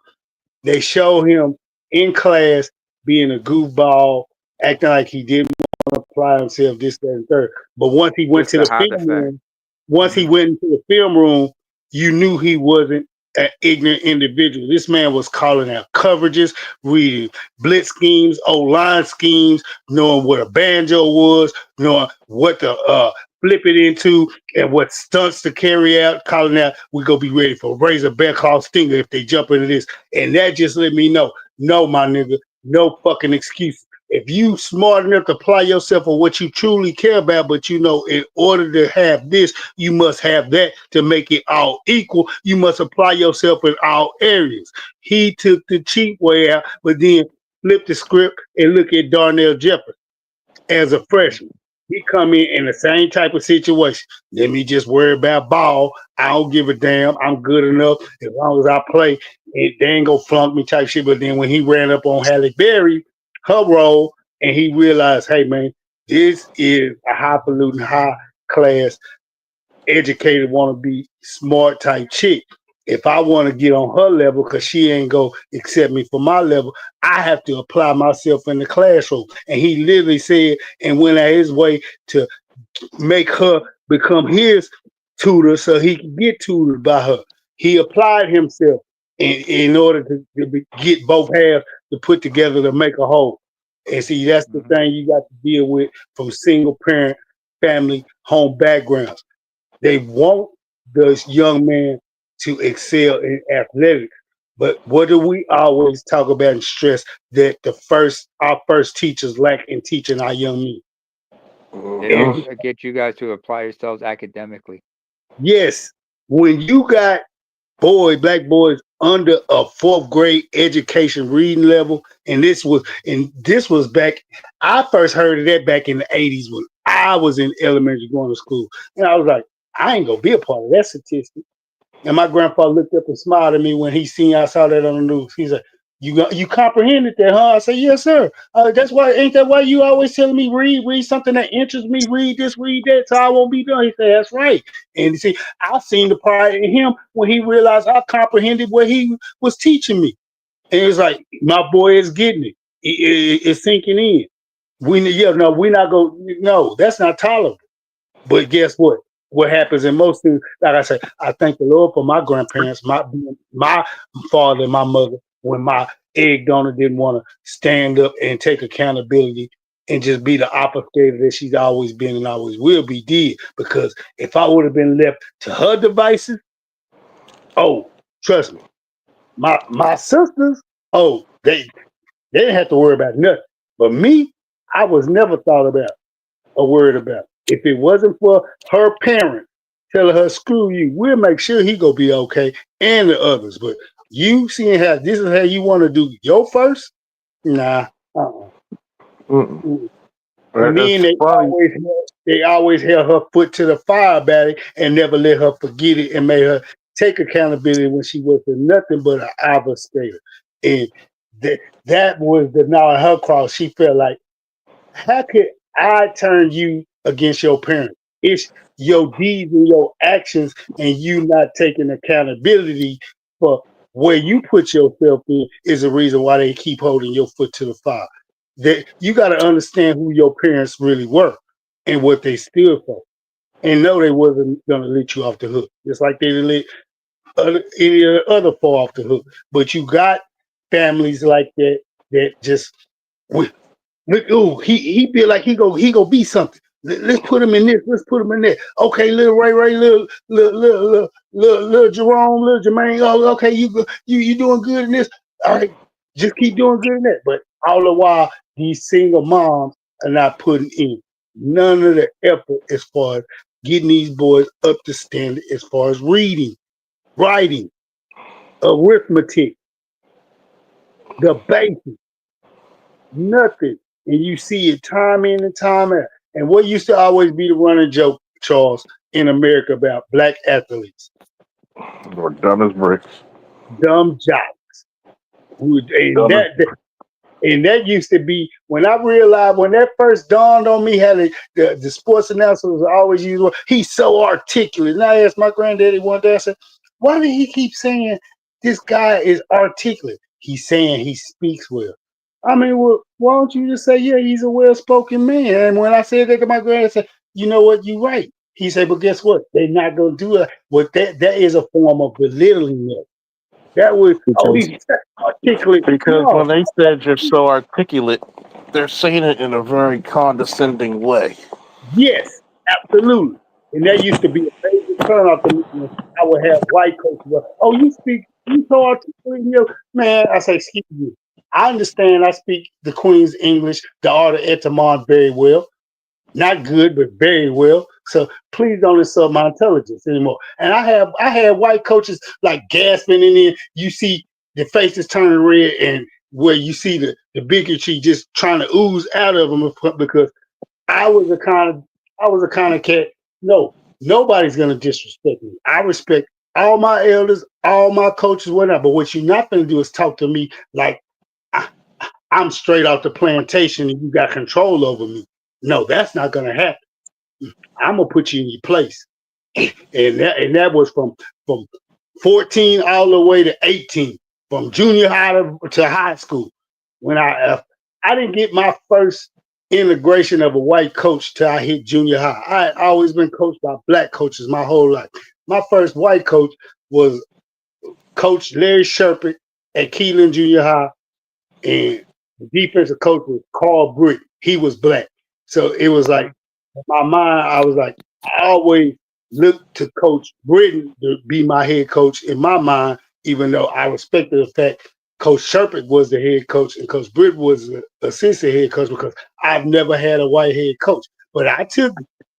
they show him in class being a goofball, acting like he didn't want to apply himself, this, that, and third. But once he went Just to to the hide the film fact. room, once he went into the film room, you knew he wasn't an ignorant individual. This man was calling out coverages, reading blitz schemes, O-line schemes, knowing what a banjo was, knowing what to flip it into and what stunts to carry out, calling out, we gonna be ready for razor bear claw stinger if they jump into this. And that just let me know, no, my nigga, no fucking excuse. If you smart enough to apply yourself for what you truly care about, but you know, in order to have this, you must have that to make it all equal. You must apply yourself in all areas. He took the cheap way out, but then flipped the script and look at Darnell Jefferson as a freshman. He come in the same type of situation. Let me just worry about ball. I don't give a damn. I'm good enough as long as I play. And they ain't gonna flunk me type shit. But then when he ran up on Halle Berry, her role, and he realized, hey man, this is a highfalutin, high class, educated, want to be smart type chick. If I want to get on her level, because she ain't go accept me for my level, I have to apply myself in the classroom. And he literally said and went out his way to make her become his tutor so he could get tutored by her. He applied himself in order to get both halves to put together to make a whole. And see, that's the thing you got to deal with from single parent, family, home backgrounds. They want this young man to excel in athletics. But what do we always talk about and stress that our first teachers lack in teaching our young men? They don't get you guys to apply yourselves academically. Yes, when you got black boys under a 4th grade education reading level, and this was back. I first heard of that back in the 80s when I was in elementary going to school, and I was like, I ain't gonna be a part of that statistic. And my grandpa looked up and smiled at me when I saw that on the news. He's like, you comprehended that, huh? I said, yes, sir. Ain't that why you always telling me read something that interests me, read this, read that, so I won't be done. He said, that's right. And you see, I seen the pride in him when he realized I comprehended what he was teaching me. And it's like, my boy is getting it. It's sinking in. We're not going, no, that's not tolerable. But guess what? What happens in most things, like I say, I thank the Lord for my grandparents, my father and my mother, when my egg donor didn't want to stand up and take accountability and just be the obfuscator that she's always been and always will be, did. Because if I would have been left to her devices, oh, trust me, my sisters, oh, they didn't have to worry about nothing. But me, I was never thought about or worried about. If it wasn't for her parents telling her, screw you, we'll make sure he gonna be okay, and the others. But you seeing how this is how you want to do your first? Nah. Mm-mm. The men, It's they funny. always they always held her foot to the fire about it and never let her forget it and made her take accountability when she wasn't nothing but an obfuscator. And that was the gnaw of her cross. She felt like, how could I turn you against your parents? It's your deeds and your actions, and you not taking accountability for where you put yourself in is the reason why they keep holding your foot to the fire. That you got to understand who your parents really were and what they stood for, and know they wasn't gonna let you off the hook, just like they didn't let any other fall off the hook. But you got families like that just look, ooh, he feel like he go be something. Let's put him in this. Let's put him in that. Okay, little Ray, little Jerome, little Jermaine. Oh, okay, you doing good in this. All right, just keep doing good in that. But all the while, these single moms are not putting in none of the effort as far as getting these boys up to standard as far as reading, writing, arithmetic, the basics, nothing. And you see it time in and time out. And what used to always be the running joke, Charles, in America about black athletes? Or dumb as bricks. Dumb jocks. And that used to be, when I realized, when that first dawned on me, how the sports announcer was always using, he's so articulate. And I asked my granddaddy one day, I said, why did he keep saying this guy is articulate? He's saying he speaks well. I mean, well, why don't you just say, yeah, he's a well-spoken man? And when I said that to my granddad, I said, you know what, you're right. He said, but guess what? They're not going to do it. Well, that is a form of belittling them. That was, he's articulate. Because when they said you're so articulate, they're saying it in a very condescending way. Yes, absolutely. And that used to be a favorite turn off to me when I would have white coaches. Oh, you so articulate. Man, I say, excuse me. I understand I speak the Queen's English, the art of etymology very well. Not good, but very well. So please don't insult my intelligence anymore. And I have white coaches like gasping in there. You see the faces turning red, and where you see the bigotry just trying to ooze out of them because I was the kind of cat. No, nobody's gonna disrespect me. I respect all my elders, all my coaches, whatever. But what you're not gonna do is talk to me like I'm straight off the plantation and you got control over me. No, that's not gonna happen. I'm gonna put you in your place. And that was from 14 all the way to 18, from junior high to high school. When I didn't get my first integration of a white coach till I hit junior high. I had always been coached by black coaches my whole life. My first white coach was Coach Larry Sherpick at Keelan Junior High, and the defensive coach was Carl Brick. He was black. So it was like, in my mind, I was like, I always looked to Coach Britton to be my head coach in my mind, even though I respected the fact Coach Sherpick was the head coach and Coach Britton was the assistant head coach, because I've never had a white head coach. But I took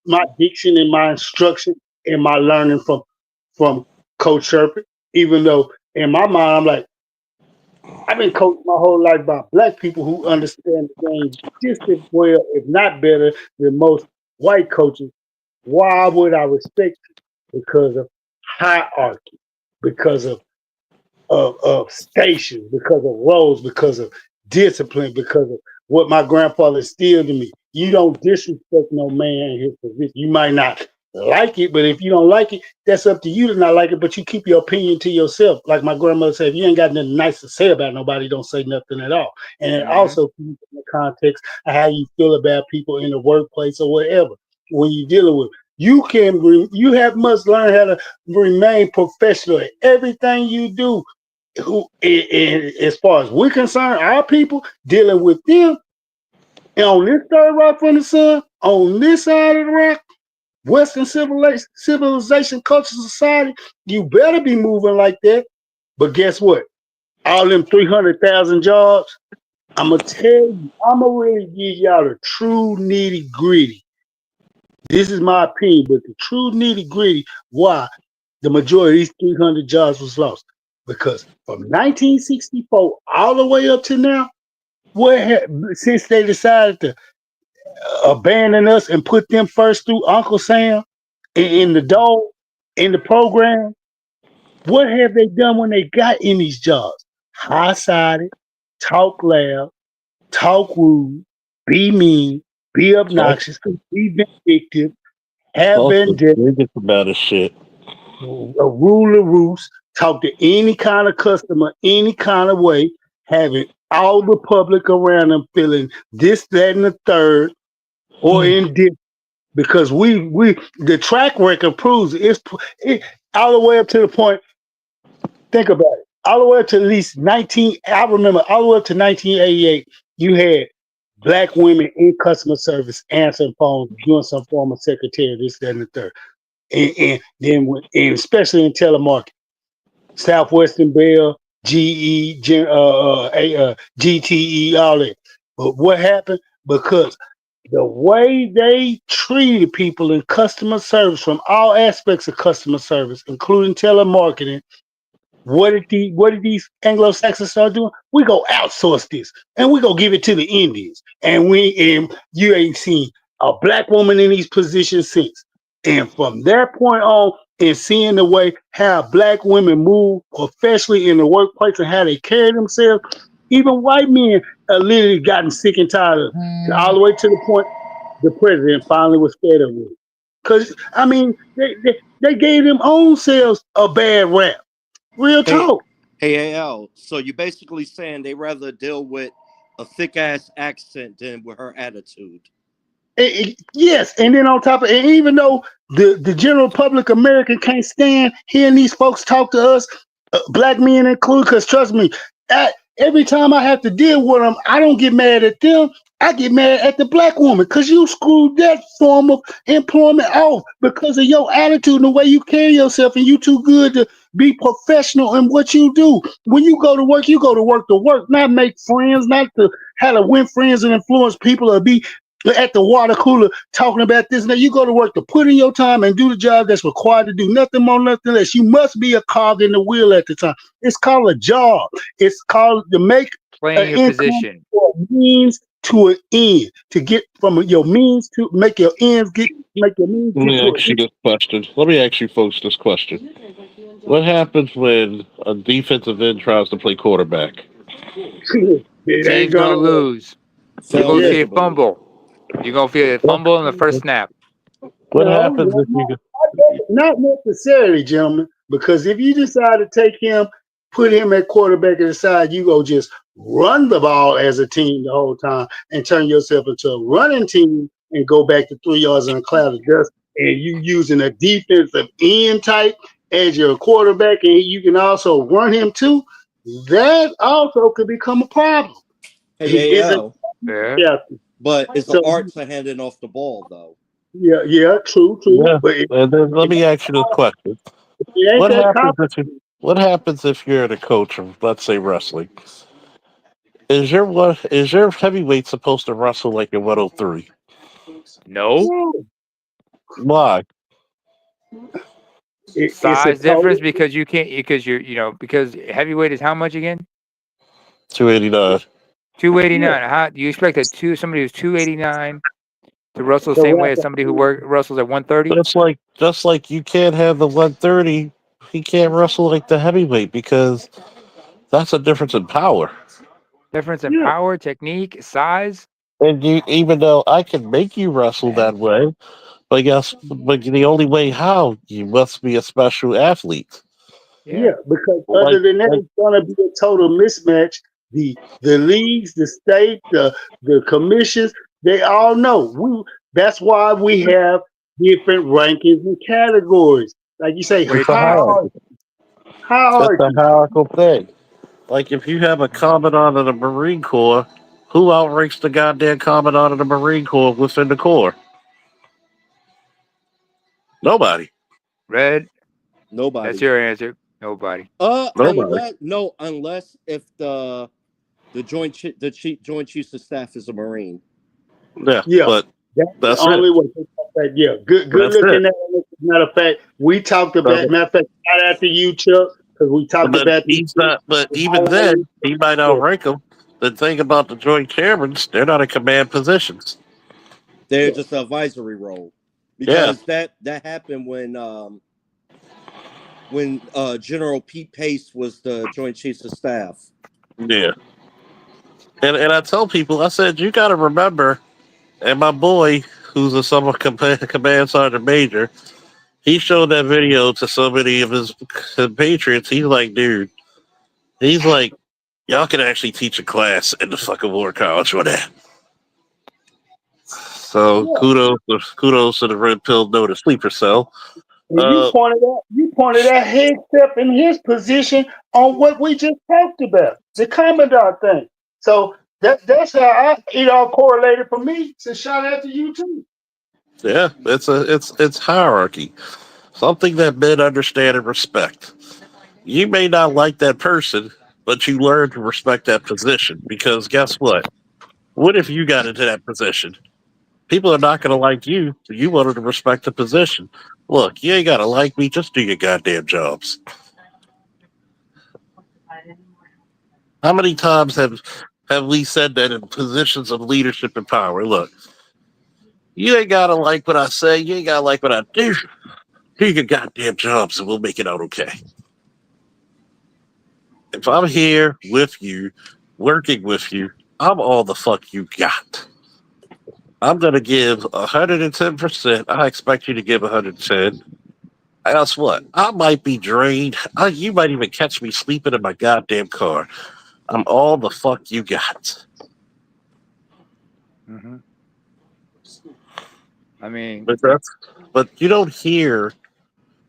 my diction and my instruction and my learning from Coach Sherpick, even though in my mind, I'm like, I've been coached my whole life by black people who understand the game just as well, if not better, than most white coaches. Why would I respect you? Because of hierarchy, because of stations, because of roles, because of discipline, because of what my grandfather instilled in me. You don't disrespect no man in his position. You might not like it, but if you don't like it, that's up to you to not like it, but you keep your opinion to yourself. Like my grandmother said, if you ain't got nothing nice to say about nobody, don't say nothing at all. And it also keeps in the context of how you feel about people in the workplace or whatever. When you're dealing with, you must learn how to remain professional in everything you do. As far as we're concerned, our people dealing with them, and on this third rock from the sun, on this side of the rock, Western civilization, culture, society, you better be moving like that. But guess what? All them 300,000 jobs, I'm going to tell you, I'm going to really give y'all the true nitty gritty. This is my opinion, but the true nitty gritty, why the majority of these 300 jobs was lost. Because from 1964 all the way up to now, since they decided to abandon us and put them first through Uncle Sam in the dole in the program. What have they done when they got in these jobs? High-sided, talk loud, talk rude, be mean, be obnoxious, be vindictive, have vendetta, about his shit. rule the roost, talk to any kind of customer, any kind of way, having all the public around them feeling this, that, and the third, or indifferent. Because the track record proves it all the way up to the point. Think about it. All the way up to at least I remember all the way up to 1988, you had black women in customer service answering phones, doing some form of secretary, this, that, and the third. And then especially in telemarketing, Southwestern Bell, GE, GTE, all that. But what happened? Because the way they treated people in customer service, from all aspects of customer service, including telemarketing, what did these Anglo-Saxons start doing? We go outsource this, and we go give it to the Indians, and you ain't seen a black woman in these positions since. And from that point on, and seeing the way how black women move professionally in the workplace and how they carry themselves, even white men are literally gotten sick and tired of it, all the way to the point the president finally was fed up with it. Because I mean, they gave them own selves a bad rap. Real talk. Hey, AL, so you're basically saying they rather deal with a thick-ass accent than with her attitude. Yes, and then on top of it, even though the general public American can't stand hearing these folks talk to us, black men included, because trust me, every time I have to deal with them, I don't get mad at them. I get mad at the black woman because you screwed that form of employment off because of your attitude and the way you carry yourself, and you too good to be professional in what you do. When you go to work, to work, not make friends, not to how to win friends and influence people or be at the water cooler talking about this and that. You go to work to put in your time and do the job that's required to do, nothing more, nothing less. You must be a cog in the wheel at the time. It's called a job. It's called to make playing your position. Means to an end, to get from your means to make your ends make your means. Let me ask you this question. Let me ask you folks this question. What happens when a defensive end tries to play quarterback? Team's gonna lose. You're gonna see a fumble. You're gonna feel a fumble in the first snap. What happens if you not necessarily, gentlemen, because if you decide to take him, put him at quarterback at the side, you go just run the ball as a team the whole time and turn yourself into a running team and go back to 3 yards in a cloud of dust, and you using a defensive end type as your quarterback, and you can also run him too, that also could become a problem. Hey, but it's the art to handing off the ball, though. Yeah, true. Yeah. And then let me ask you this question. What happens if you're the coach of, let's say, wrestling? Is your heavyweight supposed to wrestle like a 103? No. Why? Size difference because you can't because heavyweight is how much again? 289. 289. How do you expect somebody who's 289 to wrestle the same way as somebody who wrestles at 130? Just like you can't have the 130, he can't wrestle like the heavyweight because that's a difference in power. Difference in power, technique, size. And even though I can make you wrestle that way, but the only way how you must be a special athlete. Yeah, because other than that, it's gonna be a total mismatch. The leagues, the state, the commissions, they all know. That's why we have different rankings and categories. Like you say, hierarchy. That's a hierarchical thing. Like if you have a commandant of the Marine Corps, who outranks the goddamn commandant of the Marine Corps within the Corps? Nobody. Red. Nobody. That's your answer. Nobody. Unless if the Joint Chiefs of Staff is a Marine. Yeah. But that's the only way. Yeah, good looking at it. Matter of fact, we talked about. Matter of fact, shout out to you, Chuck, because we talked about. But even then, he might outrank them. The thing about the joint chairmans, they're not in command positions. They're just an advisory role because that happened when General Pete Pace was the Joint Chiefs of Staff. Yeah. And I tell people, I said, you got to remember, and my boy, who's a summer command sergeant major, he showed that video to so many of his compatriots. He's like, dude, he's like, y'all can actually teach a class in the fucking war college for that. So kudos to the red pill, no, the sleeper cell. And you pointed that head step in his position on what we just talked about, the commandant thing. So that's how it all correlated for me. So shout out to you too. Yeah, it's hierarchy, something that men understand and respect. You may not like that person, but you learn to respect that position because guess what? What if you got into that position? People are not going to like you. You wanted to respect the position. Look, you ain't got to like me. Just do your goddamn jobs. How many times have we said that in positions of leadership and power? Look, you ain't got to like what I say. You ain't got to like what I do. Do your goddamn jobs and we'll make it out okay. If I'm here with you, working with you, I'm all the fuck you got. I'm going to give 110%. I expect you to give 110. Guess what? I might be drained. You might even catch me sleeping in my goddamn car. I'm all the fuck you got. Mm-hmm. I mean, but you don't hear,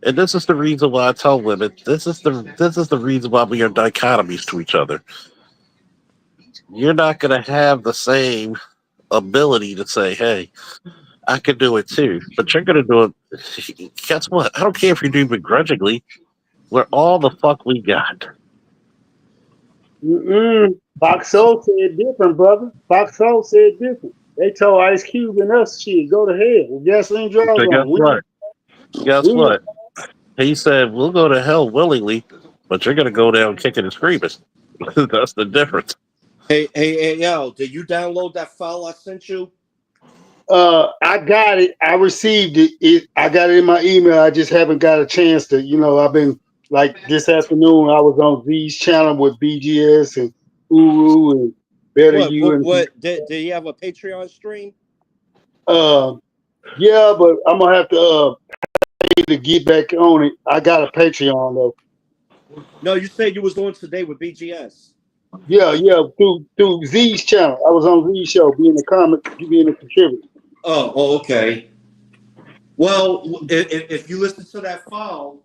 and this is the reason why I tell women, this is the reason why we are dichotomies to each other. You're not going to have the same ability to say, hey, I could do it too, but you're going to do it. Guess what? I don't care if you do it begrudgingly. We're all the fuck we got. Fox Soul said different, brother. Fox Soul said different. They told Ice Cube and us, shit, go to hell with gasoline drives So on. Guess what? He said, we'll go to hell willingly, but you're going to go down kicking and screaming. That's the difference. Hey, yo, did you download that file I sent you? I got it. I received it. I got it in my email. I just haven't got a chance to, I've been like this afternoon. I was on Z's channel with BGS and Uru and Better You. What did you have a Patreon stream? Yeah, but I'm gonna have to get back on it. I got a Patreon though. No, you said you was on today with BGS. Yeah, through Z's channel. I was on Z's show, being a contributor. Oh, okay. Well, if you listen to that file,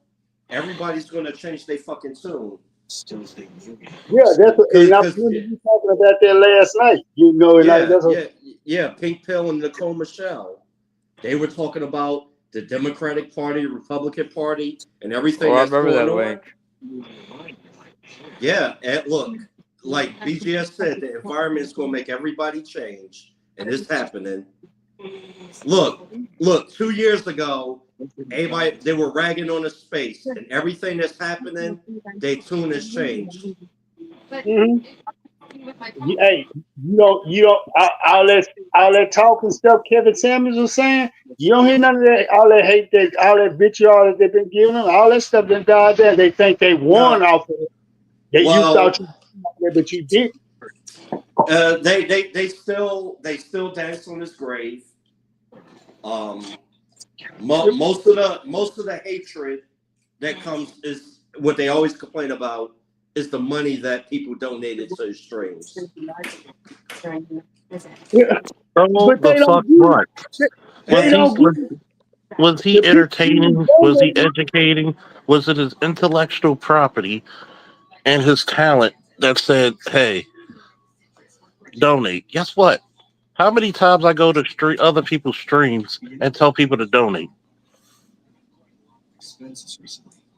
everybody's going to change their fucking tune. Yeah, that's and I was you talking about that last night. Yeah, Pink Pill and Nicole Michelle. They were talking about the Democratic Party, Republican Party, and everything that's going on. Link. Yeah, and look, like BGS said, the environment is going to make everybody change, and it's happening. Look, 2 years ago, everybody, they were ragging on the space, and everything that's happening, their tune has changed. Mm-hmm. Hey, all that talk and stuff Kevin Samuels was saying, you don't hear none of that, all that hate, all that vitriol that they've been giving them, all that stuff that died there. They think they won off of it. You thought you did, but you didn't. They still dance on his grave. Most of the hatred that comes is what they always complain about is the money that people donated to his streams. Yeah. But they fuck what? Was he entertaining? Was he educating? Was it his intellectual property and his talent that said, hey, donate? Guess what? How many times I go to other people's streams and tell people to donate?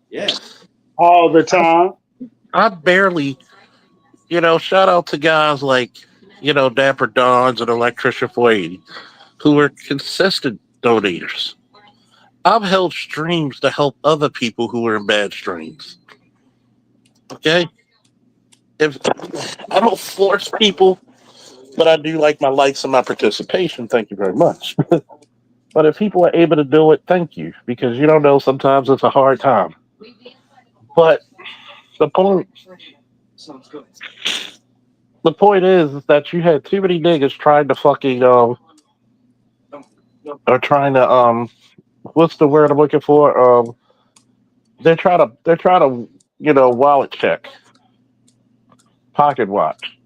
Yeah. All the time. I barely, shout out to guys like, Dapper Dons and Electrician 480, who are consistent donators. I've held streams to help other people who are in bad streams. Okay? If I don't force people but I do like my likes and my participation. Thank you very much. But if people are able to do it, thank you, because you don't know, sometimes it's a hard time. But the point, the point is that you had too many niggas trying to fucking or trying to what's the word I'm looking for? They're trying to wallet check, pocket watch.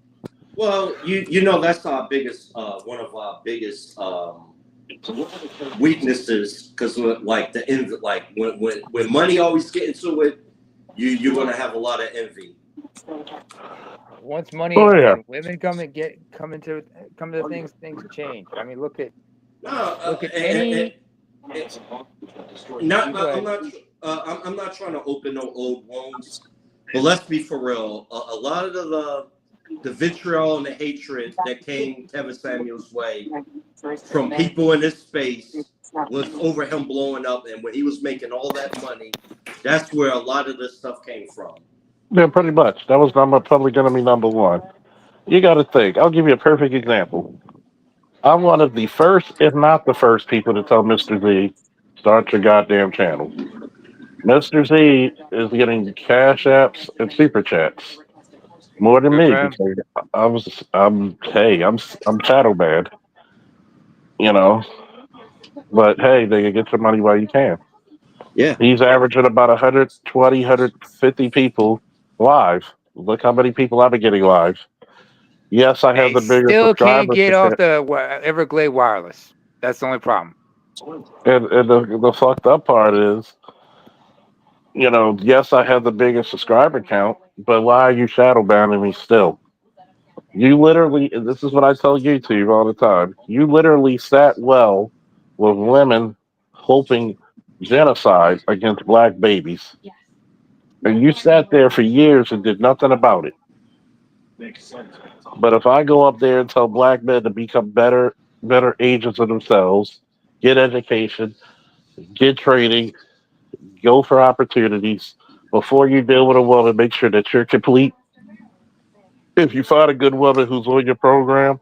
Well, you know that's our biggest one of our biggest weaknesses, because like like when money always get into it, you're gonna have a lot of envy. Once money Oh yeah. and women come to things change. I mean, look at any. I'm not trying to open no old wounds, but let's be for real. A lot of the vitriol and the hatred that came Kevin Samuels' way from people in this space was over him blowing up, and when he was making all that money, that's where a lot of this stuff came from. Yeah, pretty much. That was probably going to be number one. You got to think. I'll give you a perfect example. I'm one of the first, if not the first, people to tell Mr. Z, start your goddamn channel. Mr. Z is getting cash apps and super chats more than Good me for him. because I'm shadow banned, you know. But hey, they can get your money while you can. Yeah. He's averaging about 120, 150 people live. Look how many people I've been getting live. Yes, I have They the bigger still can't subscribers. get off the Everglade wireless. That's the only problem. And the fucked up part is, yes, I have the biggest subscriber count, but why are you shadow banning me still? You literally, and this is what I tell YouTube all the time, you literally sat well with women hoping genocide against black babies. And you sat there for years and did nothing about it. But if I go up there and tell black men to become better agents of themselves, get education, get training, go for opportunities, before you deal with a woman, make sure that you're complete. If you find a good woman who's on your program,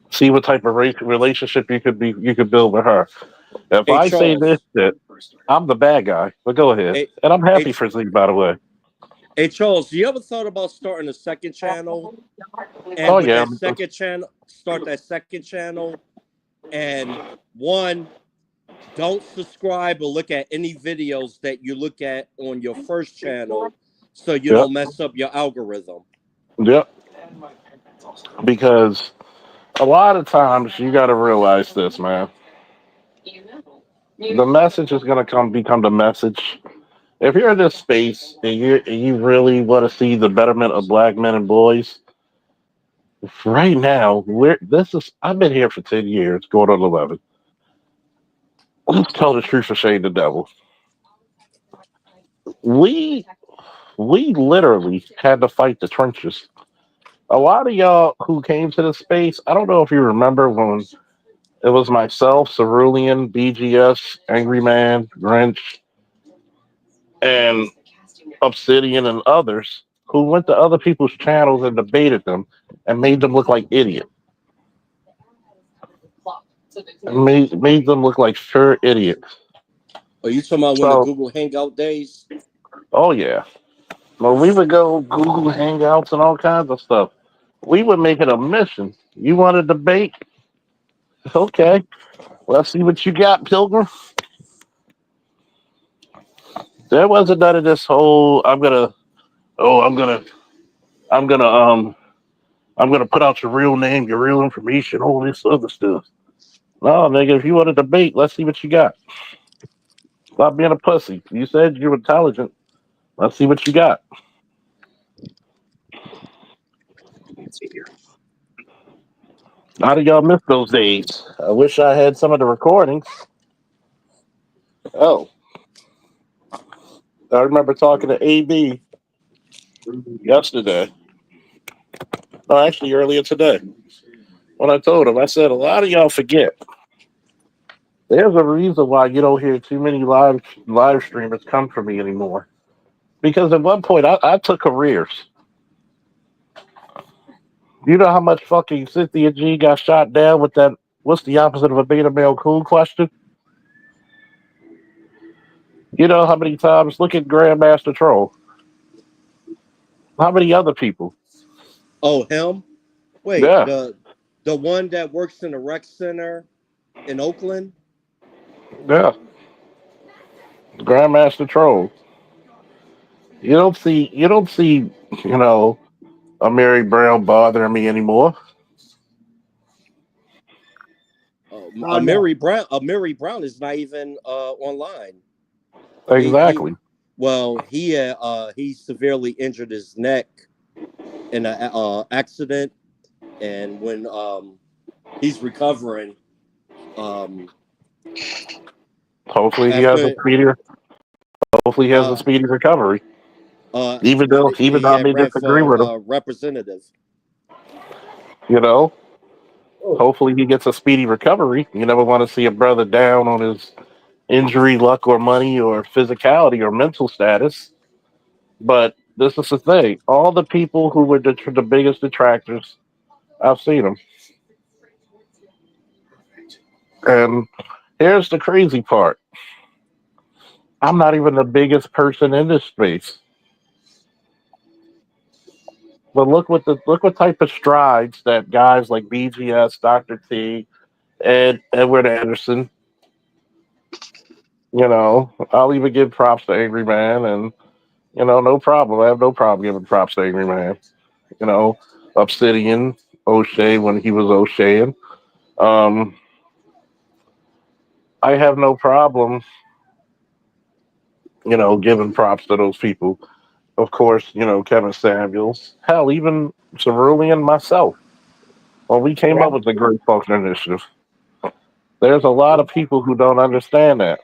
see what type of relationship you could build with her. If Hey I say this Charles. shit, I'm the bad guy. But go ahead. Hey, And I'm happy hey, for Z, by the way. hey Charles, you ever thought about starting a second channel? And Oh with yeah. that second channel, start that second channel, and one, don't subscribe or look at any videos that you look at on your first channel, so you Yep. don't mess up your algorithm. Yep. Because a lot of times you got to realize this, man. The message is going to become the message. If you're in this space and you really want to see the betterment of black men and boys, right now I've been here for 10 years, going on 11. Let's tell the truth or shame the devil. We literally had to fight the trenches. A lot of y'all who came to the space, I don't know if you remember when it was myself, Cerulean, BGS, Angry Man, Grinch, and Obsidian, and others who went to other people's channels and debated them and made them look like idiots. Made them look like sure idiots. Are you talking about when the Google Hangout days? Oh yeah. Well, we would go Google Hangouts and all kinds of stuff. We would make it a mission. You want to debate? Okay. Let's see what you got, Pilgrim. There wasn't none of this whole I'm gonna put out your real name, your real information, all this other stuff. No, nigga, if you want to debate, let's see what you got. Stop being a pussy. You said you're intelligent. Let's see what you got. How did y'all miss those days? I wish I had some of the recordings. Oh. I remember talking to AB yesterday. Oh, actually, earlier today. When I told him, I said, a lot of y'all forget. There's a reason why you don't hear too many live streamers come for me anymore. Because at one point, I took careers. You know how much fucking Cynthia G got shot down with that? What's the opposite of a beta male cool question? You know how many times? Look at Grandmaster Troll. How many other people? Oh, him? Wait, Yeah, the one that works in the rec center in Oakland? yeah. Grandmaster Troll. You don't see, you know, a Mary Brown bothering me anymore. Oh no. A Mary Brown is not even online. He Exactly. well he severely injured his neck in an accident, and when he's recovering, um, Hopefully he has a after speedier. Hopefully he has a uh speedy recovery. Even though he I had may ran disagree for with him, representative. you know. Oh, Hopefully he gets a speedy recovery. You never want to see a brother down on his injury, luck, or money, or physicality, or mental status. But this is the thing: all the people who were the biggest detractors, I've seen them. And here's the crazy part: I'm not even the biggest person in this space. But look what type of strides that guys like BGS, Dr. T, and Edward Anderson. I'll even give props to Angry Man, and no problem. I have no problem giving props to Angry Man. You know, Obsidian, O'Shea when he was O'Sheaing. Um, I have no problem, giving props to those people. Of course, Kevin Samuels. Hell, even Cerulean myself. When we came up right. with the Great Function Initiative, there's a lot of people who don't understand that.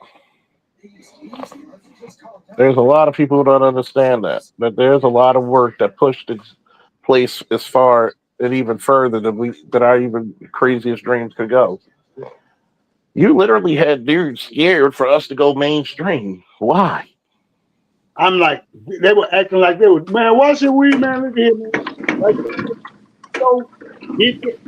There's a lot of people who don't understand that. That there's a lot of work that pushed its place as far and even further than our even craziest dreams could go. You literally had dudes scared for us to go mainstream. Why? I'm like, they were acting like they were, man, why should we, man? Look at here, man. Like, so, get it,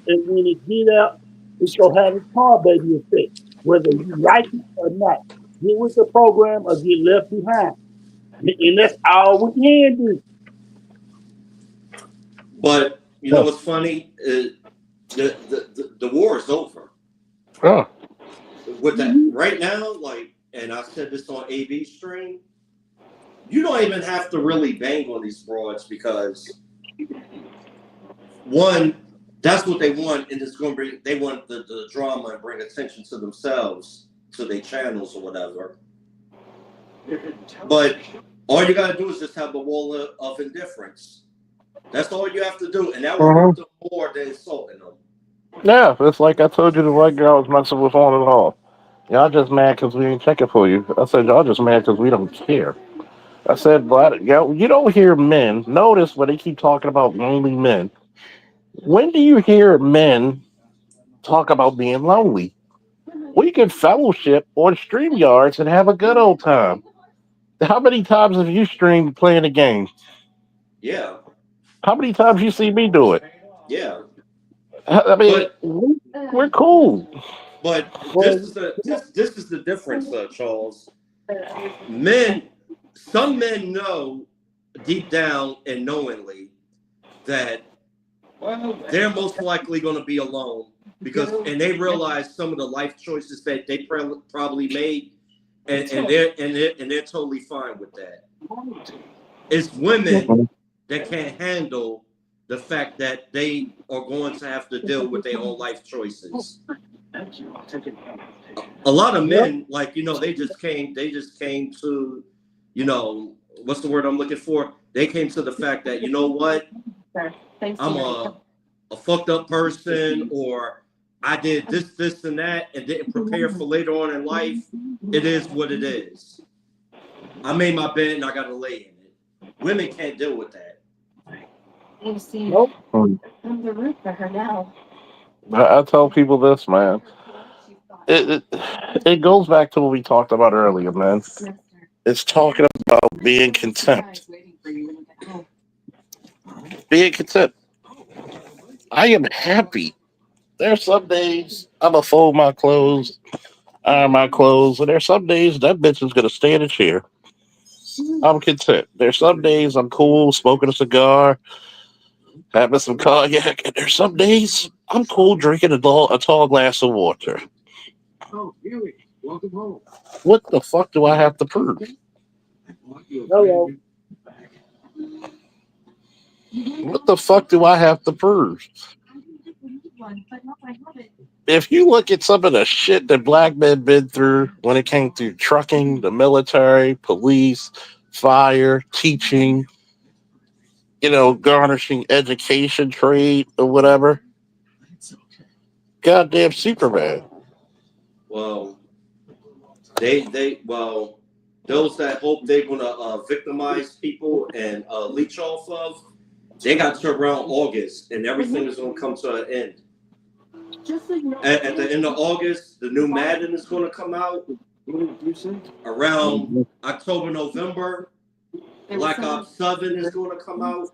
and when it get out, it's going to have its car baby effect, whether you like it or not. Get with the program or get left behind. And that's all we can do. But you know what's funny? The war is over. Oh, With that right now, like, and I said this on AB stream, you don't even have to really bang on these broads because one, that's what they want, and it's going to they want the drama and bring attention to themselves, to their channels or whatever. But all you got to do is just have the wall of indifference. That's all you have to do, and that will hurt them more than insulting them. yeah. It's like I told you the white girl was messing with on and off. Y'all just mad because we ain't checking for you. I said, y'all just mad because we don't care. I said, but you don't hear men. Notice when they keep talking about lonely men. When do you hear men talk about being lonely? We can fellowship on StreamYards and have a good old time. How many times have you streamed playing a game? Yeah. How many times you see me do it? Yeah. I mean, we're cool. But Well, this is the difference, Charles. Some men know deep down and knowingly that they're most likely going to be alone and they realize some of the life choices that they probably made, and they're totally fine with that. It's women that can't handle the fact that they are going to have to deal with their own life choices. A lot of men, like, they just came to, what's the word I'm looking for? They came to the fact that, you know what? I'm a fucked up person, or I did this, and that, and didn't prepare for later on in life. It is what it is. I made my bed and I got to lay in it. Women can't deal with that. You see, nope. I'm the root for her now. I tell people this, man. It goes back to what we talked about earlier, man. It's talking about being content. Being content. I am happy. There's some days I'm gonna fold my clothes, iron my clothes, and there's some days that bitch is gonna stay in a chair. I'm content. There's some days I'm cool, smoking a cigar, having some cognac, and there's some days I'm cool drinking a tall glass of water. What the fuck do I have to prove? Hello. What the fuck do I have to prove? If you look at some of the shit that black men been through when it came to trucking, the military, police, fire, teaching, garnishing education, trade, or whatever, goddamn Superman. Well, well, those that hope they're gonna victimize people and leech off of, they got to around August, and everything is gonna come to an end. At the end of August, the new Madden is gonna come out. Around October, November, Black Ops 7 is gonna come out.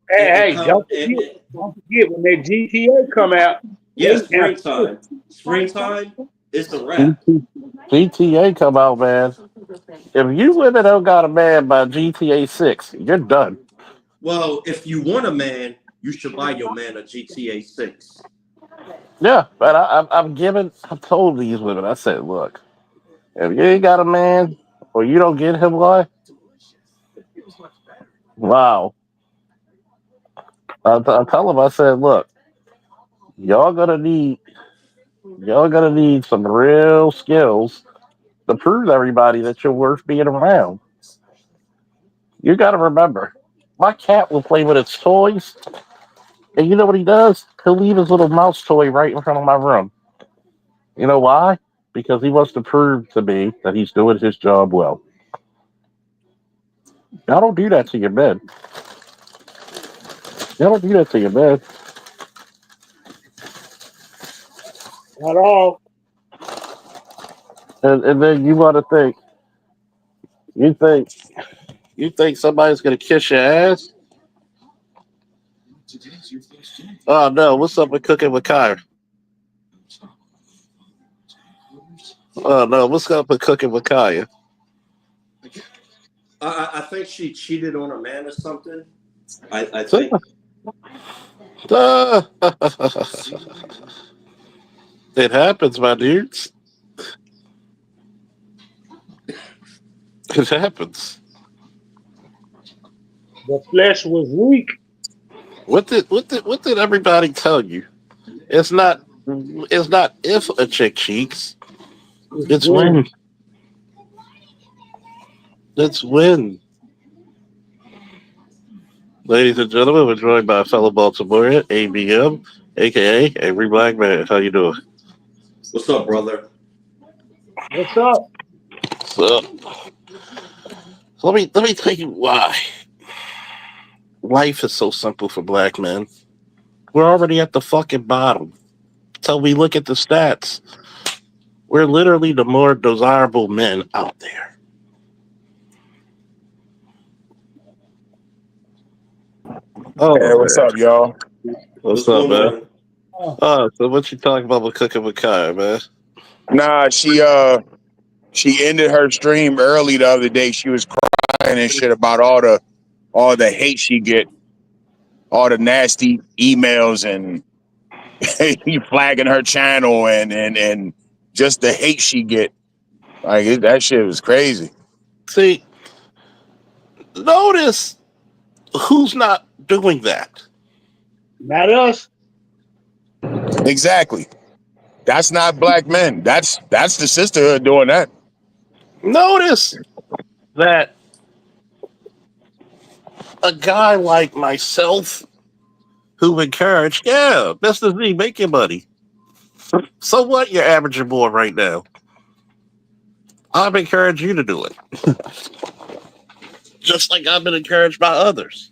Hey, don't forget when that GTA come out. Yeah, springtime. Springtime, it's a wrap. GTA come out, man. If you women don't got a man by GTA 6, you're done. Well, if you want a man, you should buy your man a GTA 6. Yeah, but I've told these women, I said, look, if you ain't got a man or you don't get him, why? Wow. I tell them, I said, look, y'all gonna need some real skills to prove to everybody that you're worth being around. You got to remember, my cat will play with its toys, and you know what he does? He'll leave his little mouse toy right in front of my room. You know why? Because he wants to prove to me that he's doing his job well. Y'all don't do that to your men. Y'all don't do that to your men. Not all. And then you want to think, you think somebody's gonna kiss your ass? Oh no, what's up with cooking with Kyra? Oh no, what's up with cooking with Kaya? I think she cheated on her man or something. I think. It happens, my dudes. It happens. The flesh was weak. What did everybody tell you? It's not if a chick cheats. It's when. It's when. Ladies and gentlemen, we're joined by a fellow Baltimorean, ABM, aka Every Black Man. How you doing? What's up, brother? What's up? So let me tell you why. Life is so simple for black men. We're already at the fucking bottom. So we look at the stats. We're literally the more desirable men out there. Oh, hey, what's up, y'all? What's up, man? Oh, so what you talking about with cooking with Kyle, man? Nah, she ended her stream early the other day. She was crying and shit about all the hate she get, all the nasty emails and he flagging her channel and just the hate she get. Like that shit was crazy. See, notice who's not doing that. Not us. Exactly. That's not black men. That's the sisterhood doing that. Notice that a guy like myself who encouraged, yeah, Mr. Z, make your money. So what? You're averaging more right now. I've encouraged you to do it. Just like I've been encouraged by others.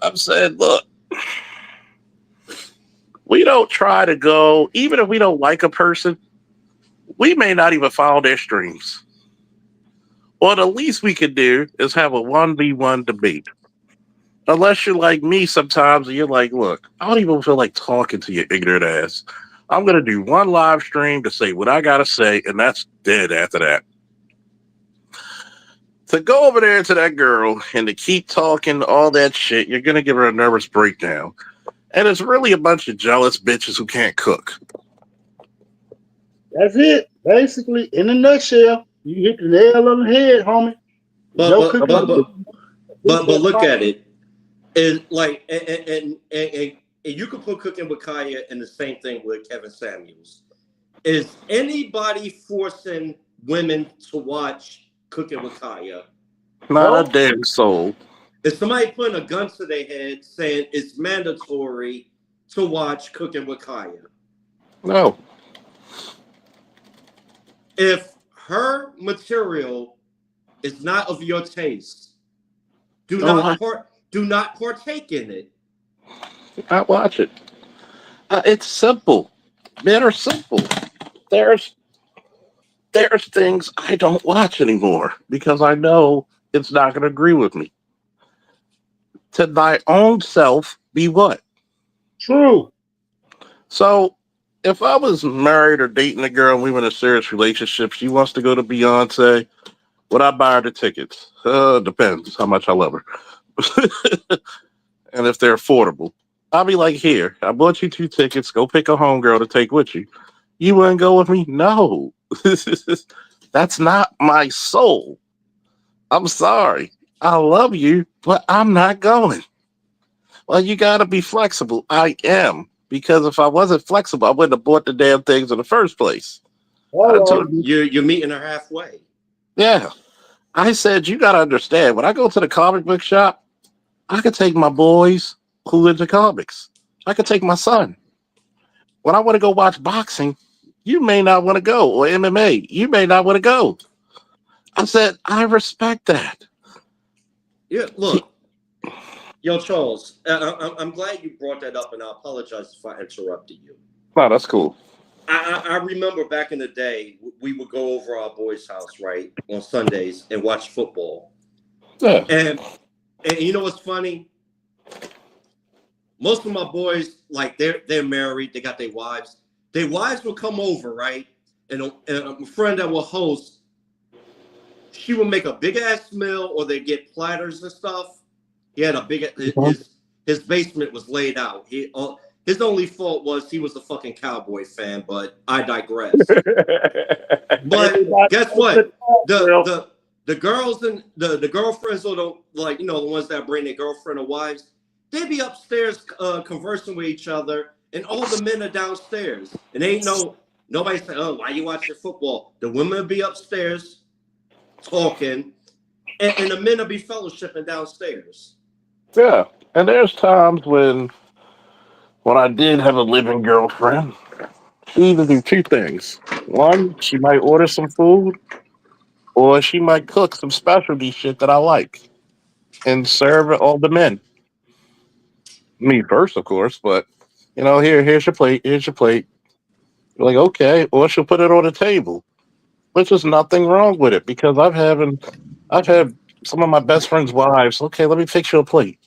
I'm saying, look, we don't try to go, even if we don't like a person, we may not even follow their streams. Well, the least we can do is have a 1v1 debate. Unless you're like me sometimes and you're like, look, I don't even feel like talking to your ignorant ass. I'm going to do one live stream to say what I got to say, and that's dead after that. To go over there to that girl and to keep talking all that shit, you're going to give her a nervous breakdown. And it's really a bunch of jealous bitches who can't cook. That's it. Basically, in a nutshell, you hit the nail on the head, homie. But look at it. It's like and you could put Cooking with Kaya and the same thing with Kevin Samuels. Is anybody forcing women to watch Cooking with Kaya? Not a damn soul. Is somebody putting a gun to their head saying it's mandatory to watch Cooking with Kaya? No. If her material is not of your taste, do not partake in it. Not watch it. It's simple. Men are simple. There's things I don't watch anymore because I know it's not going to agree with me. To thy own self be what? True. So if I was married or dating a girl and we were in a serious relationship, she wants to go to Beyonce, would I buy her the tickets? Depends how much I love her. And if they're affordable. I'll be like, here, I bought you 2 tickets. Go pick a homegirl to take with you. You wouldn't go with me? No. That's not my soul. I'm sorry. I love you, but I'm not going. Well, you got to be flexible. I am. Because if I wasn't flexible, I wouldn't have bought the damn things in the first place. You're meeting her halfway. Yeah. I said, you got to understand, when I go to the comic book shop, I could take my boys who into comics. I could take my son. When I want to go watch boxing, you may not want to go, or MMA. You may not want to go. I said, I respect that. Yeah, look. Yo, Charles, I'm glad you brought that up, and I apologize if I interrupted you. No, that's cool. I remember back in the day, we would go over our boys' house, right, on Sundays and watch football. Yeah. And you know what's funny? Most of my boys, like, they're married, they got their wives. Their wives will come over, right? And a friend that will host, she will make a big-ass meal, or they get platters and stuff. He had a big, his basement was laid out. His only fault was he was a fucking Cowboy fan, but I digress. But guess what? The girls and the girlfriends, or the ones that bring their girlfriend or wives, they be upstairs conversing with each other, and all the men are downstairs. And ain't nobody saying, "Oh, why you watching football?" The women will be upstairs talking, and the men will be fellowshipping downstairs. Yeah, and there's times when I did have a living girlfriend, she either do 2 things. One, she might order some food, or she might cook some specialty shit that I like and serve all the men. Me first, of course, but here's your plate. Here's your plate. You're like, okay, or she'll put it on the table, which is nothing wrong with it because I've had some of my best friends' wives. Okay, let me fix you a plate.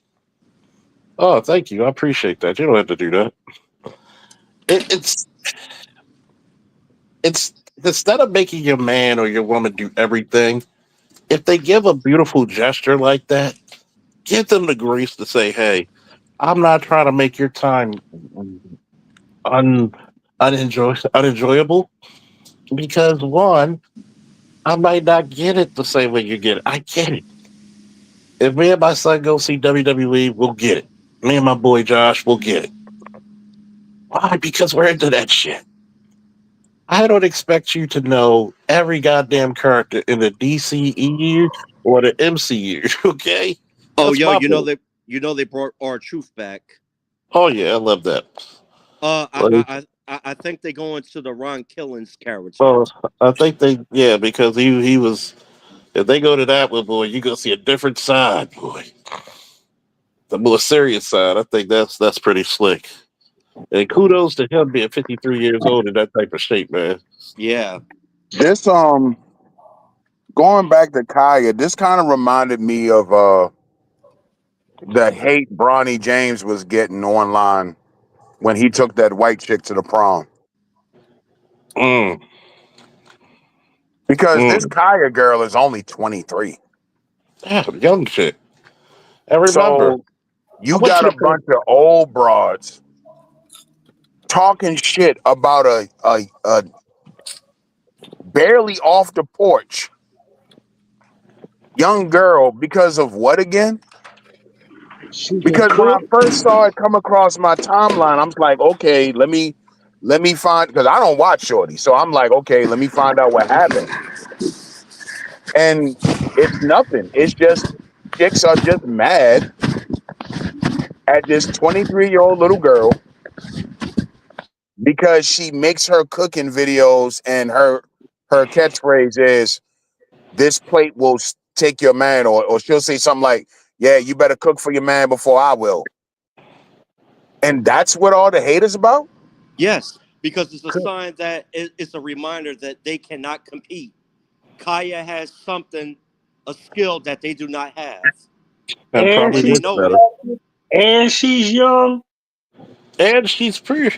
Oh, thank you. I appreciate that. You don't have to do that. It's instead of making your man or your woman do everything, if they give a beautiful gesture like that, give them the grace to say, hey, I'm not trying to make your time unenjoyable because one, I might not get it the same way you get it. I get it. If me and my son go see WWE, we'll get it. Me and my boy Josh will get it. Why? Because we're into that shit. I don't expect you to know every goddamn character in the DCEU or the MCU, okay? Oh, That's yo, my point. they brought R-Truth back. Oh yeah, I love that. I think they're going to the Ron Killings character. Oh, I think because he was. If they go to that one, boy, you gonna see a different side, boy. The more serious side. I think that's pretty slick. And kudos to him being 53 years old in that type of shape, man. Yeah. This going back to Kaya, this kind of reminded me of the hate Bronny James was getting online when he took that white chick to the prom. Because this Kaya girl is only 23. Damn, young shit. And remember, So you got a bunch of old broads talking shit about a barely off the porch young girl because of what again? Because when I first saw it come across my timeline, I'm like, okay, let me find, because I don't watch Shorty, so I'm like, okay, let me find out what happened. And it's nothing. It's just chicks are just mad at this 23-year-old little girl because she makes her cooking videos and her catchphrase is, "This plate will take your man," or she'll say something like, "Yeah, you better cook for your man before I will." And that's what all the hate is about? Yes, because it's a sign that it's a reminder that they cannot compete. Kaya has something, a skill that they do not have. And they know it. And she's young. And she's pretty.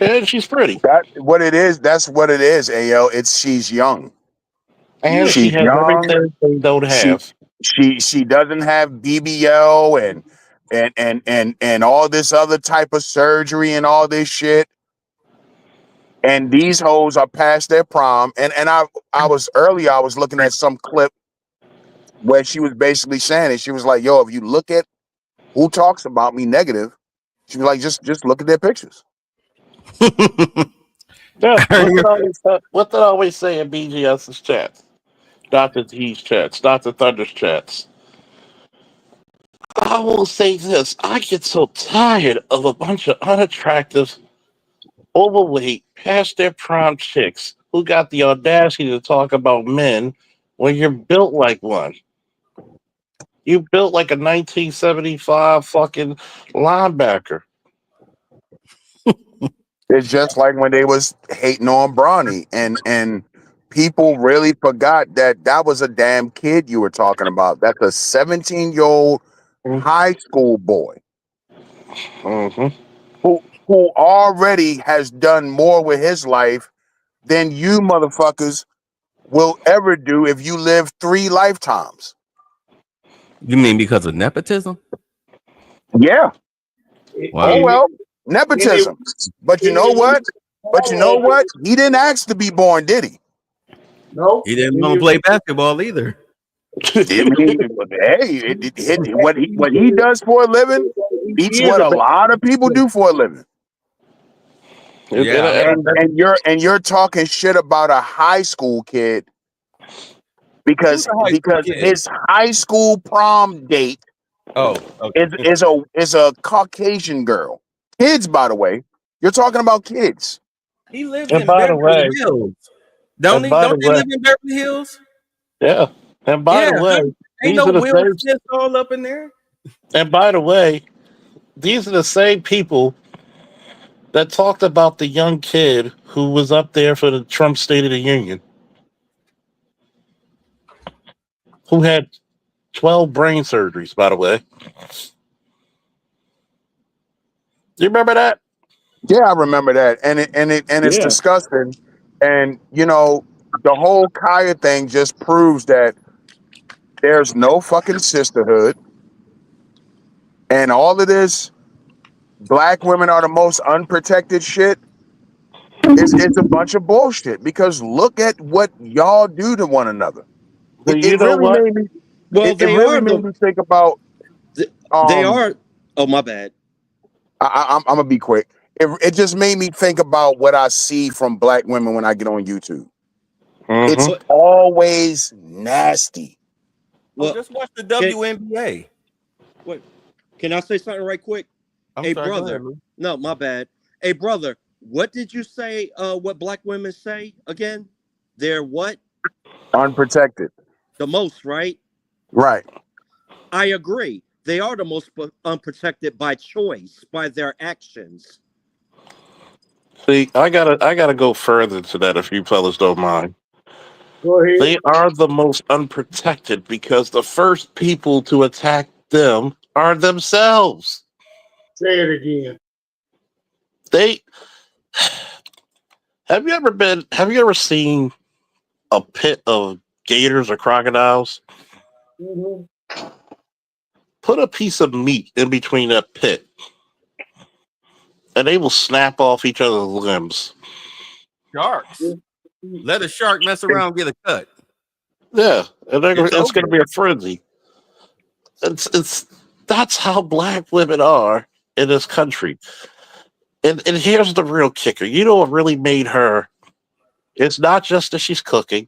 That's what it is. That's what it is, Ayo. She's young. And she has everything they don't have. She doesn't have BBL and all this other type of surgery and all this shit. And these hoes are past their prom. And I was looking at some clip where she was basically saying it. She was like, yo, if you look at who talks about me negative, she was like, just look at their pictures. Yeah, what did I always say in BGS's chats? Dr. T's chats, Dr. Thunder's chats. I will say this. I get so tired of a bunch of unattractive, overweight, past their prime chicks who got the audacity to talk about men when you're built like one. You built like a 1975 fucking linebacker. It's just like when they was hating on Bronny and people really forgot that was a damn kid you were talking about. That's a 17-year-old high school boy who already has done more with his life than you motherfuckers will ever do if you live 3 lifetimes. You mean because of nepotism? Yeah. Wow. Oh well, nepotism. But you know what? He didn't ask to be born, did he? No. He didn't want to play basketball either. I mean, hey, what he does for a living beats what a lot of people do for a living. Yeah. And you're talking shit about a high school kid because his high school prom date is a Caucasian girl. Kids, by the way. You're talking about kids. He lives in Beverly Hills. Don't they live in Beverly Hills? Yeah. And by the way, ain't no Will Smith all up in there. And by the way, these are the same people that talked about the young kid who was up there for the Trump State of the Union, who had 12 brain surgeries, by the way. Do you remember that? Yeah, I remember that. And it's disgusting. And you know, the whole Kaya thing just proves that there's no fucking sisterhood. And all of this black women are the most unprotected shit is a bunch of bullshit, because look at what y'all do to one another. It really made me made me think about they are. Oh, my bad. I'm gonna be quick. It just made me think about what I see from black women when I get on YouTube. It's always nasty. Well, just watch the WNBA. Wait, can I say something right quick? Hey, brother. No, my bad. Hey, brother, what did you say? What black women say again? They're what? Unprotected. The most, right? Right. I agree. They are the most unprotected by choice, by their actions. See, I gotta go further to that if you fellas don't mind. Go ahead. They are the most unprotected because the first people to attack them are themselves. Say it again. They have you ever seen a pit of gators or crocodiles? Mm-hmm. Put a piece of meat in between that pit, and they will snap off each other's limbs. Sharks. Let a shark mess around and get a cut. Yeah, and it's over. going to be a frenzy. That's how black women are in this country. And here's the real kicker. You know what really made her? It's not just that she's cooking.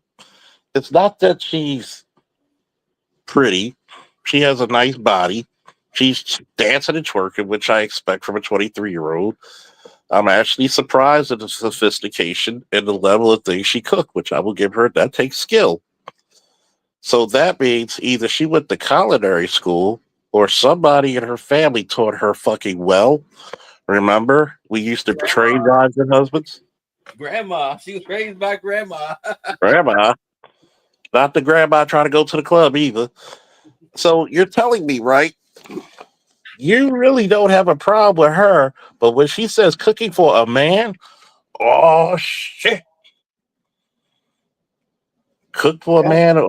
It's not that she's pretty. She has a nice body. She's dancing and twerking, which I expect from a 23-year-old. I'm actually surprised at the sophistication and the level of things she cooked, which I will give her. That takes skill. So that means either she went to culinary school or somebody in her family taught her fucking well. Remember, we used to train wives and husbands? Grandma. She was raised by grandma. Grandma. Not the grandma trying to go to the club either. So you're telling me, right? You really don't have a problem with her, but when she says cooking for a man, oh shit. Cook for a man.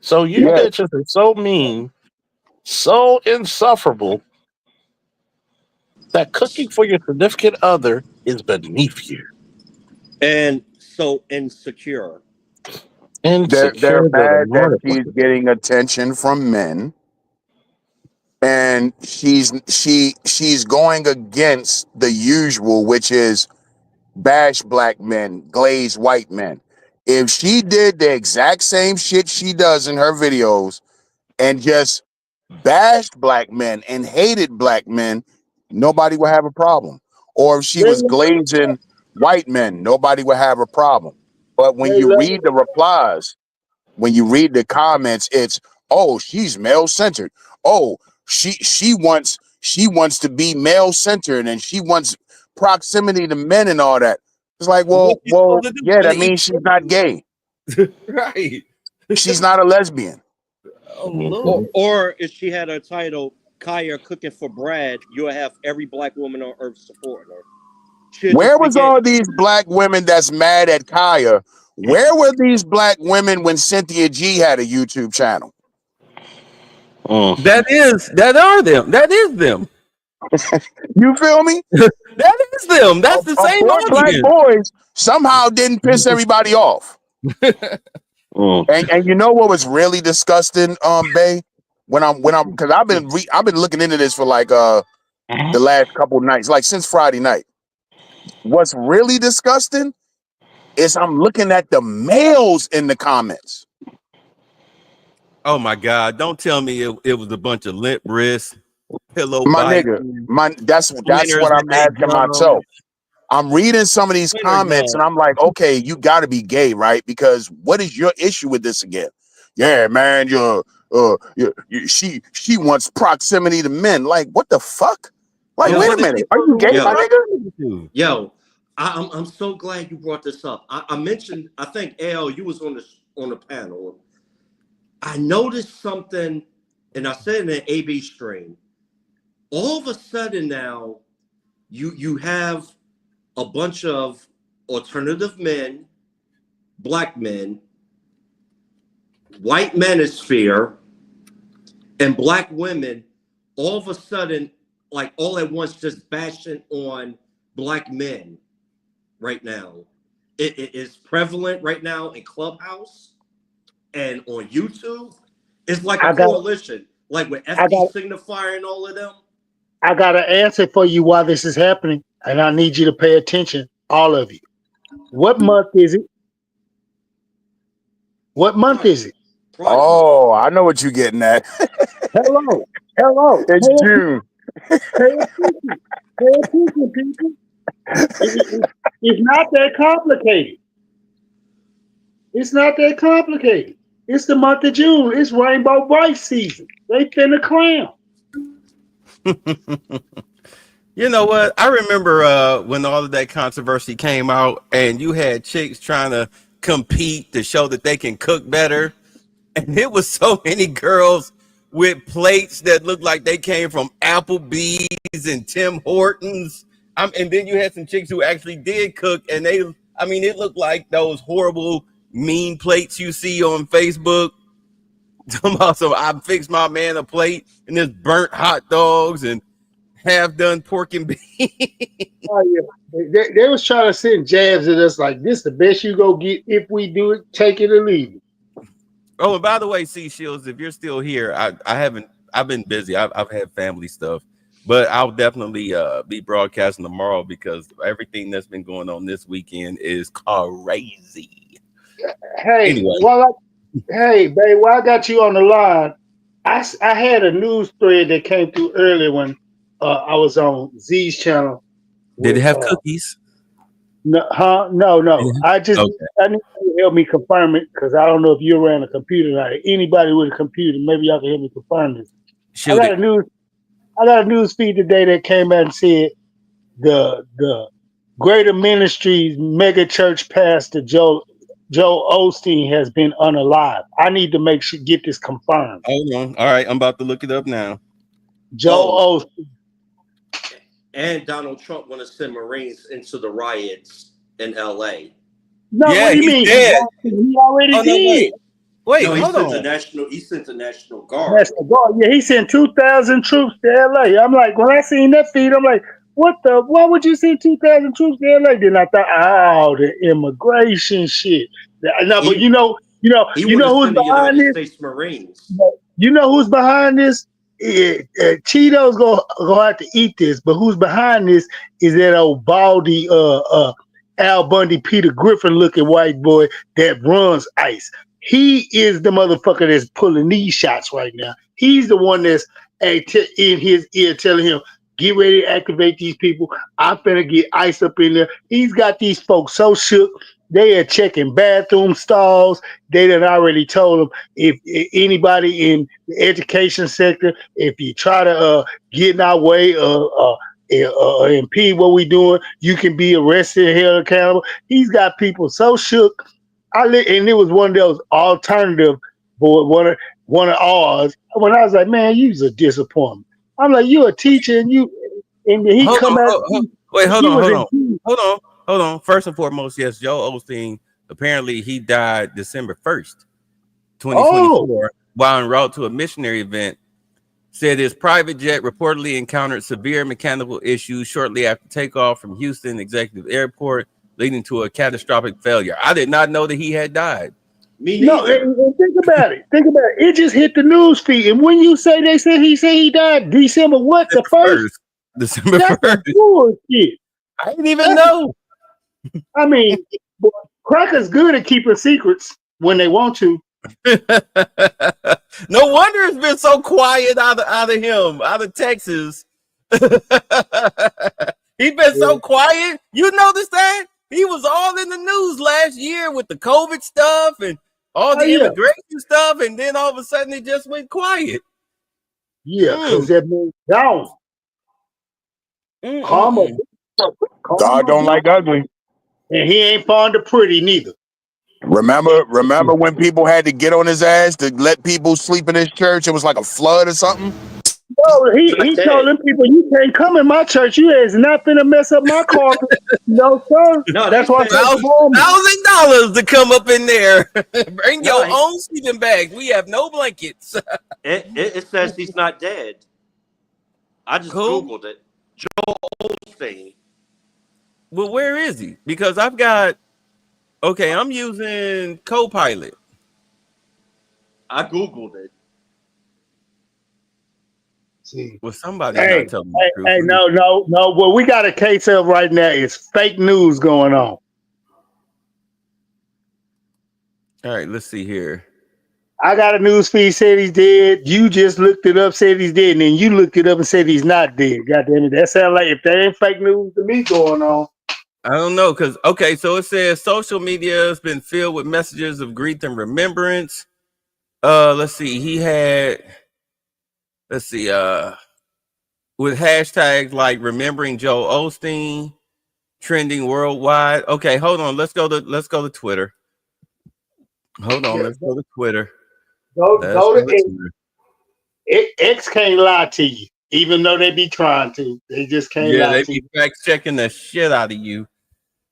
So you bitches are so mean, so insufferable, that cooking for your significant other is beneath you. And so insecure. They're mad that she's getting attention from men, and she's going against the usual, which is bash black men, glaze white men. If she did the exact same shit she does in her videos and just bashed black men and hated black men, nobody would have a problem. Or if she was glazing white men, nobody would have a problem. But when you read the replies, when you read the comments, it's, oh, she's male centered. Oh, she wants to be male centered, and she wants proximity to men and all that. It's like, well, yeah, that means she's not gay. Right. She's not a lesbian. Or if she had her title, Kaya Cooking for Brad, you'll have every black woman on earth supporting her. Where was all these black women that's mad at Kaya? Where were these black women when Cynthia G had a YouTube channel? That is them. You feel me? That is them. That's the same audience. Black boys somehow didn't piss everybody off. And you know what was really disgusting, Bay? Because I've been looking into this for like the last couple nights, like since Friday night. What's really disgusting is I'm looking at the males in the comments. Oh my God! Don't tell me it was a bunch of limp wrists, pillow. My nigga, that's what I'm asking myself. I'm reading some of these comments and I'm like, okay, you got to be gay, right? Because what is your issue with this again? Yeah, man, she wants proximity to men. Like, what the fuck? Like, wait a minute, are you gay, my nigga? Yo, I'm so glad you brought this up. I mentioned, I think Al, you was on the panel. I noticed something, and I said in an AB stream. All of a sudden now, you have a bunch of alternative men, black men, white manosphere, and black women all of a sudden, like all at once, just bashing on black men right now. It is prevalent right now in Clubhouse and on YouTube. It's like a coalition, like with FD Signifier and all of them. I got an answer for you why this is happening, and I need you to pay attention, all of you. What month is it? What month is it? Oh, I know what you're getting at. Hello. It's June. Pay attention, people. It's not that complicated. It's not that complicated. It's the month of June. It's Rainbow Bright season. They finna clown. You know what? I remember when all of that controversy came out and you had chicks trying to compete to show that they can cook better. And there was so many girls with plates that look like they came from Applebee's and Tim Hortons. And then you had some chicks who actually did cook, and it looked like those horrible mean plates you see on Facebook. So I fixed my man a plate, and there's burnt hot dogs and half done pork and beans. Oh yeah, they was trying to send jabs at us like this. The best you go get if we do it, take it or leave it. Oh, and by the way, C Shields, if you're still here, I've been busy. I've had family stuff, but I'll definitely be broadcasting tomorrow because everything that's been going on this weekend is crazy. Hey, anyway. Hey, babe, while I got you on the line, I had a news thread that came through earlier when I was on Z's channel. Did it have cookies? No. I need you to help me confirm it because I don't know if you ran a computer. Like anybody with a computer, maybe y'all can help me confirm this. I got a news feed today that came out and said the Greater Ministries mega church pastor Joe Osteen has been unalive. I need to get this confirmed. Hold on. All right, I'm about to look it up now. Joe Osteen. And Donald Trump want to send Marines into the riots in LA. No, what do you mean? Dead. He already did. Wait, no, hold on. He sent the National Guard. National Guard. Yeah, he sent 2,000 troops to LA. I'm like, when I seen that feed, I'm like, why would you send 2,000 troops to LA? Then I thought, the immigration shit. No, but you know who's behind this? States Marines. You know who's behind this? Cheetos gonna have to eat this, but who's behind this is that old baldy Al Bundy, Peter Griffin looking white boy that runs ICE. He is the motherfucker that's pulling these shots right now. He's the one that's in his ear telling him, get ready to activate these people. I'm finna get ICE up in there. He's got these folks so shook. They are checking bathroom stalls. They done already told them if anybody in the education sector, if you try to get in our way impede what we doing, you can be arrested and held accountable. He's got people so shook. And it was one of those alternative, one of ours. When I was like, man, you's a disappointment. I'm like, you a teacher and he come out. Wait, hold on. First and foremost, yes, Joe Osteen, apparently he died December 1st, 2024, while en route to a missionary event. Said his private jet reportedly encountered severe mechanical issues shortly after takeoff from Houston Executive Airport, leading to a catastrophic failure. I did not know that he had died. Me neither. No, and think about it. It just hit the news feed. And when you say he died December what? The first? December 1st. That's bullshit. I didn't even know. I mean, Cracker's good at keeping secrets when they want to. No wonder it's been so quiet out of him, out of Texas. He's been so quiet. You noticed that? He was all in the news last year with the COVID stuff and all the immigration stuff, and then all of a sudden it just went quiet. Yeah, because that means gone. God don't like ugly. And he ain't fond of pretty neither. Remember when people had to get on his ass to let people sleep in his church? It was like a flood or something. No, he told them people, you can't come in my church. You is not finna mess up my carpet. No, sir. No, that's why $1,000 to come up in there. Bring your own sleeping bags. We have no blankets. It says he's not dead. I just Googled it. Joel Osteen. Well, where is he? Because I'm using Copilot. I Googled it. See. Well, somebody not telling the truth. Hey, no. What we got a case of right now is fake news going on. All right, let's see here. I got a news feed said he's dead. You just looked it up, said he's dead, and then you looked it up and said he's not dead. God damn it. That sounds like if that ain't fake news to me going on. I don't know, because so it says social media has been filled with messages of grief and remembrance. Let's see, with hashtags like remembering Joel Osteen trending worldwide. Okay, hold on. Let's go to Twitter. Hold on, let's go to Twitter. Go to Twitter. X can't lie to you, even though they be trying to. They just can't Yeah, lie they to be you. fact checking the shit out of you.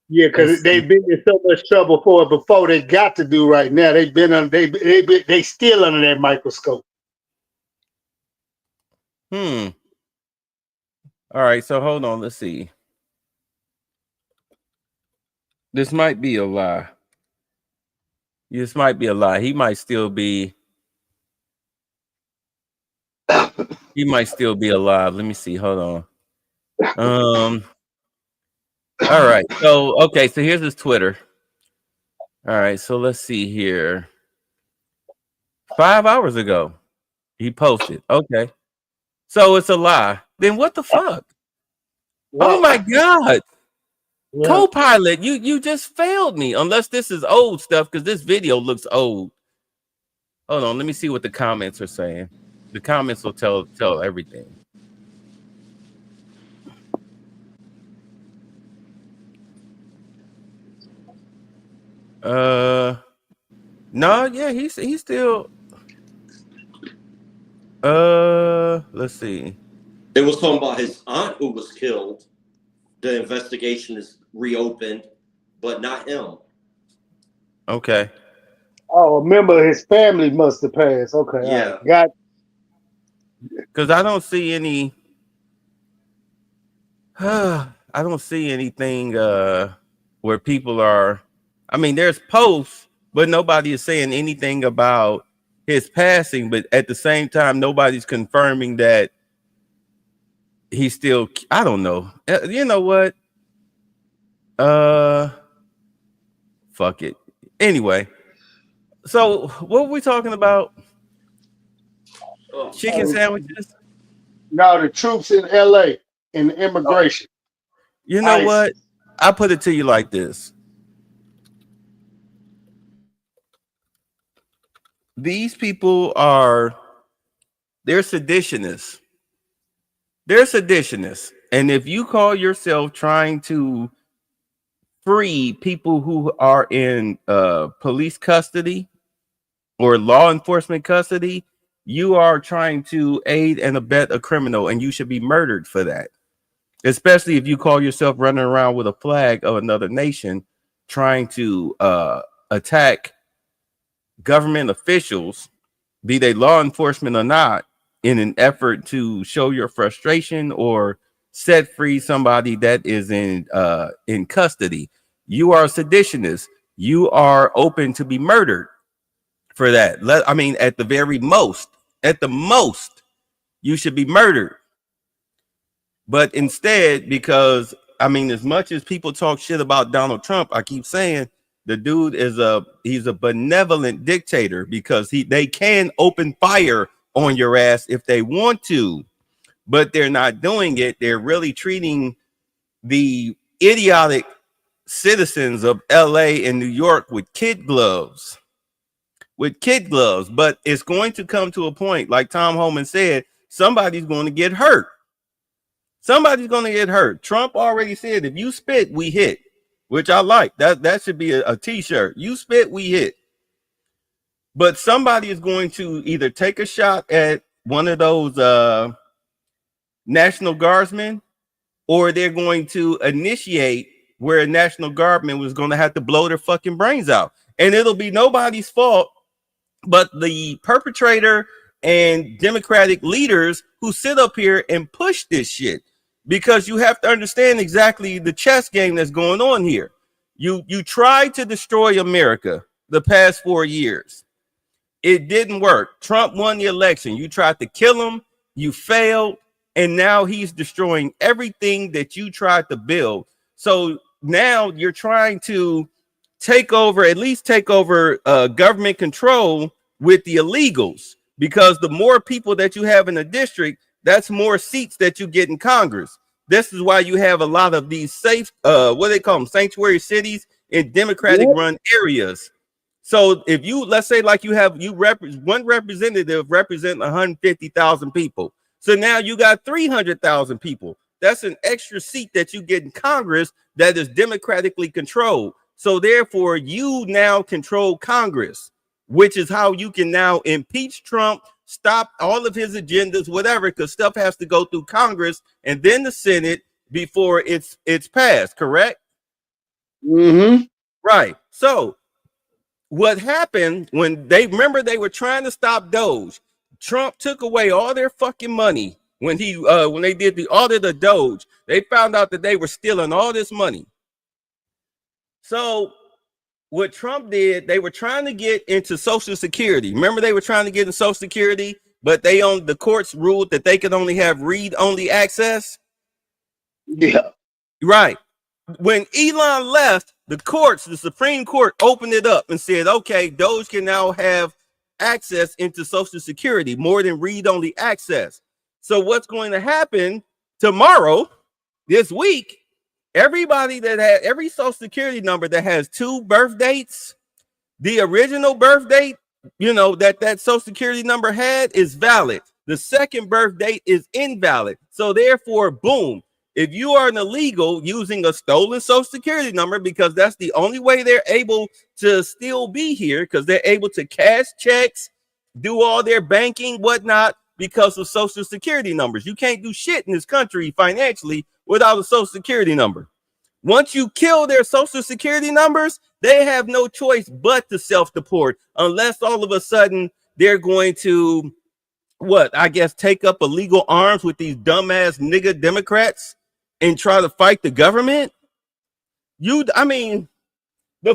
Yeah, because they've been in so much trouble for it before. They got to do right now. They've been on. They still under that microscope. All right, so hold on. Let's see. This might be a lie. This might be a lie. He might still be. He might still be alive. Let me see. Hold on. All right. So okay. So here's his Twitter. All right. So let's see here. 5 hours ago, he posted. Okay. So it's a lie. Then what the fuck? Oh my God. Copilot, you just failed me. Unless this is old stuff, because this video looks old. Hold on, let me see what the comments are saying. The comments will tell everything. No, yeah, he's still. Let's see. It was talking about his aunt who was killed. The investigation is reopened, but not him. Okay. Oh, remember his family must have passed. Okay, yeah, right. Got. Because I don't see any. I don't see anything where people are. I mean, there's posts, but nobody is saying anything about his passing. But at the same time, nobody's confirming that he's still. I don't know. You know what? Fuck it. Anyway, so what were we talking about? Chicken sandwiches? No, the troops in LA and the immigration. You know what? I put it to you like this. These people they're seditionists. They're seditionists. And if you call yourself trying to free people who are in police custody or law enforcement custody, you are trying to aid and abet a criminal, and you should be murdered for that. Especially if you call yourself running around with a flag of another nation trying to attack government officials, be they law enforcement or not, in an effort to show your frustration or set free somebody that is in custody. You are a seditionist. You are open to be murdered for that. I mean, at the most, you should be murdered. But instead, because I mean, as much as people talk shit about Donald Trump, I keep saying the dude he's a benevolent dictator, because they can open fire on your ass if they want to, but they're not doing it. They're really treating the idiotic citizens of LA and New York with kid gloves. But it's going to come to a point, like Tom Homan said, somebody's going to get hurt. Somebody's going to get hurt. Trump already said, if you spit, we hit, which I like. That should be a t-shirt. You spit, we hit. But somebody is going to either take a shot at one of those National Guardsmen, or they're going to initiate where a National Guardman was going to have to blow their fucking brains out. And it'll be nobody's fault but the perpetrator and Democratic leaders who sit up here and push this shit. Because you have to understand exactly the chess game that's going on here. You tried to destroy America the past 4 years. It didn't work. Trump won the election. You tried to kill him. You failed. And now he's destroying everything that you tried to build. So now you're trying to take over government control with the illegals, because the more people that you have in a district, that's more seats that you get in Congress. This is why you have a lot of these safe, what they call them, sanctuary cities in Democratic run areas. So if you, let's say like one representative representing 150,000 people. So now you got 300,000 people. That's an extra seat that you get in Congress that is democratically controlled. So therefore, you now control Congress, which is how you can now impeach Trump, stop all of his agendas, whatever, because stuff has to go through Congress and then the Senate before it's passed, correct? Mm-hmm. Right. So what happened when they were trying to stop Doge, Trump took away all their fucking money. When they did the audit of Doge, they found out that they were stealing all this money. So what Trump did, they were trying to get into Social Security. Remember, they were trying to get into Social Security, but the courts ruled that they could only have read-only access. Yeah. Right. When Elon left, the Supreme Court opened it up and said, okay, Doge can now have access into Social Security, more than read-only access. So what's going to happen tomorrow, this week, everybody that had every Social Security number that has 2 birth dates, the original birth date, that Social Security number had is valid. The second birth date is invalid. So therefore, boom, if you are an illegal using a stolen Social Security number, because that's the only way they're able to still be here, because they're able to cash checks, do all their banking, whatnot, because of Social Security numbers. You can't do shit in this country financially without a Social Security number. Once you kill their Social Security numbers, they have no choice but to self-deport, unless all of a sudden they're going to, take up illegal arms with these dumbass nigga Democrats and try to fight the government. The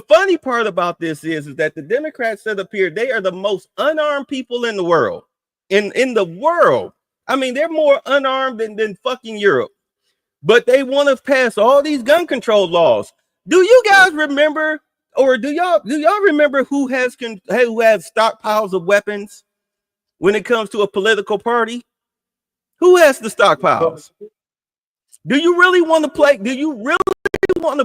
funny part about this is that the Democrats set up here, they are the most unarmed people in the world. In the world. They're more unarmed than fucking Europe. But they want to pass all these gun control laws. Do you guys remember, or do y'all remember who has stockpiles of weapons when it comes to a political party? Who has the stockpiles? Do you really want to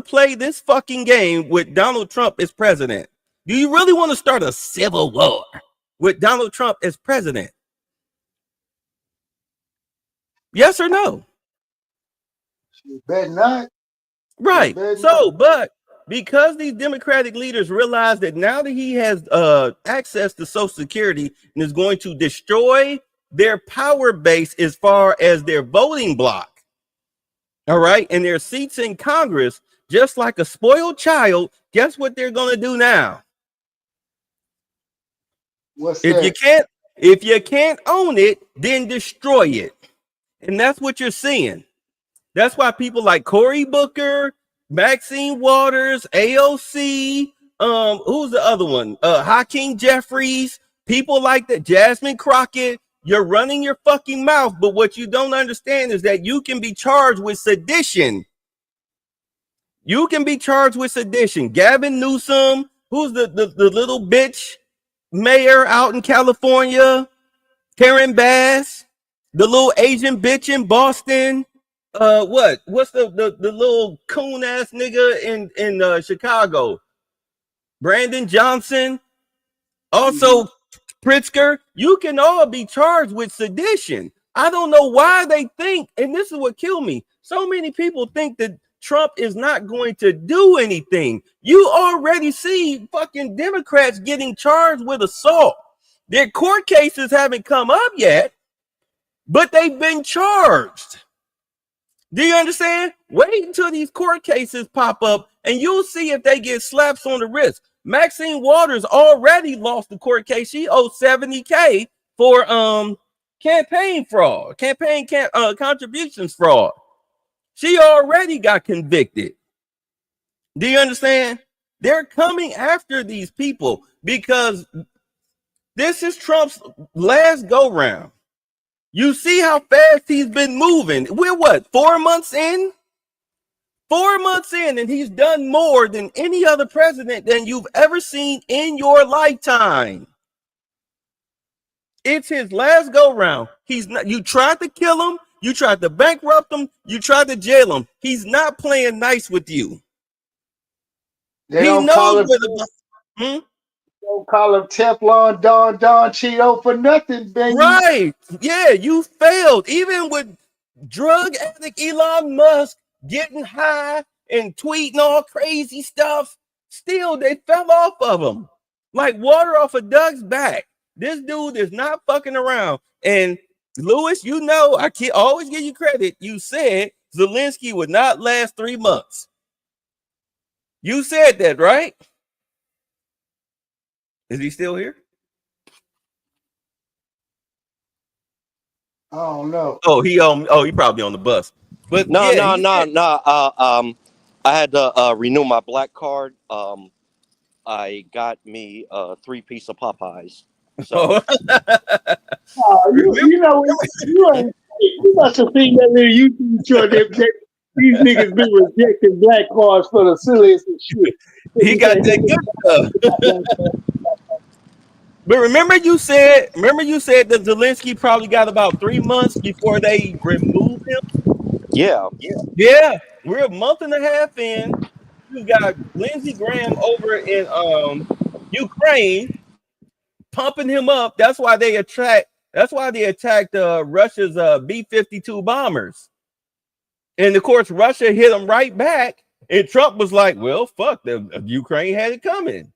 play this fucking game with Donald Trump as president? Do you really want to start a civil war with Donald Trump as president? Yes or no? You better not. Right. But because these Democratic leaders realize that now that he has access to Social Security and is going to destroy their power base as far as their voting block, all right, and their seats in Congress, just like a spoiled child, guess what they're going to do now? If you can't own it, then destroy it. And that's what you're seeing. That's why people like Cory Booker, Maxine Waters, AOC, who's the other one? Hakeem Jeffries, people like that, Jasmine Crockett, you're running your fucking mouth, but what you don't understand is that you can be charged with sedition. You can be charged with sedition. Gavin Newsom, who's the little bitch mayor out in California, Karen Bass, the little Asian bitch in Boston. What's the little coon ass nigga in Chicago? Brandon Johnson, also Pritzker. You can all be charged with sedition. I don't know why they think, and this is what killed me. So many people think that Trump is not going to do anything. You already see fucking Democrats getting charged with assault. Their court cases haven't come up yet, but they've been charged. Do you understand? Wait until these court cases pop up and you'll see if they get slaps on the wrist. Maxine Waters already lost the court case. She owed $70,000 for campaign fraud, contributions fraud. She already got convicted. Do you understand? They're coming after these people because this is Trump's last go round. You see how fast he's been moving. We're 4 months in? 4 months in, and he's done more than any other president than you've ever seen in your lifetime. It's his last go round. You tried to kill him, you tried to bankrupt him, you tried to jail him. He's not playing nice with you. They don't call him Teflon Don Cheeto for nothing, baby. Right. Yeah, you failed. Even with drug addict Elon Musk getting high and tweeting all crazy stuff, still they fell off of him like water off a duck's back. This dude is not fucking around. And Lewis, you know, I can't always give you credit. You said Zelensky would not last 3 months. You said that, right? Is he still here? I don't know. Oh, he probably on the bus. But No. yeah, I had to renew my black card. I got me 3 piece of Popeyes. So You know, you must have seen that little YouTube short that these niggas been rejecting black cards for the silliest of shit. he got that good stuff. But remember you said that Zelensky probably got about 3 months before they removed him? yeah. Yeah, we're a month and a half in. You got Lindsey Graham over in Ukraine pumping him up. That's why they attacked Russia's B-52 bombers. And of course, Russia hit them right back. And Trump was like, well, fuck, Ukraine had it coming.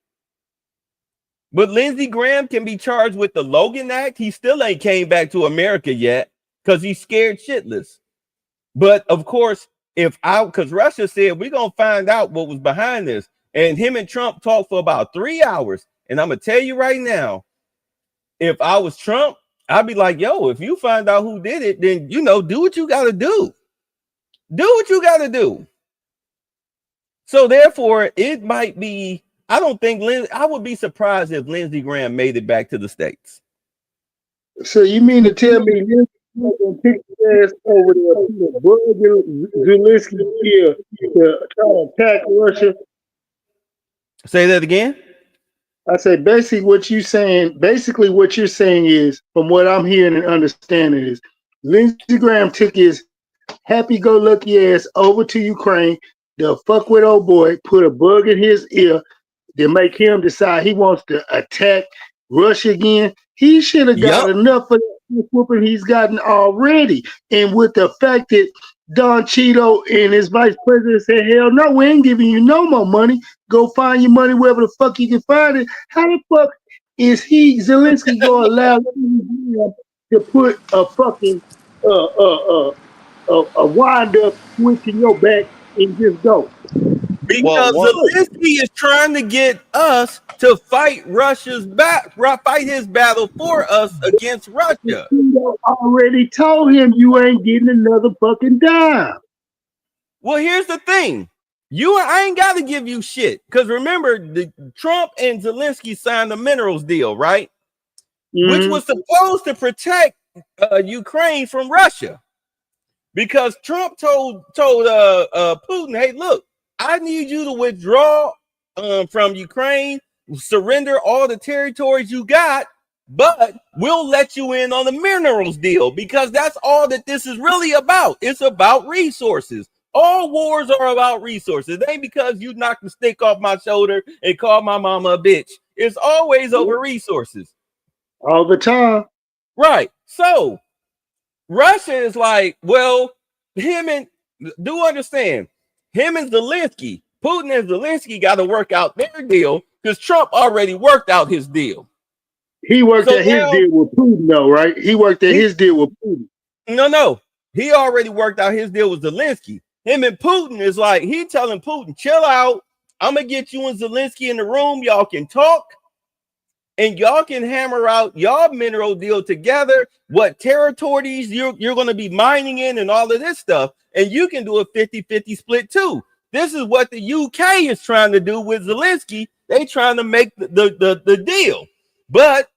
But Lindsey Graham can be charged with the Logan Act. He still ain't came back to America yet because he's scared shitless. But of course, because Russia said we're gonna find out what was behind this, and him and Trump talked for about 3 hours. And I'm gonna tell you right now, if I was Trump, I'd be like, yo, if you find out who did it, then do what you gotta do. Do what you gotta do. So therefore, it might be. I don't think I would be surprised if Lindsey Graham made it back to the States. So you mean to tell me Lindsey Graham pick his ass over there to Zelensky here to try to attack Russia? Say that again. I say basically what you're saying is, from what I'm hearing and understanding, is Lindsey Graham took his happy-go-lucky ass over to Ukraine to fuck with old boy, put a bug in his ear to make him decide he wants to attack Russia again. He should have got enough of that whooping he's gotten already. And with the fact that Don Cheeto and his vice president said, hell no, we ain't giving you no more money. Go find your money wherever the fuck you can find it. How the fuck is Zelensky going to allow him to put a fucking a wind-up switch in your back and just go? Because Zelensky is trying to get us to fight fight his battle for us against Russia. You already told him you ain't getting another fucking dime. Well, here's the thing. I ain't got to give you shit. Because remember, Trump and Zelensky signed the minerals deal, right? Mm-hmm. Which was supposed to protect Ukraine from Russia. Because Trump told Putin, hey, look, I need you to withdraw from Ukraine, surrender all the territories you got, but we'll let you in on the minerals deal, because that's all that this is really about. It's about resources. All wars are about resources. It ain't because you knocked the stick off my shoulder and called my mama a bitch. It's always over resources. All the time. Right. So Russia is like, well, him and Zelensky, Putin and Zelensky got to work out their deal, because Trump already worked out his deal. He worked at his deal with Putin, though, right? He worked at his deal with Putin. No. He already worked out his deal with Zelensky. Him and Putin is like, he telling Putin, chill out. I'm going to get you and Zelensky in the room. Y'all can talk. And y'all can hammer out y'all mineral deal together, what territories you're going to be mining in and all of this stuff. And you can do a 50-50 split too. This is what the UK is trying to do with Zelensky. They trying to make the deal. But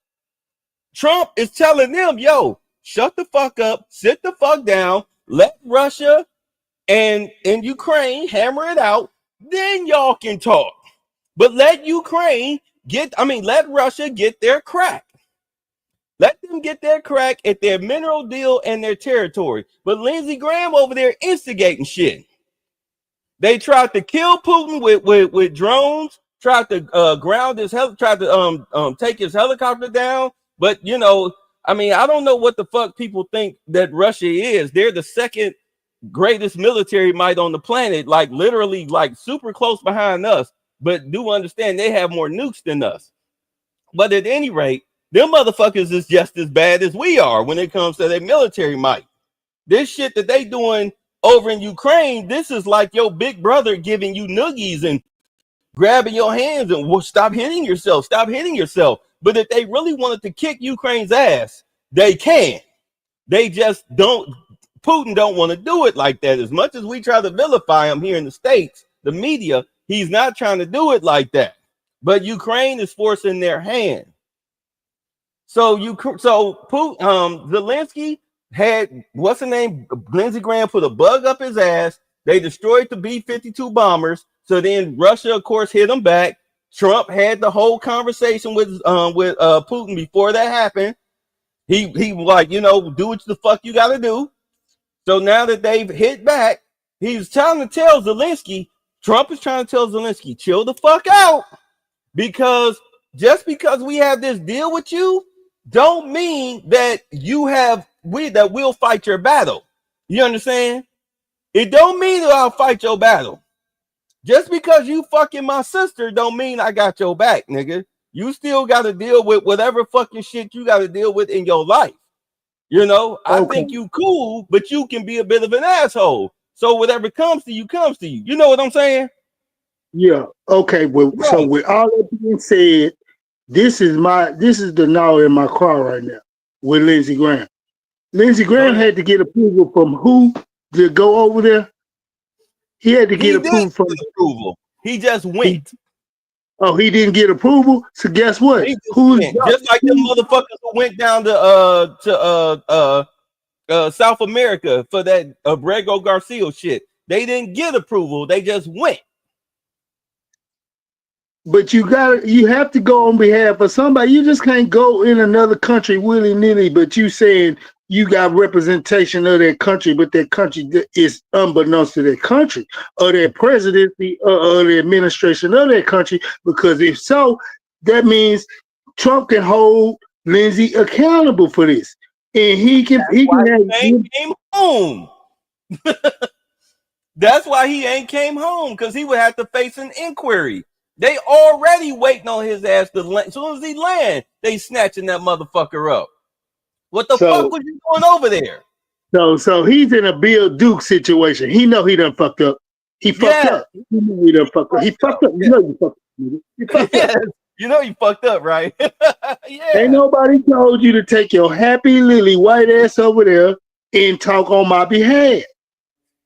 Trump is telling them, yo, shut the fuck up, sit the fuck down, let Russia and Ukraine hammer it out, then y'all can talk. But let Russia get their crack. Let them get their crack at their mineral deal and their territory. But Lindsey Graham over there instigating shit. They tried to kill Putin with drones, tried to ground his tried to take his helicopter down. But I don't know what the fuck people think that Russia is. They're the second greatest military might on the planet, like literally like super close behind us. But do understand they have more nukes than us. But at any rate, Them motherfuckers is just as bad as we are when it comes to their military might. This shit that they doing over in Ukraine, this is like your big brother giving you noogies and grabbing your hands and stop hitting yourself. But if they really wanted to kick Ukraine's ass, they can. They just don't. Putin don't want to do it like that. As much as we try to vilify him here in the States, the media, he's not trying to do it like that. But Ukraine is forcing their hand. So Putin, Zelensky had what's the name? Lindsey Graham put a bug up his ass. They destroyed the B-52 bombers. So then Russia, of course, hit them back. Trump had the whole conversation with Putin before that happened. He was like, do what the fuck you got to do. So now that they've hit back, he's trying to tell Zelensky, Trump is trying to tell Zelensky, chill the fuck out, because just because we have this deal with you, don't mean that we'll fight your battle. You understand? It don't mean that I'll fight your battle. Just because you fucking my sister don't mean I got your back, nigga. You still got to deal with whatever fucking shit you got to deal with in your life. I think you cool, but you can be a bit of an asshole. So whatever comes to you, comes to you. You know what I'm saying? Yeah. Okay. Well, right. So with all that being said, this is the now in my car right now with Lindsey Graham. Lindsey Graham had to get approval from who to go over there? He had to get approval. He just went. He didn't get approval. So guess what? Just like the motherfuckers who went down to South America for that Abrego Garcia shit. They didn't get approval. They just went. But you have to go on behalf of somebody. You just can't go in another country willy-nilly, but you saying you got representation of that country, but that country is unbeknownst to that country or their presidency or the administration of that country. Because if so, that means Trump can hold Lindsey accountable for this, and he can came home. That's why he ain't came home, because he would have to face an inquiry. They already waiting on his ass to land. As soon as he land, they snatching that motherfucker up. What the fuck was you doing over there? So he's in a Bill Duke situation. He know he done fucked up. He fucked up. He know he done fucked up. He fucked up. You know you fucked up. You fucked up. You know you fucked up, right? Ain't nobody told you to take your happy lily white ass over there and talk on my behalf.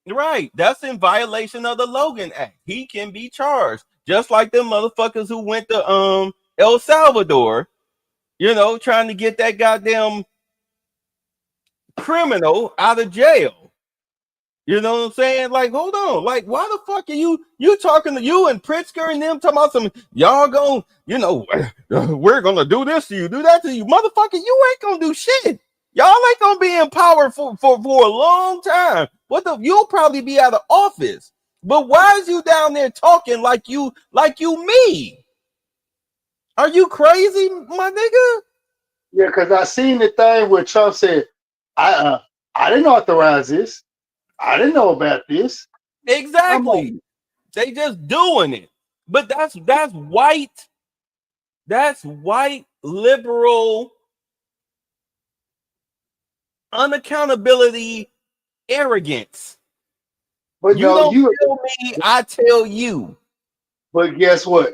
Right. That's in violation of the Logan Act. He can be charged. Just like them motherfuckers who went to El Salvador, trying to get that goddamn criminal out of jail. You know what I'm saying? Like, hold on. Like, why the fuck are you talking to you and Pritzker and them talking about some y'all we're gonna do this to you, do that to you. Motherfucker, you ain't gonna do shit. Y'all ain't gonna be in power for a long time. You'll probably be out of office. But why is you down there talking like you me? Are you crazy, my nigga? Yeah, because I seen the thing where Trump said, I didn't authorize this. I didn't know about this. Exactly. They just doing it. But that's white. That's white liberal unaccountability arrogance. But you don't tell me, I tell you. But guess what?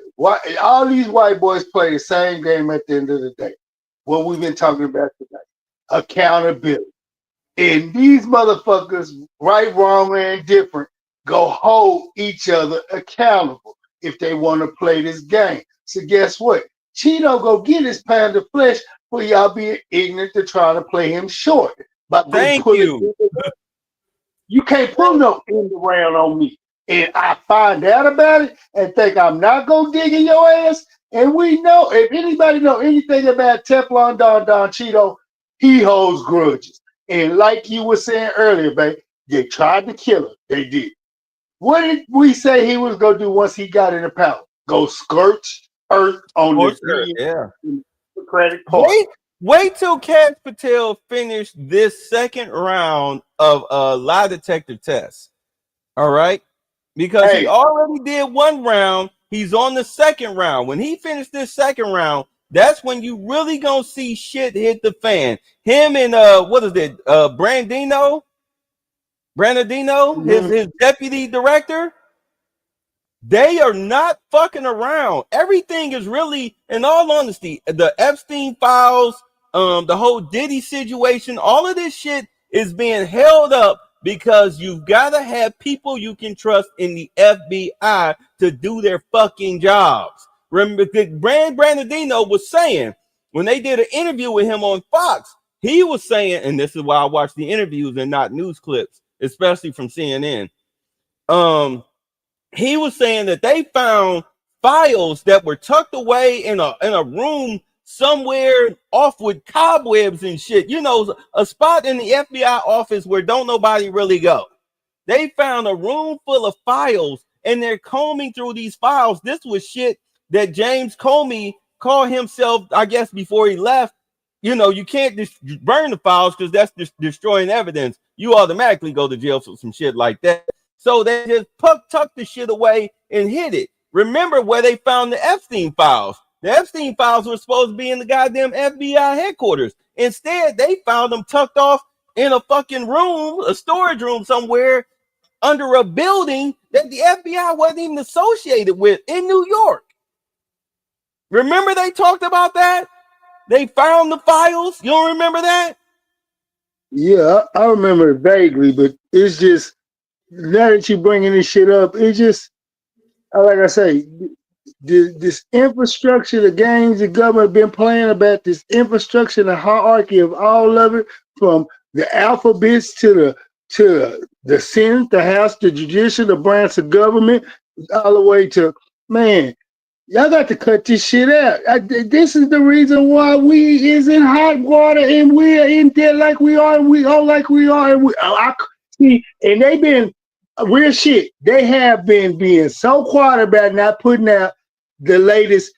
All these white boys play the same game at the end of the day. What we've been talking about today. Accountability. And these motherfuckers, right, wrong, and indifferent, go hold each other accountable if they want to play this game. So guess what? Cheeto go get his pound of flesh for y'all being ignorant to try to play him short. But thank you. You can't pull no end around on me. And I find out about it and think I'm not going to dig in your ass. And we know, if anybody know anything about Teflon Don Cheeto, he holds grudges. And like you were saying earlier, babe, they tried to kill him. They did. What did we say he was going to do once he got in the power? Go scorch earth on the Democratic Party. Wait till Kash Patel finish this second round of lie detector tests. All right? Because he already did one round. He's on the second round. When he finished this second round, that's when you really gonna see shit hit the fan. Him and what is it? Brandino, his deputy director. They are not fucking around. Everything is really, in all honesty, the Epstein files, the whole Diddy situation, all of this shit is being held up because you've got to have people you can trust in the FBI to do their fucking jobs. Remember, Brandino was saying, when they did an interview with him on Fox, he was saying, and this is why I watch the interviews and not news clips, especially from CNN. He was saying that they found files that were tucked away in a room somewhere off with cobwebs and shit. You know, a spot in the FBI office where don't nobody really go. They found a room full of files and they're combing through these files. This was shit that James Comey called himself, I guess, before he left. You know, you can't just burn the files because that's destroying evidence. You automatically go to jail for some shit like that. So they just tucked the shit away and hid it. Remember where they found the Epstein files. The Epstein files were supposed to be in the goddamn FBI headquarters. Instead, they found them tucked off in a fucking room, a storage room somewhere under a building that the FBI wasn't even associated with in New York. Remember they talked about that? They found the files. You don't remember that? Yeah, I remember it vaguely, but it's just, now that you're bringing this shit up, it just, like I say, this infrastructure, the games the government been playing about this infrastructure, the hierarchy of all of it, from the alphabets to the Senate, the House, the judicial, the branch of government, all the way to, man, y'all got to cut this shit out. This is the reason why we is in hot water and we're in debt like we are, and we all like we are. And see, and they've been real shit. They have been being so quiet about not putting out the latest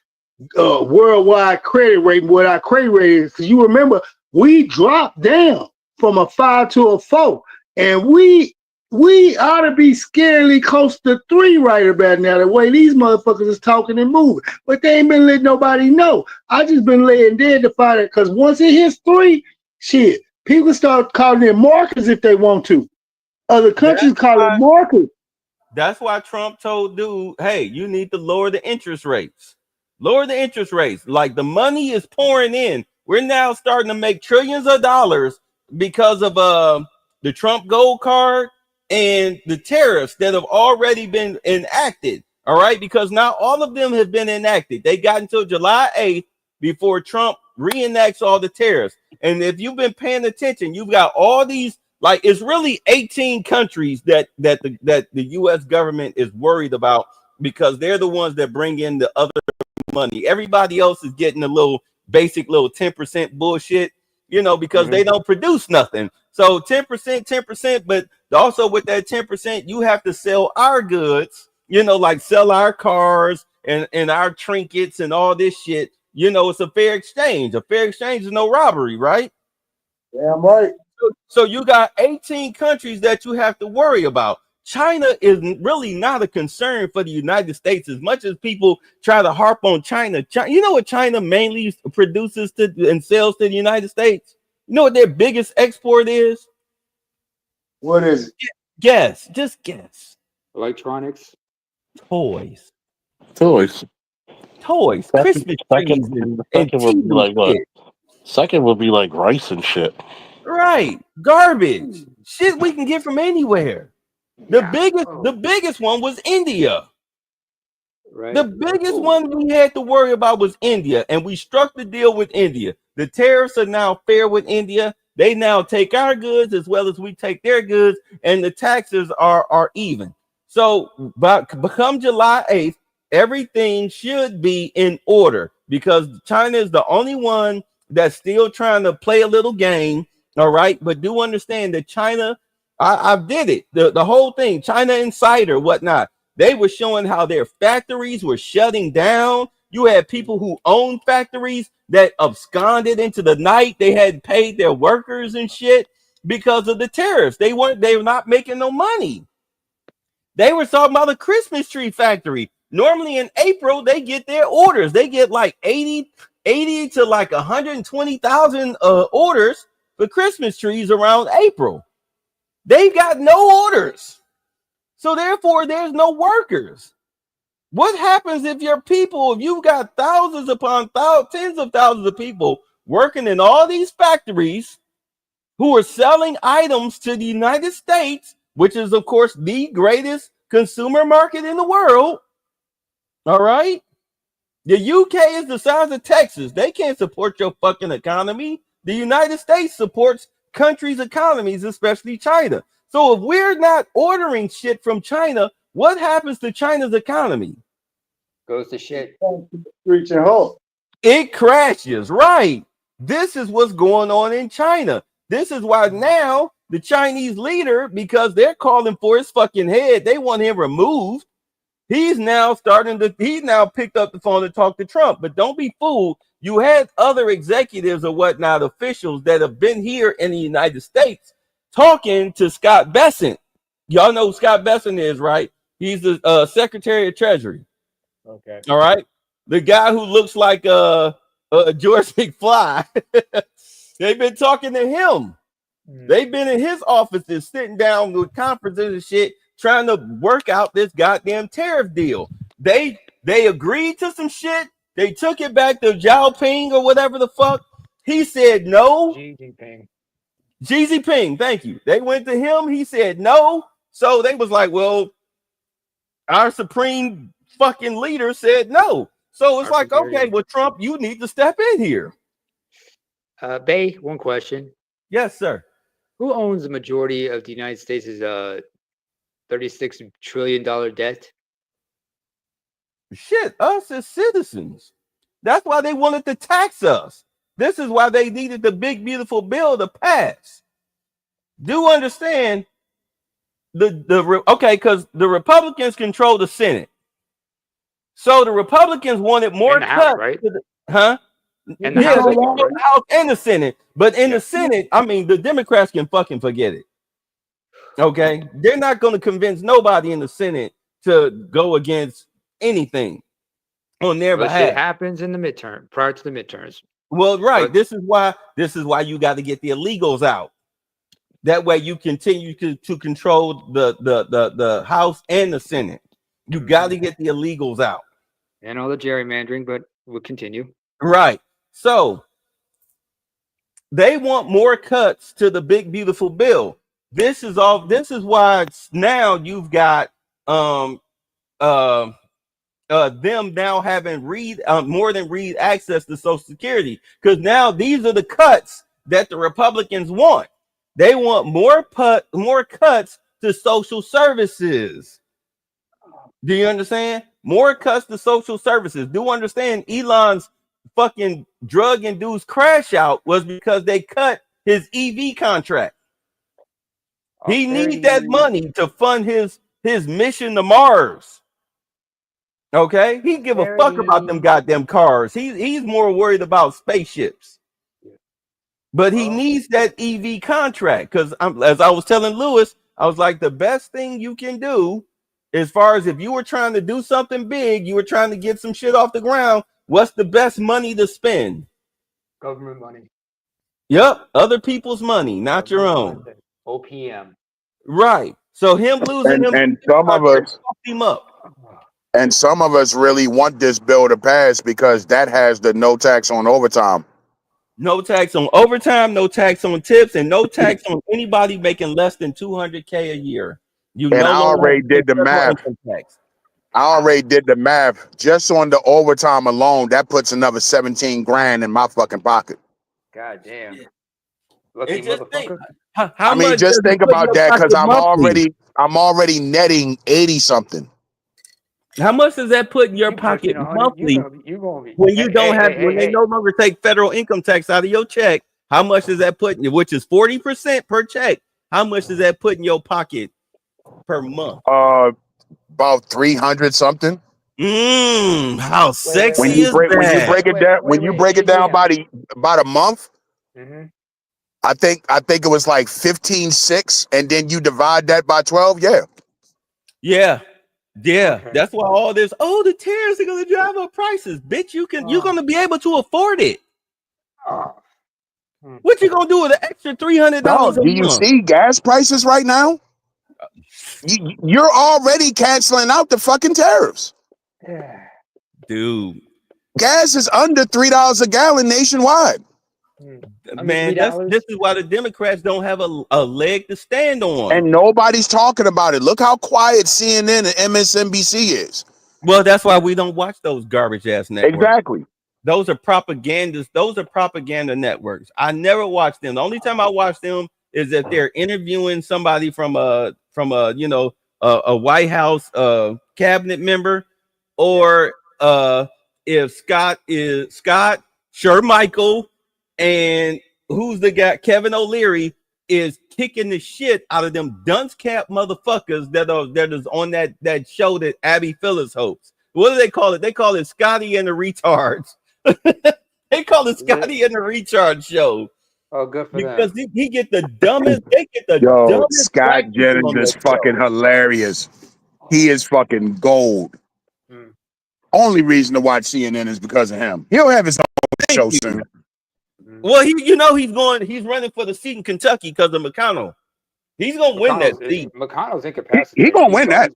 worldwide credit rating, what our credit rating is. Because you remember, we dropped down from a 5 to a 4, and we ought to be scarily close to 3 right about now, the way these motherfuckers is talking and moving. But they ain't been letting nobody know. I just been laying dead to fight it, because once it hits 3, shit, people start calling it markers if they want to. Other countries call it markers. That's why Trump told dude, hey, you need to lower the interest rates. Lower the interest rates. Like, the money is pouring in. We're now starting to make trillions of dollars because of the Trump gold card and the tariffs that have already been enacted. All right, because now all of them have been enacted. They got until July 8th before Trump reenacts all the tariffs. And if you've been paying attention, you've got all these, like, it's really 18 countries that the U.S. government is worried about, because they're the ones that bring in the other money. Everybody else is getting a little basic little 10% bullshit, you know, because they don't produce nothing. So 10%, but also with that 10%, you have to sell our goods, you know, like sell our cars and our trinkets and all this shit. You know, it's a fair exchange. A fair exchange is no robbery, right? Damn right. So you got 18 countries that you have to worry about. China is really not a concern for the United States, as much as people try to harp on China. You know what China mainly produces and sells to the United States? You know what their biggest export is? What is it? Guess. Just guess. Electronics. Toys. Toys. Christmas trees. Second would be like rice and shit. Right. Garbage. Shit we can get from anywhere. The biggest one was India. Right. The biggest one we had to worry about was India, and we struck the deal with India. The tariffs are now fair with India. They now take our goods as well as we take their goods, and the taxes are even. So become July 8th, everything should be in order, because China is the only one that's still trying to play a little game. All right. But do understand that China, I did it. The whole thing, China Insider, whatnot. They were showing how their factories were shutting down. You had people who owned factories that absconded into the night. They hadn't paid their workers and shit because of the tariffs. They were not making no money. They were talking about a Christmas tree factory. Normally in April, they get their orders. They get like 80 80 to like 120,000 orders for Christmas trees around April. They've got no orders. So therefore, there's no workers. What happens if your people, if you've got thousands upon tens of thousands of people working in all these factories who are selling items to the United States, which is, of course, the greatest consumer market in the world. All right. The UK is the size of Texas. They can't support your fucking economy. The United States supports countries' economies, especially China. So if we're not ordering shit from China, what happens to China's economy? Goes to shit. Reaching hope. It crashes, right? This is what's going on in China. This is why now the Chinese leader, because they're calling for his fucking head, they want him removed. He's now picked up the phone to talk to Trump. But don't be fooled. You had other executives or whatnot, officials that have been here in the United States talking to Scott Bessent. Y'all know who Scott Bessent is, right? He's the Secretary of Treasury. Okay. All right. The guy who looks like George McFly. They've been talking to him. They've been in his offices, sitting down with conferences and shit, trying to work out this goddamn tariff deal. They agreed to some shit. They took it back to Xiaoping or whatever the fuck. He said no. Xi Jinping. Xi Jinping, thank you. They went to him. He said no. So they was like, well, our supreme fucking leader said no. So it's like, okay, well, Trump, you need to step in here. Bay, one question. Yes, sir. Who owns the majority of the United States' $36 trillion debt? Shit, us as citizens. That's why they wanted to tax us. This is why they needed the big, beautiful bill to pass. Do understand because the Republicans control the Senate. So the Republicans wanted more cuts, cuts, right? And the House and the Senate. But in the Senate, I mean, the Democrats can fucking forget it. Okay, they're not going to convince nobody in the Senate to go against anything on their behalf. Shit happens in the midterm, prior to the midterms. Well, right. This is why you got to get the illegals out. That way you continue to control the House and the Senate. You got to get the illegals out. And all the gerrymandering, but we'll continue. Right. So they want more cuts to the big, beautiful bill. This is why now you've got them now having more than read access to Social Security, because now these are the cuts that the Republicans want. They want more cuts to social services. Do you understand? More cuts to social services. Do understand Elon's fucking drug-induced crash out was because they cut his EV contract. He needs that money to fund his mission to Mars. Okay, he give a fuck about them goddamn cars. He's more worried about spaceships. But he needs that EV contract because, as I was telling Lewis, I was like, the best thing you can do, as far as if you were trying to do something big, you were trying to get some shit off the ground, what's the best money to spend? Government money. Yep, other people's money, not your own. OPM. Right. So him losing and some of us fucked him up. And some of us really want this bill to pass because that has the no tax on overtime. No tax on overtime, no tax on tips, and no tax on anybody making less than $200K a year. I already did the math. I already did the math. Just on the overtime alone, that puts another 17 grand in my fucking pocket. God damn. Lucky motherfucker. I mean, just think about that, because I'm already netting 80 something. How much does that put in your pocket monthly when you don't have when they no longer take federal income tax out of your check? How much does that put in you, which is 40% per check? How much does that put in your pocket per month? About 300 something. How sexy when you is break, that? When you break it down, when you break it down by about a month, I think it was like 15.6, and then you divide that by 12. Yeah. Yeah, Okay. that's why all this. Oh, the tariffs are gonna drive up prices, bitch. You're gonna be able to afford it. What you gonna do with an extra $300 Dog, a do you month? see gas prices right now? You're already canceling out the fucking tariffs. Yeah. Dude, Gas is under $3 a gallon nationwide. man, this is why the Democrats don't have a leg to stand on. And nobody's talking about it. Look how quiet CNN and MSNBC is. Well, that's why we don't watch those garbage ass networks. Exactly. Those are propagandists. Those are propaganda networks. I never watch them. The only time I watch them is if they're interviewing somebody from a White House cabinet member, or if Scott Shermichael and who's the guy, Kevin O'Leary, is kicking the shit out of them dunce cap motherfuckers that is on that show that Abby Phillips hosts. What do they call it? They call it Scotty and the Retards. They call it Scotty and the Retard Show. Oh, good for them. Because he get the dumbest. They get the Yo, dumbest. Scott Jennings is fucking hilarious. He is fucking gold. Only reason to watch CNN is because of him. He'll have his own show soon. Well, he's running for the seat in Kentucky because of McConnell. He's gonna win that seat. McConnell's incapacitated. He gonna win that.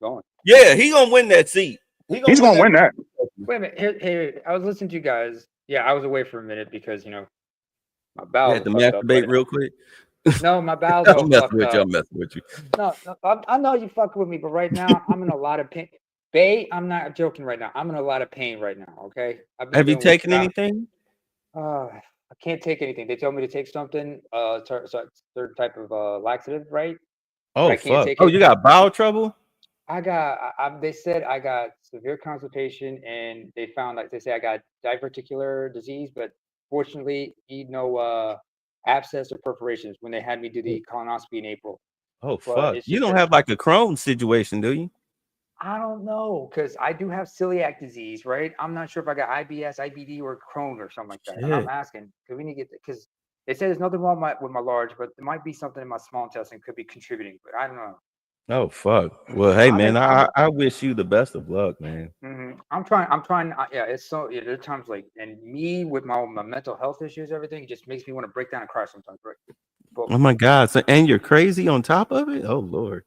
Yeah, he's gonna win that seat. He's gonna win that. Wait a minute. Here, I was listening to you guys. Yeah, I was away for a minute because my bowels. You had to masturbate real quick. No, my bowels. I'm messing with you. I'm messing with you. No, I know you fucking with me, but right now I'm in a lot of pain. Bae, I'm not joking right now. I'm in a lot of pain right now. Okay. Have you taken anything? I can't take anything. They told me to take something, third type of laxative, right? Oh, I can't fuck. take Oh, it. you got bowel trouble? They said I got severe constipation, and they found, like they say, I got diverticular disease, but fortunately, abscess or perforations when they had me do the colonoscopy in April. Oh, But fuck. it's You just don't that- have like a Crohn's situation, do you? I don't know, because I do have celiac disease, right? I'm not sure if I got IBS, IBD, or Crohn or something like that. And I'm Shit. asking, because we need to get, because they said there's nothing wrong with my large, but there might be something in my small intestine could be contributing, but I don't know. Oh, fuck. Well, hey, I'm man, in- I'm- I wish you the best of luck, man. I'm trying. Yeah, it's so. Yeah, there are times like, and me with my mental health issues, everything, it just makes me want to break down and cry sometimes. Right? But Oh, my God. So, and you're crazy on top of it? Oh, Lord.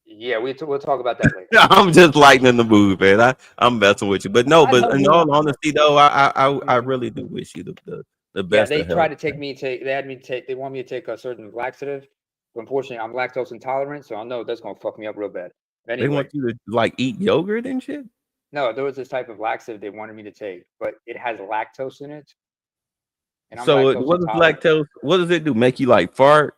yeah, we'll talk about that later. I'm just lightening the mood, man. I'm messing with you. But no, I but know in you all are. honesty, though, I really do wish you the Yeah, best they of tried health. to take me to. They had me take. They want me to take a certain laxative. But unfortunately, I'm lactose intolerant, so I know that's gonna fuck me up real bad. They Anyway, want you to like eat yogurt and shit? no, there was this type of laxative they wanted me to take, but it has lactose in it. And I'm So lactose what does intolerant. lactose, what does it do? Make you like fart?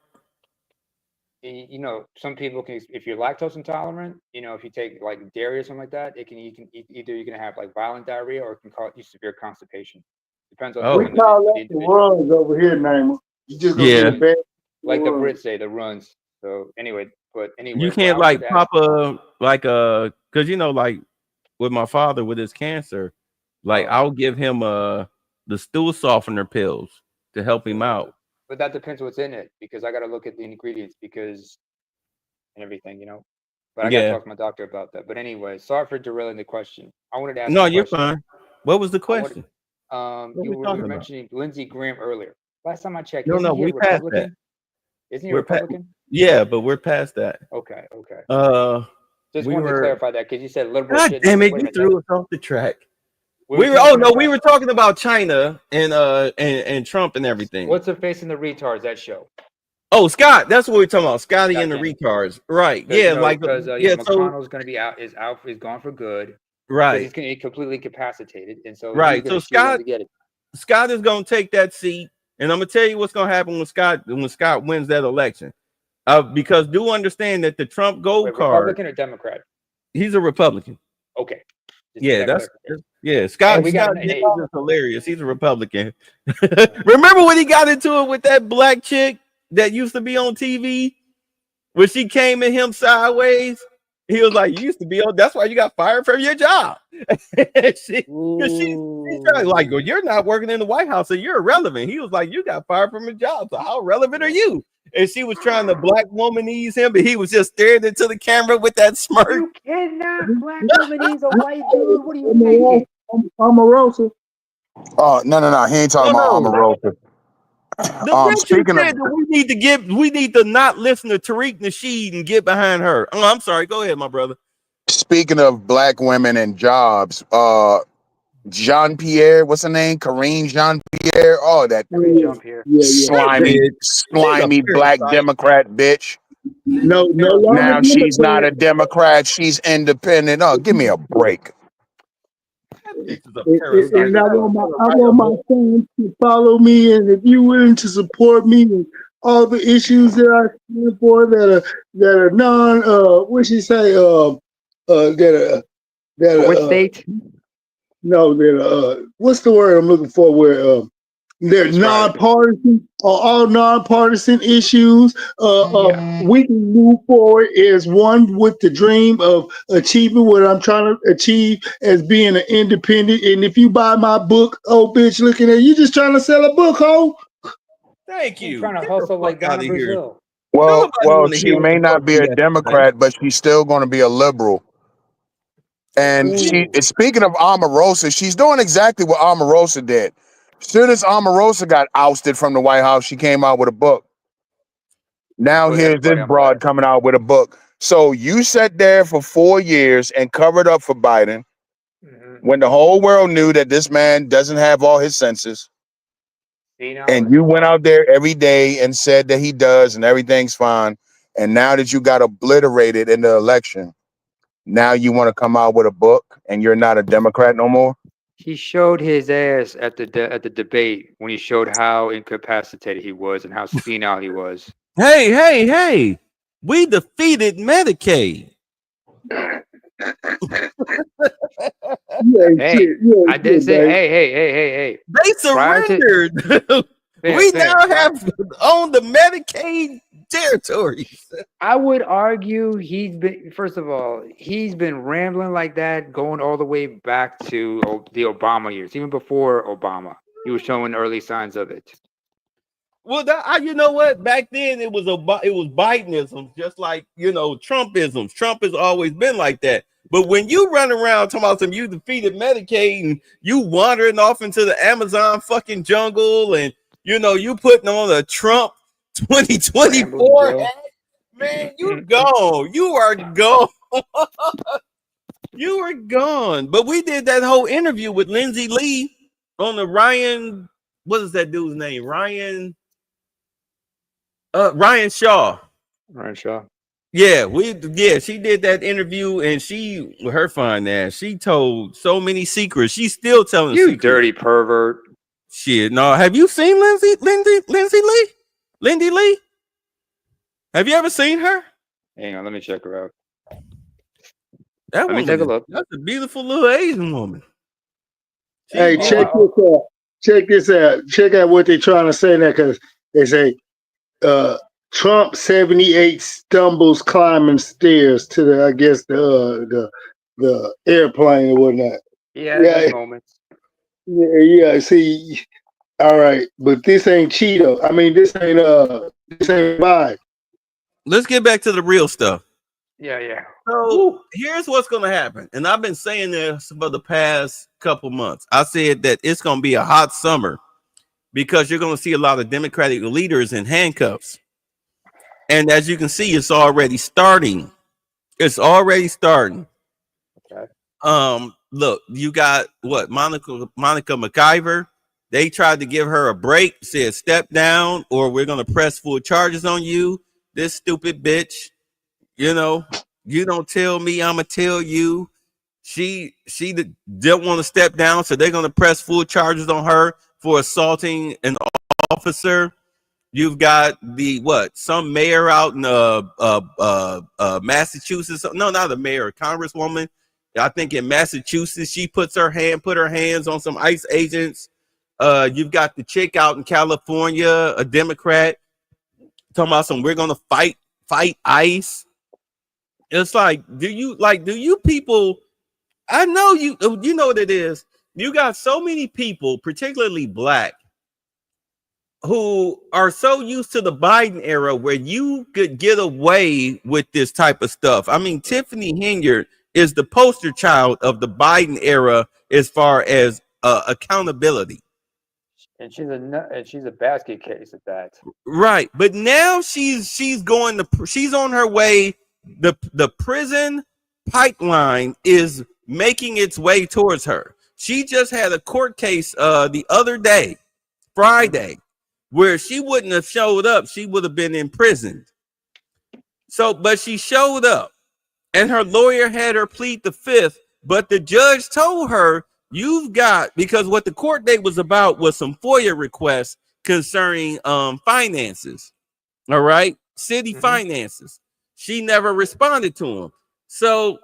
Some people can, if you're lactose intolerant, if you take like dairy or something like that, either you can have like violent diarrhea or it can cause you severe constipation. Depends on Oh. We call that the runs over here, Naima. You just gonna Yeah. get bad like the runs. Brits say, the runs. So anyway, You can't like pop because like with my father with his cancer, like I'll give him the stool softener pills to help him out. But that depends what's in it, because I got to look at the ingredients and everything, But I got to Yeah. talk to my doctor about that. But anyway, sorry for derailing the question. I wanted to ask. No, a you're question. fine. What was the I wanted- question? You we were talking about? mentioning Lindsey Graham earlier. Last time I checked, No, isn't he a we passed that. Republican? Isn't he a We're pa- Republican? Yeah, but we're past that. Okay. Just we wanted to were- clarify that because you said liberal God shit. damn it, Wait a you minute, threw us off the track. we We were talking about- we were talking about China and Trump and everything. What's the facing the retards, that show? Oh, Scott, that's what we're talking about. Scotty and the Gotcha. retards. Right. Because, Yeah, so McConnell's going to be out. Is gone for good. 'Cause right. He's going to be completely incapacitated, and so Right. he's gonna So shoot him Scott- to get it. Scott is going to take that seat, and I'm going to tell you what's going to happen when Scott wins that election. Because do understand that the Trump gold Wait, card, Republican or Democrat? he's a Republican. Okay. Just Yeah, that that's clarification. yeah. Scott, we got Scott an- hey. James is hilarious. He's a Republican. Remember when he got into it with that black chick that used to be on TV? When she came at him sideways, he was like, "You used to be on. That's why you got fired from your job." She's trying like, well, "You're not working in the White House, so you're irrelevant." He was like, "You got fired from your job, so how relevant are you?" and she was trying to black womanize him, but he was just staring into the camera with that smirk. You cannot black womanize a white dude. What are you thinking? Omarosa. Oh no, he ain't talking about Omarosa. The bitch Speaking said of, that we need to not listen to Tariq Nasheed and get behind her. Oh, I'm sorry. Go ahead, my brother. speaking of black women and jobs, Jean Pierre, what's her name? Karine Jean Pierre. Oh, that slimy black Democrat bitch. No Now longer she's not a Democrat. Democrat. She's independent. Oh, give me a break. And I want my fans to follow me, and if you're willing to support me and all the issues that I stand for that are non what she say which state? No, that what's the word I'm looking for? Where they're nonpartisan, all nonpartisan issues. We can move forward as one with the dream of achieving what I'm trying to achieve as being an independent. And if you buy my book, oh bitch, looking at you, just trying to sell a book, ho. Thank you. Trying to hustle like Donna Brazil. Well, she may not be a Democrat, but she's still going to be a liberal. And speaking of Omarosa, she's doing exactly what Omarosa did. Soon as Omarosa got ousted from the White House, she came out with a book. Now here's this broad coming out with a book. So you sat there for 4 years and covered up for Biden when the whole world knew that this man doesn't have all his senses. And you went out there every day and said that he does and everything's fine. And now that you got obliterated in the election, now you want to come out with a book and you're not a Democrat no more? He showed his ass at the debate when he showed how incapacitated he was and how senile he was. Hey! We defeated Medicaid. I did say, hey. They surrendered. We now have owned the Medicaid territories. I would argue he's been rambling like that going all the way back to the Obama years, even before Obama. He was showing early signs of it. Well, you know what? Back then it was Bidenism, just like Trumpisms. Trump has always been like that. But when you run around talking about you defeated Medicaid and you wandering off into the Amazon fucking jungle and you putting on a Trump 2024 hat, man, you gone. You are gone. You are gone. But we did that whole interview with Lindsay Lee on the Ryan. What is that dude's name? Ryan Shaw. Ryan Shaw. Yeah, she did that interview and her fine ass, she told so many secrets. She's still telling you secrets. Dirty pervert. Shit, no. Have you seen Lindsay Lee? Lindy Lee? Have you ever seen her? Hang on, let me check her out. Let me take a look. That's a beautiful little Asian woman. Hey, check this out. Check this out. Check out what they're trying to say now, because they say Trump 78 stumbles climbing stairs to the airplane or whatnot. Yeah. Moments. Yeah. See, all right, but this ain't Cheeto. I mean, this ain't Biden. Let's get back to the real stuff. Yeah. So here's what's going to happen. And I've been saying this for the past couple months. I said that it's going to be a hot summer because you're going to see a lot of Democratic leaders in handcuffs. And as you can see, it's already starting. Okay. Look, you got what? Monica McIver. They tried to give her a break, said step down or we're going to press full charges on you. This stupid bitch. You don't tell me, I'm going to tell you. She didn't want to step down, so they're going to press full charges on her for assaulting an officer. You've got some mayor out in Massachusetts. No, not a mayor, a congresswoman. I think in Massachusetts, she put her hands on some ICE agents. You've got the chick out in California, a Democrat, talking about we're going to fight ICE. It's like, do you people, I know you know what it is. You got so many people, particularly black, who are so used to the Biden era where you could get away with this type of stuff. I mean, Tiffany Henyard is the poster child of the Biden era as far as accountability. And she's a basket case at that. Right, but now she's on her way. The prison pipeline is making its way towards her. She just had a court case the other day, Friday, where she wouldn't have showed up. She would have been imprisoned. So, but she showed up, and her lawyer had her plead the fifth. But the judge told her, "You've got," because what the court date was about was some FOIA requests concerning finances. All right, city finances. She never responded to them, so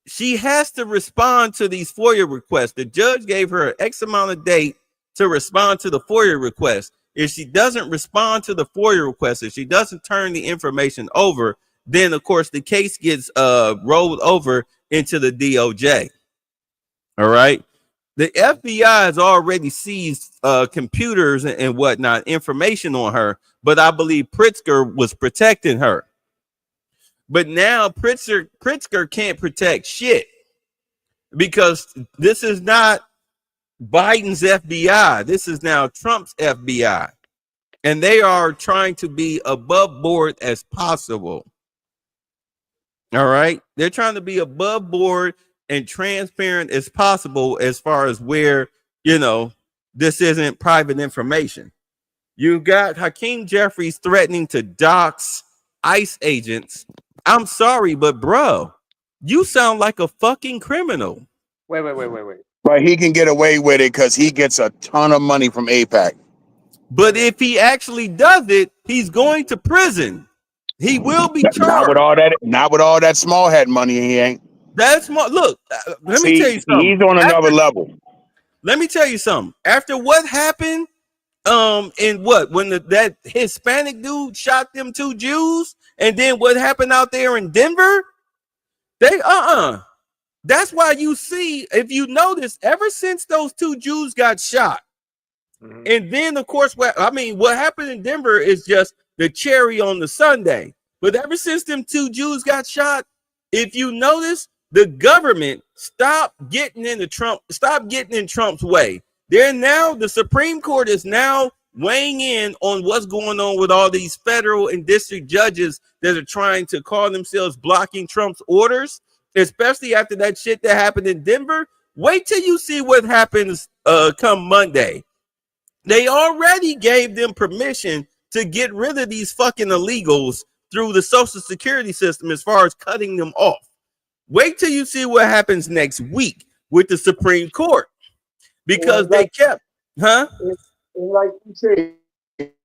she has to respond to these FOIA requests. The judge gave her an X amount of date to respond to the FOIA request. If she doesn't respond to the FOIA request, if she doesn't turn the information over, then of course the case gets rolled over into the DOJ. All right. The FBI has already seized computers and whatnot, information on her, but I believe Pritzker was protecting her. But now Pritzker can't protect shit because this is not Biden's FBI. This is now Trump's FBI. And they are trying to be above board as possible. All right. They're trying to be above board and transparent as possible as far as where, this isn't private information. You got Hakeem Jeffries threatening to dox ICE agents. I'm sorry, but bro, you sound like a fucking criminal. Wait. But he can get away with it because he gets a ton of money from AIPAC. But if he actually does it, he's going to prison. He will be charged. Not with all that small head money. He ain't. That's small. Look, let me tell you something. He's on another level. Let me tell you something. After what happened, when that Hispanic dude shot them 2 Jews, and then what happened out there in Denver, that's why you see, if you notice, ever since those 2 Jews got shot, and then of course, what happened in Denver is just the cherry on the sundae. But ever since them 2 Jews got shot, if you notice, the government stopped getting in Trump's way. The Supreme Court is now weighing in on what's going on with all these federal and district judges that are trying to call themselves blocking Trump's orders, especially after that shit that happened in Denver. Wait till you see what happens come Monday. They already gave them permission to get rid of these fucking illegals through the Social Security system as far as cutting them off. Wait till you see what happens next week with the Supreme Court, because they kept, like you said,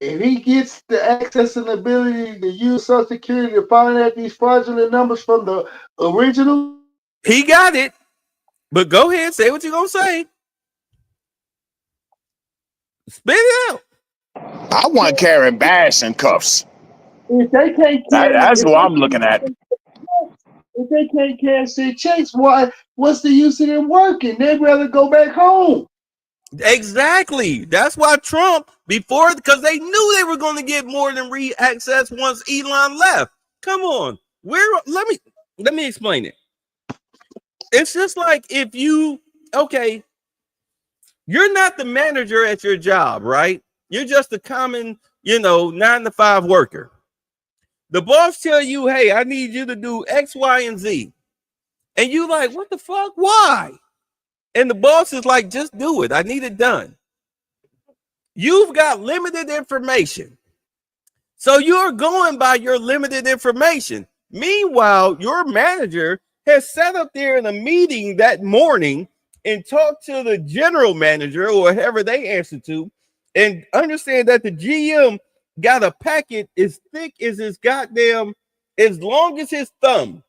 if he gets the access and ability to use Social Security to find out these fraudulent numbers from the original, he got it. But go ahead, say what you're gonna say. Spit it out. I want Karen Bass in cuffs. If they can't, that's what I'm looking at. If they can't cash their checks, what's the use of them working? They'd rather go back home. Exactly. That's why Trump, because they knew they were going to get more than access once Elon left. Come on. Let me explain it. It's just like if you're not the manager at your job, right? You're just a common, 9-to-5 worker. The boss tell you, hey, I need you to do X, Y, and Z. And you like, what the fuck? Why? And the boss is like, just do it. I need it done. You've got limited information. So you're going by your limited information. Meanwhile, your manager has sat up there in a meeting that morning and talked to the general manager or whoever they answer to, and understand that the GM got a packet as thick as his as long as his thumb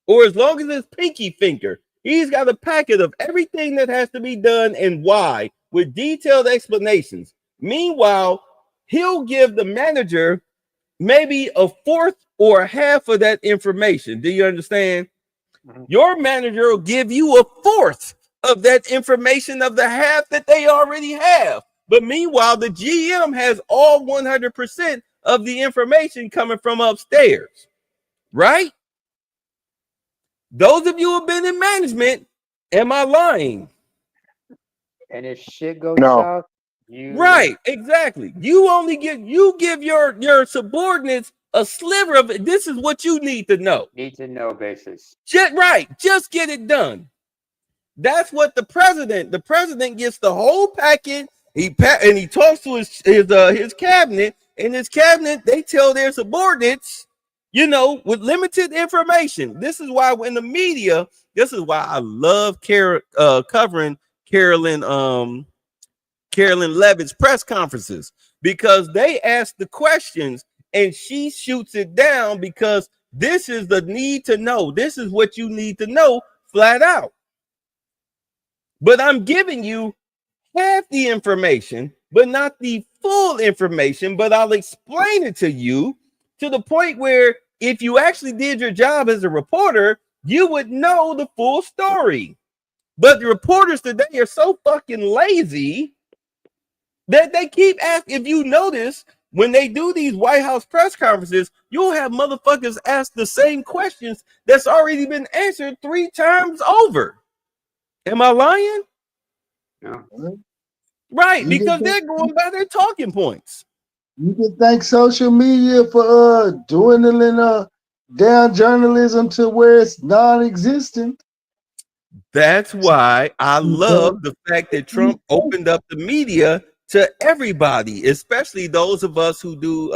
or as long as his pinky finger. He's got a packet of everything that has to be done and why, with detailed explanations. Meanwhile, he'll give the manager maybe a fourth or a half of that information. Do you understand? Your manager will give you a fourth of that information of the half that they already have. But meanwhile, the GM has all 100% of the information coming from upstairs, right? Those of you who have been in management, am I lying? And if shit goes No. south, you Right, exactly. You give your subordinates a sliver of it. This is what you need to know. need to know basis. Just get it done. That's what the president gets the whole packet. He talks to his cabinet, and his cabinet, they tell their subordinates, with limited information. This is why in the media, this is why I love covering Carolyn Levitt's press conferences, because they ask the questions and she shoots it down, because this is the need to know. This is what you need to know flat out. But I'm giving you half the information, but not the full information, but I'll explain it to you to the point where if you actually did your job as a reporter, you would know the full story. But the reporters today are so fucking lazy that they keep asking. If you notice, when they do these White House press conferences, you'll have motherfuckers ask the same questions that's already been answered 3 times over. Am I lying? No. Right, because they're going by their talking points. You can thank social media for dwindling down journalism to where it's non-existent. That's why I love the fact that Trump opened up the media to everybody, especially those of us who do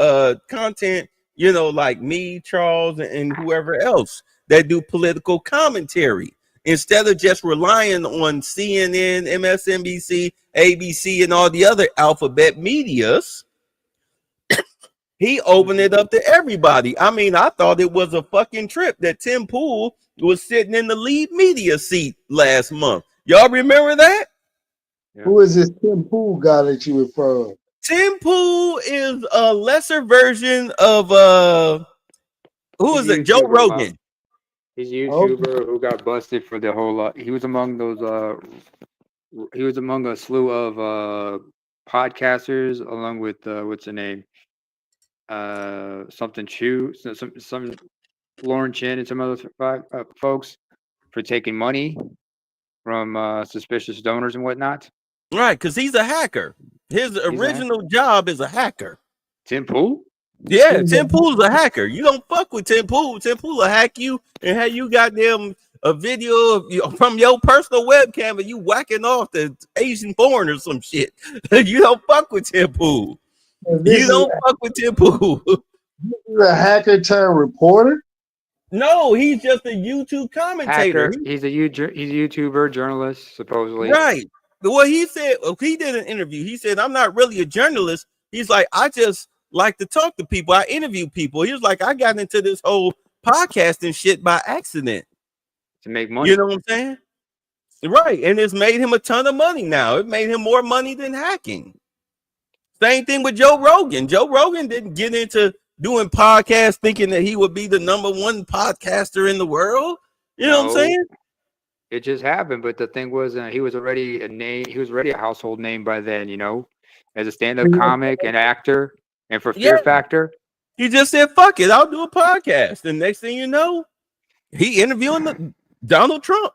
content, like me, Charles, and whoever else that do political commentary. Instead of just relying on CNN, MSNBC, ABC, and all the other alphabet medias, he opened it up to everybody. I mean, I thought it was a fucking trip that Tim Pool was sitting in the lead media seat last month. Y'all remember that? Yeah. Who is this Tim Pool guy that you refer to? Tim Pool is a lesser version of who is it? Joe Rogan. He's a YouTuber who got busted for the whole lot. He was among those he was among a slew of podcasters, along with what's the name? Something Chu, some Lauren Chin and some other folks for taking money from suspicious donors and whatnot. Right, because he's a hacker. His original job is a hacker. Tim Pool? Yeah, Tim Pool's a hacker. You don't fuck with Tim Pool. Tim Pool will hack you and have you goddamn a video of from your personal webcam and you whacking off the Asian porn or some shit. You don't fuck with Tim Pool. You don't fuck with Tim Pool. He's a hacker turned reporter? No, he's just a YouTube commentator. Hacker. He's a YouTuber, journalist, supposedly. Right. Well, he said, he did an interview. He said, I'm not really a journalist. He's like, I just like to talk to people. I interview people. He was like, I got into this whole podcasting shit by accident. To make money. You know what I'm saying? Right. And it's made him a ton of money now. It made him more money than hacking. Same thing with Joe Rogan. Joe Rogan didn't get into doing podcasts thinking that he would be the #1 podcaster in the world. You know what I'm saying? It just happened. But the thing was, he was already a name. He was already a household name by then, as a stand-up comic and actor. And for Fear Factor, he just said, fuck it, I'll do a podcast. And next thing you know, he interviewing Donald Trump.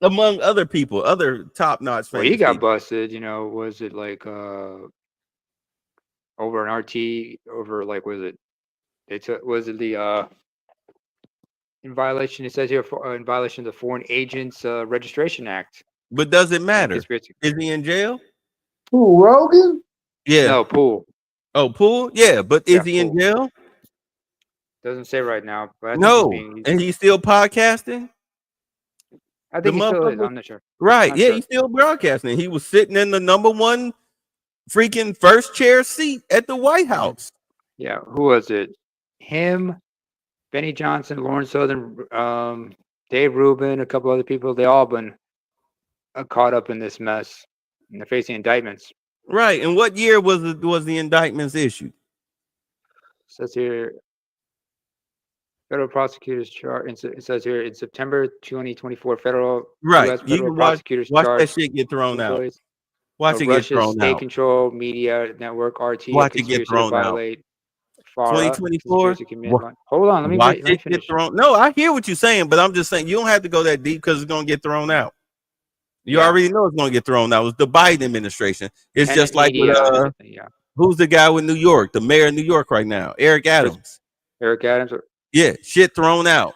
Among other people, other top-notch well, he got busted, was it like over an RT, over like, was it the in violation, it says here, in violation of the Foreign Agents Registration Act. But does it matter? Is he in jail? Who, Rogan? Yeah. No, Pool. Oh, Pool? Yeah, but is he in jail? Doesn't say right now. But no, and he's still podcasting? I think he still is. I'm not sure. Right, yeah, he's still broadcasting. He was sitting in the #1 freaking first chair seat at the White House. Yeah, who was it? Him, Benny Johnson, Lauren Southern, Dave Rubin, a couple other people. They all been caught up in this mess, and they're facing indictments. Right, and what year was the indictments issued? Says here, federal prosecutors charge. It says here in September 2024, federal right. U.S. You federal can watch prosecutors that charged shit get thrown out. Watch it get Russia's thrown out. state-controlled media network RT Watch it conspiracy get to thrown out. violate FARA 2024. conspiracy command. Hold on, let me Watch it finish. get thrown. No, I hear what you're saying, but I'm just saying you don't have to go that deep because it's gonna get thrown out. You already know it's gonna get thrown out. It's the Biden administration. It's Tenet just like media, with, who's the guy with New York, the mayor of New York right now, Eric Adams. Eric Adams. Yeah, shit thrown out.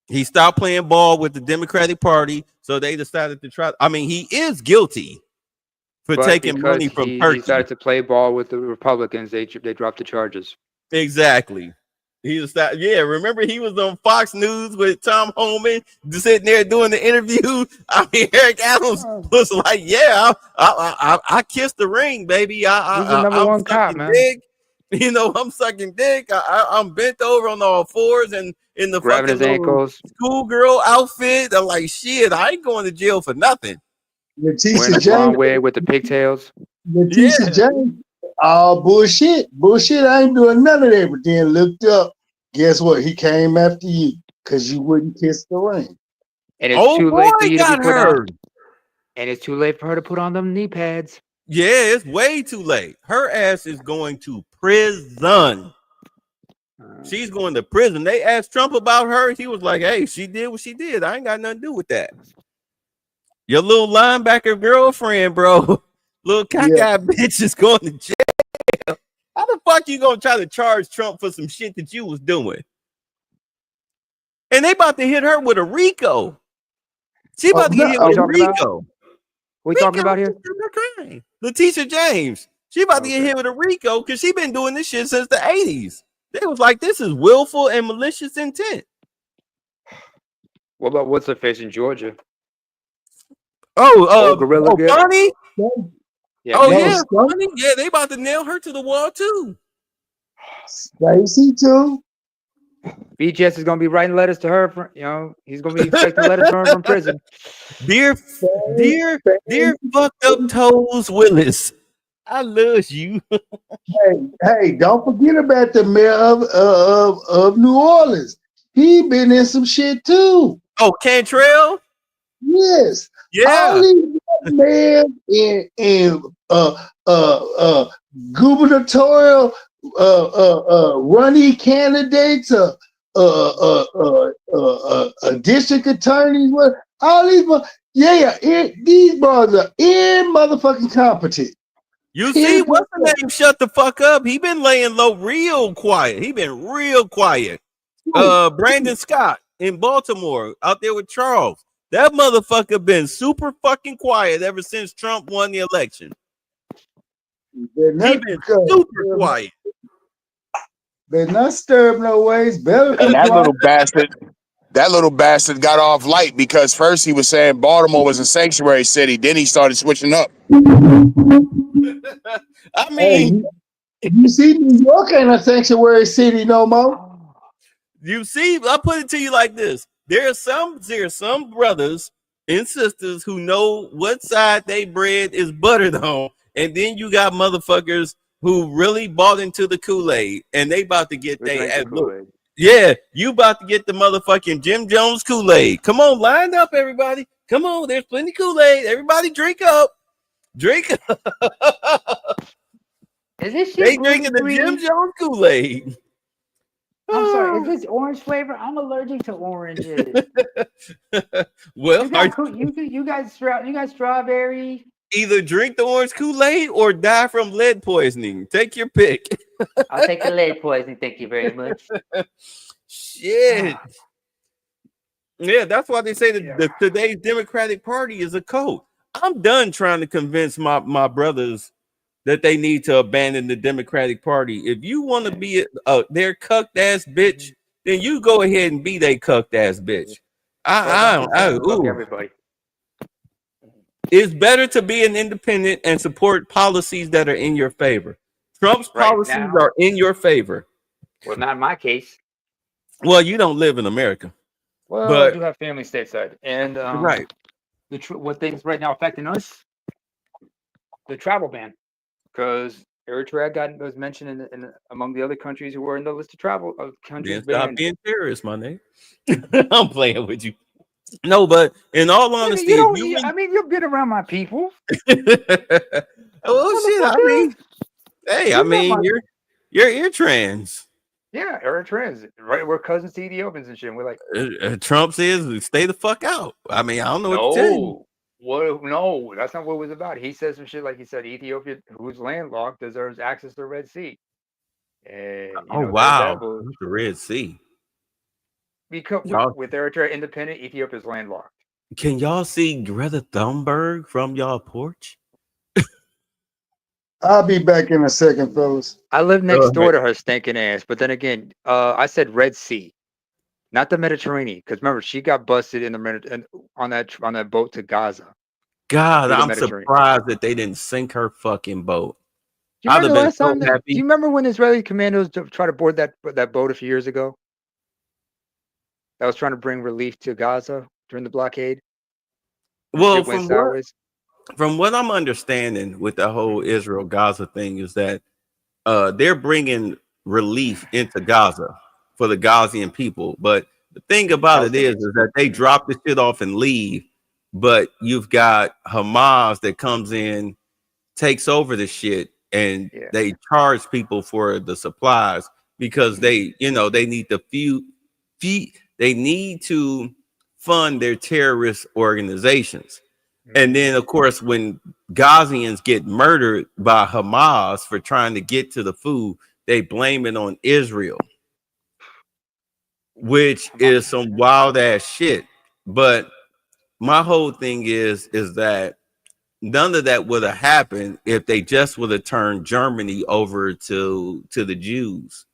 He stopped playing ball with the Democratic Party, so they decided to try. I mean, he is guilty for taking money from he Turkey. decided to play ball with the Republicans. They dropped the charges. Exactly. He was that. Yeah, remember he was on Fox News with Tom Homan, just sitting there doing the interview. I mean, Eric Adams was like, "Yeah, I kissed the ring, baby. He's the number I'm one cop, sucking man. dick. You know, I'm sucking dick. I'm bent over on all fours and in the Grabbing fucking his ankles. schoolgirl outfit. I'm like, shit, I ain't going to jail for nothing. Wearing Letitia the long James. way with the pigtails. Letitia James. Oh, bullshit. Bullshit. I ain't doing none of that. But then looked up. Guess what? He came after you because you wouldn't kiss the ring. And it's too late for you to be put on. And it's too late for her to put on them knee pads. Yeah, it's way too late. Her ass is going to prison. She's going to prison. They asked Trump about her. He was like, hey, she did what she did. I ain't got nothing to do with that. Your little linebacker girlfriend, bro. Little cockeyed bitch is going to jail. How the fuck you going to try to charge Trump for some shit that you was doing? And they about to hit her with a RICO. She about to get hit with a RICO. What we talking about here? Letitia James. She about to get hit with a RICO because she been doing this shit since the 80s. They was like, this is willful and malicious intent. What about what's her face in Georgia? Gorilla Bonnie? Yeah, Bonnie? Yeah, they about to nail her to the wall too. Stacey too. BGS is gonna be writing letters to her. He's gonna be expecting letters from her from prison. Dear fucked up Toes Willis, I love you. Hey, don't forget about the mayor of New Orleans. He been in some shit too. Oh, Cantrell? Yes. Yeah. All these mayors and gubernatorial running candidates, district attorneys, all these, these brothers are motherfucking competent. You see, what's the name? Shut the fuck up. He been laying low real quiet. He been real quiet. Brandon Scott in Baltimore out there with Charles. That motherfucker been super fucking quiet ever since Trump won the election. He been super quiet. They're not stirring no ways. Better. And that little bastard got off light because first he was saying Baltimore was a sanctuary city. Then he started switching up. I mean, you see, New York ain't a sanctuary city no more. You see, I'll put it to you like this. There are some brothers and sisters who know what side they bread is buttered on. And then you got motherfuckers who really bought into the Kool-Aid and they about to get yeah, you about to get the motherfucking Jim Jones Kool-Aid. Come on, line up, everybody. Come on, there's plenty of Kool-Aid. Everybody drink up. Drink up. Is this shit they drinking the Jim Jones Kool-Aid. I'm sorry, is this orange flavor? I'm allergic to oranges. Well, you guys strawberry. Either drink the orange Kool-Aid or die from lead poisoning. Take your pick. I'll take the lead poisoning. Thank you very much. Shit. Yeah, that's why they say that today's Democratic Party is a cult. I'm done trying to convince my brothers that they need to abandon the Democratic Party. If you want to be their cucked ass bitch, then you go ahead and be their cucked ass bitch. Everybody. It's better to be an independent and support policies that are in your favor. Trump's policies are in your favor. Well, not in my case. Well, you don't live in America. Well, but I do have family stateside, and right. What things right now affecting us? The travel ban, because Eritrea was mentioned in among the other countries who were in the list of travel countries. Stop being terrorists, my name. I'm playing with you. No, but in all Nigga, honesty, you if don't. you I mean, you've been around my people. oh shit, I mean, hey, I You know mean, my. you're trans. Yeah, Eritreans, right? We're cousins to Ethiopians and shit. And we're like, Trump says stay the fuck out. I mean, I don't know what to tell you. no, what? No, that's not what it was about. He said some shit like he said Ethiopia, who's landlocked, deserves access to the Red Sea. And you Oh know, wow, there's that. the Red Sea. Because Y'all, with Eritrea independent, Ethiopia's landlocked. can y'all see Greta Thunberg from y'all porch? I'll be back in a second, fellas. I live Go next door ahead. to her stinking ass, but then again, I said Red Sea, not the Mediterranean, because remember she got busted in the on that boat to Gaza God, through the I'm Mediterranean. surprised that they didn't sink her fucking boat. Do you I'd remember have the been last so time? Do happy. you remember when Israeli commandos tried to board that boat a few years ago? That was trying to bring relief to Gaza during the blockade. Well, Shit went sideways. from what I'm understanding with the whole Israel Gaza thing is that they're bringing relief into Gaza for the Gazian people. But the thing about it is that they drop the shit off and leave. But you've got Hamas that comes in, takes over the shit, and they charge people for the supplies because they need to they need to fund their terrorist organizations. And then, of course, when Gazians get murdered by Hamas for trying to get to the food, they blame it on Israel, which is some wild ass shit. But my whole thing is that none of that would have happened if they just would have turned Germany over to the Jews,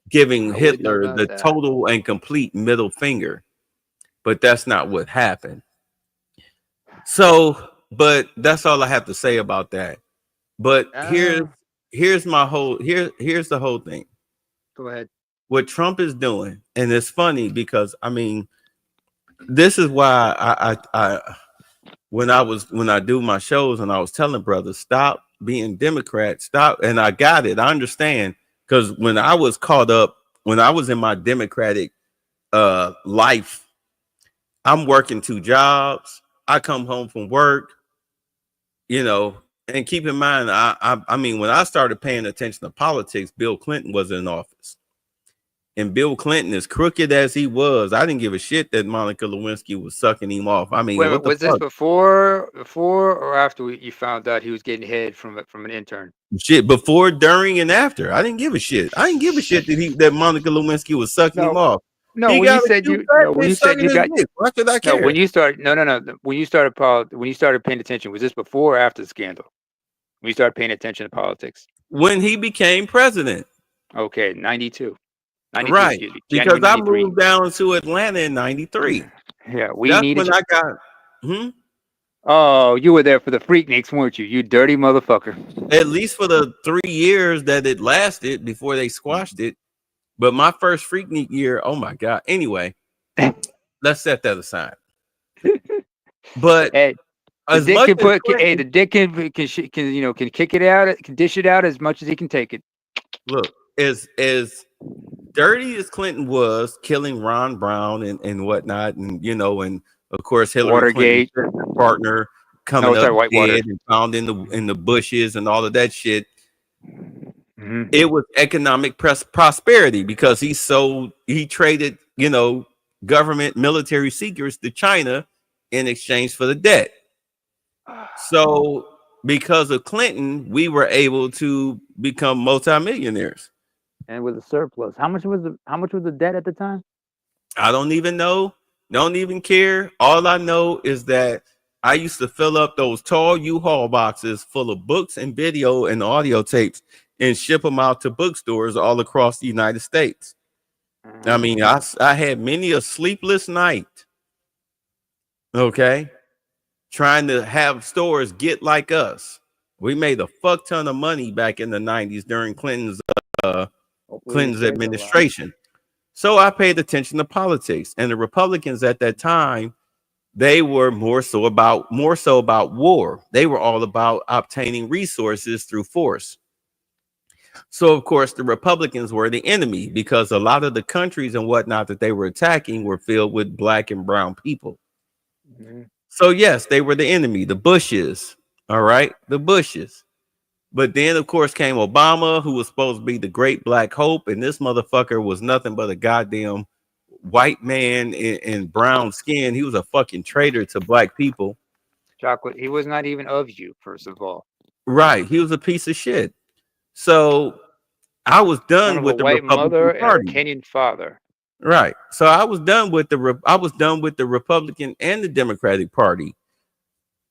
giving Hitler the total and complete middle finger. But that's not what happened. So, but that's all I have to say about that. But here's my whole here's the whole thing. Go ahead. What Trump is doing, and it's funny because I mean, this is why I when I do my shows and I was telling brothers, stop being Democrat, stop, and I got it. I understand because when I was caught up, when I was in my Democratic life, I'm working 2 jobs. I come home from work, and keep in mind, I mean, when I started paying attention to politics, Bill Clinton was in office. And Bill Clinton, as crooked as he was, I didn't give a shit that Monica Lewinsky was sucking him off. I mean, Wait, was this before or after you found out he was getting head from an intern? Shit, before, during, and after. I didn't give a shit. I didn't give a shit that Monica Lewinsky was sucking him off. No, when you said you got why should I care? No, when you started when you started paying attention, was this before or after the scandal? When you started paying attention to politics? When he became president. Okay, 92. Right, because I moved down to Atlanta in 93. Yeah, that's when I got. Oh, you were there for the Freakniks, weren't you? You dirty motherfucker. At least for the 3 years that it lasted before they squashed it. But my first Freaknik year, oh my God. Anyway, let's set that aside. But hey, as the much dick as the dick can kick it out, can dish it out as much as he can take it. Look, as dirty as Clinton was, killing Ron Brown and whatnot, and and of course Hillary Watergate Clinton's partner coming up dead and found in the bushes and all of that shit. Mm-hmm. It was economic prosperity because he traded government military secrets to China in exchange for the debt. So because of Clinton, we were able to become multimillionaires. And with a surplus. How much was the debt at the time? I don't even know. Don't even care. All I know is that I used to fill up those tall U-Haul boxes full of books and video and audio tapes and ship them out to bookstores all across the United States. I mean, I had many a sleepless night. Okay. Trying to have stores get like us. We made a fuck ton of money back in the 90s during Clinton's administration. So I paid attention to politics, and the Republicans at that time, they were more so about war. They were all about obtaining resources through force. So, of course, the Republicans were the enemy because a lot of the countries and whatnot that they were attacking were filled with black and brown people. Mm-hmm. So, yes, they were the enemy, the Bushes. All right, the Bushes. But then, of course, came Obama, who was supposed to be the great black hope. And this motherfucker was nothing but a goddamn white man in brown skin. He was a fucking traitor to black people. Chocolate. He was not even of you, first of all. Right. He was a piece of shit. So I was done with the white mother Republican Party. and a Kenyan father. Right. So I was done with the Republican and the Democratic Party.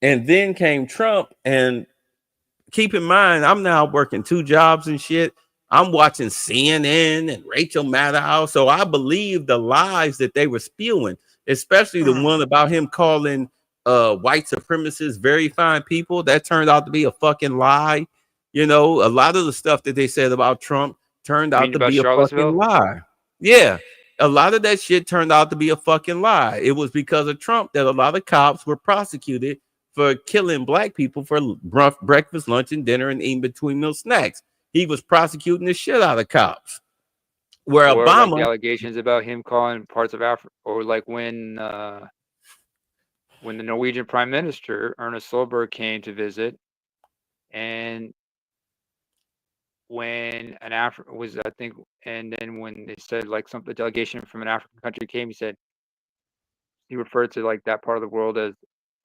And then came Trump. And keep in mind, I'm now working 2 jobs and shit. I'm watching CNN and Rachel Maddow. So I believe the lies that they were spewing, especially the one about him calling white supremacists very fine people. That turned out to be a fucking lie. You know, a lot of the stuff that they said about Trump turned out to be a fucking lie. Yeah. A lot of that shit turned out to be a fucking lie. It was because of Trump that a lot of cops were prosecuted for killing black people for breakfast, lunch, and dinner and in between meal snacks. He was prosecuting the shit out of cops. Where or Obama, like the allegations about him calling parts of Africa, or like when the Norwegian Prime Minister Ernest Solberg came to visit, and when an African was, I think, and then when they said like some the delegation from an African country came, he referred to like that part of the world as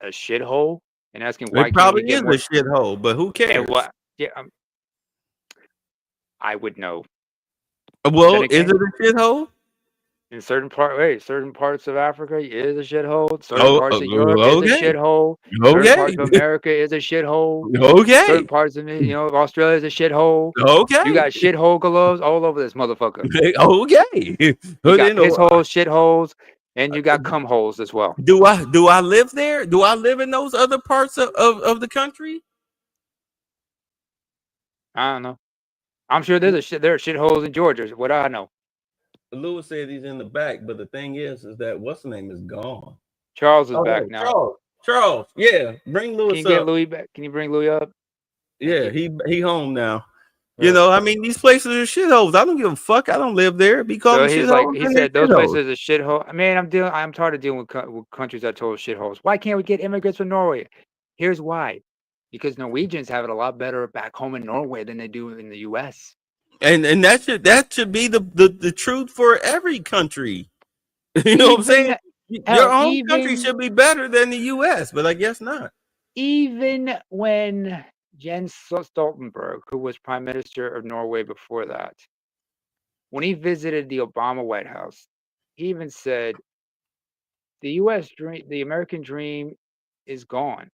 a shithole, and asking why it probably is a shithole, but who cares? And what? Yeah, I would know. Well, is it a shithole? In certain parts of Africa is a shithole. Certain parts of Europe is a shithole. Certain parts of America is a shithole. Certain parts of Australia is a shithole. You got shithole gloves all over this motherfucker. Okay. You got piss holes, shitholes, and you got cum holes as well. Do I live there? Do I live in those other parts of the country? I don't know. I'm sure there are shitholes in Georgia. What do I know? Lewis said he's in the back, but the thing is that what's the name is gone. Charles is back now. Charles, yeah, bring Lewis up. Can you get up. Louis back? Can you bring Louis up? Yeah, he home now. You know, I mean, these places are shitholes. I don't give a fuck. I don't live there. Be called shitholes. He said those places are shitholes. I mean, I'm tired of dealing with countries that told shitholes. Why can't we get immigrants from Norway? Here's why. Because Norwegians have it a lot better back home in Norway than they do in the U.S. And that should be the truth for every country. You know what I'm saying? Your own country should be better than the U.S., but I guess not. Even when Jens Stoltenberg, who was Prime Minister of Norway before that, when he visited the Obama White House, he even said the U.S. dream, the American dream, is gone.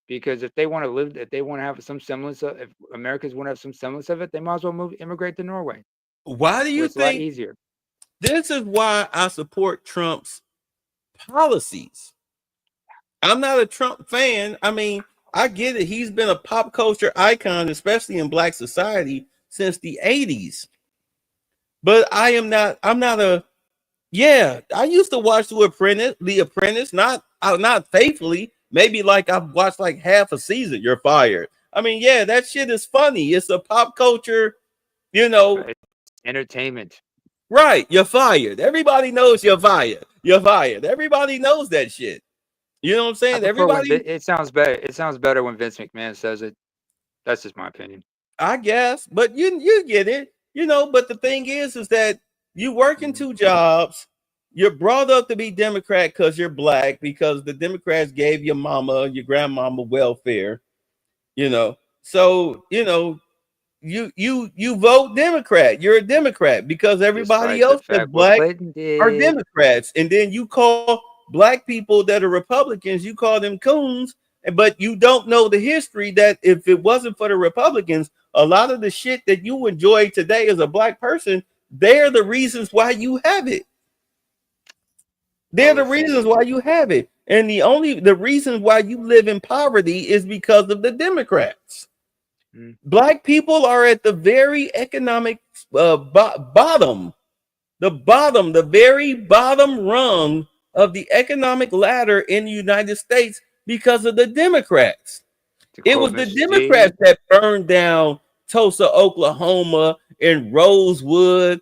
Because if they want to live, if they want to have some semblance of, if Americans want to have some semblance of it, they might as well immigrate to Norway. Why do you think? It's a lot easier. This is why I support Trump's policies. I'm not a Trump fan. I mean, I get it. He's been a pop culture icon, especially in Black society, since the 80s. But I'm not a. Yeah, I used to watch The Apprentice, not faithfully. Maybe like I've watched like half a season. You're fired. I mean, yeah, that shit is funny. It's a pop culture, entertainment. Right, you're fired. Everybody knows you're fired. You're fired. Everybody knows that shit. You know what I'm saying? Everybody. It sounds better. It sounds better when Vince McMahon says it. That's just my opinion. I guess, but you get it. But the thing is that you work in 2 jobs. You're brought up to be Democrat because you're black, because the Democrats gave your mama, your grandmama welfare, So, you vote Democrat. You're a Democrat because everybody else that's black are Democrats. And then you call black people that are Republicans, you call them coons, but you don't know the history that if it wasn't for the Republicans, a lot of the shit that you enjoy today as a black person, they're the reasons why you have it. They're the reasons why you have it. And the reason why you live in poverty is because of the Democrats. Black people are at the very economic bottom, the very bottom rung of the economic ladder in the United States because of the Democrats. It was the Democrats that burned down Tulsa, Oklahoma, and Rosewood,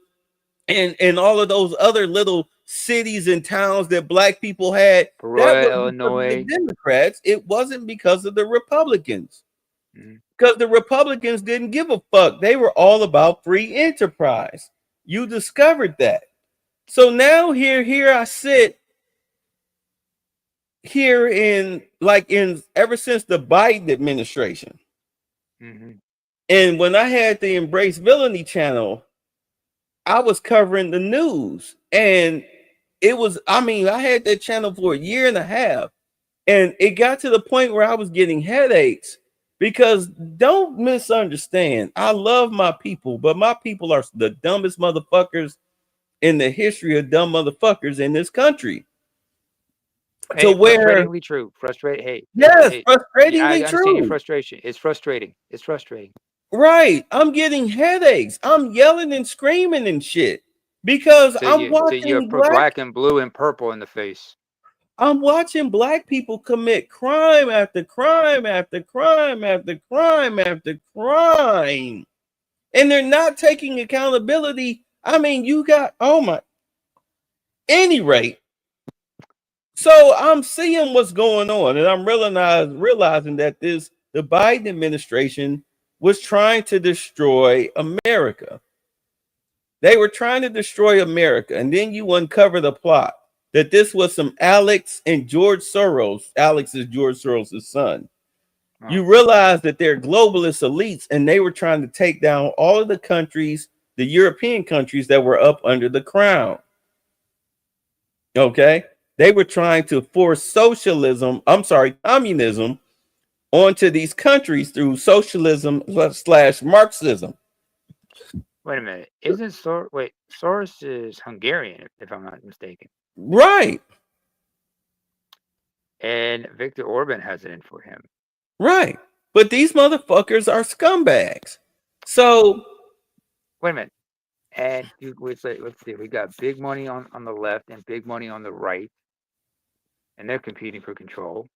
and all of those other little cities and towns that black people had. Peoria, That was Illinois. because of the Democrats. It wasn't because of the Republicans. Mhm. Because the Republicans didn't give a fuck. They were all about free enterprise. You discovered that. So now here I sit here in ever since the Biden administration. Mhm. And when I had the Embrace Villainy channel, I was covering the news. And it was, I had that channel for a year and a half. And it got to the point where I was getting headaches. Because don't misunderstand, I love my people, but my people are the dumbest motherfuckers in the history of dumb motherfuckers in this country. Hey, To where, frustratingly true. Hey. yes, Hey, frustratingly I understand your true. frustration. It's frustrating. It's frustrating. Right. I'm getting headaches. I'm yelling and screaming and shit because I'm watching black and blue and purple in the face. I'm watching black people commit crime after crime after crime after crime after crime. And they're not taking accountability. I mean, you got, oh my, any rate. So I'm seeing what's going on, and I'm realizing that the Biden administration was trying to destroy America. They were trying to destroy America, and then you uncover the plot that this was some Alex and George Soros. Alex is George Soros' son. Oh. You realize that they're globalist elites, and they were trying to take down all of the countries, the European countries that were up under the crown. Okay? They were trying to force communism onto these countries through socialism / Marxism. Wait a minute. Isn't Soros is Hungarian, if I'm not mistaken. Right. And Viktor Orban has it in for him. Right. But these motherfuckers are scumbags. So wait a minute. And let's see. We got big money on the left and big money on the right. And they're competing for control.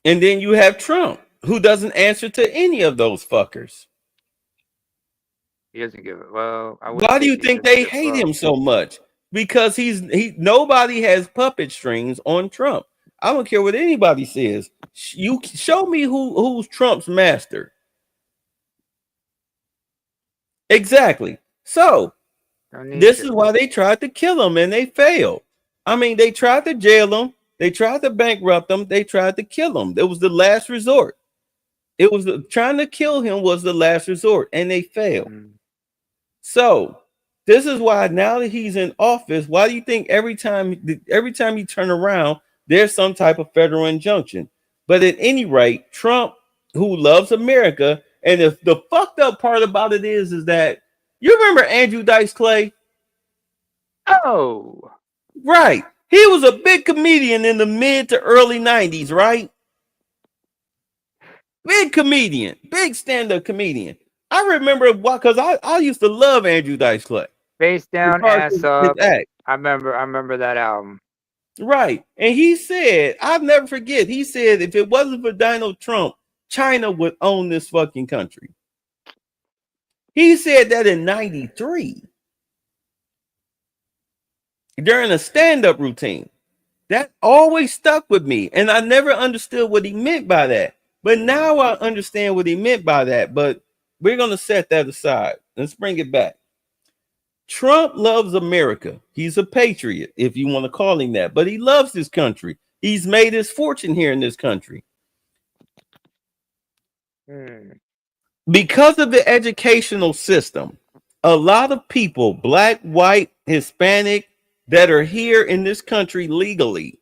And then you have Trump, who doesn't answer to any of those fuckers. He doesn't give it. Well, why do you think they hate him so much? Because nobody has puppet strings on Trump. I don't care what anybody says. You show me who's Trump's master. Exactly. So this is why they tried to kill him and they failed. I mean, they tried to jail him. They tried to bankrupt him. They tried to kill him. It was the last resort. It was trying to kill him was the last resort, and they failed. So this is why now that he's in office, why do you think every time you turn around, there's some type of federal injunction? But at any rate, Trump, who loves America, and if the fucked up part about it is that you remember Andrew Dice Clay? Oh, right. He was a big comedian in the mid to early 90s, right? Big comedian, big stand-up comedian. I remember because I used to love Andrew Dice Clay. Face down, ass up. I remember that album. Right. And he said, I'll never forget, he said if it wasn't for Donald Trump, China would own this fucking country. He said that in 93 during a stand-up routine. That always stuck with me, and I never understood what he meant by that. But now I understand what he meant by that. But we're going to set that aside. Let's bring it back. Trump loves America. He's a patriot, if you want to call him that. But he loves this country. He's made his fortune here in this country. Because of the educational system, a lot of people, black, white, Hispanic, that are here in this country legally.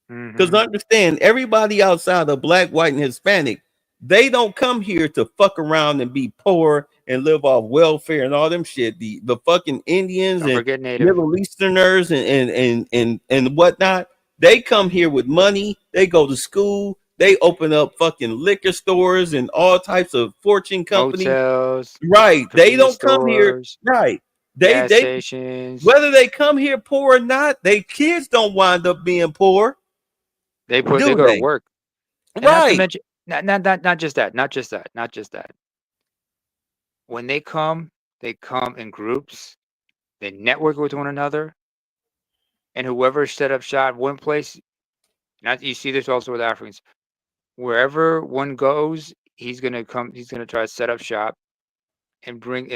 Because understand, everybody outside of black, white, and Hispanic, they don't come here to fuck around and be poor and live off welfare and all them shit. The fucking Indians and Middle Easterners and whatnot, they come here with money. They go to school. They open up fucking liquor stores and all types of fortune companies. Hotels, right. They don't come here. Right. They stations. Whether they come here poor or not, they kids don't wind up being poor. They go to work. And right. Not just that. Not just that. When they come in groups. They network with one another, and whoever set up shop one place. Not you see this also with Africans. Wherever one goes, he's gonna come. He's gonna try to set up shop and bring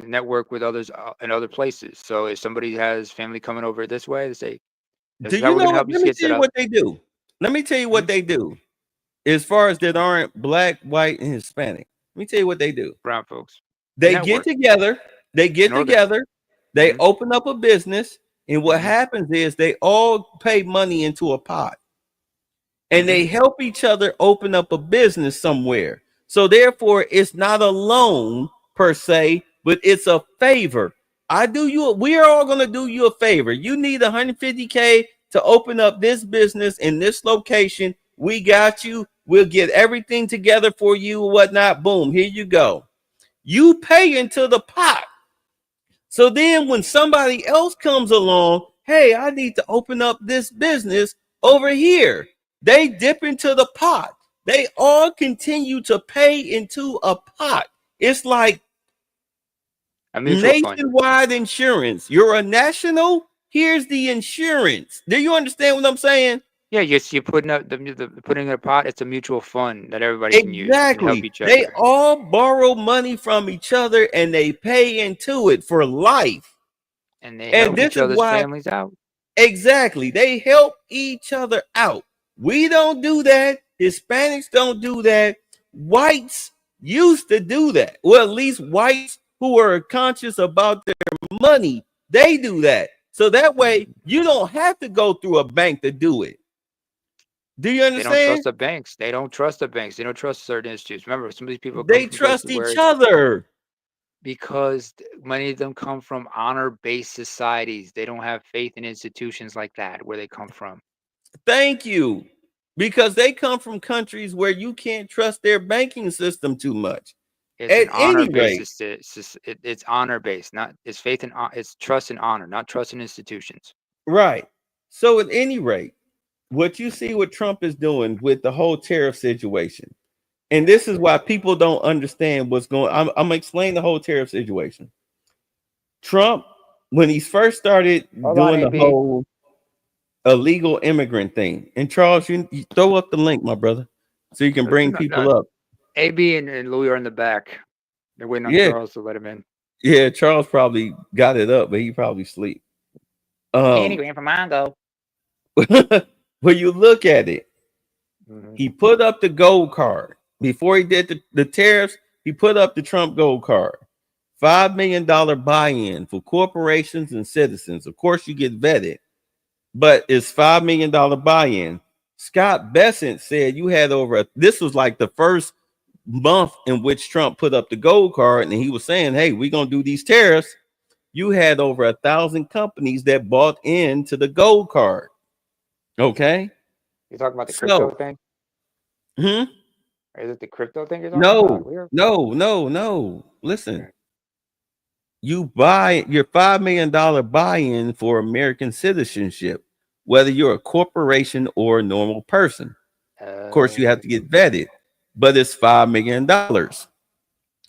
network with others in other places. So if somebody has family coming over this way, they say, "This Do is how you we're know gonna what? help you Let me get tell set you up." what they do. Let me tell you what they do. As far as that aren't black, white, and Hispanic, let me tell you what they do. Brown folks. They Network. get together. They get Northern. together. They open up a business, and what happens is they all pay money into a pot, and they help each other open up a business somewhere. So therefore, it's not a loan per se, but it's a favor. We are all going to do you a favor. You need 150K to open up this business in this location. We got you. We'll get everything together for you and whatnot. Boom, here you go. You pay into the pot. So then when somebody else comes along, hey, I need to open up this business over here. They dip into the pot. They all continue to pay into a pot. It's like nationwide insurance. You're a national. Here's the insurance. Do you understand what I'm saying? Yeah, you're putting up putting in a pot. It's a mutual fund that everybody can use. Exactly. And help each other. They all borrow money from each other and they pay into it for life. And they help each other's families out. Exactly. They help each other out. We don't do that. Hispanics don't do that. Whites used to do that. Well, at least whites who are conscious about their money, they do that. So that way you don't have to go through a bank to do it. Do you understand? They don't trust the banks. They don't trust the banks. They don't trust certain institutes. Remember, some of these people they trust each other because many of them come from honor-based societies. They don't have faith in institutions like that where they come from. Thank you. Because they come from countries where you can't trust their banking system too much. It's an honor-based. It's honor-based. It's faith and it's trust and honor, not trust in institutions. Right. So at any rate, what you see what Trump is doing with the whole tariff situation, and this is why people don't understand what's going on. I'm gonna explain the whole tariff situation. Trump, when he first started doing the whole illegal immigrant thing, and Charles, you throw up the link, my brother, so you can bring people up. AB and Louis are in the back. They're waiting on Charles to let him in. Yeah, Charles probably got it up, but he probably sleep. Anyway, from Mongo. When you look at it, he put up the gold card before he did the tariffs. He put up the Trump gold card, $5 million buy-in for corporations and citizens. Of course, you get vetted, but it's $5 million buy-in. Scott Bessent said you had this was like the first month in which Trump put up the gold card, and he was saying, hey, we're going to do these tariffs. You had over 1,000 companies that bought into the gold card. Okay. You're talking about the crypto thing? Is it the crypto thing you're talking about? No. Listen. You buy your $5 million buy-in for American citizenship, whether you're a corporation or a normal person. Of course, you have to get vetted, but it's $5 million.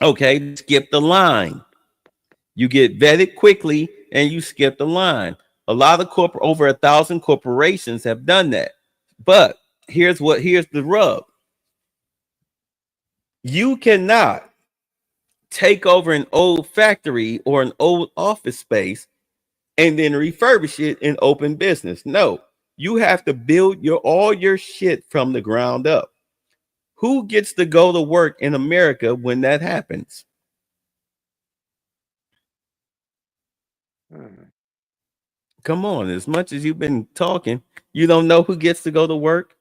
Okay, skip the line. You get vetted quickly and you skip the line. A lot of over 1,000 corporations have done that. But here's the rub. You cannot take over an old factory or an old office space and then refurbish it in open business. No, you have to build all your shit from the ground up. Who gets to go to work in America when that happens? Come on, as much as you've been talking, you don't know who gets to go to work?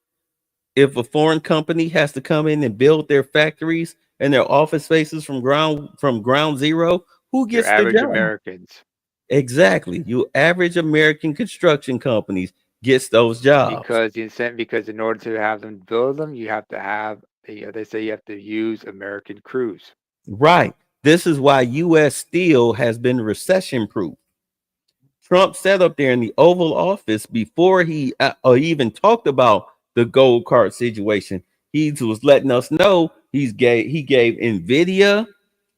If a foreign company has to come in and build their factories and their office spaces from ground zero, who gets the average job? Americans. Exactly. You average American construction companies gets those jobs. Because in order to have them build them, you have to have they say you have to use American crews. Right. This is why U.S. Steel has been recession proof. Trump sat up there in the Oval Office before he even talked about the gold card situation. he was letting us know he gave Nvidia,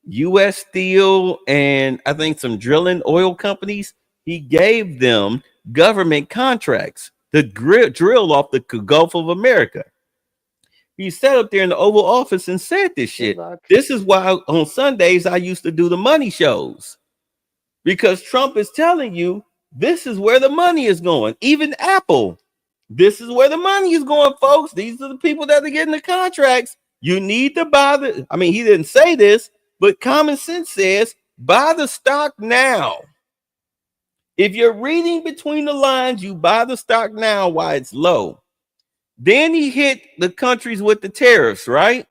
U.S. Steel, and I think some drilling oil companies. He gave them government contracts to drill off the Gulf of America. He sat up there in the Oval Office and said this shit. This is why on Sundays I used to do the money shows, because Trump is telling you this is where the money is going. Even Apple, this is where the money is going, folks. These are the people that are getting the contracts. You need to buy the, I mean, he didn't say this, but common sense says buy the stock now. If you're reading between the lines, you buy the stock now while it's low. Then he hit the countries with the tariffs, right?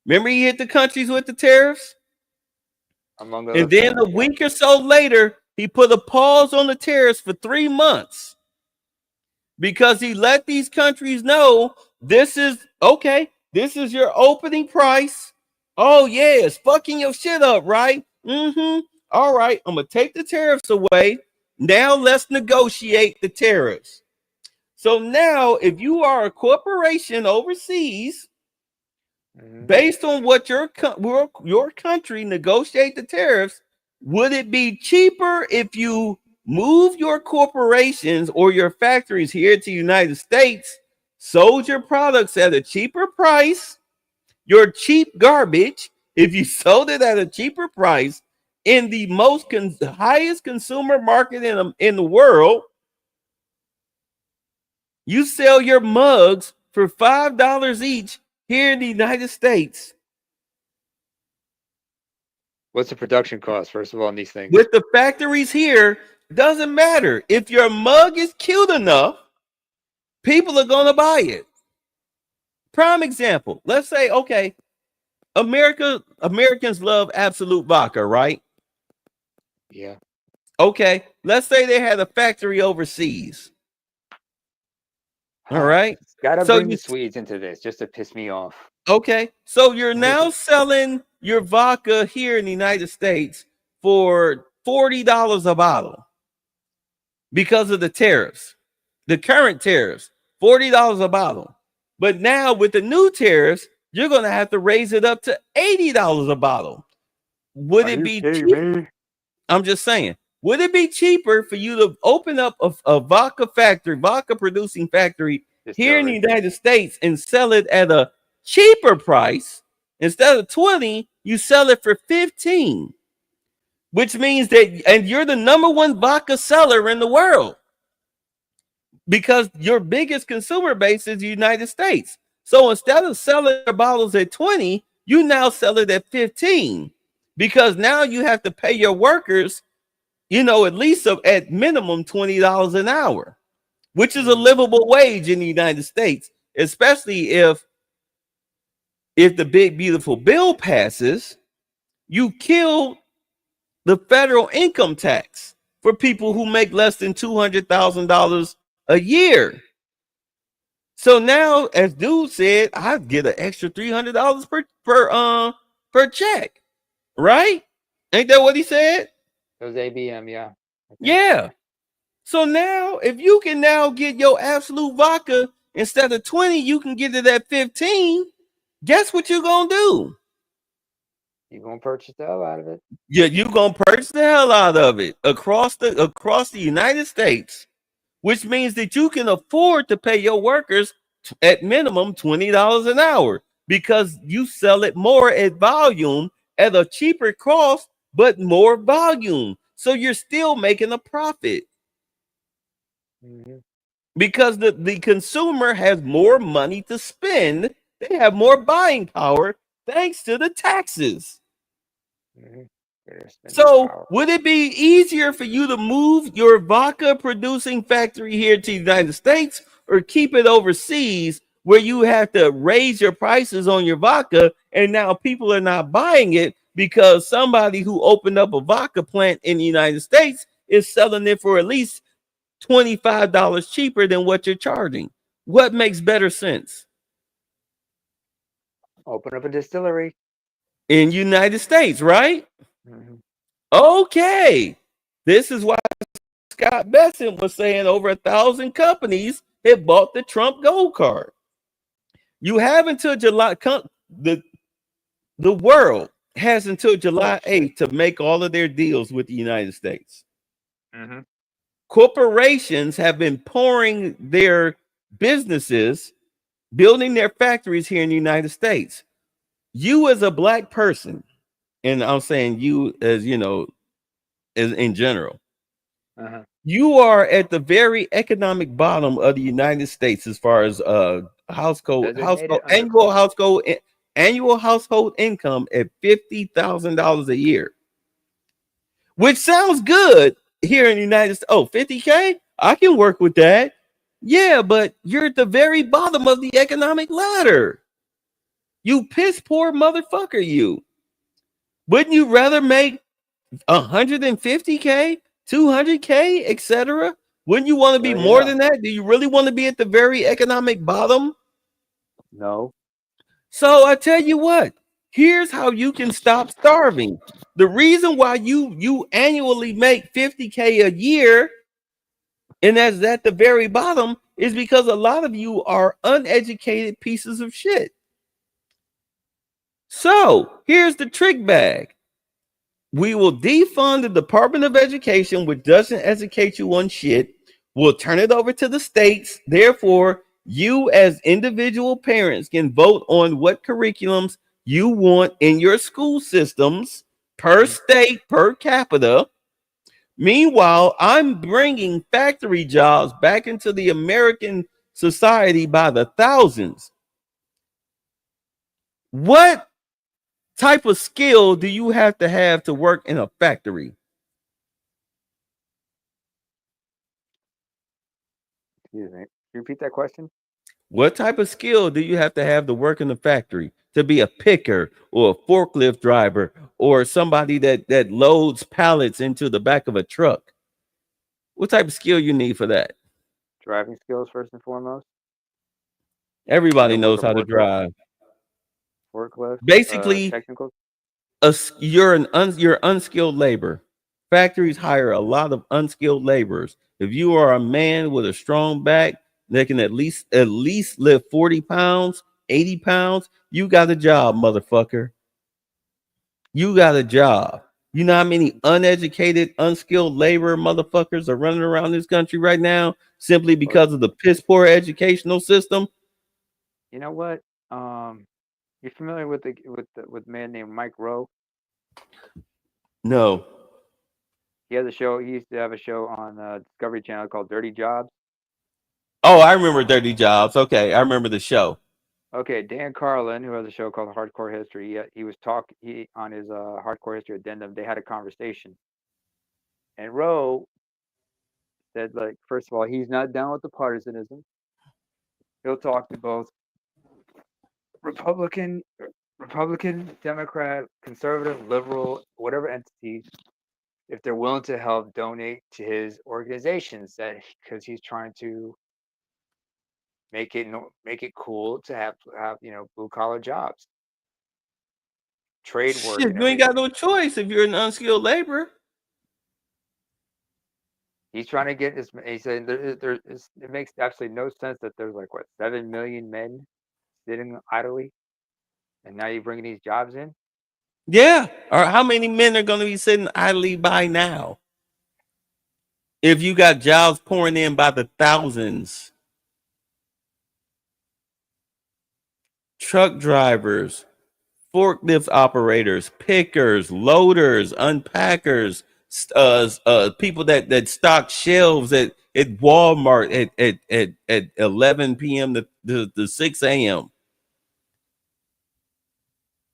Remember, he hit the countries with the tariffs? And then a week or so later, he put a pause on the tariffs for 3 months because he let these countries know this is okay. This is your opening price. Oh, yeah, it's fucking your shit up, right? Mm-hmm. All right, I'm going to take the tariffs away. Now let's negotiate the tariffs. So now if you are a corporation overseas, based on what your country negotiate the tariffs, would it be cheaper if you move your corporations or your factories here to the United States, sold your products at a cheaper price, your cheap garbage, if you sold it at a cheaper price in the highest consumer market in the world, you sell your mugs for $5 each here in the United States. What's the production cost, first of all, on these things? With the factories here, doesn't matter. If your mug is cute enough, people are going to buy it. Prime example. Let's say, okay, Americans love Absolute Vodka, right? Yeah. Okay, let's say they had a factory overseas. All right. Gotta So bring the Swedes into this just to piss me off. Okay, so you're now selling your vodka here in the United States for $40 a bottle because of the tariffs, the current tariffs, $40 a bottle. But now with the new tariffs, you're going to have to raise it up to $80 a bottle. Would it be cheaper? I'm just saying, would it be cheaper for you to open up a vodka factory, vodka producing factory here in the United States and sell it at a cheaper price? Instead of 20, you sell it for 15, which means that, and you're the #1 vodka seller in the world because your biggest consumer base is the United States. So instead of selling your bottles at 20, you now sell it at 15 because now you have to pay your workers, at least at minimum $20 an hour, which is a livable wage in the United States, especially if the big beautiful bill passes. You kill the federal income tax for people who make less than $200,000 a year. So now, as dude said, I get an extra $300 per check, right? Ain't that what he said? It was ABM, yeah. Yeah. So now, if you can now get your Absolute Vodka instead of 20, you can get it at 15. Guess what you're gonna do? You're gonna purchase the hell out of it. Yeah, you're gonna purchase the hell out of it across the United States, which means that you can afford to pay your workers at minimum $20 an hour because you sell it more at volume at a cheaper cost, but more volume. So you're still making a profit. Because the consumer has more money to spend. They have more buying power thanks to the taxes. So would it be easier for you to move your vodka producing factory here to the United States or keep it overseas where you have to raise your prices on your vodka and now people are not buying it because somebody who opened up a vodka plant in the United States is selling it for at least $25 cheaper than what you're charging? What makes better sense? Open up a distillery in United States, right? Okay. This is why Scott Bessent was saying over 1,000 companies had bought the Trump Gold Card. You have until July. The world has until July 8th to make all of their deals with the United States. Mm-hmm. Corporations have been pouring their businesses, building their factories here in the United States. You as a black person, and I'm saying you as, you know, as in general, you are at the very economic bottom of the United States as far as annual household income at $50,000 a year, which sounds good here in the United States. Oh, $50K? I can work with that. Yeah, but you're at the very bottom of the economic ladder. You piss poor motherfucker, you. Wouldn't you rather make 150K, 200K, etc.? Wouldn't you want to be more than that? Do you really want to be at the very economic bottom? No. So I tell you what, here's how you can stop starving. The reason why you annually make 50K a year, and that's at the very bottom, is because a lot of you are uneducated pieces of shit. So here's the trick bag. We will defund the Department of Education, which doesn't educate you on shit. We'll turn it over to the states. Therefore, you as individual parents can vote on what curriculums you want in your school systems per state, per capita. Meanwhile, I'm bringing factory jobs back into the American society by the thousands. What type of skill do you have to work in a factory? Excuse me. Can you repeat that question? What type of skill do you have to work in the factory? To be a picker or a forklift driver or somebody that loads pallets into the back of a truck? What type of skill you need for that? Driving skills first and foremost. Everybody knows how to drive. Forklift. Basically, technical. You're unskilled labor. Factories hire a lot of unskilled laborers. If you are a man with a strong back that can at least lift 40 pounds, 80 pounds, you got a job, motherfucker. You got a job. You know how many uneducated, unskilled labor motherfuckers are running around this country right now simply because of the piss poor educational system? You know what? You're familiar with a man named Mike Rowe? No. He has a show. He used to have a show on Discovery Channel called Dirty Jobs. Oh, I remember Dirty Jobs. Okay, I remember the show. Okay, Dan Carlin, who has a show called Hardcore History, he was on his Hardcore History Addendum. They had a conversation, and Rowe said, like, first of all, he's not down with the partisanism. He'll talk to both Republican, Democrat, conservative, liberal, whatever entities, if they're willing to help donate to his organizations, that because he's trying to make it cool to have blue collar jobs, trade work. Shit, you ain't got no choice if you're an unskilled laborer. He's trying to get this. He said it makes absolutely no sense that there's 7 million men sitting idly, and now you're bringing these jobs in. Yeah, or how many men are going to be sitting idly by now? If you got jobs pouring in by the thousands. Truck drivers, forklift operators, pickers, loaders, unpackers, people that stock shelves at Walmart at 11 p.m. to 6 a.m.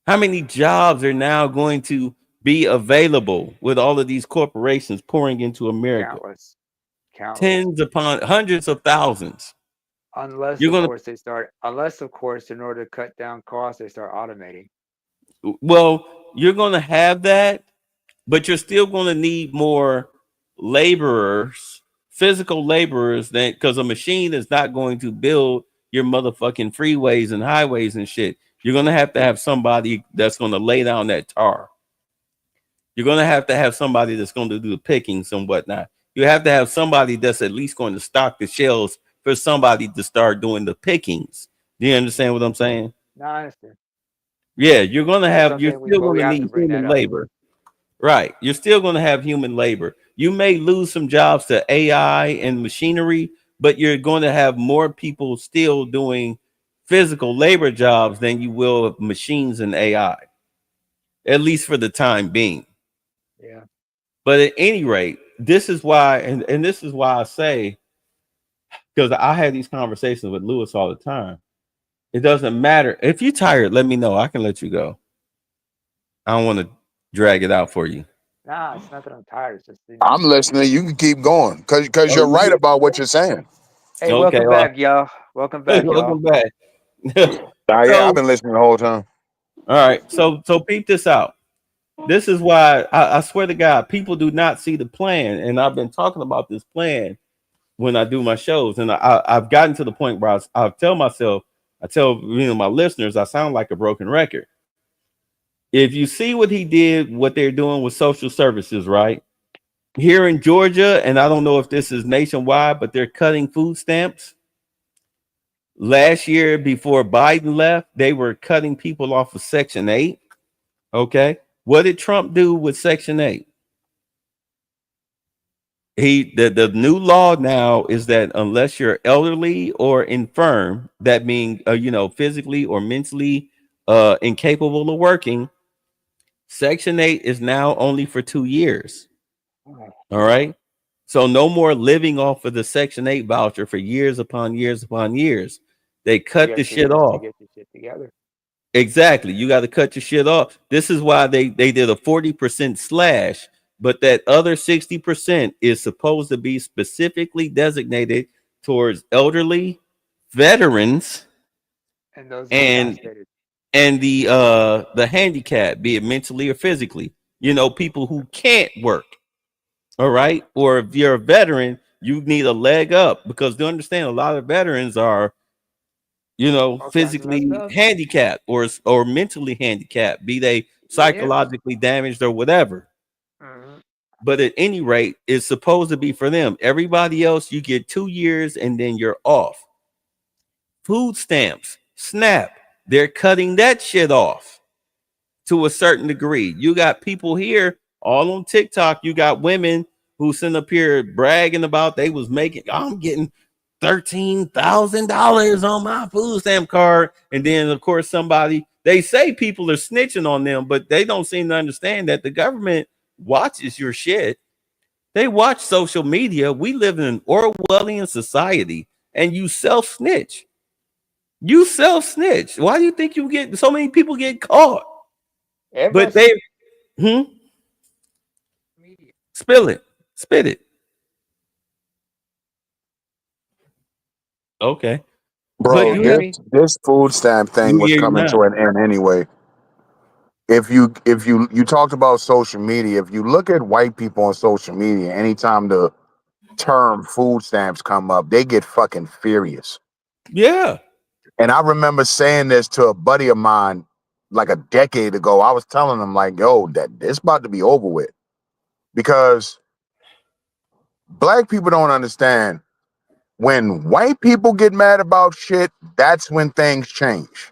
How many jobs are now going to be available with all of these corporations pouring into America? Countless. Tens upon hundreds of thousands. Unless, of course, in order to cut down costs, they start automating. Well, you're going to have that, but you're still going to need more laborers, physical laborers, because a machine is not going to build your motherfucking freeways and highways and shit. You're going to have somebody that's going to lay down that tar. You're going to have somebody that's going to do the pickings and whatnot. You have to have somebody that's at least going to stock the shelves for somebody to start doing the pickings. Do you understand what I'm saying? No, I understand. Yeah, you're gonna That's have. You're something still we gonna have to need bring human that up. labor. Right. You're still going to have human labor. You may lose some jobs to AI and machinery, but you're going to have more people still doing physical labor jobs than you will of machines and AI, at least for the time being. Yeah. But at any rate, this is why, and this is why I say, because I have these conversations with Lewis all the time. It doesn't matter. If you're tired, let me know. I can let you go. I don't want to drag it out for you. Nah, it's not that I'm tired. It's just I'm listening. You can keep going because you're right about what you're saying. Hey, Okay, welcome well, back, y'all. Welcome back, y'all. welcome back. Yeah, I've been listening the whole time. All right, so peep this out. This is why I swear to God, people do not see the plan, and I've been talking about this plan when I do my shows, and I've gotten to the point where I tell myself, I tell my listeners, I sound like a broken record. If you see what he did, what they're doing with social services, right here in Georgia, and I don't know if this is nationwide, but they're cutting food stamps. Last year, before Biden left, they were cutting people off of Section 8. Okay. What did Trump do with Section 8? The new law now is that unless you're elderly or infirm, that means physically or mentally incapable of working, Section 8 is now only for 2 years. All right. So no more living off of the Section 8 voucher for years upon years upon years. They cut the shit off. Get your shit together. Exactly. You got to cut your shit off. This is why they did a 40% slash, but that other 60% is supposed to be specifically designated towards elderly, veterans, And those and the handicap, be it mentally or physically. People who can't work. All right. Or if you're a veteran, you need a leg up, because to understand, a lot of veterans are physically handicapped or mentally handicapped, be they psychologically damaged or whatever. But at any rate, it's supposed to be for them. Everybody else, you get 2 years and then you're off. Food stamps, SNAP, they're cutting that shit off to a certain degree. You got people here all on TikTok. You got women who sitting up here bragging about I'm getting $13,000 on my food stamp card. And then, of course, they say people are snitching on them, but they don't seem to understand that the government watches your shit. They watch social media. We live in an Orwellian society, and you self-snitch. You self-snitch. Why do you think you get so many people get caught? But they spit it. Okay. Bro, this food stamp thing was coming to an end anyway. If you talked about social media, if you look at white people on social media, anytime the term food stamps come up, they get fucking furious. Yeah. And I remember saying this to a buddy of mine like a decade ago. I was telling him, like, yo, that it's about to be over with. Because black people don't understand, when white people get mad about shit, that's when things change.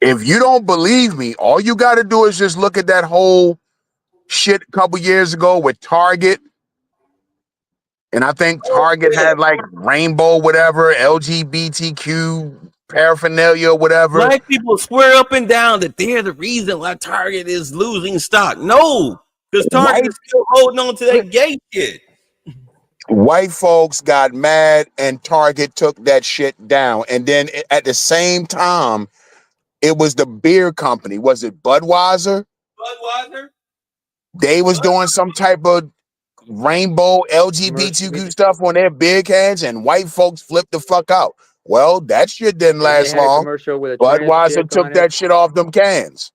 If you don't believe me, all you got to do is just look at that whole shit a couple years ago with Target. And I think Target had like rainbow, whatever, LGBTQ paraphernalia, whatever. Black people swear up and down that they're the reason why Target is losing stock. No, because Target is still holding on to that gay shit. White folks got mad and Target took that shit down. And then at the same time, it was the beer company. Was it Budweiser? They was doing some type of rainbow LGBTQ stuff on their beer cans, and white folks flipped the fuck out. Well, that shit didn't last long. Budweiser took that shit off them cans.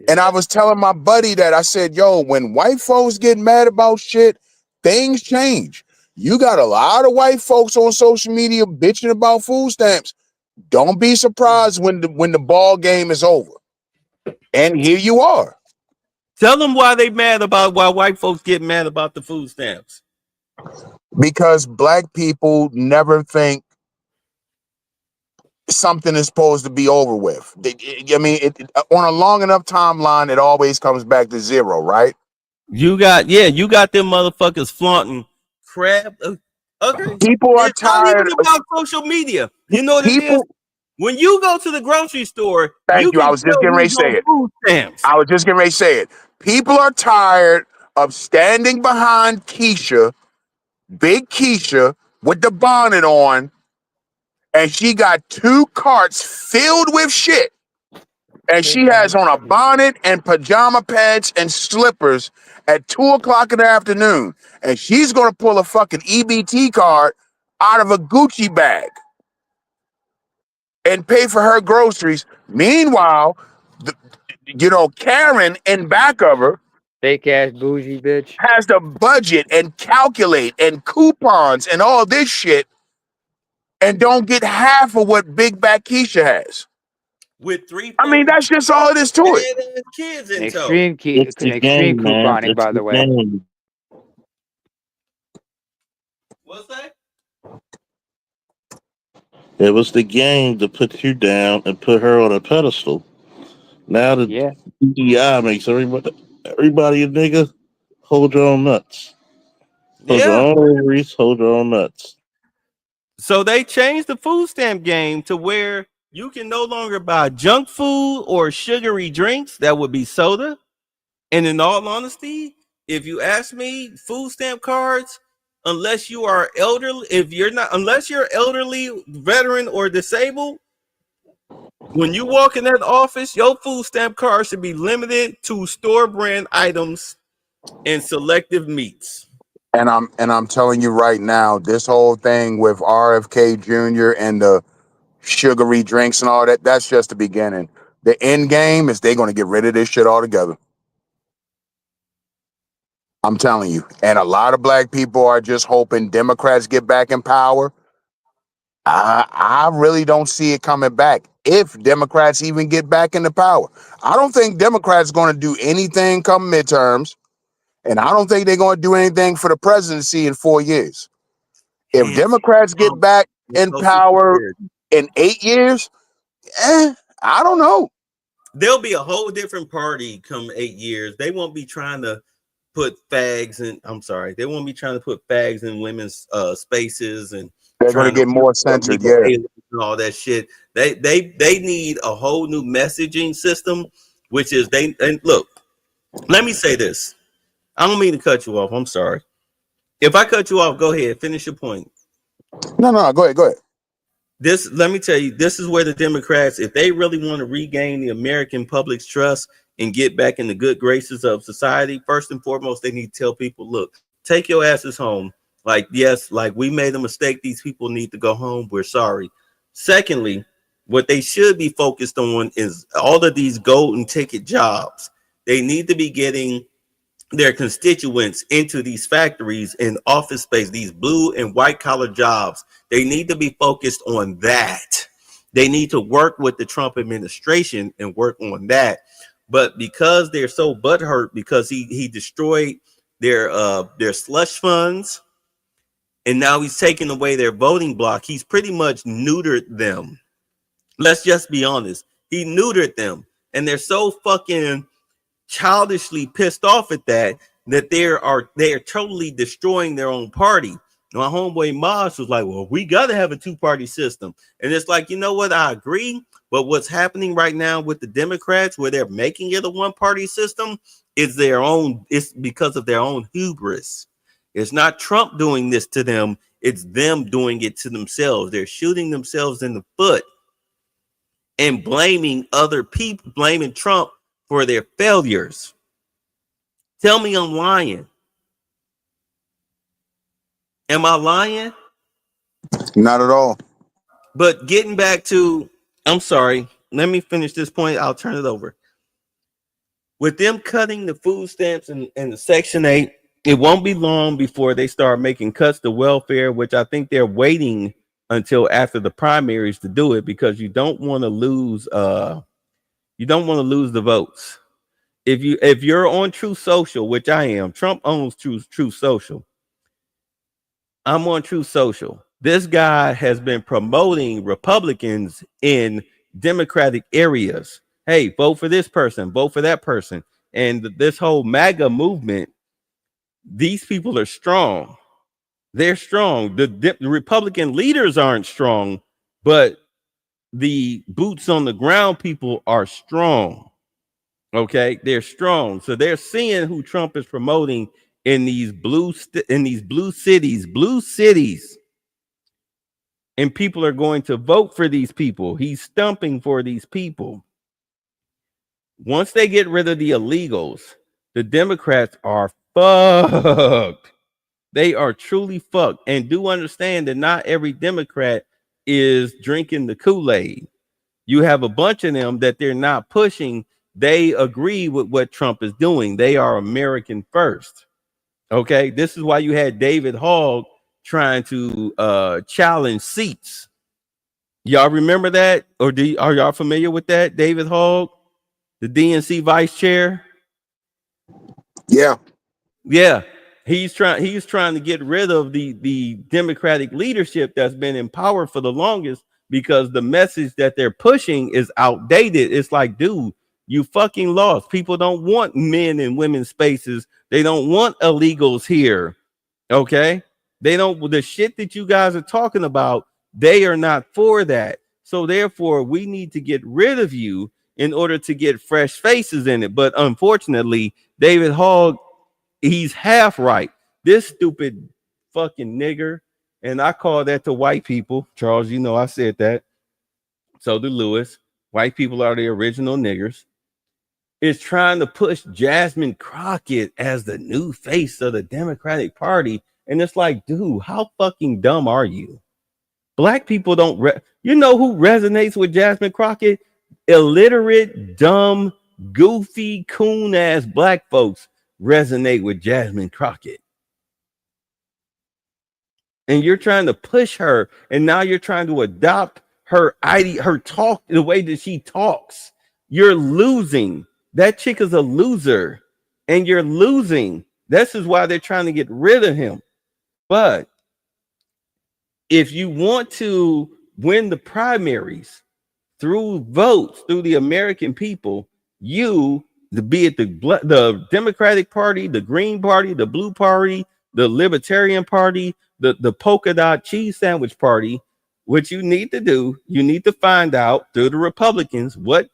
And I was telling my buddy that, I said, yo, when white folks get mad about shit, things change. You got a lot of white folks on social media bitching about food stamps. Don't be surprised when the ball game is over. And here you are. Tell them why white folks get mad about the food stamps. Because black people never think something is supposed to be over with. I mean, on a long enough timeline, it always comes back to zero, right? You got them motherfuckers flaunting crap. Okay, People are it's not tired even about social media. You know what it is? people. When you go to the grocery store, Thank you. I can was just tell getting ready who's to say on it. food stamps. I was just getting ready to say it. People are tired of standing behind Keisha, big Keisha, with the bonnet on, and she got 2 carts filled with shit. And she has on a bonnet and pajama pants and slippers at 2:00 in the afternoon. And she's going to pull a fucking EBT card out of a Gucci bag and pay for her groceries. Meanwhile, Karen in back of her, Fake ass bougie bitch, has to budget and calculate and coupons and all this shit and don't get half of what Big Back Keisha has. With 3 I mean, that's just all it is to it. kids in tow. extreme It's the extreme game, man. couponing, It's by the the way. game. What's that? It was the game to put you down and put her on a pedestal. Now the DEI makes everybody a nigga. Hold your own nuts. Hold your own ovaries. Hold your own nuts. So they changed the food stamp game to where you can no longer buy junk food or sugary drinks. That would be soda. And in all honesty, if you ask me, food stamp cards, unless you are elderly, unless you're elderly, veteran, or disabled, when you walk in that office, your food stamp card should be limited to store brand items and selective meats. And I'm telling you right now, this whole thing with RFK Jr. and the sugary drinks and all that, that's just the beginning. The end game is they're going to get rid of this shit altogether. I'm telling you. And a lot of black people are just hoping Democrats get back in power. I really don't see it coming back if Democrats even get back into power. I don't think Democrats going to do anything come midterms. And I don't think they're going to do anything for the presidency in 4 years. If Democrats get back in power in 8 years, I don't know. There'll be a whole different party come 8 years. They won't be trying to put fags in. They won't be trying to put fags in women's spaces, and they're going to get more censored. Yeah, and all that shit. They need a whole new messaging system, which is and look. Let me say this. I don't mean to cut you off. I'm sorry. If I cut you off, go ahead. Finish your point. No, go ahead. Let me tell you, this is where the Democrats, if they really want to regain the American public's trust and get back in the good graces of society, first and foremost, they need to tell people, look, take your asses home. Like, yes, like we made a mistake. These people need to go home. We're sorry. Secondly, what they should be focused on is all of these golden ticket jobs. They need to be getting their constituents into these factories and office space, these blue and white collar jobs. They need to be focused on that. They need to work with the Trump administration and work on that. But because they're so butthurt because he destroyed their slush funds, and now he's taking away their voting block, he's pretty much neutered them. Let's just be honest. He neutered them, and they're so fucking childishly pissed off at that they are totally destroying their own party. My homeboy Moss was like, well, we got to have a 2-party system. And it's like, you know what? I agree. But what's happening right now with the Democrats, where they're making it a 1-party system, is it's because of their own hubris. It's not Trump doing this to them. It's them doing it to themselves. They're shooting themselves in the foot and blaming other people, blaming Trump for their failures. Tell me I'm lying. Am I lying? Not at all. But getting back to, I'm sorry, let me finish this point. I'll turn it over. With them cutting the food stamps and the Section 8, it won't be long before they start making cuts to welfare, which I think they're waiting until after the primaries to do it, because you don't want to lose the votes. If you're on Truth Social, which I am, Trump owns Truth Social. I'm on Truth Social. This guy has been promoting Republicans in Democratic areas. Hey, vote for this person, vote for that person. And this whole MAGA movement, these people are strong. They're strong. The Republican leaders aren't strong, but the boots on the ground people are strong. Okay, they're strong. So they're seeing who Trump is promoting in these blue cities. And people are going to vote for these people. He's stumping for these people. Once they get rid of the illegals, the Democrats are fucked. They are truly fucked. And do understand that not every Democrat is drinking the Kool-Aid. You have a bunch of them that they're not pushing. They agree with what Trump is doing. They are American first. Okay, this is why you had David Hogg trying to challenge seats. Y'all remember that? Or are y'all familiar with that? David Hogg, the DNC vice chair? Yeah. He's trying to get rid of the Democratic leadership that's been in power for the longest, because the message that they're pushing is outdated. It's like, dude, you fucking lost. People don't want men and women's spaces. They don't want illegals here. Okay? They don't, the shit that you guys are talking about, they are not for that. So therefore, we need to get rid of you in order to get fresh faces in it. But unfortunately, David Hogg, he's half right. This stupid fucking nigger, and I call that to white people. Charles, you know I said that. So do Lewis. White people are the original niggers. Is trying to push Jasmine Crockett as the new face of the Democratic Party. And it's like, dude, how fucking dumb are you? Black people don't, you know who resonates with Jasmine Crockett? Illiterate, dumb, goofy, coon-ass black folks resonate with Jasmine Crockett. And you're trying to push her, and now you're trying to adopt her talk, the way that she talks. You're losing. That chick is a loser, and you're losing. This is why they're trying to get rid of him. But if you want to win the primaries through votes, through the American people, you, be it the Democratic Party, the Green Party, the Blue Party, the Libertarian Party, the polka dot cheese sandwich party, what you need to do, you need to find out through the Republicans what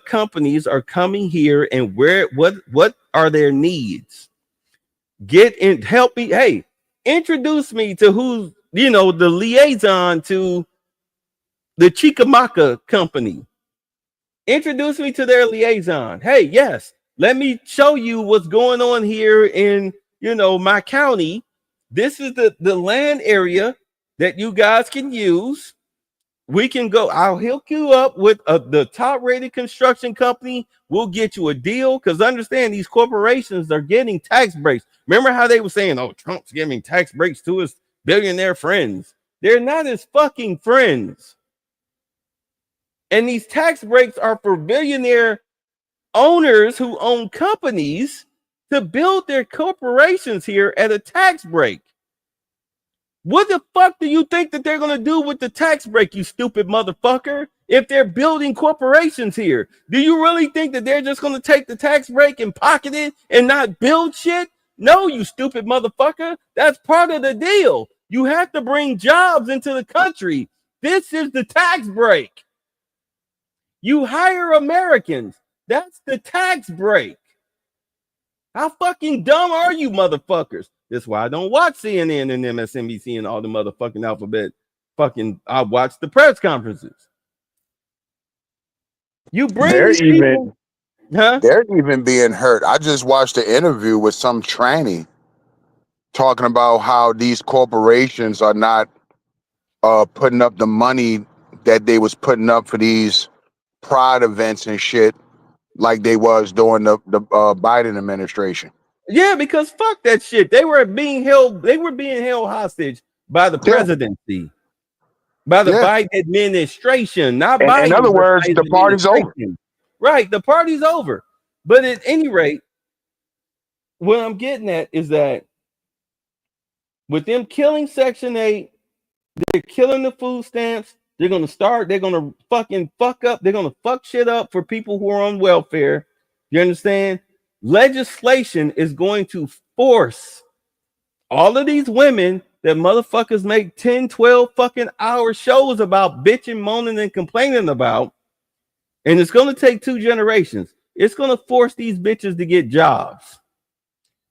companies are coming here and what are their needs. Get in, help me. Hey, introduce me to who's, the liaison to the Chicamaca company. Introduce me to their liaison. Hey, yes, let me show you what's going on here in, my county. This is the land area that you guys can use. We can go, I'll hook you up with the top rated construction company. We'll get you a deal, because understand, these corporations are getting tax breaks. Remember how they were saying, oh, Trump's giving tax breaks to his billionaire friends. They're not his fucking friends. And these tax breaks are for billionaire owners who own companies to build their corporations here at a tax break. What the fuck do you think that they're going to do with the tax break, you stupid motherfucker, if they're building corporations here? Do you really think that they're just going to take the tax break and pocket it and not build shit? No, you stupid motherfucker. That's part of the deal. You have to bring jobs into the country. This is the tax break. You hire Americans. That's the tax break. How fucking dumb are you motherfuckers? That's why I don't watch CNN and MSNBC and all the motherfucking alphabet. I watch the press conferences. You bring They're these people, they're even being hurt. I just watched an interview with some tranny talking about how these corporations are not putting up the money that they was putting up for these pride events and shit like they was during the Biden administration. Yeah, because fuck that shit. They were being held hostage by the presidency, by the Biden administration, not Biden. In other words, the party's over. Right, the party's over. But at any rate, what I'm getting at is that with them killing Section 8 They're killing the food stamps. They're gonna fucking fuck up. They're gonna fuck shit up for people who are on welfare. You understand? Legislation is going to force all of these women that motherfuckers make 10, 12 fucking hour shows about bitching, moaning, and complaining about. And it's going to take 2 generations. It's going to force these bitches to get jobs.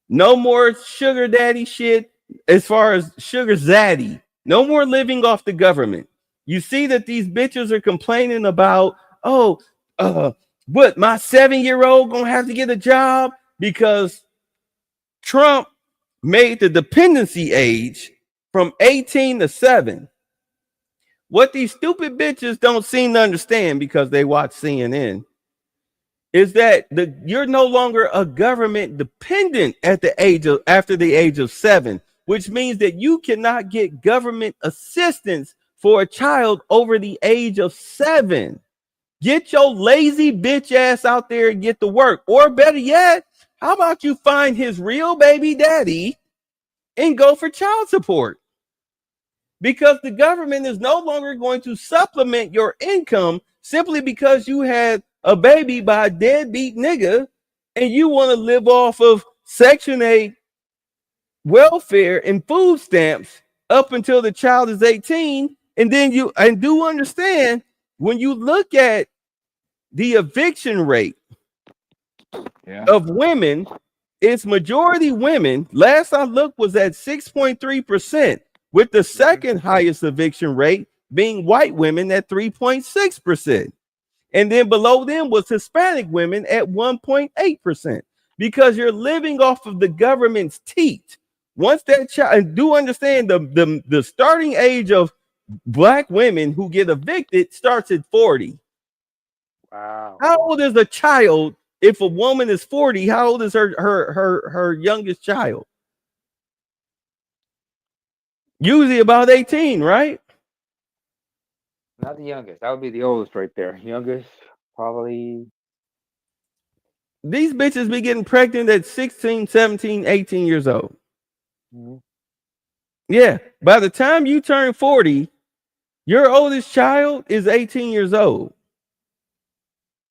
No more sugar daddy shit as far as sugar zaddy. No more living off the government. You see that these bitches are complaining about, what, my 7-year-old gonna have to get a job because Trump made the dependency age from 18 to 7. What these stupid bitches don't seem to understand because they watch CNN is that you're no longer a government dependent after the age of 7, which means that you cannot get government assistance for a child over the age of 7. Get your lazy bitch ass out there and get to work. Or better yet, how about you find his real baby daddy and go for child support? Because the government is no longer going to supplement your income simply because you had a baby by a deadbeat nigga and you want to live off of Section 8 welfare and food stamps up until the child is 18. And then do understand, when you look at the eviction rate of women, it's majority women. Last I looked was at 6.3%, with the second highest eviction rate being white women at 3.6%. And then below them was Hispanic women at 1.8%, because you're living off of the government's teat. Once that child, and do understand the starting age of black women who get evicted starts at 40. Wow. How old is a child if a woman is 40? How old is her youngest child? Usually about 18, right? Not the youngest. That would be the oldest right there. Youngest, probably. These bitches be getting pregnant at 16, 17, 18 years old. Mm-hmm. Yeah. By the time you turn 40, your oldest child is 18 years old.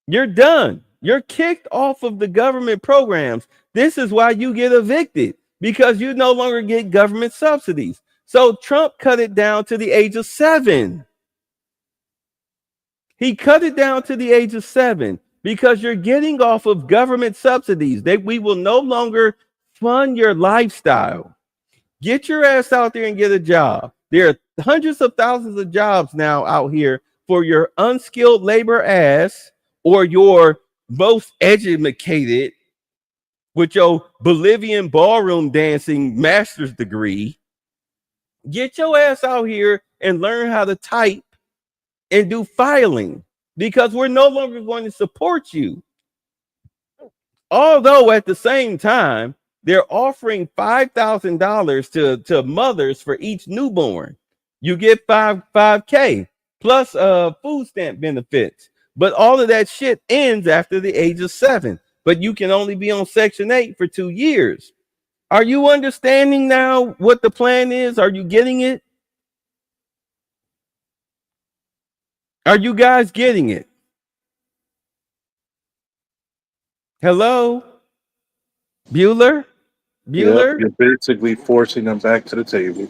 You're done. You're kicked off of the government programs. This is why you get evicted, because you no longer get government subsidies. So Trump cut it down to the age of 7. He cut it down to the age of 7 because you're getting off of government subsidies. We will no longer fund your lifestyle. Get your ass out there and get a job. There are hundreds of thousands of jobs now out here for your unskilled labor ass, or your most educated with your Bolivian ballroom dancing master's degree. Get your ass out here and learn how to type and do filing, because we're no longer going to support you. Although at the same time, they're offering $5,000 to mothers for each newborn. You get $5K plus food stamp benefits. But all of that shit ends after the age of 7. But you can only be on Section 8 for 2 years. Are you understanding now what the plan is? Are you getting it? Are you guys getting it? Hello? Bueller? Yep, you're basically forcing them back to the table.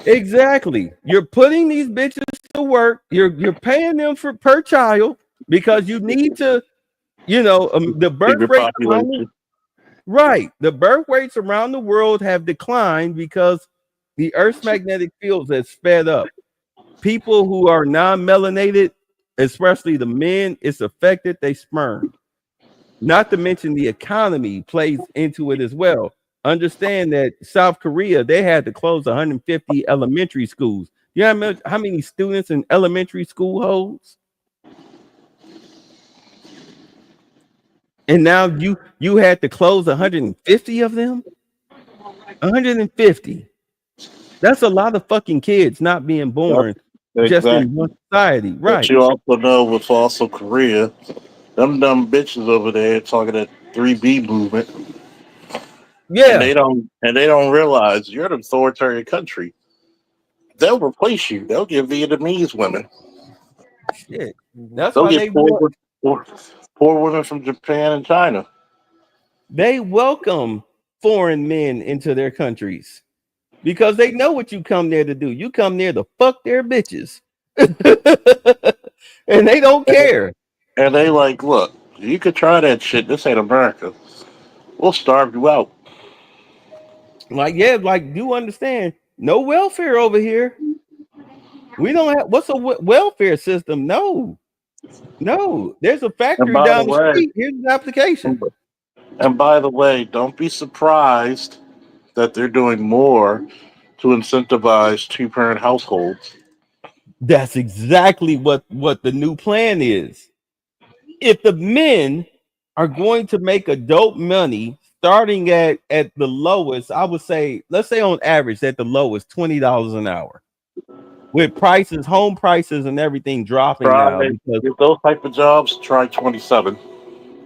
Exactly. You're putting these bitches to work. You're paying them per child, because you need to, the birth rate. Right. The birth rates around the world have declined because the Earth's magnetic fields has sped up. People who are non-melanated, especially the men, it's affected their sperm. Not to mention the economy plays into it as well. Understand that South Korea, they had to close 150 elementary schools. You know how many students in elementary school holds? And now you had to close 150 of them? 150. That's a lot of fucking kids not being born just in one society. Right. But you also know with also Korea, them dumb bitches over there talking that 3B movement. Yeah. And they don't realize you're an authoritarian country. they'll replace you. They'll give Vietnamese women. Shit. That's They'll why get poor women from Japan and China. they welcome foreign men into their countries because they know what you come there to do. You come there to fuck their bitches. And they don't care. And they like, look, you could try that shit. This ain't America. We'll starve you out. Like, yeah, like you understand, no welfare over here. We don't have what's a welfare system? No, there's a factory down the street. Here's the application. And by the way, don't be surprised that they're doing more to incentivize two-parent households. That's exactly what the new plan is. If the men are going to make adult money starting at the lowest, I would say, let's say on average at the lowest, $20 an hour. With prices, home prices and everything dropping now. Because if those type of jobs, try 27.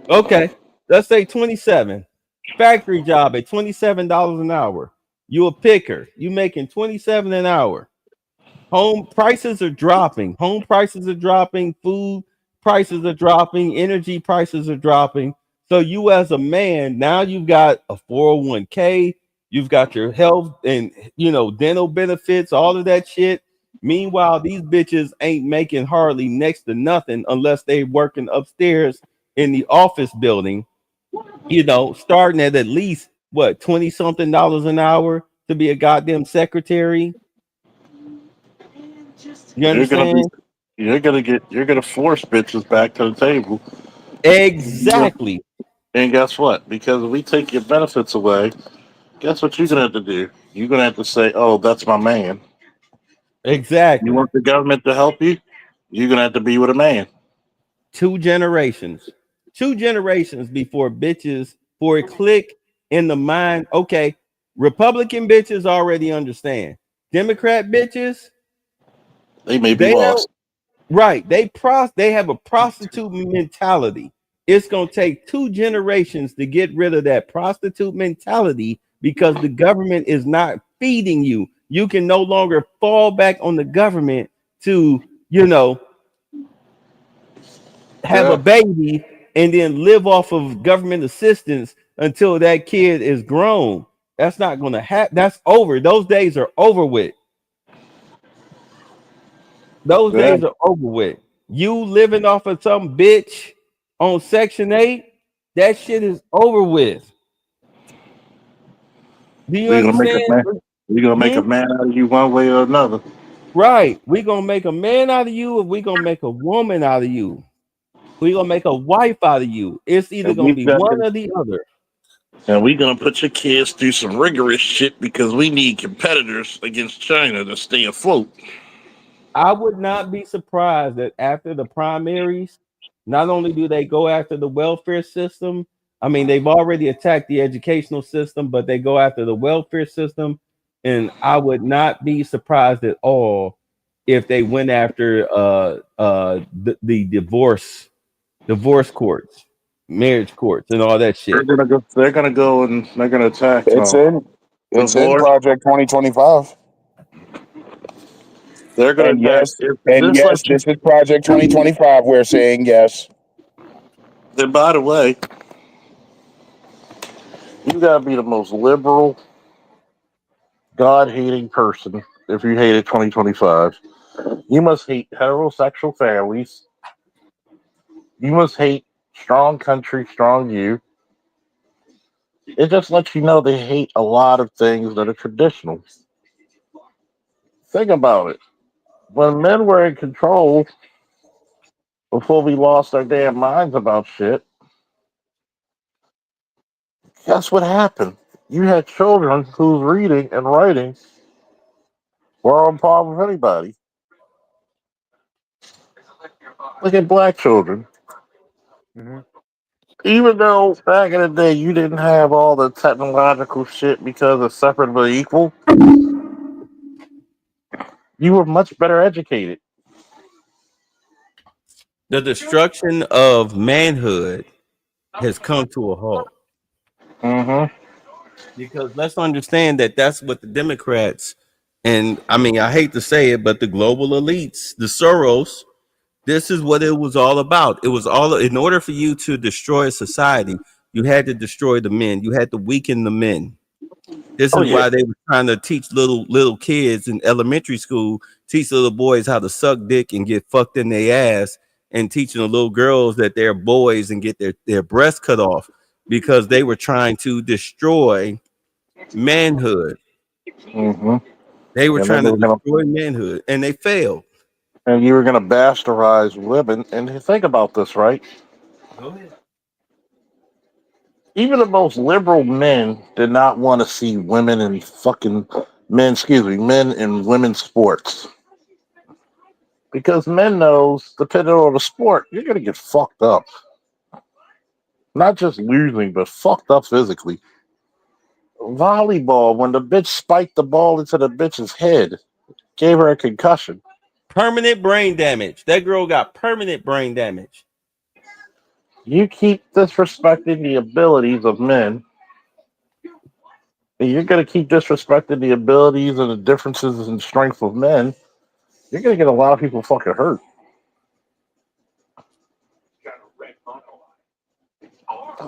Okay, let's say 27. Factory job at $27 an hour. You a picker. You making 27 an hour. Home prices are dropping. Home prices are dropping. Food prices are dropping. Energy prices are dropping. So you as a man, now you've got a 401k. You've got your health and, dental benefits, all of that shit. Meanwhile, these bitches ain't making hardly next to nothing unless they working upstairs in the office building, starting at least what, 20-something an hour to be a goddamn secretary. You understand? You're gonna force bitches back to the table. Exactly. And guess what? Because we take your benefits away, guess what you're gonna have to do? You're gonna have to say, "Oh, that's my man." Exactly. You want the government to help you? You're gonna have to be with a man. 2 generations before bitches, for a click in the mind. Okay, Republican bitches already understand. Democrat bitches, they may be lost. Right. They have a prostitute mentality. It's gonna take 2 generations to get rid of that prostitute mentality because the government is not feeding you. You can no longer fall back on the government to, have a baby and then live off of government assistance until that kid is grown. That's not going to happen. That's over. Those days are over with. Days are over with. You living off of some bitch on Section 8, that shit is over with. Do you understand? We're going to make a man out of you one way or another. Right. We're going to make a man out of you, or we're going to make a woman out of you. We're going to make a wife out of you. It's either going to be one or the other. And we're going to put your kids through some rigorous shit because we need competitors against China to stay afloat. I would not be surprised that after the primaries, not only do they go after the welfare system, I mean, they've already attacked the educational system, but they go after the welfare system. And I would not be surprised at all if they went after the divorce courts, marriage courts, and all that shit. They're gonna go and they're gonna attack. It's in Project 2025. They're gonna this is Project 2025. We're saying yes. Then, by the way, you gotta be the most liberal, God-hating person if you hated 2025. You must hate heterosexual families. You must hate strong country, strong you. It just lets you know they hate a lot of things that are traditional. Think about it. When men were in control, before we lost our damn minds about shit, guess what happened? You had children whose reading and writing were on par with anybody. Look at black children. Mm-hmm. Even though back in the day you didn't have all the technological shit because of separate but equal, you were much better educated. The destruction of manhood has come to a halt. Mm-hmm. Because let's understand that that's what the Democrats And I mean, I hate to say it, but the global elites, the Soros, this is what it was all about. It was all in order for you to destroy a society, you had to destroy the men. You had to weaken the men. This Oh is yeah. why they were trying to teach little kids in elementary school, teach little boys how to suck dick and get fucked in their ass, and teaching the little girls that they're boys and get their breasts cut off because they were trying to destroy manhood. Mm-hmm. They were And then trying they to were gonna, destroy manhood, and they failed. and you were gonna bastardize women. And think about this, right? Go ahead. Even the most liberal men did not want to see women in fucking men in women's sports. Because men knows, depending on the sport, you're gonna get fucked up. Not just losing, but fucked up physically. Volleyball, when the bitch spiked the ball into the bitch's head, gave her a concussion. Permanent brain damage. That girl got permanent brain damage. You keep disrespecting the abilities of men, and you're going to keep disrespecting the abilities and the differences in strength of men, you're going to get a lot of people fucking hurt.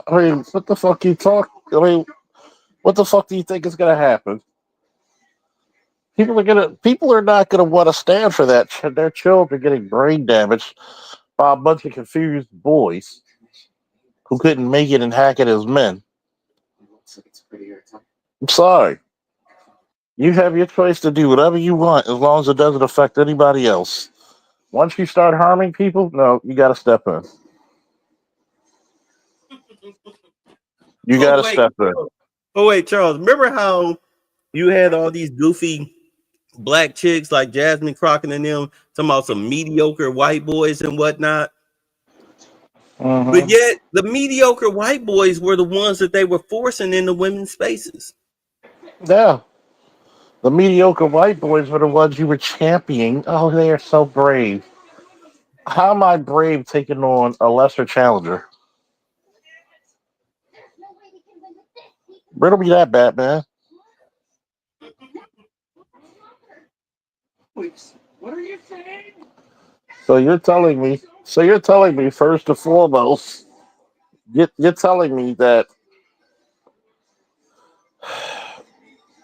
I mean, what the fuck you talk? I mean, what the fuck do you think is going to happen? People are not going to want to stand for that. Their children getting brain damaged by a bunch of confused boys who couldn't make it and hack it as men. I'm sorry. You have your choice to do whatever you want as long as it doesn't affect anybody else. Once you start harming people, no, you got to step in. You got to step in. Oh wait, Charles. Remember how you had all these goofy black chicks like Jasmine Crockett and them talking about some mediocre white boys and whatnot? Mm-hmm. But yet the mediocre white boys were the ones that they were forcing into women's spaces. Yeah. The mediocre white boys were the ones you were championing. Oh, they are so brave. How am I brave taking on a lesser challenger? Riddle me that, Batman. What are you saying? So you're telling me first and foremost, you're telling me that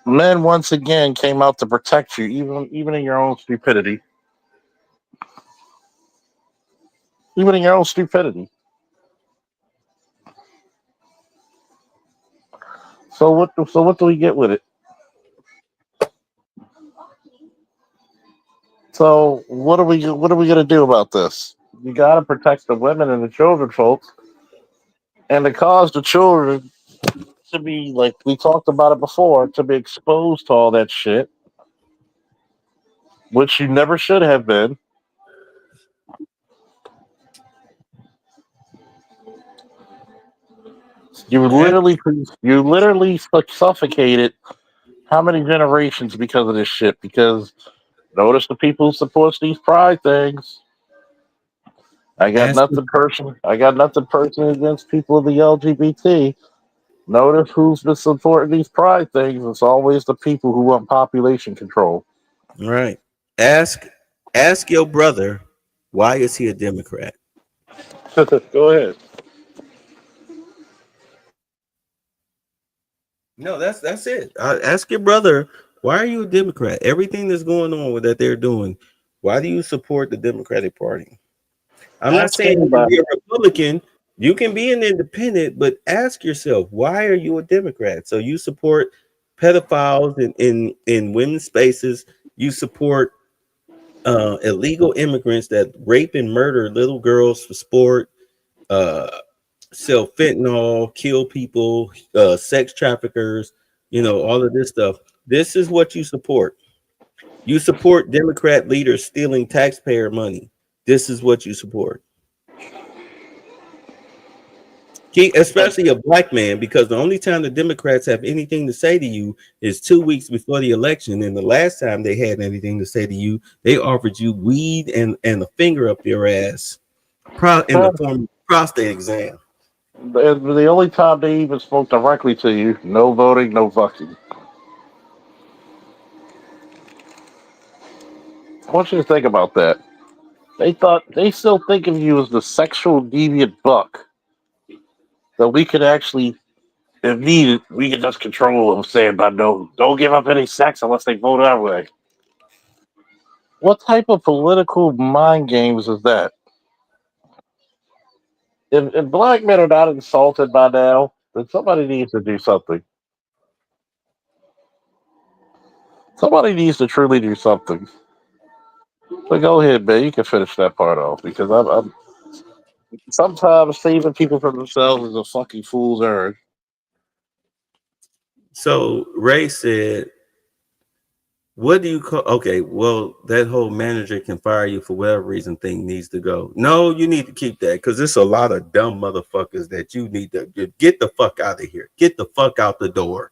men once again came out to protect you, even in your own stupidity. Even in your own stupidity. So what do we get with it? So what are we gonna do about this? You gotta protect the women and the children, folks. And to cause the children to be, like we talked about it before, to be exposed to all that shit, which you never should have been. You literally suffocated how many generations because of this shit? Because notice the people who supports these pride things. I got nothing personal against people of the LGBT. Notice who's been supporting these pride things. It's always the people who want population control. Right. Ask your brother, why is he a Democrat? Go ahead. No, that's it. Ask your brother, why are you a Democrat? Everything that's going on with that they're doing, why do you support the Democratic Party? I'm not saying you can be a Republican. You can be an independent, but ask yourself, why are you a Democrat? So you support pedophiles in women's spaces. You support illegal immigrants that rape and murder little girls for sport, sell fentanyl, kill people, sex traffickers, all of this stuff. This is what you support. You support Democrat leaders stealing taxpayer money. This is what you support. Especially a black man, because the only time the Democrats have anything to say to you is 2 weeks before the election. And the last time they had anything to say to you, they offered you weed and a finger up your ass in the form of prostate exam. The only time they even spoke directly to you, no voting, no fucking. I want you to think about that. They still think of you as the sexual deviant buck that we could actually, if needed, we could just control them, saying, "But no, don't give up any sex unless they vote our way." What type of political mind games is that? If black men are not insulted by now, then somebody needs to do something. Somebody needs to truly do something. But go ahead, man. You can finish that part off because I'm sometimes saving people from themselves is a fucking fool's errand. So Ray said, "What do you call?" Okay, well, that whole manager can fire you for whatever reason thing needs to go. No, you need to keep that because there's a lot of dumb motherfuckers that you need to get the fuck out of here. Get the fuck out the door.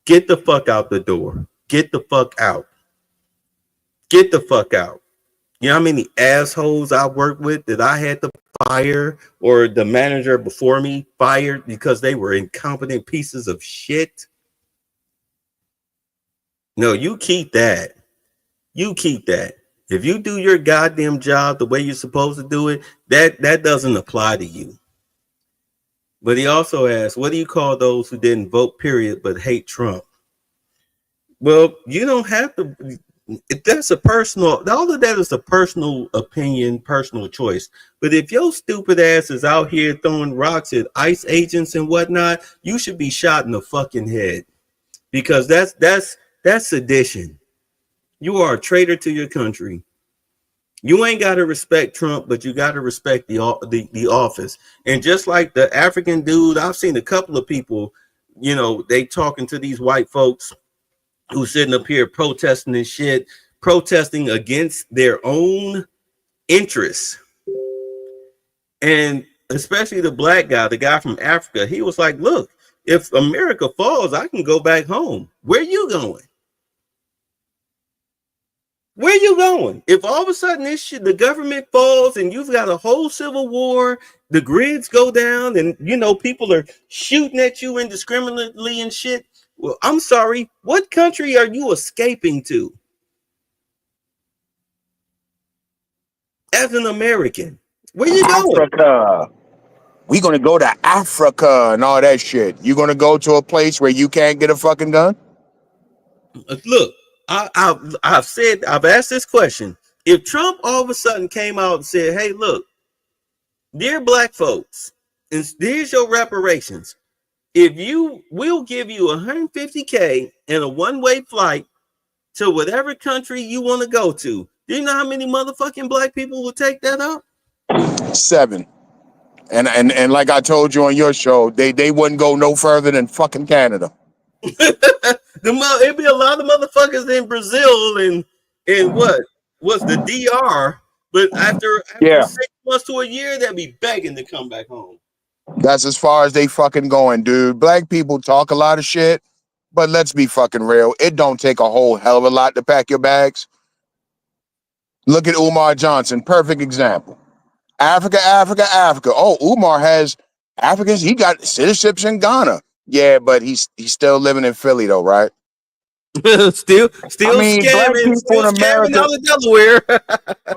Get the fuck out the door. Get the fuck out. Get the fuck out. You know how many assholes I worked with that I had to fire or the manager before me fired because they were incompetent pieces of shit? No, you keep that. You keep that. If you do your goddamn job the way you're supposed to do it, that doesn't apply to you. But he also asked, what do you call those who didn't vote, period, but hate Trump? Well, you don't have to. That's a personal, all of that is a personal opinion, personal choice. But if your stupid ass is out here throwing rocks at ICE agents and whatnot, you should be shot in the fucking head because that's sedition. You are a traitor to your country. You ain't got to respect Trump, but you got to respect the office. And just like the African dude, I've seen a couple of people, you know, they talking to these white folks who sitting up here protesting and shit, protesting against their own interests. And especially the black guy, the guy from Africa, he was like, look, if America falls, I can go back home. Where you going? Where you going? If all of a sudden this shit, the government falls and you've got a whole civil war, the grids go down and, you know, people are shooting at you indiscriminately and shit. Well, I'm sorry. What country are you escaping to? As an American, where you going? Africa. We gonna go to Africa and all that shit. You gonna go to a place where you can't get a fucking gun? Look, I've asked this question. If Trump all of a sudden came out and said, hey, look, dear black folks, and here's your reparations. If you will give you $150K and a one-way flight to whatever country you want to go to, do you know how many motherfucking black people will take that up? 7. And like I told you on your show, they wouldn't go no further than fucking Canada. It'd be a lot of motherfuckers in Brazil and what's the DR, but after 6 months to a year, they'll be begging to come back home. That's as far as they fucking going, dude. Black people talk a lot of shit, but let's be fucking real. It don't take a whole hell of a lot to pack your bags. Look at Umar Johnson, perfect example. Africa. Oh, Umar has Africans. He got citizenships in Ghana. Yeah, but he's still living in Philly though, right? still scamming, still scamming out of Delaware.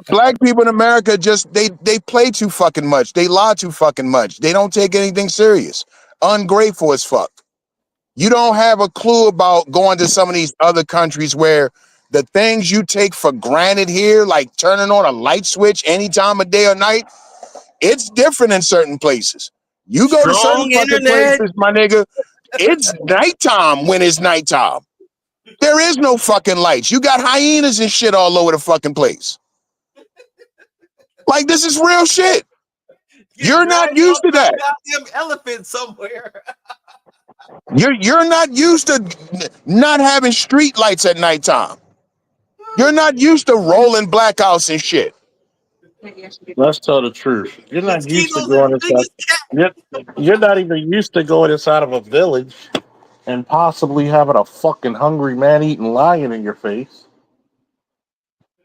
Black people in America just they play too fucking much. They lie too fucking much. They don't take anything serious. Ungrateful as fuck. You don't have a clue about going to some of these other countries where the things you take for granted here, like turning on a light switch any time of day or night, it's different in certain places. You go to certain fucking places, my nigga, it's nighttime when it's nighttime. There is no fucking lights. You got hyenas and shit all over the fucking place. Like, this is real shit. You're not used to that. Goddamn elephant somewhere. You're not used to not having street lights at nighttime. You're not used to rolling blackouts and shit. Let's tell the truth. You're not used to going inside. You're not even used to going inside of a village and possibly having a fucking hungry man-eating lion in your face.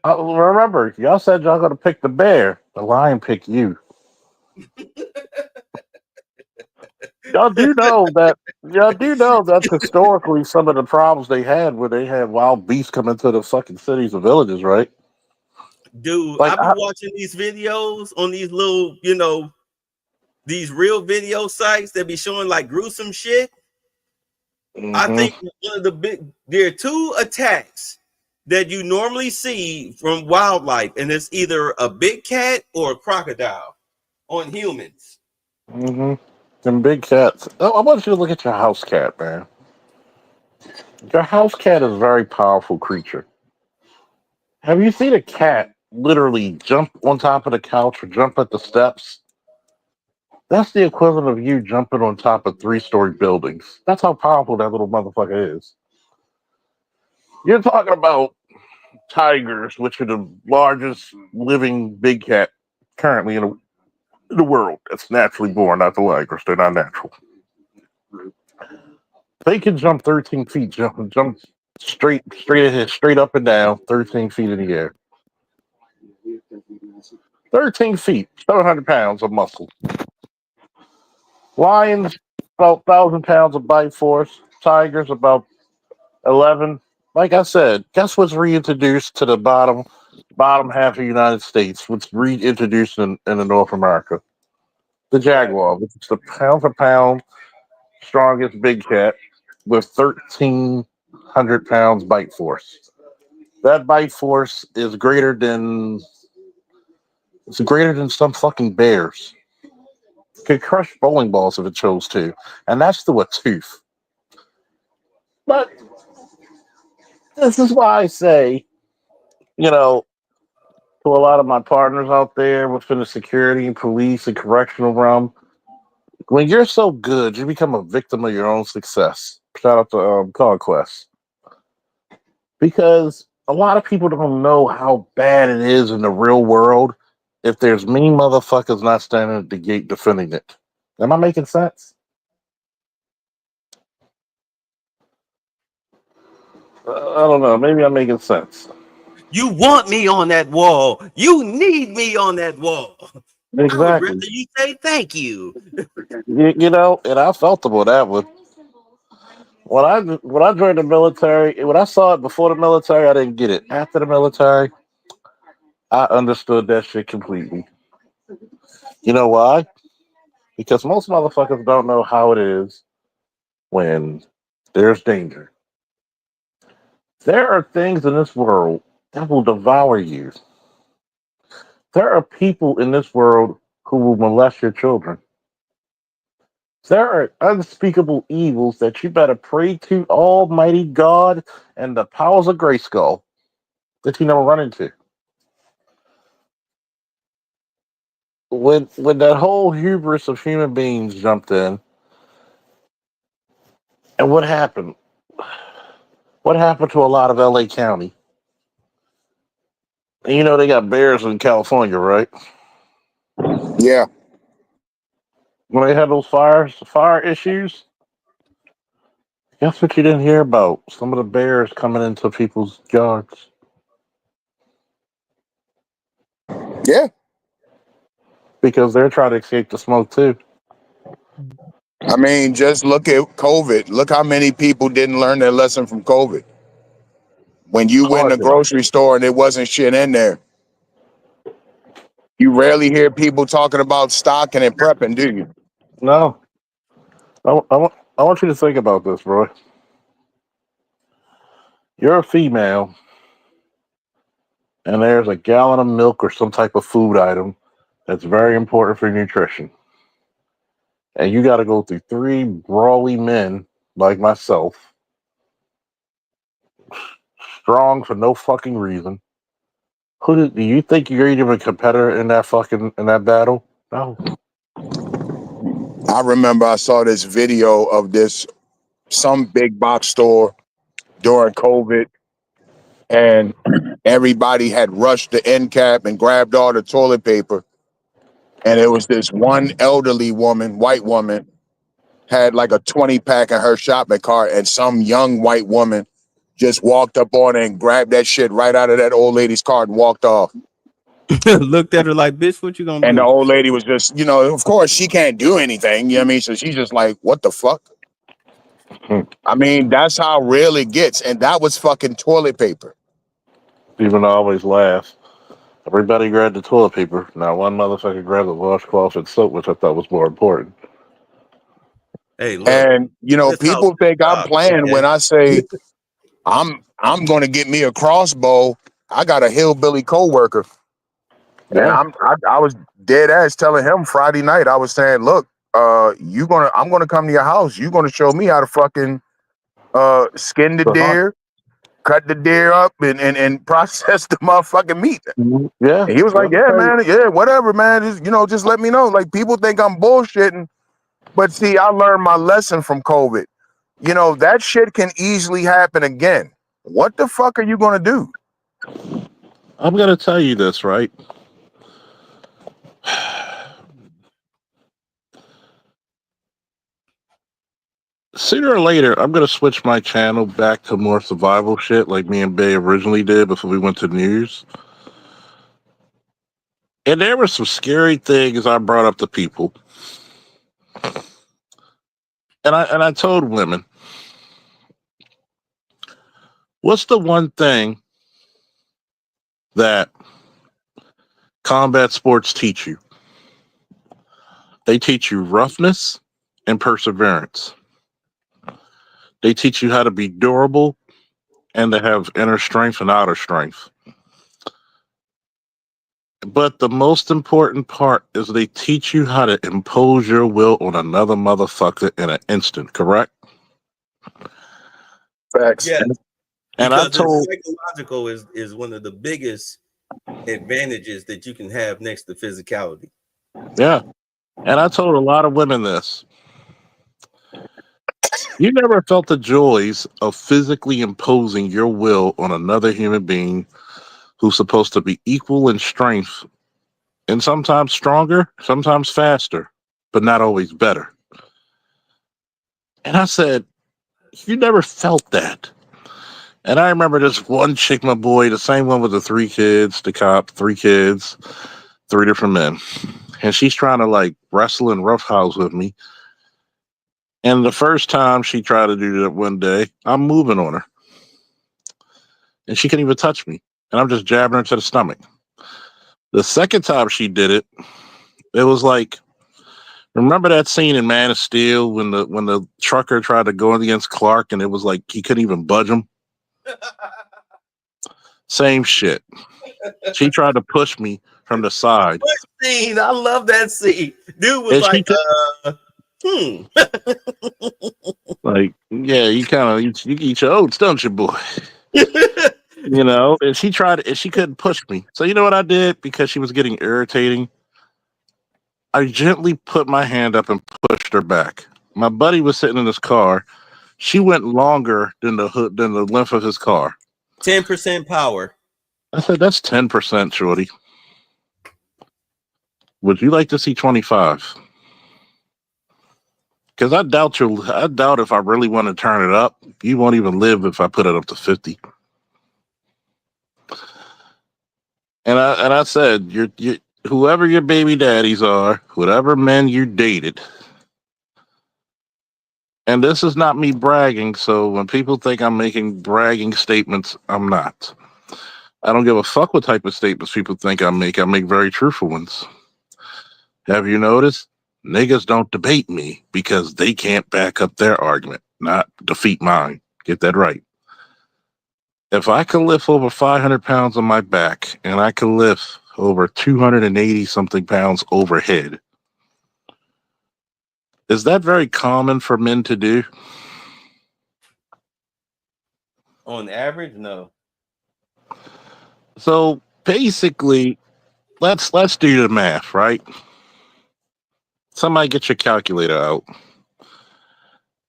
Remember, y'all said y'all gonna pick the bear. The lion picked you. Y'all do know that historically some of the problems they had where they had wild beasts come into the fucking cities and villages, right? Dude, Like, I be watching these videos on these little, these real video sites that be showing like gruesome shit. I think one of there are two attacks that you normally see from wildlife, and it's either a big cat or a crocodile on humans. Them big cats. Oh, I want you to look at your house cat, man. Your house cat is a very powerful creature. Have you seen a cat literally jump on top of the couch or jump at the steps? That's the equivalent of you jumping on top of 3-story buildings. That's how powerful that little motherfucker is. You're talking about tigers, which are the largest living big cat currently in the world. That's naturally born, not the tigers. They're not natural. They can jump 13 feet, jump straight ahead, straight up and down, 13 feet in the air. 13 feet, 700 pounds of muscle. Lions, about 1,000 pounds of bite force. Tigers, about 11. Like I said, guess what's reintroduced to the bottom half of the United States? What's reintroduced in the North America? The jaguar, which is the pound for pound strongest big cat with 1,300 pounds bite force. That bite force is greater than some fucking bears. Could crush bowling balls if it chose to, and that's through a tooth. But this is why I say, to a lot of my partners out there within the security and police and correctional realm, when you're so good, you become a victim of your own success. Shout out to Conquest. Because a lot of people don't know how bad it is in the real world if there's mean motherfuckers not standing at the gate defending it. Am I making sense? I don't know. Maybe I'm making sense. You want me on that wall. You need me on that wall. Exactly. I would rather you say thank you. And I felt about that one. When I joined the military, when I saw it before the military, I didn't get it. After the military, I understood that shit completely. You know why? Because most motherfuckers don't know how it is when there's danger. There are things in this world that will devour you. There are people in this world who will molest your children. There are unspeakable evils that you better pray to Almighty God and the powers of Grayskull that you never run into. When that whole hubris of human beings jumped in, and what happened? What happened to a lot of LA County? And they got bears in California, right? Yeah. When they had those fire issues, guess what you didn't hear about? Some of the bears coming into people's yards. Yeah. Because they're trying to escape the smoke too. I mean, just look at COVID. Look how many people didn't learn their lesson from COVID. When you went to the grocery store and there wasn't shit in there. You rarely hear people talking about stocking and prepping, do you? No. I want you to think about this, bro. You're a female, and there's a gallon of milk or some type of food item that's very important for nutrition. And you got to go through 3 brawly men like myself, strong for no fucking reason. Do you think you're even a competitor in that battle? No. I remember I saw this video of some big box store during COVID, and everybody had rushed the end cap and grabbed all the toilet paper. And it was this one elderly woman, white woman, had like a 20-pack in her shopping cart, and some young white woman just walked up on it and grabbed that shit right out of that old lady's cart and walked off. Looked at her like, bitch, what you gonna do? And the old lady was just, of course she can't do anything. You know what I mean? So she's just like, what the fuck? I mean, that's how real it gets. And that was fucking toilet paper. Even I always laugh. Everybody grabbed the toilet paper. Now one motherfucker grabbed the washcloth and soap, which I thought was more important. Hey, look. And This house people think I'm robbed, playing okay? when I say I'm going to get me a crossbow. I got a hillbilly coworker, and Yeah. I was dead ass telling him Friday night. I was saying, look, I'm gonna come to your house. You're gonna show me how to fucking skin the deer, cut the deer up, and process the motherfucking meat. Yeah. And he was like, yeah, man, yeah, whatever, man. Just let me know. Like, people think I'm bullshitting, but see, I learned my lesson from COVID. That shit can easily happen again. What the fuck are you gonna do? I'm gonna tell you this, right? Sooner or later, I'm gonna switch my channel back to more survival shit, like me and Bay originally did before we went to news. And there were some scary things I brought up to people, and I told women, what's the one thing that combat sports teach you? They teach you roughness and perseverance. They teach you how to be durable and to have inner strength and outer strength. But the most important part is they teach you how to impose your will on another motherfucker in an instant, correct? Facts. Yeah. And I Because told psychological is one of the biggest advantages that you can have next to physicality. Yeah. And I told a lot of women this. You never felt the joys of physically imposing your will on another human being who's supposed to be equal in strength and sometimes stronger, sometimes faster, but not always better. And I said, you never felt that. And I remember this one chick, my boy, the same one with the 3 kids, the cop, 3 kids, 3 different men. And she's trying to like wrestle and roughhouse with me. And the first time she tried to do that one day, I'm moving on her. And she couldn't even touch me. And I'm just jabbing her to the stomach. The second time she did it, it was like, remember that scene in Man of Steel when the trucker tried to go against Clark and it was like he couldn't even budge him? Same shit. She tried to push me from the side. Scene, I love that scene. Dude was And like, like, yeah, you kind of you eat your oats, don't you, boy? And she tried, and she couldn't push me. So you know what I did? Because she was getting irritating, I gently put my hand up and pushed her back. My buddy was sitting in his car. She went longer than the length of his car. 10% power. I said, that's 10%, shorty. Would you like to see 25? Because I doubt if I really want to turn it up, you won't even live if I put it up to 50. And I said, you whoever your baby daddies are, whatever men you dated, and this is not me bragging, so when people think I'm making bragging statements, I'm not. I don't give a fuck what type of statements people think I make. I make very truthful ones. Have you noticed? Niggas don't debate me because they can't back up their argument, not defeat mine. Get that right. If I can lift over 500 pounds on my back and I can lift over 280 something pounds overhead, is that very common for men to do? On average, no. So basically, let's do the math, right? Somebody get your calculator out.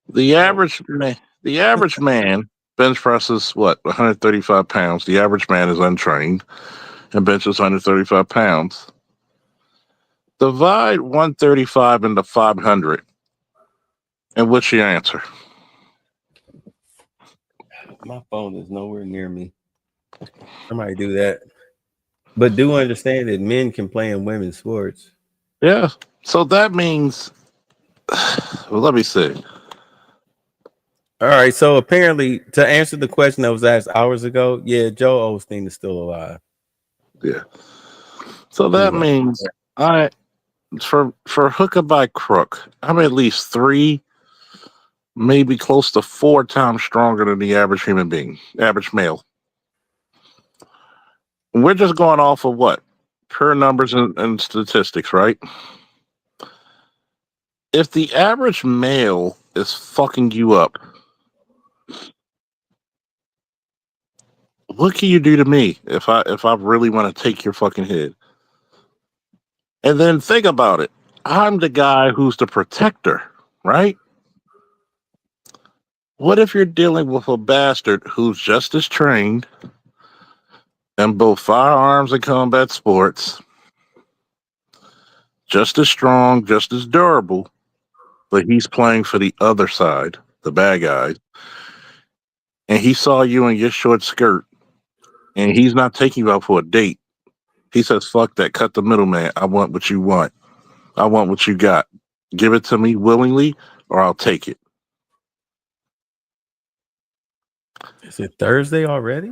The average man bench presses what, 135 pounds. The average man is untrained and benches 135 pounds. Divide 135 into 500. And what's your answer? My phone is nowhere near me. Somebody do that. But do understand that men can play in women's sports. Yeah. So that means, well, let me see. All right. So apparently, to answer the question that was asked hours ago, yeah, Joe Osteen is still alive. Yeah. So that means for hooker by crook, I'm at least 3, maybe close to 4 times stronger than the average human being, average male. We're just going off of what? Pure numbers and statistics, right? If the average male is fucking you up, what can you do to me if I really want to take your fucking head? And then think about it. I'm the guy who's the protector, right? What if you're dealing with a bastard who's just as trained in both firearms and combat sports, just as strong, just as durable, but he's playing for the other side, the bad guys, and he saw you in your short skirt, and he's not taking you out for a date. He says, fuck that, cut the middleman. I want what you want. I want what you got. Give it to me willingly, or I'll take it. Is it Thursday already?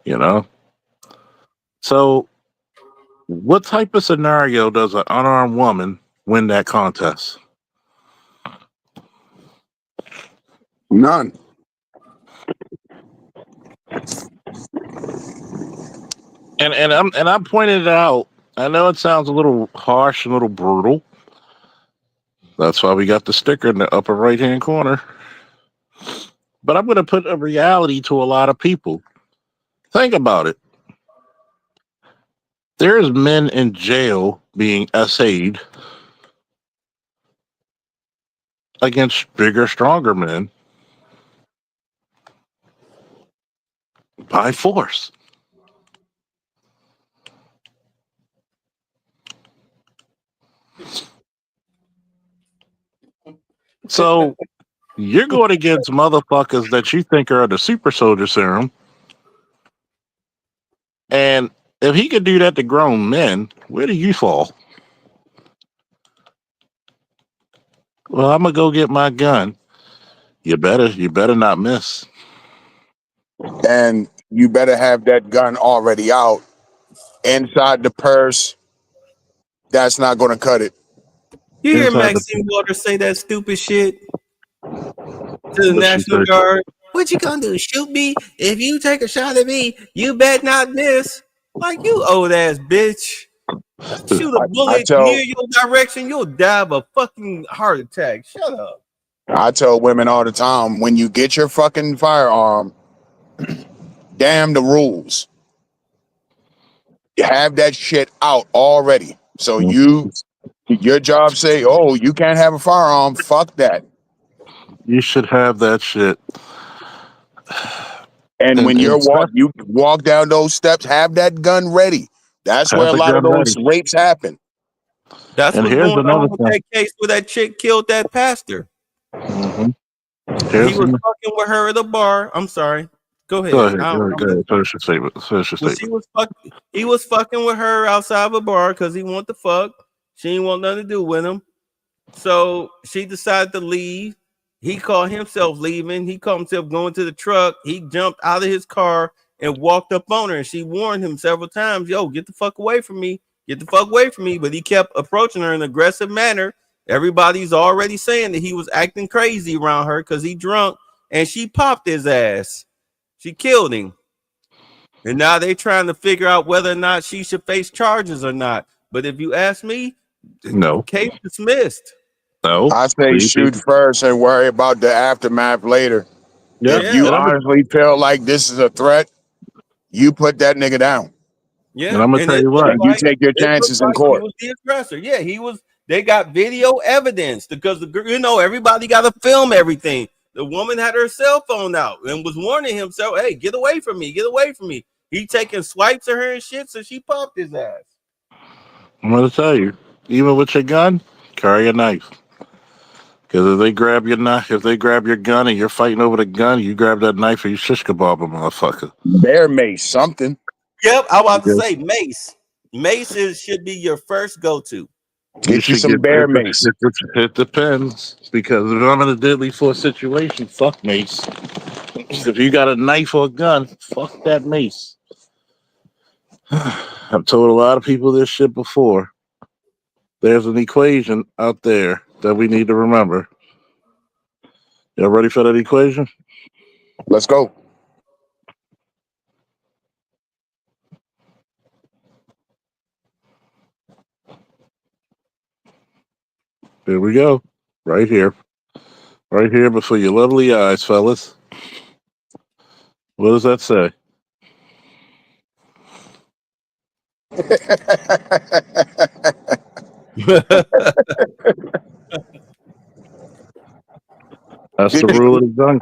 You know? So, what type of scenario does an unarmed woman win that contest? None. And I'm pointing it out. I know it sounds a little harsh, a little brutal. That's why we got the sticker in the upper right hand corner. But I'm going to put a reality to a lot of people. Think about it. There's men in jail being essayed against bigger, stronger men by force. So you're going against motherfuckers that you think are the super soldier serum. And if he could do that to grown men, where do you fall? Well, I'm gonna go get my gun. You better not miss. And you better have that gun already out inside the purse. That's not going to cut it. You hear Inside the- Maxine Waters say that stupid shit to the National Guard? What you gonna do? Shoot me? If you take a shot at me, you bet not miss. Like, you old ass bitch. Shoot a bullet near your direction, you'll die of a fucking heart attack. Shut up. I tell women all the time, when you get your fucking firearm, damn the rules. You have that shit out already. So your job say, oh, you can't have a firearm. Fuck that. You should have that shit. And when you walk down those steps, have that gun ready. That's where a lot of those rapes happen. That's what's going on with that case where that chick killed that pastor. Mm-hmm. He was fucking with her at a bar. I'm sorry. Go ahead. Go ahead. Finish your statement. He was fucking with her outside of a bar because he wanted to fuck. She didn't want nothing to do with him. So she decided to leave. He called himself leaving. He called himself going to the truck. He jumped out of his car and walked up on her. And she warned him several times, yo, get the fuck away from me. Get the fuck away from me. But he kept approaching her in an aggressive manner. Everybody's already saying that he was acting crazy around her because he drunk. And she popped his ass. She killed him. And now they're trying to figure out whether or not she should face charges or not. But if you ask me, no. Case dismissed. No. I say shoot first and worry about the aftermath later. Yeah. If you honestly feel like this is a threat, you put that nigga down. Yeah. And I'm gonna tell you what. You take your chances in court. He was the aggressor. Yeah, he was. They got video evidence because everybody got to film everything. The woman had her cell phone out and was warning himself, "Hey, get away from me! Get away from me!" He taking swipes at her and shit, so she popped his ass. I'm gonna tell you, even with your gun, carry a knife. Because if they grab your knife, if they grab your gun and you're fighting over the gun, you grab that knife and you shish kebab a motherfucker. Bear mace, something. Yep, I was about to say mace. Mace should be your first go-to. Get you some bear mace. It depends. Because if I'm in a deadly force situation, fuck mace. If you got a knife or a gun, fuck that mace. I've told a lot of people this shit before. There's an equation out there that we need to remember. Y'all ready for that equation? Let's go. Here we go. Right here. Right here before your lovely eyes, fellas. What does that say? That's the rule of the jungle.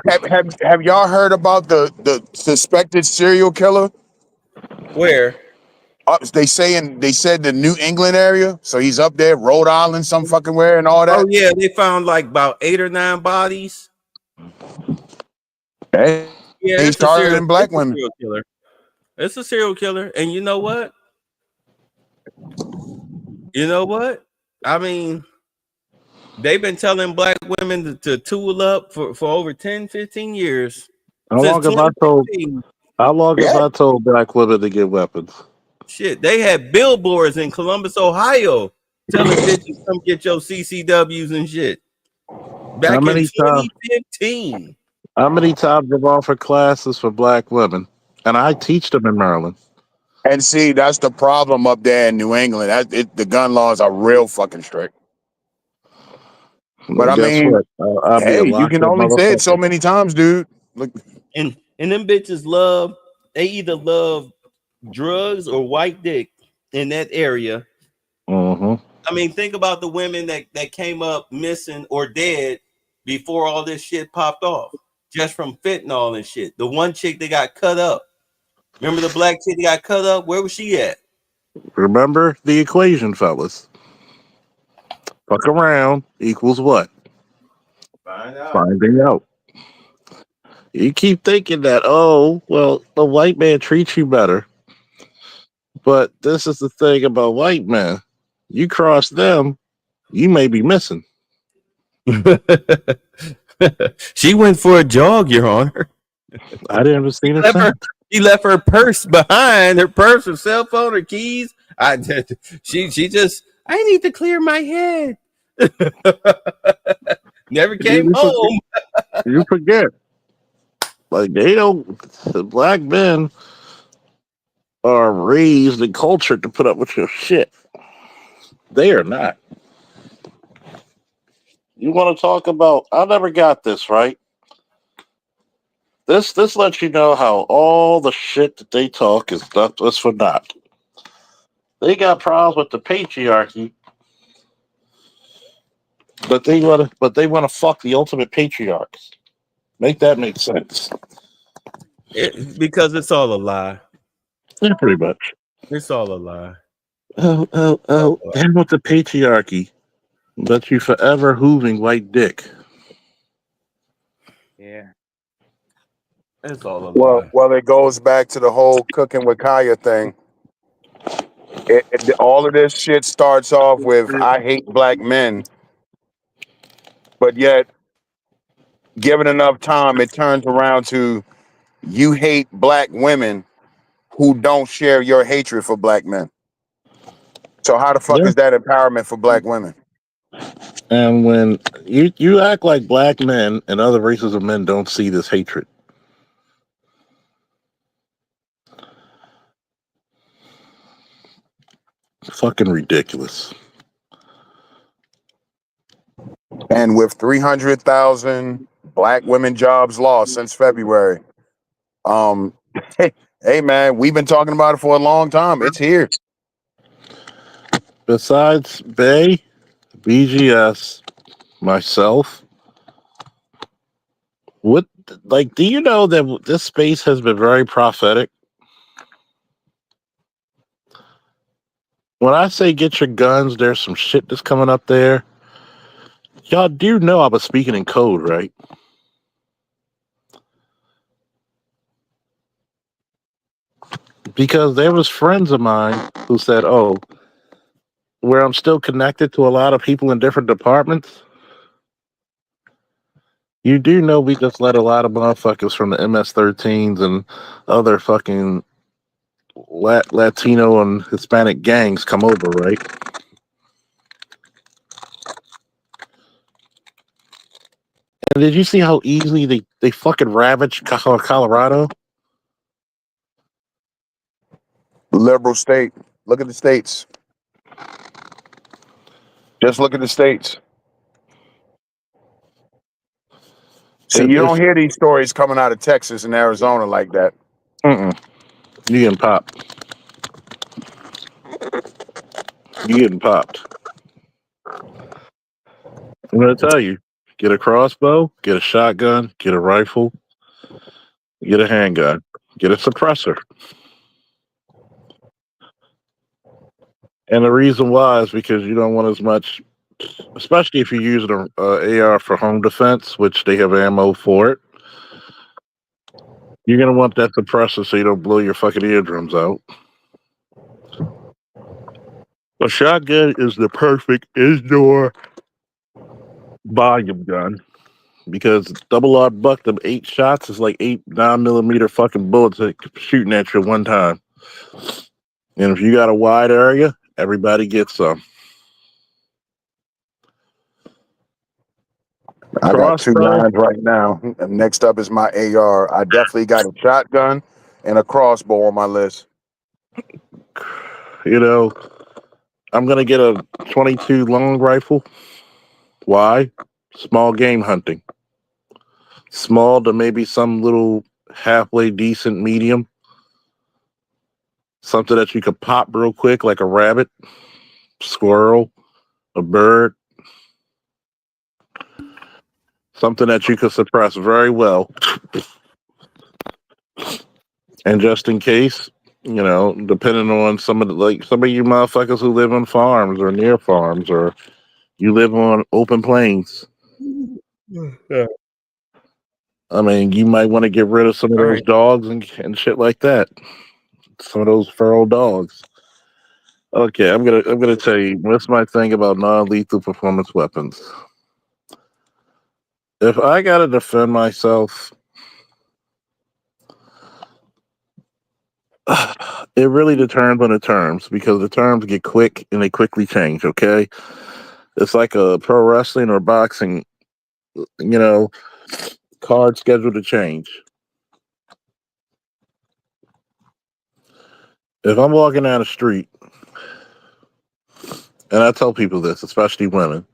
Have y'all heard about the suspected serial killer? Where? They said the New England area. So he's up there, Rhode Island, some fucking where, and all that. Oh yeah, they found like about 8 or 9 bodies. Hey, Yeah, he's targeting black women. Serial killer. It's a serial killer, and you know what? I mean, they've been telling black women to tool up for over 10, 15 years. How long have I told black women to get weapons? Shit, they had billboards in Columbus, Ohio, telling bitches come get your CCWs and shit. Back in 2015. How many times have I offered classes for black women? And I teach them in Maryland. And see, that's the problem up there in New England. The gun laws are real fucking strict. But I mean, hey, you can only say it so many times, dude. Look, and them bitches either love drugs or white dick in that area. Mm-hmm. I mean, think about the women that came up missing or dead before all this shit popped off, just from fentanyl and shit. The one chick that got cut up. Remember the black chick that got cut up? Where was she at? Remember the equation, fellas. Fuck around equals what? Finding out. You keep thinking that, oh, well, the white man treats you better. But this is the thing about white men. You cross them, you may be missing. She went for a jog, Your Honor. I didn't ever see her. She left her purse behind, her purse, her cell phone, her keys. She just, I need to clear my head. Never came home. You forget. Like, black men are raised and cultured to put up with your shit. They are not. You want to talk about, I never got this, right? This lets you know how all the shit that they talk is for naught. They got problems with the patriarchy, but they want to fuck the ultimate patriarchs. Make that make sense. Because it's all a lie. Yeah, pretty much. It's all a lie. Oh, and with the patriarchy, but you forever hooving white dick. Yeah. It's all a lie. Well, it goes back to the whole cooking with Kaya thing. All of this shit starts off with I hate black men, but yet, given enough time, it turns around to you hate black women who don't share your hatred for black men. So how the fuck is that empowerment for black women? And when you act like black men and other races of men don't see this hatred. Fucking ridiculous. And with 300,000 black women jobs lost since February, hey man, we've been talking about it for a long time. It's here. Besides Bay, BGS, myself, do you know that this space has been very prophetic? When I say get your guns, there's some shit that's coming up there. Y'all do know I was speaking in code, right? Because there was friends of mine who said, oh, where I'm still connected to a lot of people in different departments, you do know we just let a lot of motherfuckers from the MS-13s and other fucking Latino and Hispanic gangs come over, right? And did you see how easily they fucking ravaged Colorado? Liberal state. Look at the states. Just look at the states. See, you don't hear these stories coming out of Texas and Arizona like that. You getting popped. You getting popped. I'm gonna tell you, get a crossbow, get a shotgun, get a rifle, get a handgun, get a suppressor. And the reason why is because you don't want as much, especially if you're using an AR for home defense, which they have ammo for it. You're gonna want that suppressor so you don't blow your fucking eardrums out. A shotgun is the perfect indoor volume gun because double R buck them 8 shots is like 8 9mm fucking bullets that shooting at you one time. And if you got a wide area, everybody gets some. I got 2 9s right now. And next up is my AR. I definitely got a shotgun and a crossbow on my list. You know, I'm gonna get a 22 long rifle. Why? Small game hunting. Small to maybe some little halfway decent medium. Something that you could pop real quick, like a rabbit, squirrel, a bird. Something that you could suppress very well. And just in case, you know, depending on some of you motherfuckers who live on farms or near farms, or you live on open plains. Yeah. I mean, you might want to get rid of some of those dogs and shit like that. Some of those feral dogs. Okay, I'm gonna tell you what's my thing about non-lethal performance weapons. If I gotta defend myself, it really determines on the terms because the terms get quick and they quickly change. Okay, it's like a pro wrestling or boxing, you know, card scheduled to change. If I'm walking down the street, and I tell people this, especially women,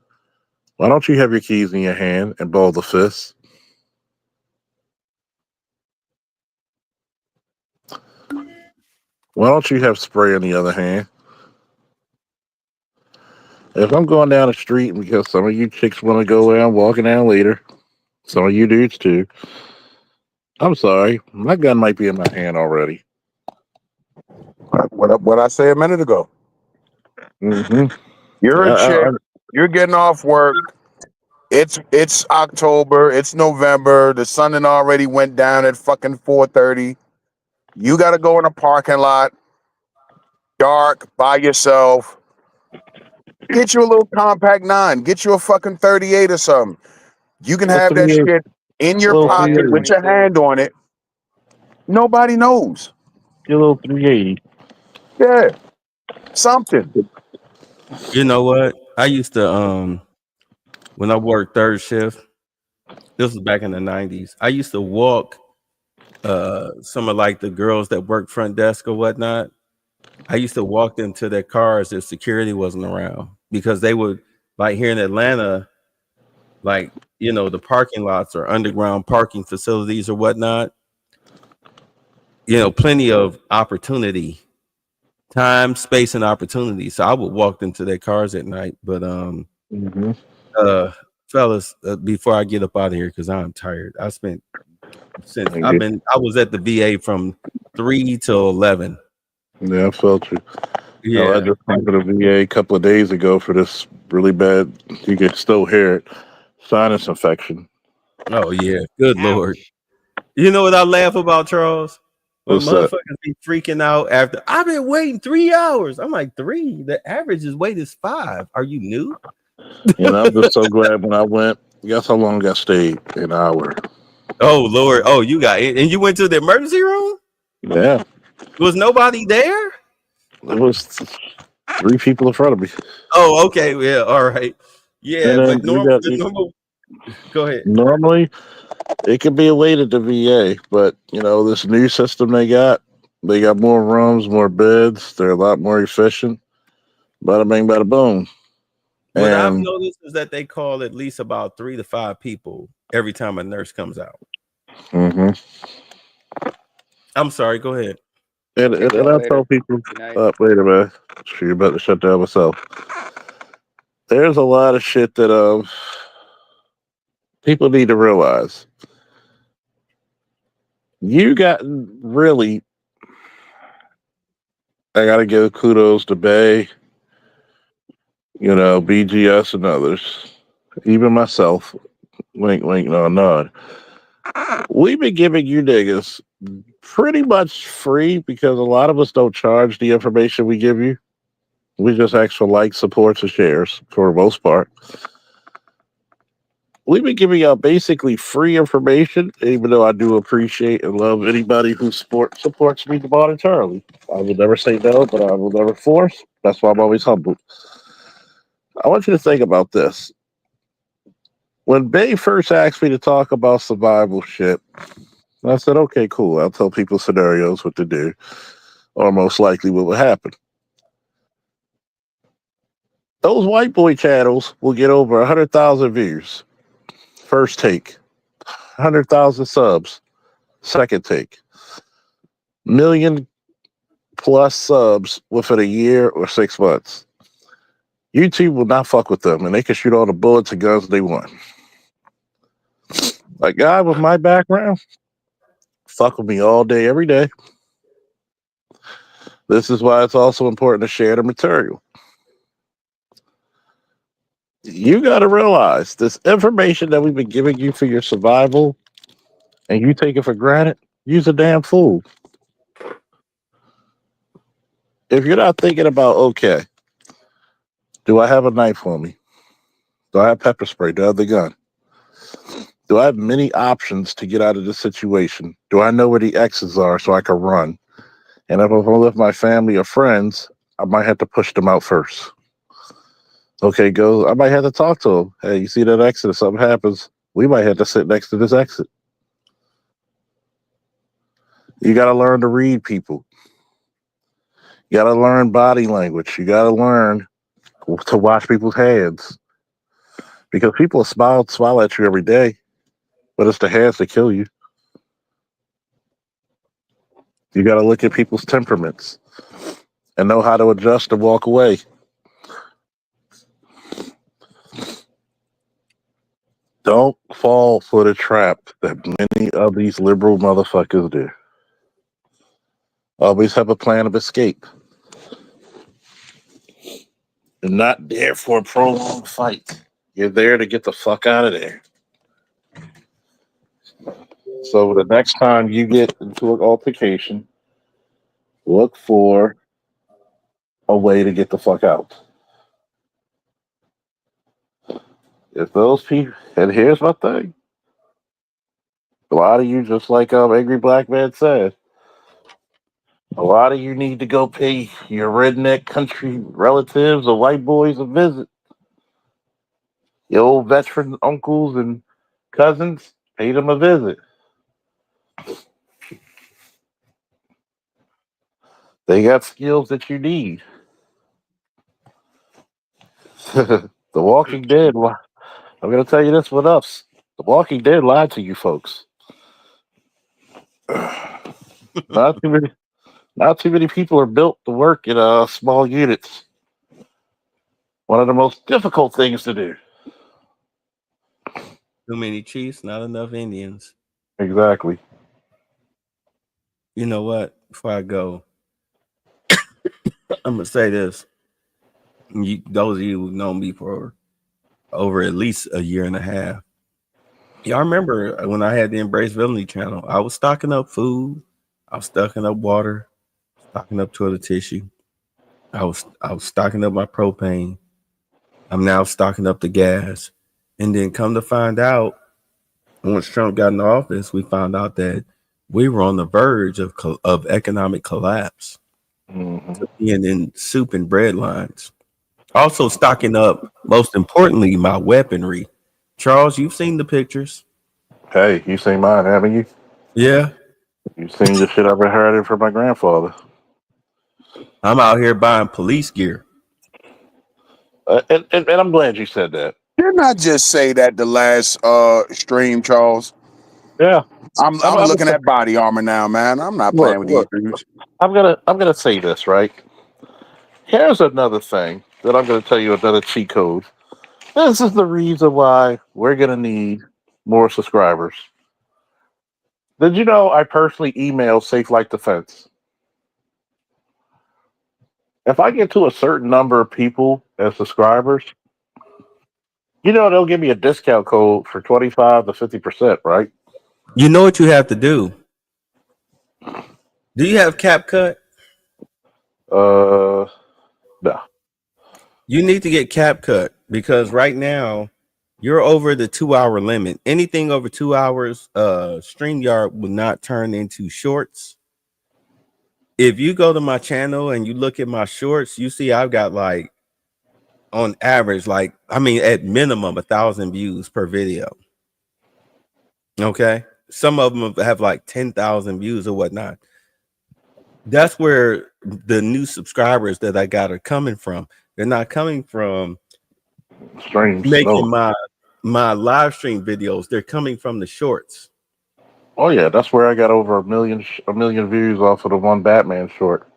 why don't you have your keys in your hand and ball the fist? Why don't you have spray in the other hand? If I'm going down the street, because some of you chicks want to go down, walking down later, some of you dudes too, I'm sorry, my gun might be in my hand already. What I say a minute ago. Mm-hmm. You're a chick. You're getting off work. It's October. It's November. The sun had already went down at fucking 4:30. You got to go in a parking lot, dark, by yourself. Get you a little compact 9. Get you a fucking 38 or something. You can have that shit in your pocket with your hand on it. Nobody knows. Your little 380. Yeah. Something. You know what? I used to when I worked third shift, this was back in the 90s. I used to walk some of like the girls that work front desk or whatnot. I used to walk them to their cars if security wasn't around because they would, like here in Atlanta, like, you know, the parking lots or underground parking facilities or whatnot, you know, plenty of opportunity, time, space, and opportunity. So I would walk them to their cars at night. But fellas, before I get up out of here, because I'm tired. I was at the VA from 3 till 11. Yeah, I felt you. Yeah, I just went to the VA a couple of days ago for this really bad, you can still hear it, sinus infection. Oh yeah, good Lord. You know what I laugh about, Charles? When motherfuckers be freaking out after I've been waiting 3 hours. I'm like, 3? The average wait is 5. Are you new? And I'm just so glad when I went. Guess how long I stayed? An hour. Oh Lord. Oh, you got it. And you went to the emergency room? Yeah. Was nobody there? There was 3 people in front of me. Oh, okay. Yeah, all right. Yeah, And then but normal. Go ahead. Normally, it could be away to the VA, but this new system they got more rooms, more beds. They're a lot more efficient. Bada bing, bada boom. What I've And noticed is that they call at least about 3 to 5 people every time a nurse comes out. I'm sorry. Go ahead. And I tell people, wait a minute, you're about to shut down myself. There's a lot of shit that people need to realize. You got really, I got to give kudos to Bay, BGS and others, even myself. Wink, wink, nod, nod. We've been giving you niggas pretty much free because a lot of us don't charge the information we give you. We just ask for likes, supports, and shares for the most part. We've been giving out basically free information, even though I do appreciate and love anybody who supports me monetarily. I will never say no, but I will never force. That's why I'm always humble. I want you to think about this. When Bay first asked me to talk about survival shit, I said, okay, cool. I'll tell people scenarios what to do, or most likely what will happen. Those white boy channels will get over 100,000 views. First take. 100,000 subs. Second take. Million plus subs within a year or 6 months. YouTube will not fuck with them, and they can shoot all the bullets and guns they want. A guy with my background, fuck with me all day, every day. This is why it's also important to share the material. You got to realize this information that we've been giving you for your survival, and you take it for granted, you's a damn fool. If you're not thinking about, okay, do I have a knife on me? Do I have pepper spray? Do I have the gun? Do I have many options to get out of this situation? Do I know where the exits are so I can run? And if I'm with my family or friends, I might have to push them out first. Okay, I might have to talk to them. Hey, you see that exit? If something happens, we might have to sit next to this exit. You got to learn to read people. You got to learn body language. You got to learn to wash people's hands. Because people smile at you every day, but it's the hands that kill you. You got to look at people's temperaments and know how to adjust and walk away. Don't fall for the trap that many of these liberal motherfuckers do. Always have a plan of escape. You're not there for a prolonged fight. You're there to get the fuck out of there. So the next time you get into an altercation, look for a way to get the fuck out. If those people, and here's my thing, a lot of you, just like Angry Black Man said, a lot of you need to go pay your redneck country relatives or white boys a visit. Your old veteran uncles and cousins, pay them a visit. They got skills that you need. The Walking Dead, I'm going to tell you this with us. The Walking Dead lied to you folks. Not too many people are built to work in small units. One of the most difficult things to do. Too many chiefs, not enough Indians. Exactly. You know what? Before I go, I'm gonna say this. Those of you who know me for over at least a year and a half, y'all remember when I had the Embrace Villainy channel? I was stocking up food, I was stocking up water, stocking up toilet tissue. I was stocking up my propane. I'm now stocking up the gas. And then come to find out, once Trump got in office, we found out that we were on the verge of economic collapse, Mm-hmm. being in soup and bread lines. Also stocking up, most importantly, my weaponry. Charles, you've seen the pictures. Hey, you seen mine, haven't you? Yeah. You seen the shit I've inherited from my grandfather. I'm out here buying police gear. And I'm glad you said that. Didn't I just say that the last stream, Charles? Yeah. I'm looking at body armor now, man. I'm not playing with these dudes. I'm gonna say this, right? Here's another thing that I'm gonna tell you, another cheat code. This is the reason why we're gonna need more subscribers. Did you know I personally email Safe Light Defense? If I get to a certain number of people as subscribers, you know they'll give me a discount code for 25 to 50%, right? You know what you have to do? Do you have CapCut? No. You need to get CapCut because right now you're over the 2-hour limit. Anything over 2 hours, StreamYard will not turn into shorts. If you go to my channel and you look at my shorts, you see I've got like on average, at minimum 1,000 views per video. Okay. Some of them have like 10,000 views or whatnot. That's where the new subscribers that I got are coming from. They're not coming from streams, making my live stream videos. They're coming from the shorts. Oh yeah, that's where I got over a million views off of the one Batman short.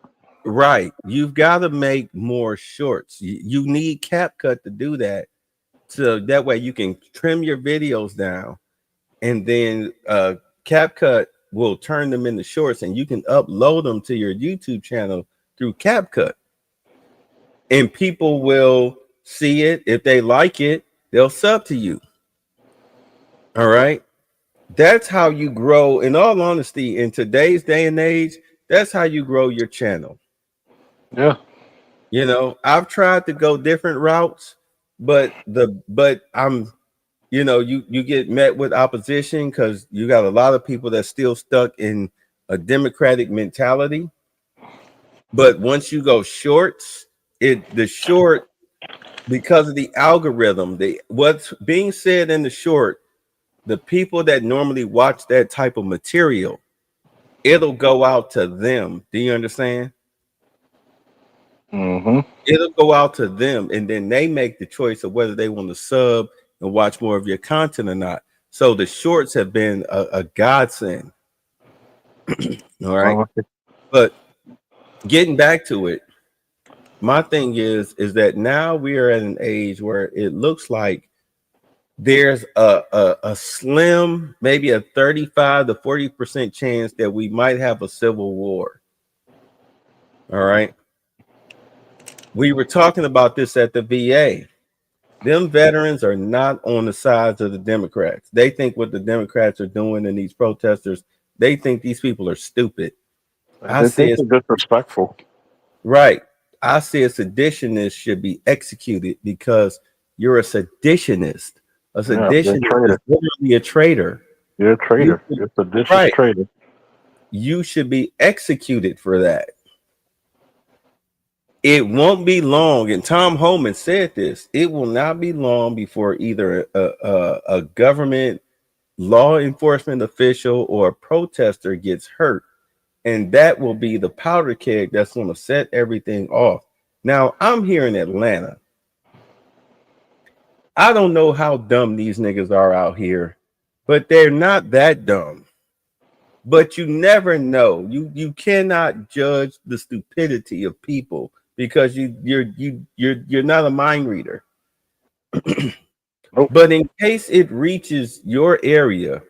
Right. You've got to make more shorts. You need CapCut to do that. So that way you can trim your videos down, and then CapCut will turn them into shorts, and you can upload them to your YouTube channel through CapCut. And people will see it. If they like it, they'll sub to you. All right. That's how you grow. In all honesty, in today's day and age, that's how you grow your channel. Yeah. You know, I've tried to go different routes, but I'm, you get met with opposition because you got a lot of people that's still stuck in a democratic mentality. But once you go shorts, because of the algorithm, what's being said in the short, the people that normally watch that type of material, it'll go out to them. Do you understand? Mm-hmm. It'll go out to them, and then they make the choice of whether they want to sub and watch more of your content or not. So the shorts have been a godsend. All right. But getting back to it, my thing is that now we are at an age where it looks like there's a slim, maybe a 35 to 40% chance that we might have a civil war. All right. We were talking about this at the VA. Them veterans are not on the sides of the Democrats. They think what the Democrats are doing and these protesters, they think these people are stupid. I say it's disrespectful. Right. I say a seditionist should be executed because you're a seditionist. A seditionist is literally a traitor. You're a traitor. You're a seditious traitor. You should be executed for that. It won't be long, and Tom Homan said this, it will not be long before either a government law enforcement official or a protester gets hurt, and that will be the powder keg that's going to set everything off. Now, I'm here in Atlanta. I don't know how dumb these niggas are out here, but they're not that dumb. But you never know. You cannot judge the stupidity of people because you're not a mind reader. But in case it reaches your area,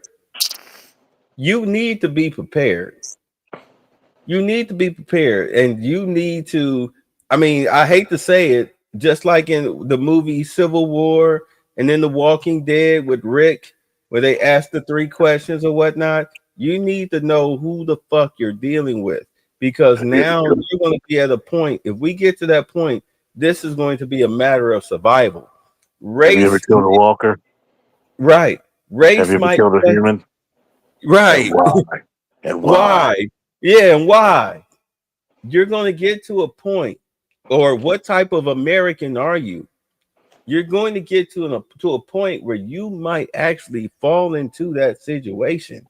you need to be prepared. You need to be prepared, and you need to, I hate to say it, just like in the movie Civil War and then The Walking Dead with Rick, where they ask the 3 questions or whatnot, you need to know who the fuck you're dealing with, because now you're going to be at a point, if we get to that point, this is going to be a matter of survival. Race, have you ever killed a walker? Right. Race have you ever might killed a human? Right. And Why? Yeah, and why? You're going to get to a point, or what type of American are you? You're going to get to a point where you might actually fall into that situation,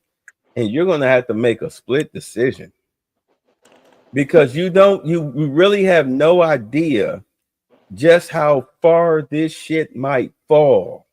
and you're going to have to make a split decision because you really have no idea just how far this shit might fall.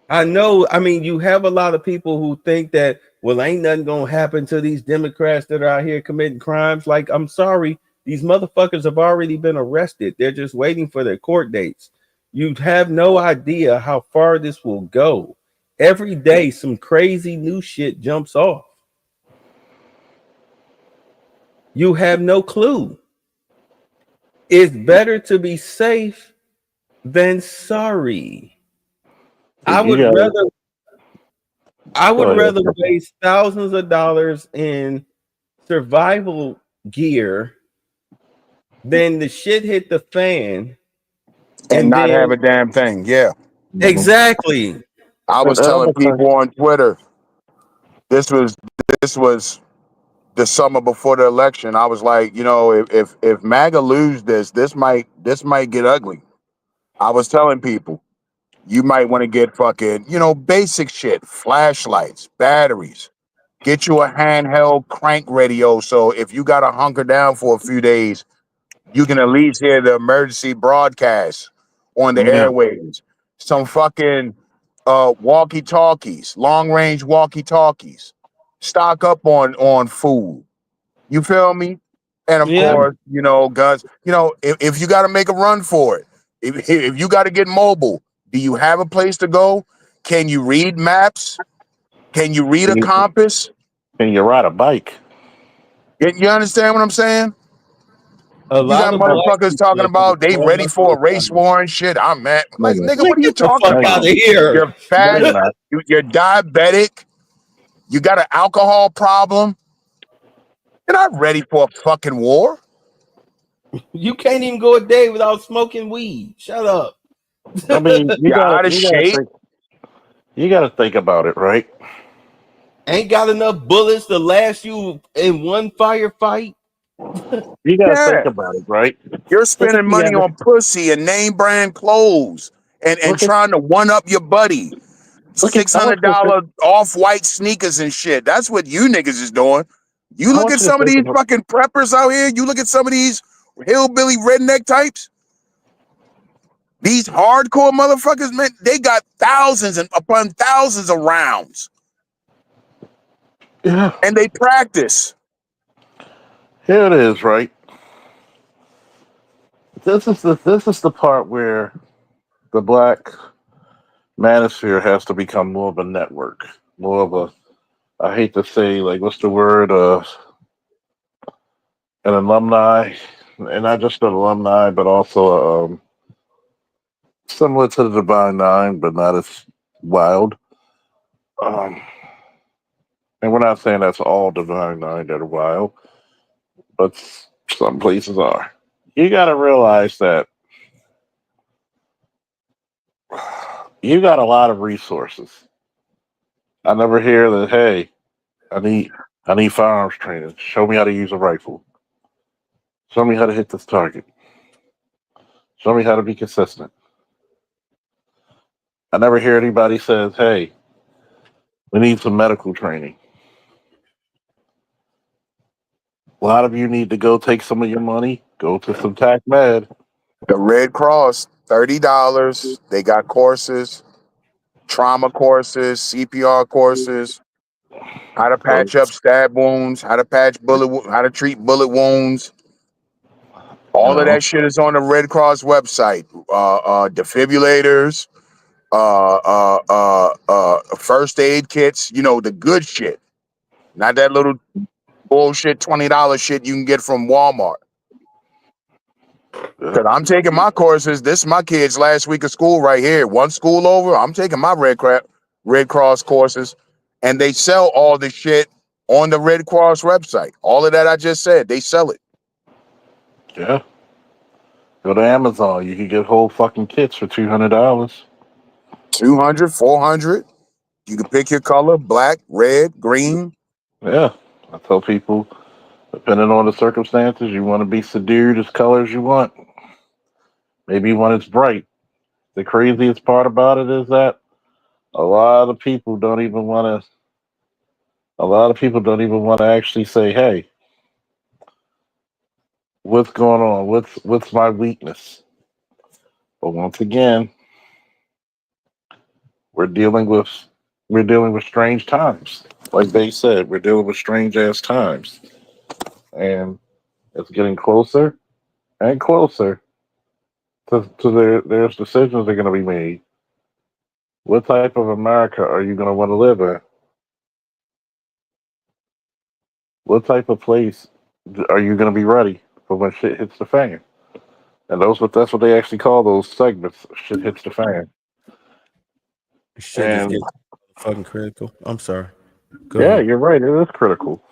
I know, I mean, you have a lot of people who think that, well, ain't nothing gonna happen to these Democrats that are out here committing crimes. Like, I'm sorry, these motherfuckers have already been arrested. They're just waiting for their court dates. You have no idea how far this will go. Every day, some crazy new shit jumps off. You have no clue. It's better to be safe than sorry. I would rather waste thousands of dollars in survival gear than the shit hit the fan and not have a damn thing. Yeah, exactly. I was telling people on Twitter, this was the summer before the election. I was like, you know, if MAGA lose this might get ugly. I was telling people, you might want to get fucking, you know, basic shit, flashlights, batteries. Get you a handheld crank radio, so if you got to hunker down for a few days, you can at least hear the emergency broadcast on the airwaves. Some fucking walkie-talkies, long-range walkie-talkies. Stock up on food. You feel me? And of course, you know, guns. You know, if you got to make a run for it, if you got to get mobile, do you have a place to go? Can you read maps? Can you read a compass? Can you ride a bike? You understand what I'm saying? You got motherfuckers talking about they ready for a race war and shit. I'm mad. Like, nigga, what are you talking about? Out of here. You're fat. You're diabetic. You got an alcohol problem. You're not ready for a fucking war. You can't even go a day without smoking weed. Shut up. I mean, you got to think about it, right? Ain't got enough bullets to last you in one firefight. You got to think about it, right? You're spending money on pussy and name brand clothes and trying to one up your buddy. $600 off-white sneakers and shit. That's what you niggas is doing. You look at some of these fucking preppers out here. You look at some of these hillbilly redneck types. These hardcore motherfuckers, man, they got thousands and upon thousands of rounds. Yeah. And they practice. Here it is, right? This is the part where the black manosphere has to become more of a network, more of a, I hate to say, like, what's the word? An alumni, and not just an alumni, but also similar to the Divine Nine, but not as wild. And we're not saying that's all Divine Nine that are wild, but some places are. You got to realize that you got a lot of resources. I never hear that, hey, I need firearms training. Show me how to use a rifle. Show me how to hit this target. Show me how to be consistent. I never hear anybody says, hey, we need some medical training. A lot of you need to go take some of your money, go to some TAC Med. The Red Cross, $30. They got courses, trauma courses, CPR courses, how to patch up stab wounds, how to treat bullet wounds. All of that shit is on the Red Cross website. Defibrillators, first aid kits, you know, the good shit. Not that little bullshit $20 shit you can get from Walmart. Because I'm taking my courses. This is my kids' last week of school right here. One school over, I'm taking my Red Cross courses. And they sell all the shit on the Red Cross website. All of that I just said, they sell it. Yeah. Go to Amazon. You can get whole fucking kits for $200. $200, $400. You can pick your color, black, red, green. Yeah, I tell people, depending on the circumstances, you want to be subdued as color as you want. Maybe when it's bright. The craziest part about it is that a lot of people don't even want to. A lot of people don't even want to actually say, "Hey, what's going on? What's my weakness?" But once again, we're dealing with we're dealing with strange times. Like they said, we're dealing with strange ass times, and it's getting closer and closer to there's decisions that are going to be made. What type of America are you going to want to live in? What type of place are you going to be ready for when shit hits the fan? And that's what they actually call those segments. Shit hits the fan. Shit is getting fucking critical. I'm sorry. Go Yeah, ahead. you're right. It is critical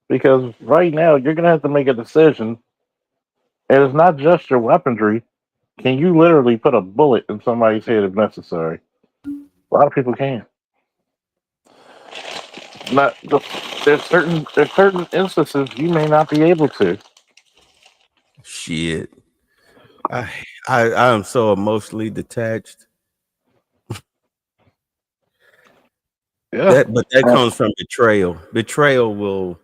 because right now you're going to have to make a decision, and it's not just your weaponry. Can you literally put a bullet in somebody's head if necessary? A lot of people can. Not there's certain instances you may not be able to. Shit. I am so emotionally detached. Yeah. But that comes from betrayal. Betrayal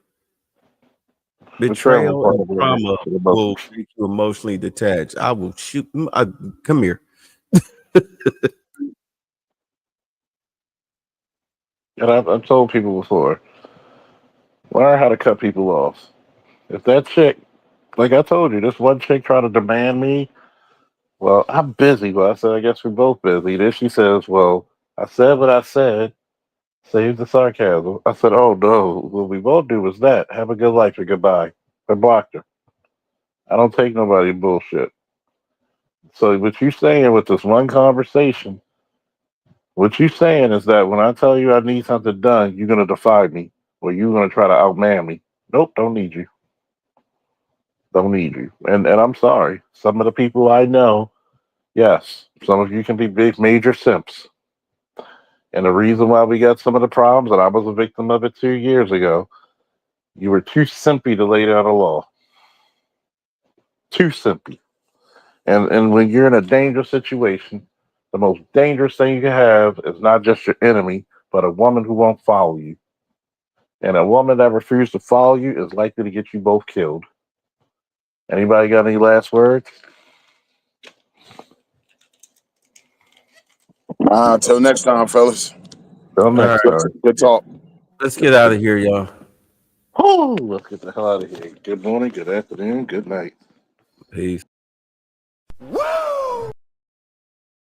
and trauma will make you emotionally detached. I will shoot. Come here. And I've told people before, learn how to cut people off. If that chick, like I told you, this one chick tried to demand me. Well, I'm busy. Well, I said, I guess we're both busy. Then she says, well, I said what I said. Save the sarcasm. I said, oh no, what we both do is that. Have a good life and goodbye. I blocked her. I don't take nobody bullshit. So what you saying with this one conversation, what you saying is that when I tell you I need something done, you're gonna defy me or you're gonna try to outman me. Nope, don't need you. Don't need you. And I'm sorry. Some of the people I know, yes, some of you can be big major simps. And the reason why we got some of the problems, and I was a victim of it 2 years ago, you were too simpy to lay down a law. Too simpy. And when you're in a dangerous situation, the most dangerous thing you can have is not just your enemy, but a woman who won't follow you. And a woman that refuses to follow you is likely to get you both killed. Anybody got any last words? Till next time, fellas. Till next right. time. Good talk. Let's get out of here, y'all. Oh, let's get the hell out of here. Good morning, good afternoon, good night. Peace.